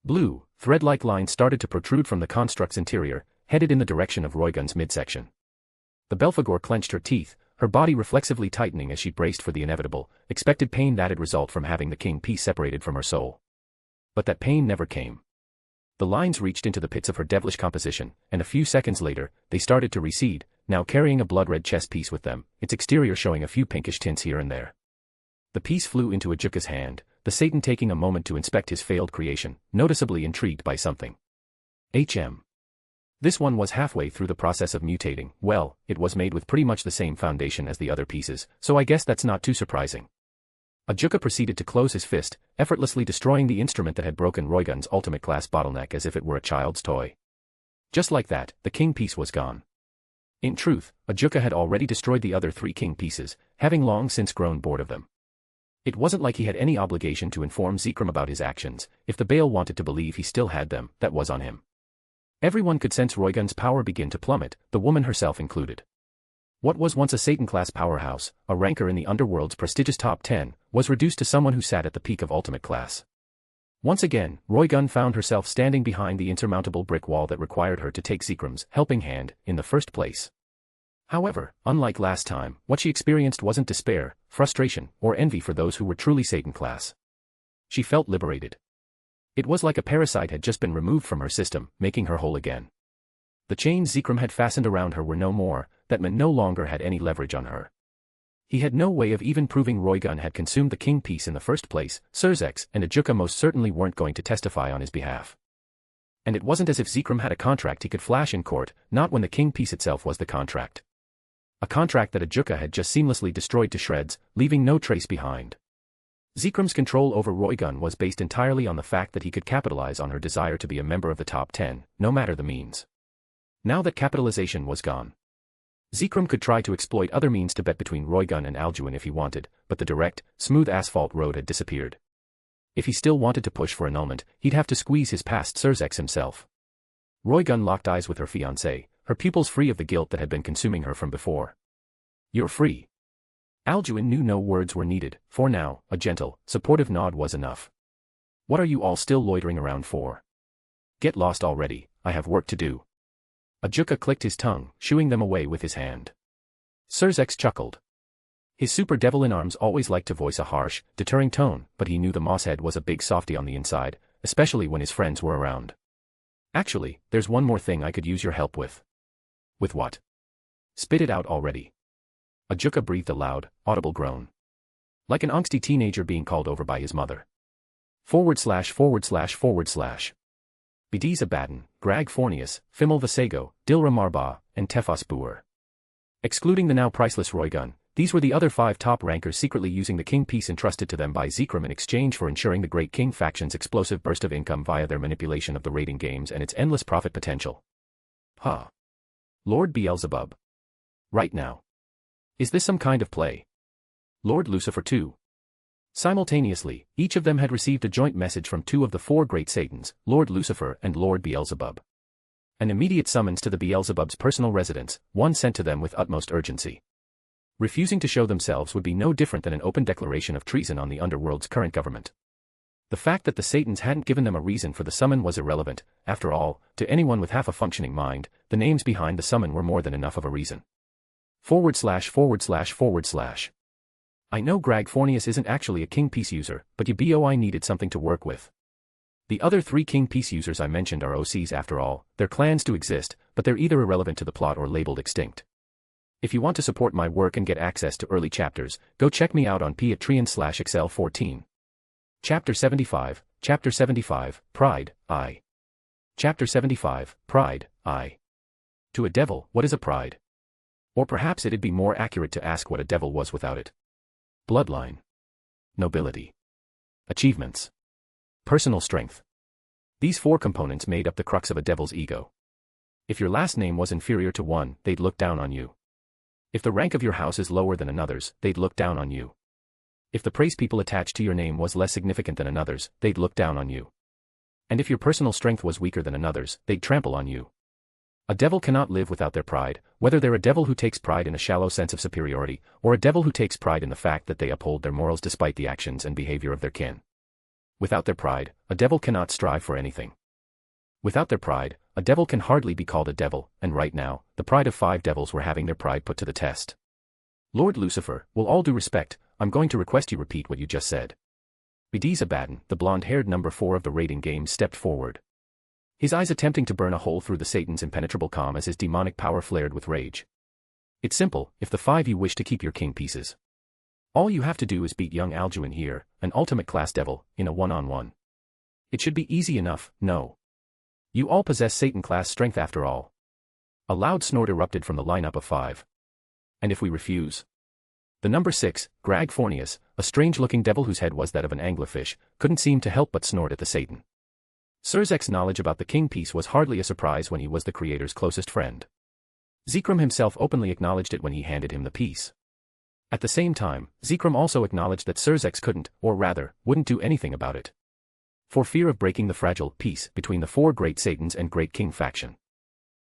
Blue, thread-like lines started to protrude from the construct's interior, headed in the direction of Roygun's midsection. The Belphegor clenched her teeth, her body reflexively tightening as she braced for the inevitable, expected pain that'd result from having the king piece separated from her soul. But that pain never came. The lines reached into the pits of her devilish composition, and a few seconds later, they started to recede, now carrying a blood-red chess piece with them, its exterior showing a few pinkish tints here and there. The piece flew into Ajuka's hand, the Satan taking a moment to inspect his failed creation, noticeably intrigued by something. This one was halfway through the process of mutating. Well, it was made with pretty much the same foundation as the other pieces, so I guess that's not too surprising. Ajuka proceeded to close his fist, effortlessly destroying the instrument that had broken Roygun's ultimate class bottleneck as if it were a child's toy. Just like that, the king piece was gone. In truth, Ajuka had already destroyed the other 3 king pieces, having long since grown bored of them. It wasn't like he had any obligation to inform Zikram about his actions. If the Baal wanted to believe he still had them, that was on him. Everyone could sense Roygun's power begin to plummet, the woman herself included. What was once a Satan-class powerhouse, a ranker in the Underworld's prestigious top 10, was reduced to someone who sat at the peak of ultimate class. Once again, Roygun found herself standing behind the insurmountable brick wall that required her to take Zikram's helping hand in the first place. However, unlike last time, what she experienced wasn't despair, frustration, or envy for those who were truly Satan-class. She felt liberated. It was like a parasite had just been removed from her system, making her whole again. The chains Zikram had fastened around her were no more, that man no longer had any leverage on her. He had no way of even proving Roygun had consumed the king piece in the first place. Surzex and Ajuka most certainly weren't going to testify on his behalf. And it wasn't as if Zikram had a contract he could flash in court, not when the king piece itself was the contract. A contract that Ajuka had just seamlessly destroyed to shreds, leaving no trace behind. Zikram's control over Roygun was based entirely on the fact that he could capitalize on her desire to be a member of the top 10, no matter the means. Now that capitalization was gone, Zikram could try to exploit other means to bet between Roygun and Alduin if he wanted, but the direct, smooth asphalt road had disappeared. If he still wanted to push for annulment, he'd have to squeeze his past Surzex himself. Roygun locked eyes with her fiancé, her pupils free of the guilt that had been consuming her from before. "You're free." Alduin knew no words were needed, for now, a gentle, supportive nod was enough. "What are you all still loitering around for? Get lost already, I have work to do." Ajuka clicked his tongue, shooing them away with his hand. Surzex chuckled. His super devil in arms always liked to voice a harsh, deterring tone, but he knew the mosshead was a big softy on the inside, especially when his friends were around. "Actually, there's one more thing I could use your help with." "With what?" "Spit it out already." Ajuka breathed a loud, audible groan. Like an angsty teenager being called over by his mother. ////// Bediza Batten, Grag Fornius, Fimel Vasego, Dilra Marba, and Tefas Buer. Excluding the now priceless Roygun, these were the other 5 top rankers secretly using the king piece entrusted to them by Zikram in exchange for ensuring the Great King faction's explosive burst of income via their manipulation of the raiding games and its endless profit potential. Huh. Lord Beelzebub. Right now. Is this some kind of play? Lord Lucifer too. Simultaneously, each of them had received a joint message from 2 of the 4 great Satans, Lord Lucifer and Lord Beelzebub. An immediate summons to the Beelzebub's personal residence, one sent to them with utmost urgency. Refusing to show themselves would be no different than an open declaration of treason on the Underworld's current government. The fact that the Satans hadn't given them a reason for the summon was irrelevant. After all, to anyone with half a functioning mind, the names behind the summon were more than enough of a reason. ///// I know Grag Fornius isn't actually a king piece user, but I needed something to work with. The other 3 king piece users I mentioned are OCs after all. Their clans do exist, but they're either irrelevant to the plot or labeled extinct. If you want to support my work and get access to early chapters, go check me out on Patreon/Excel14. Chapter 75, Pride, I. Chapter 75, Pride, I. To a devil, what is a pride? Or perhaps it'd be more accurate to ask what a devil was without it. Bloodline. Nobility. Achievements. Personal strength. These 4 components made up the crux of a devil's ego. If your last name was inferior to one, they'd look down on you. If the rank of your house is lower than another's, they'd look down on you. If the praise people attached to your name was less significant than another's, they'd look down on you. And if your personal strength was weaker than another's, they'd trample on you. A devil cannot live without their pride, whether they're a devil who takes pride in a shallow sense of superiority, or a devil who takes pride in the fact that they uphold their morals despite the actions and behavior of their kin. Without their pride, a devil cannot strive for anything. Without their pride, a devil can hardly be called a devil, and right now, the pride of 5 devils were having their pride put to the test. Lord Lucifer, with all due respect, I'm going to request you repeat what you just said. Bediza Batten, the blonde-haired number 4 of the raiding game, stepped forward. His eyes attempting to burn a hole through the Satan's impenetrable calm as his demonic power flared with rage. It's simple, if the 5 you wish to keep your king pieces. All you have to do is beat young Alduin here, an ultimate class devil, in a one-on-one. It should be easy enough, no? You all possess Satan-class strength after all. A loud snort erupted from the lineup of 5. And if we refuse? The number 6, Grag Fornius, a strange-looking devil whose head was that of an anglerfish, couldn't seem to help but snort at the Satan. Surzek's knowledge about the king piece was hardly a surprise when he was the creator's closest friend. Zikram himself openly acknowledged it when he handed him the piece. At the same time, Zikram also acknowledged that Surzek couldn't, or rather, wouldn't do anything about it. For fear of breaking the fragile peace between the 4 great Satans and Great King faction.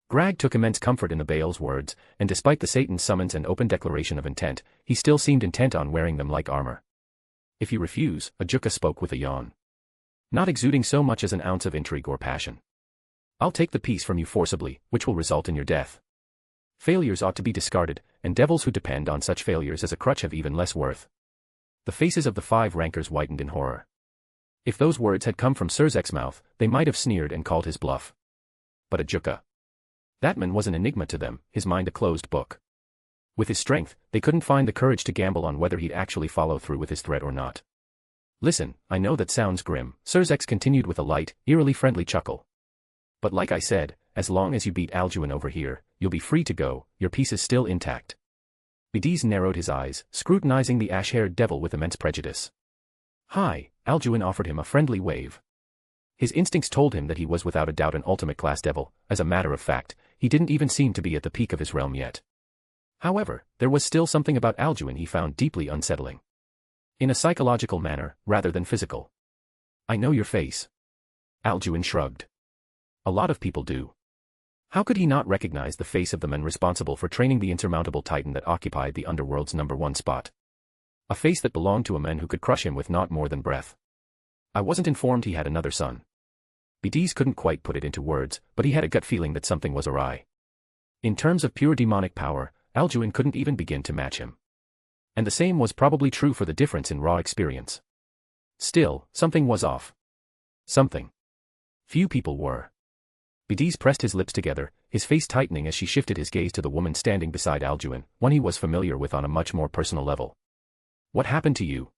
Grag took immense comfort in the Baal's words, and despite the Satan's summons and open declaration of intent, he still seemed intent on wearing them like armor. If you refuse, Ajuka spoke with a yawn. Not exuding so much as an ounce of intrigue or passion. I'll take the piece from you forcibly, which will result in your death. Failures ought to be discarded, and devils who depend on such failures as a crutch have even less worth. The faces of the 5 rankers whitened in horror. If those words had come from Surzek's mouth, they might have sneered and called his bluff. But Ajuka. That man was an enigma to them, his mind a closed book. With his strength, they couldn't find the courage to gamble on whether he'd actually follow through with his threat or not. Listen, I know that sounds grim, Surzex continued with a light, eerily friendly chuckle. But like I said, as long as you beat Alduin over here, you'll be free to go, your piece is still intact. Bidis narrowed his eyes, scrutinizing the ash-haired devil with immense prejudice. Hi, Alduin offered him a friendly wave. His instincts told him that he was without a doubt an ultimate-class devil. As a matter of fact, he didn't even seem to be at the peak of his realm yet. However, there was still something about Alduin he found deeply unsettling. In a psychological manner, rather than physical. I know your face. Alduin shrugged. A lot of people do. How could he not recognize the face of the man responsible for training the insurmountable titan that occupied the Underworld's #1 spot? A face that belonged to a man who could crush him with not more than breath. I wasn't informed he had another son. Bidis couldn't quite put it into words, but he had a gut feeling that something was awry. In terms of pure demonic power, Alduin couldn't even begin to match him. And the same was probably true for the difference in raw experience. Still, something was off. Something. Few people were. Bidis pressed his lips together, his face tightening as she shifted his gaze to the woman standing beside Alduin, one he was familiar with on a much more personal level. What happened to you?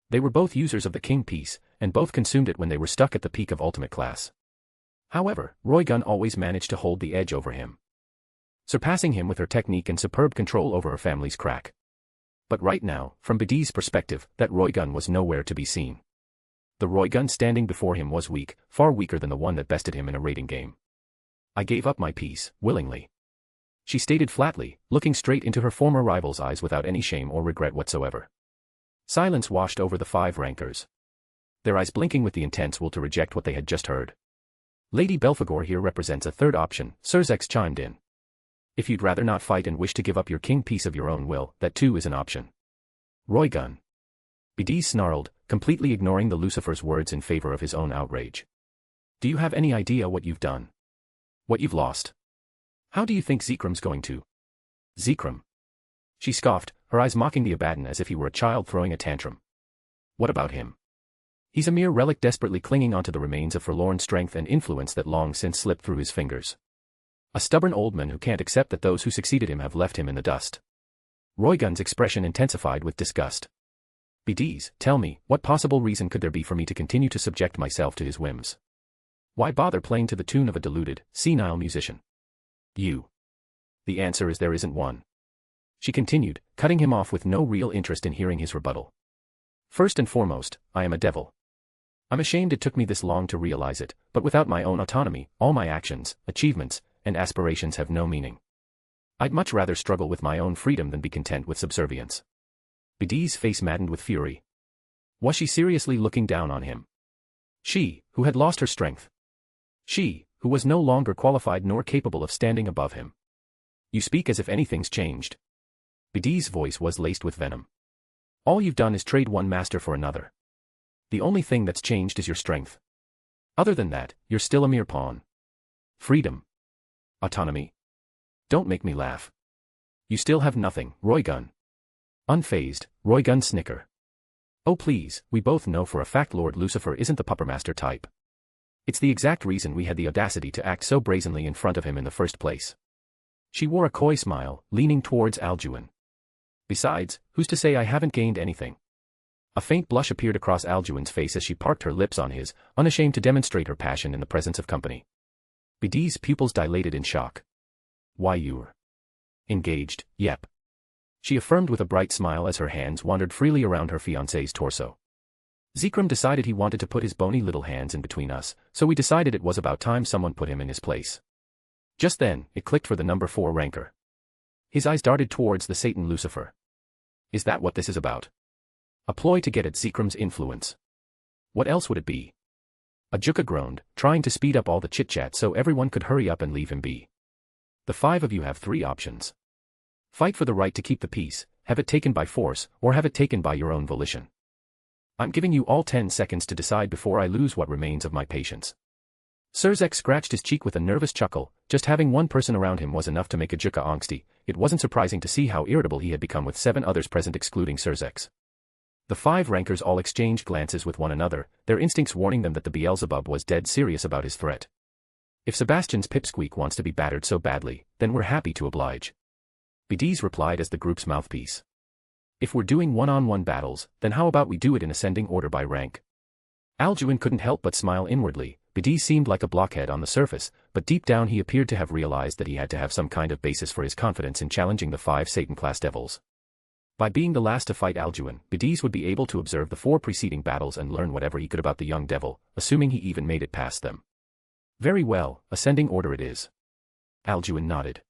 They were both users of the King Piece, and both consumed it when they were stuck at the peak of ultimate class. However, Roygun always managed to hold the edge over him, surpassing him with her technique and superb control over her family's crack. But right now, from Bidis' perspective, that Roygun was nowhere to be seen. The Roygun standing before him was weak, far weaker than the one that bested him in a raiding game. I gave up my piece, willingly. She stated flatly, looking straight into her former rival's eyes without any shame or regret whatsoever. Silence washed over the 5 rankers, their eyes blinking with the intense will to reject what they had just heard. Lady Belphegor here represents a third option, Surzex chimed in. If you'd rather not fight and wish to give up your king piece of your own will, that too is an option. Roygun. Bidis snarled, completely ignoring the Lucifer's words in favor of his own outrage. Do you have any idea what you've done? What you've lost? How do you think Zikram's going to? Zikram. She scoffed, her eyes mocking the Abaddon as if he were a child throwing a tantrum. What about him? He's a mere relic desperately clinging onto the remains of forlorn strength and influence that long since slipped through his fingers. A stubborn old man who can't accept that those who succeeded him have left him in the dust. Roygun's expression intensified with disgust. Bidis, tell me, what possible reason could there be for me to continue to subject myself to his whims? Why bother playing to the tune of a deluded, senile musician? You. The answer is there isn't one. She continued, cutting him off with no real interest in hearing his rebuttal. First and foremost, I am a devil. I'm ashamed it took me this long to realize it, but without my own autonomy, all my actions, achievements, and aspirations have no meaning. I'd much rather struggle with my own freedom than be content with subservience. Bidis' face maddened with fury. Was she seriously looking down on him? She, who had lost her strength. She, who was no longer qualified nor capable of standing above him. You speak as if anything's changed. Bidis' voice was laced with venom. All you've done is trade one master for another. The only thing that's changed is your strength. Other than that, you're still a mere pawn. Freedom. Autonomy. Don't make me laugh. You still have nothing, Roygun. Unfazed, Roygun snicker. Oh please, we both know for a fact Lord Lucifer isn't the puppermaster type. It's the exact reason we had the audacity to act so brazenly in front of him in the first place. She wore a coy smile, leaning towards Alduin. Besides, who's to say I haven't gained anything? A faint blush appeared across Alduin's face as she parked her lips on his, unashamed to demonstrate her passion in the presence of company. Bidis' pupils dilated in shock. Why you're engaged, yep. She affirmed with a bright smile as her hands wandered freely around her fiancé's torso. Zikram decided he wanted to put his bony little hands in between us, so we decided it was about time someone put him in his place. Just then, it clicked for the number 4 ranker. His eyes darted towards the Satan Lucifer. Is that what this is about? A ploy to get at Zikram's influence. What else would it be? Ajuka groaned, trying to speed up all the chit-chat so everyone could hurry up and leave him be. The 5 of you have 3 options. Fight for the right to keep the peace, have it taken by force, or have it taken by your own volition. I'm giving you all 10 seconds to decide before I lose what remains of my patience. Surzex scratched his cheek with a nervous chuckle. Just having one person around him was enough to make Ajuka angsty. It wasn't surprising to see how irritable he had become with 7 others present excluding Surzex. The 5 rankers all exchanged glances with one another, their instincts warning them that the Beelzebub was dead serious about his threat. If Sebastian's pipsqueak wants to be battered so badly, then we're happy to oblige. Bidis replied as the group's mouthpiece. If we're doing one-on-one battles, then how about we do it in ascending order by rank? Alduin couldn't help but smile inwardly. Bidis seemed like a blockhead on the surface, but deep down he appeared to have realized that he had to have some kind of basis for his confidence in challenging the 5 Satan-class devils. By being the last to fight Alduin, Bidis would be able to observe the 4 preceding battles and learn whatever he could about the young devil, assuming he even made it past them. Very well, ascending order it is. Alduin nodded.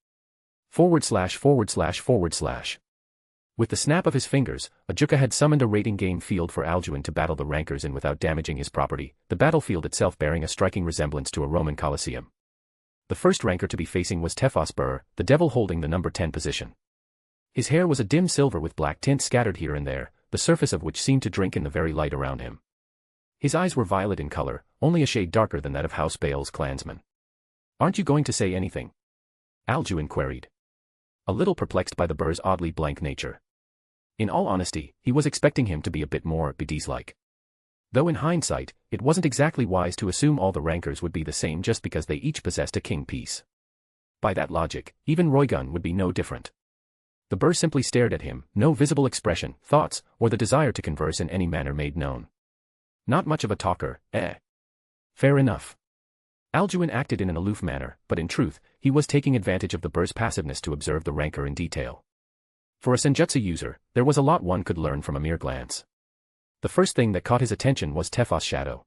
/////. With the snap of his fingers, Ajuka had summoned a rating game field for Alduin to battle the rankers in without damaging his property, the battlefield itself bearing a striking resemblance to a Roman Colosseum. The first ranker to be facing was Tefos Burr, the devil holding the number 10 position. His hair was a dim silver with black tint scattered here and there, the surface of which seemed to drink in the very light around him. His eyes were violet in color, only a shade darker than that of House Baal's clansmen. Aren't you going to say anything? Alduin queried. A little perplexed by the Burr's oddly blank nature. In all honesty, he was expecting him to be a bit more Bidis-like. Though in hindsight, it wasn't exactly wise to assume all the rankers would be the same just because they each possessed a king piece. By that logic, even Roygun would be no different. The Burr simply stared at him, no visible expression, thoughts, or the desire to converse in any manner made known. Not much of a talker, eh? Fair enough. Alduin acted in an aloof manner, but in truth, he was taking advantage of the Burr's passiveness to observe the ranker in detail. For a Senjutsu user, there was a lot one could learn from a mere glance. The first thing that caught his attention was Tefos' shadow.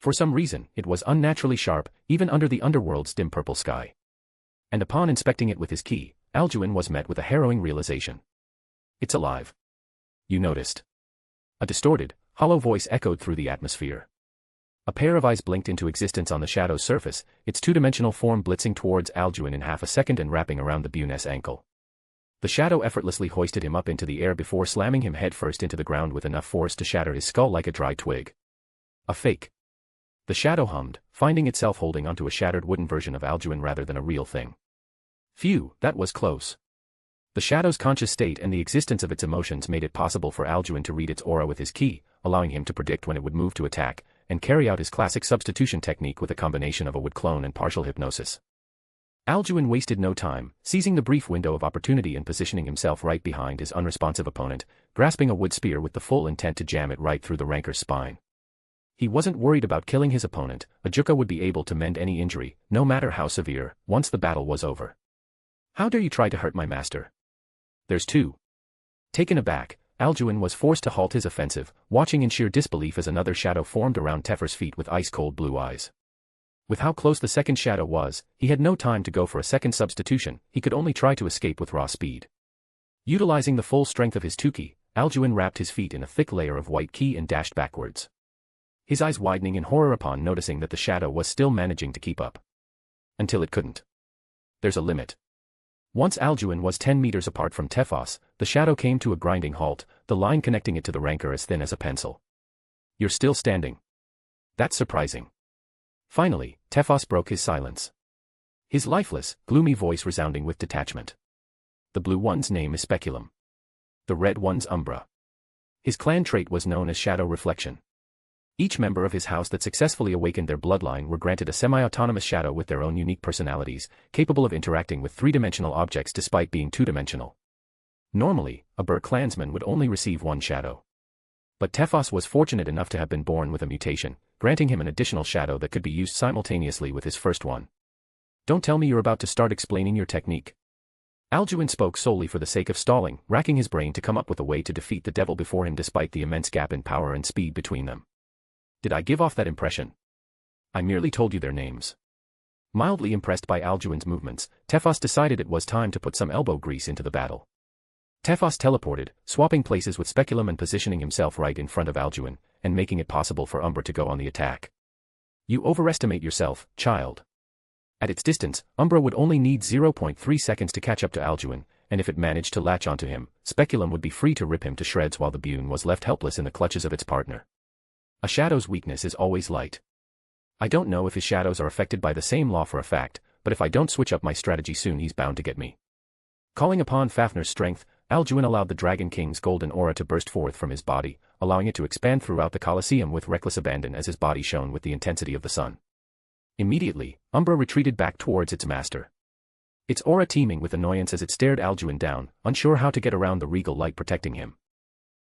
For some reason, it was unnaturally sharp, even under the Underworld's dim purple sky. And upon inspecting it with his key, Alduin was met with a harrowing realization. It's alive. You noticed. A distorted, hollow voice echoed through the atmosphere. A pair of eyes blinked into existence on the shadow's surface, its two-dimensional form blitzing towards Alduin in half a second and wrapping around the Buné's ankle. The shadow effortlessly hoisted him up into the air before slamming him headfirst into the ground with enough force to shatter his skull like a dry twig. A fake. The shadow hummed, finding itself holding onto a shattered wooden version of Alduin rather than a real thing. Phew, that was close. The shadow's conscious state and the existence of its emotions made it possible for Alduin to read its aura with his key, allowing him to predict when it would move to attack, and carry out his classic substitution technique with a combination of a wood clone and partial hypnosis. Alduin wasted no time, seizing the brief window of opportunity and positioning himself right behind his unresponsive opponent, grasping a wood spear with the full intent to jam it right through the ranker's spine. He wasn't worried about killing his opponent. Ajuka would be able to mend any injury, no matter how severe, once the battle was over. How dare you try to hurt my master? There's two. Taken aback, Alduin was forced to halt his offensive, watching in sheer disbelief as another shadow formed around Tefer's feet with ice-cold blue eyes. With how close the second shadow was, he had no time to go for a second substitution, he could only try to escape with raw speed. Utilizing the full strength of his tuki, Alduin wrapped his feet in a thick layer of white ki and dashed backwards. His eyes widening in horror upon noticing that the shadow was still managing to keep up. Until it couldn't. There's a limit. Once Alduin was 10 meters apart from Tefos, the shadow came to a grinding halt, the line connecting it to the ranker as thin as a pencil. You're still standing. That's surprising. Finally, Tefos broke his silence. His lifeless, gloomy voice resounding with detachment. The blue one's name is Speculum. The red one's Umbra. His clan trait was known as Shadow Reflection. Each member of his house that successfully awakened their bloodline were granted a semi-autonomous shadow with their own unique personalities, capable of interacting with three-dimensional objects despite being two-dimensional. Normally, a Burr clansman would only receive one shadow. But Tefos was fortunate enough to have been born with a mutation, granting him an additional shadow that could be used simultaneously with his first one. Don't tell me you're about to start explaining your technique. Alduin spoke solely for the sake of stalling, racking his brain to come up with a way to defeat the devil before him despite the immense gap in power and speed between them. Did I give off that impression? I merely told you their names. Mildly impressed by Alduin's movements, Tefos decided it was time to put some elbow grease into the battle. Tefos teleported, swapping places with Speculum and positioning himself right in front of Alduin, and making it possible for Umbra to go on the attack. You overestimate yourself, child. At its distance, Umbra would only need 0.3 seconds to catch up to Alduin, and if it managed to latch onto him, Speculum would be free to rip him to shreds while the Bune was left helpless in the clutches of its partner. A shadow's weakness is always light. I don't know if his shadows are affected by the same law for a fact, but if I don't switch up my strategy soon he's bound to get me. Calling upon Fafnir's strength, Alduin allowed the Dragon King's golden aura to burst forth from his body, allowing it to expand throughout the Colosseum with reckless abandon as his body shone with the intensity of the sun. Immediately, Umbra retreated back towards its master. its aura teeming with annoyance as it stared Alduin down, unsure how to get around the regal light protecting him.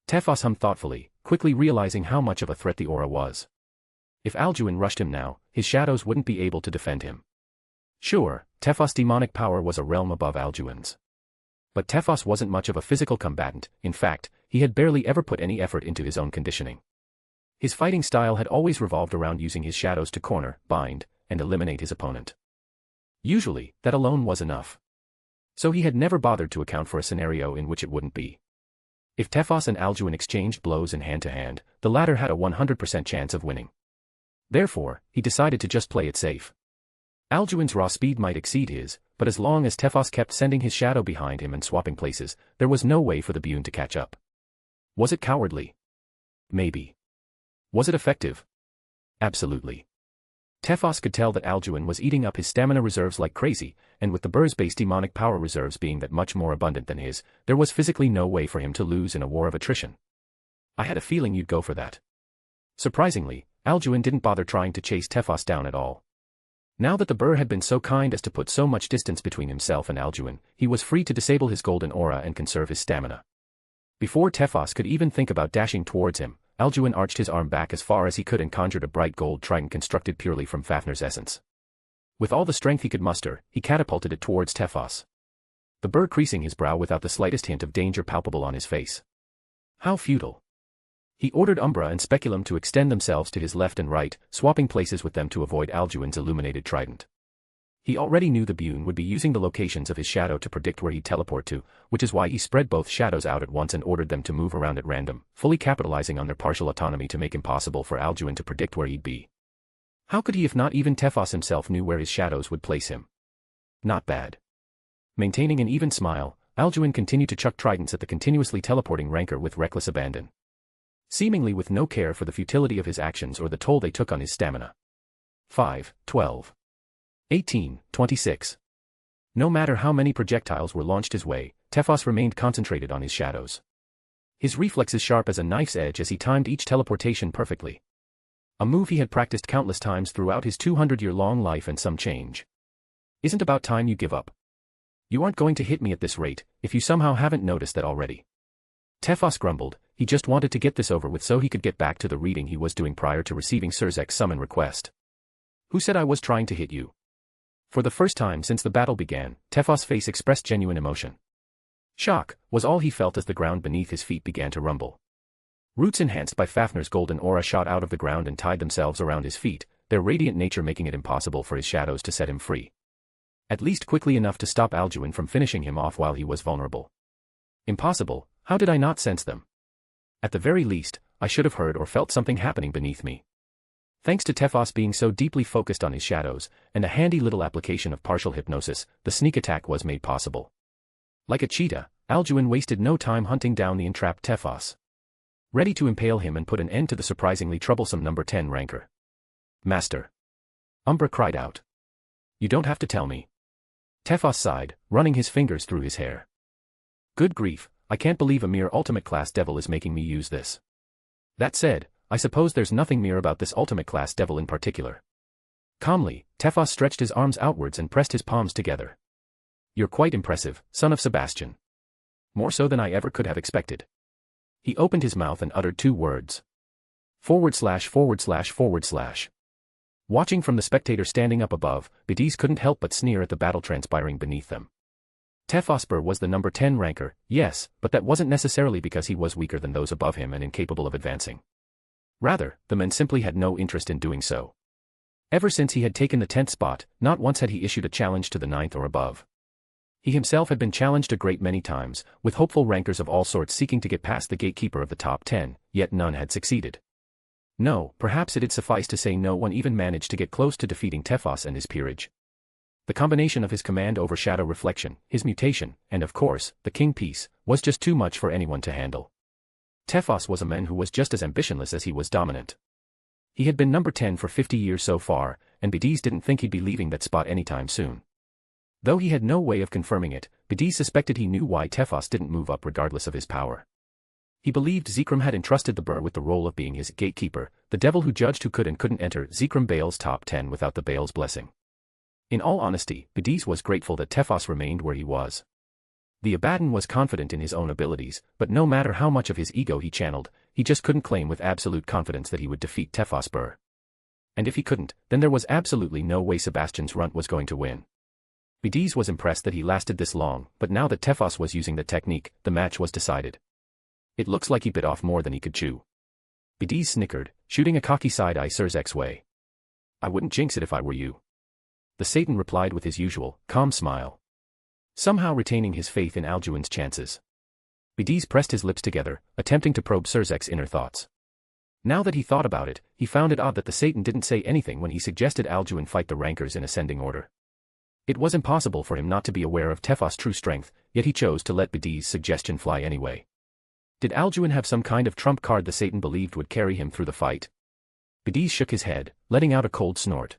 Tefos hummed thoughtfully, quickly realizing how much of a threat the aura was. If Alduin rushed him now, his shadows wouldn't be able to defend him. Sure, Tefos' demonic power was a realm above Alduin's. But Tefos wasn't much of a physical combatant. In fact, he had barely ever put any effort into his own conditioning. His fighting style had always revolved around using his shadows to corner, bind, and eliminate his opponent. Usually, that alone was enough. So he had never bothered to account for a scenario in which it wouldn't be. If Tefos and Alduin exchanged blows in hand-to-hand, the latter had a 100% chance of winning. Therefore, he decided to just play it safe. Alduin's raw speed might exceed his, but as long as Tefos kept sending his shadow behind him and swapping places, there was no way for the Buné to catch up. Was it cowardly? Maybe. Was it effective? Absolutely. Tefos could tell that Alduin was eating up his stamina reserves like crazy, and with the Bur's base demonic power reserves being that much more abundant than his, there was physically no way for him to lose in a war of attrition. I had a feeling you'd go for that. Surprisingly, Alduin didn't bother trying to chase Tefos down at all. Now that the Bur had been so kind as to put so much distance between himself and Alduin, he was free to disable his golden aura and conserve his stamina. Before Tefos could even think about dashing towards him, Alduin arched his arm back as far as he could and conjured a bright gold trident constructed purely from Fafnir's essence. With all the strength he could muster, he catapulted it towards Tefos. The Bur creasing his brow without the slightest hint of danger palpable on his face. How futile. He ordered Umbra and Speculum to extend themselves to his left and right, swapping places with them to avoid Alduin's illuminated trident. He already knew the Buné would be using the locations of his shadow to predict where he'd teleport to, which is why he spread both shadows out at once and ordered them to move around at random, fully capitalizing on their partial autonomy to make it impossible for Alduin to predict where he'd be. How could he if not even Tefos himself knew where his shadows would place him? Not bad. Maintaining an even smile, Alduin continued to chuck tridents at the continuously teleporting rancor with reckless abandon. Seemingly with no care for the futility of his actions or the toll they took on his stamina. 5, 12. 18, 26. No matter how many projectiles were launched his way, Tefos remained concentrated on his shadows. His reflexes sharp as a knife's edge as he timed each teleportation perfectly. A move he had practiced countless times throughout his 200-year-long life and some change. Isn't about time you give up? You aren't going to hit me at this rate, if you somehow haven't noticed that already. Tefos grumbled, he just wanted to get this over with so he could get back to the reading he was doing prior to receiving Surzek's summon request. Who said I was trying to hit you? For the first time since the battle began, Tefos' face expressed genuine emotion. Shock was all he felt as the ground beneath his feet began to rumble. Roots enhanced by Fafnir's golden aura shot out of the ground and tied themselves around his feet, their radiant nature making it impossible for his shadows to set him free. At least quickly enough to stop Alduin from finishing him off while he was vulnerable. Impossible, how did I not sense them? At the very least, I should have heard or felt something happening beneath me. Thanks to Tefos being so deeply focused on his shadows, and a handy little application of partial hypnosis, the sneak attack was made possible. Like a cheetah, Alduin wasted no time hunting down the entrapped Tefos. Ready to impale him and put an end to the surprisingly troublesome number 10 rancor. Master. Umbra cried out. You don't have to tell me. Tefos sighed, running his fingers through his hair. Good grief, I can't believe a mere ultimate class devil is making me use this. That said, I suppose there's nothing mere about this ultimate class devil in particular. Calmly, Tefos stretched his arms outwards and pressed his palms together. You're quite impressive, son of Sebastian. More so than I ever could have expected. He opened his mouth and uttered two words. /////. Watching from the spectator standing up above, Bidis couldn't help but sneer at the battle transpiring beneath them. Tefosper was the number 10 rancor, yes, but that wasn't necessarily because he was weaker than those above him and incapable of advancing. Rather, the men simply had no interest in doing so. Ever since he had taken the 10th spot, not once had he issued a challenge to the 9th or above. He himself had been challenged a great many times, with hopeful rankers of all sorts seeking to get past the gatekeeper of the top 10, yet none had succeeded. No, perhaps it'd suffice to say no one even managed to get close to defeating Tefos and his peerage. The combination of his command over shadow reflection, his mutation, and of course, the king piece, was just too much for anyone to handle. Tefos was a man who was just as ambitionless as he was dominant. He had been number 10 for 50 years so far, and Bidis didn't think he'd be leaving that spot anytime soon. Though he had no way of confirming it, Bidis suspected he knew why Tefos didn't move up regardless of his power. He believed Zikram had entrusted the Bur with the role of being his gatekeeper, the devil who judged who could and couldn't enter Zikram Baal's top 10 without the Baal's blessing. In all honesty, Bidis was grateful that Tefos remained where he was. The Abaddon was confident in his own abilities, but no matter how much of his ego he channeled, he just couldn't claim with absolute confidence that he would defeat Tefos Burr. And if he couldn't, then there was absolutely no way Sebastian's runt was going to win. Bidis was impressed that he lasted this long, but now that Tefos was using the technique, the match was decided. It looks like he bit off more than he could chew. Bidis snickered, shooting a cocky side-eye Surzek's way. I wouldn't jinx it if I were you. The Satan replied with his usual, calm smile. Somehow retaining his faith in Alduin's chances. Bidis pressed his lips together, attempting to probe Surzek's inner thoughts. Now that he thought about it, he found it odd that the Satan didn't say anything when he suggested Alduin fight the rankers in ascending order. It was impossible for him not to be aware of Tefos' true strength, yet he chose to let Bidis' suggestion fly anyway. Did Alduin have some kind of trump card the Satan believed would carry him through the fight? Bidis shook his head, letting out a cold snort.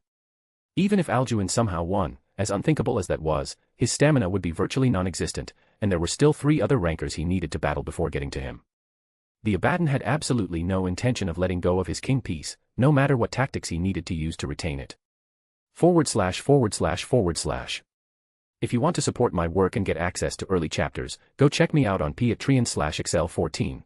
Even if Alduin somehow won, as unthinkable as that was, his stamina would be virtually non-existent, and there were still 3 other rankers he needed to battle before getting to him. The Abaddon had absolutely no intention of letting go of his king piece, no matter what tactics he needed to use to retain it. //////. If you want to support my work and get access to early chapters, go check me out on Patreon/Excel14.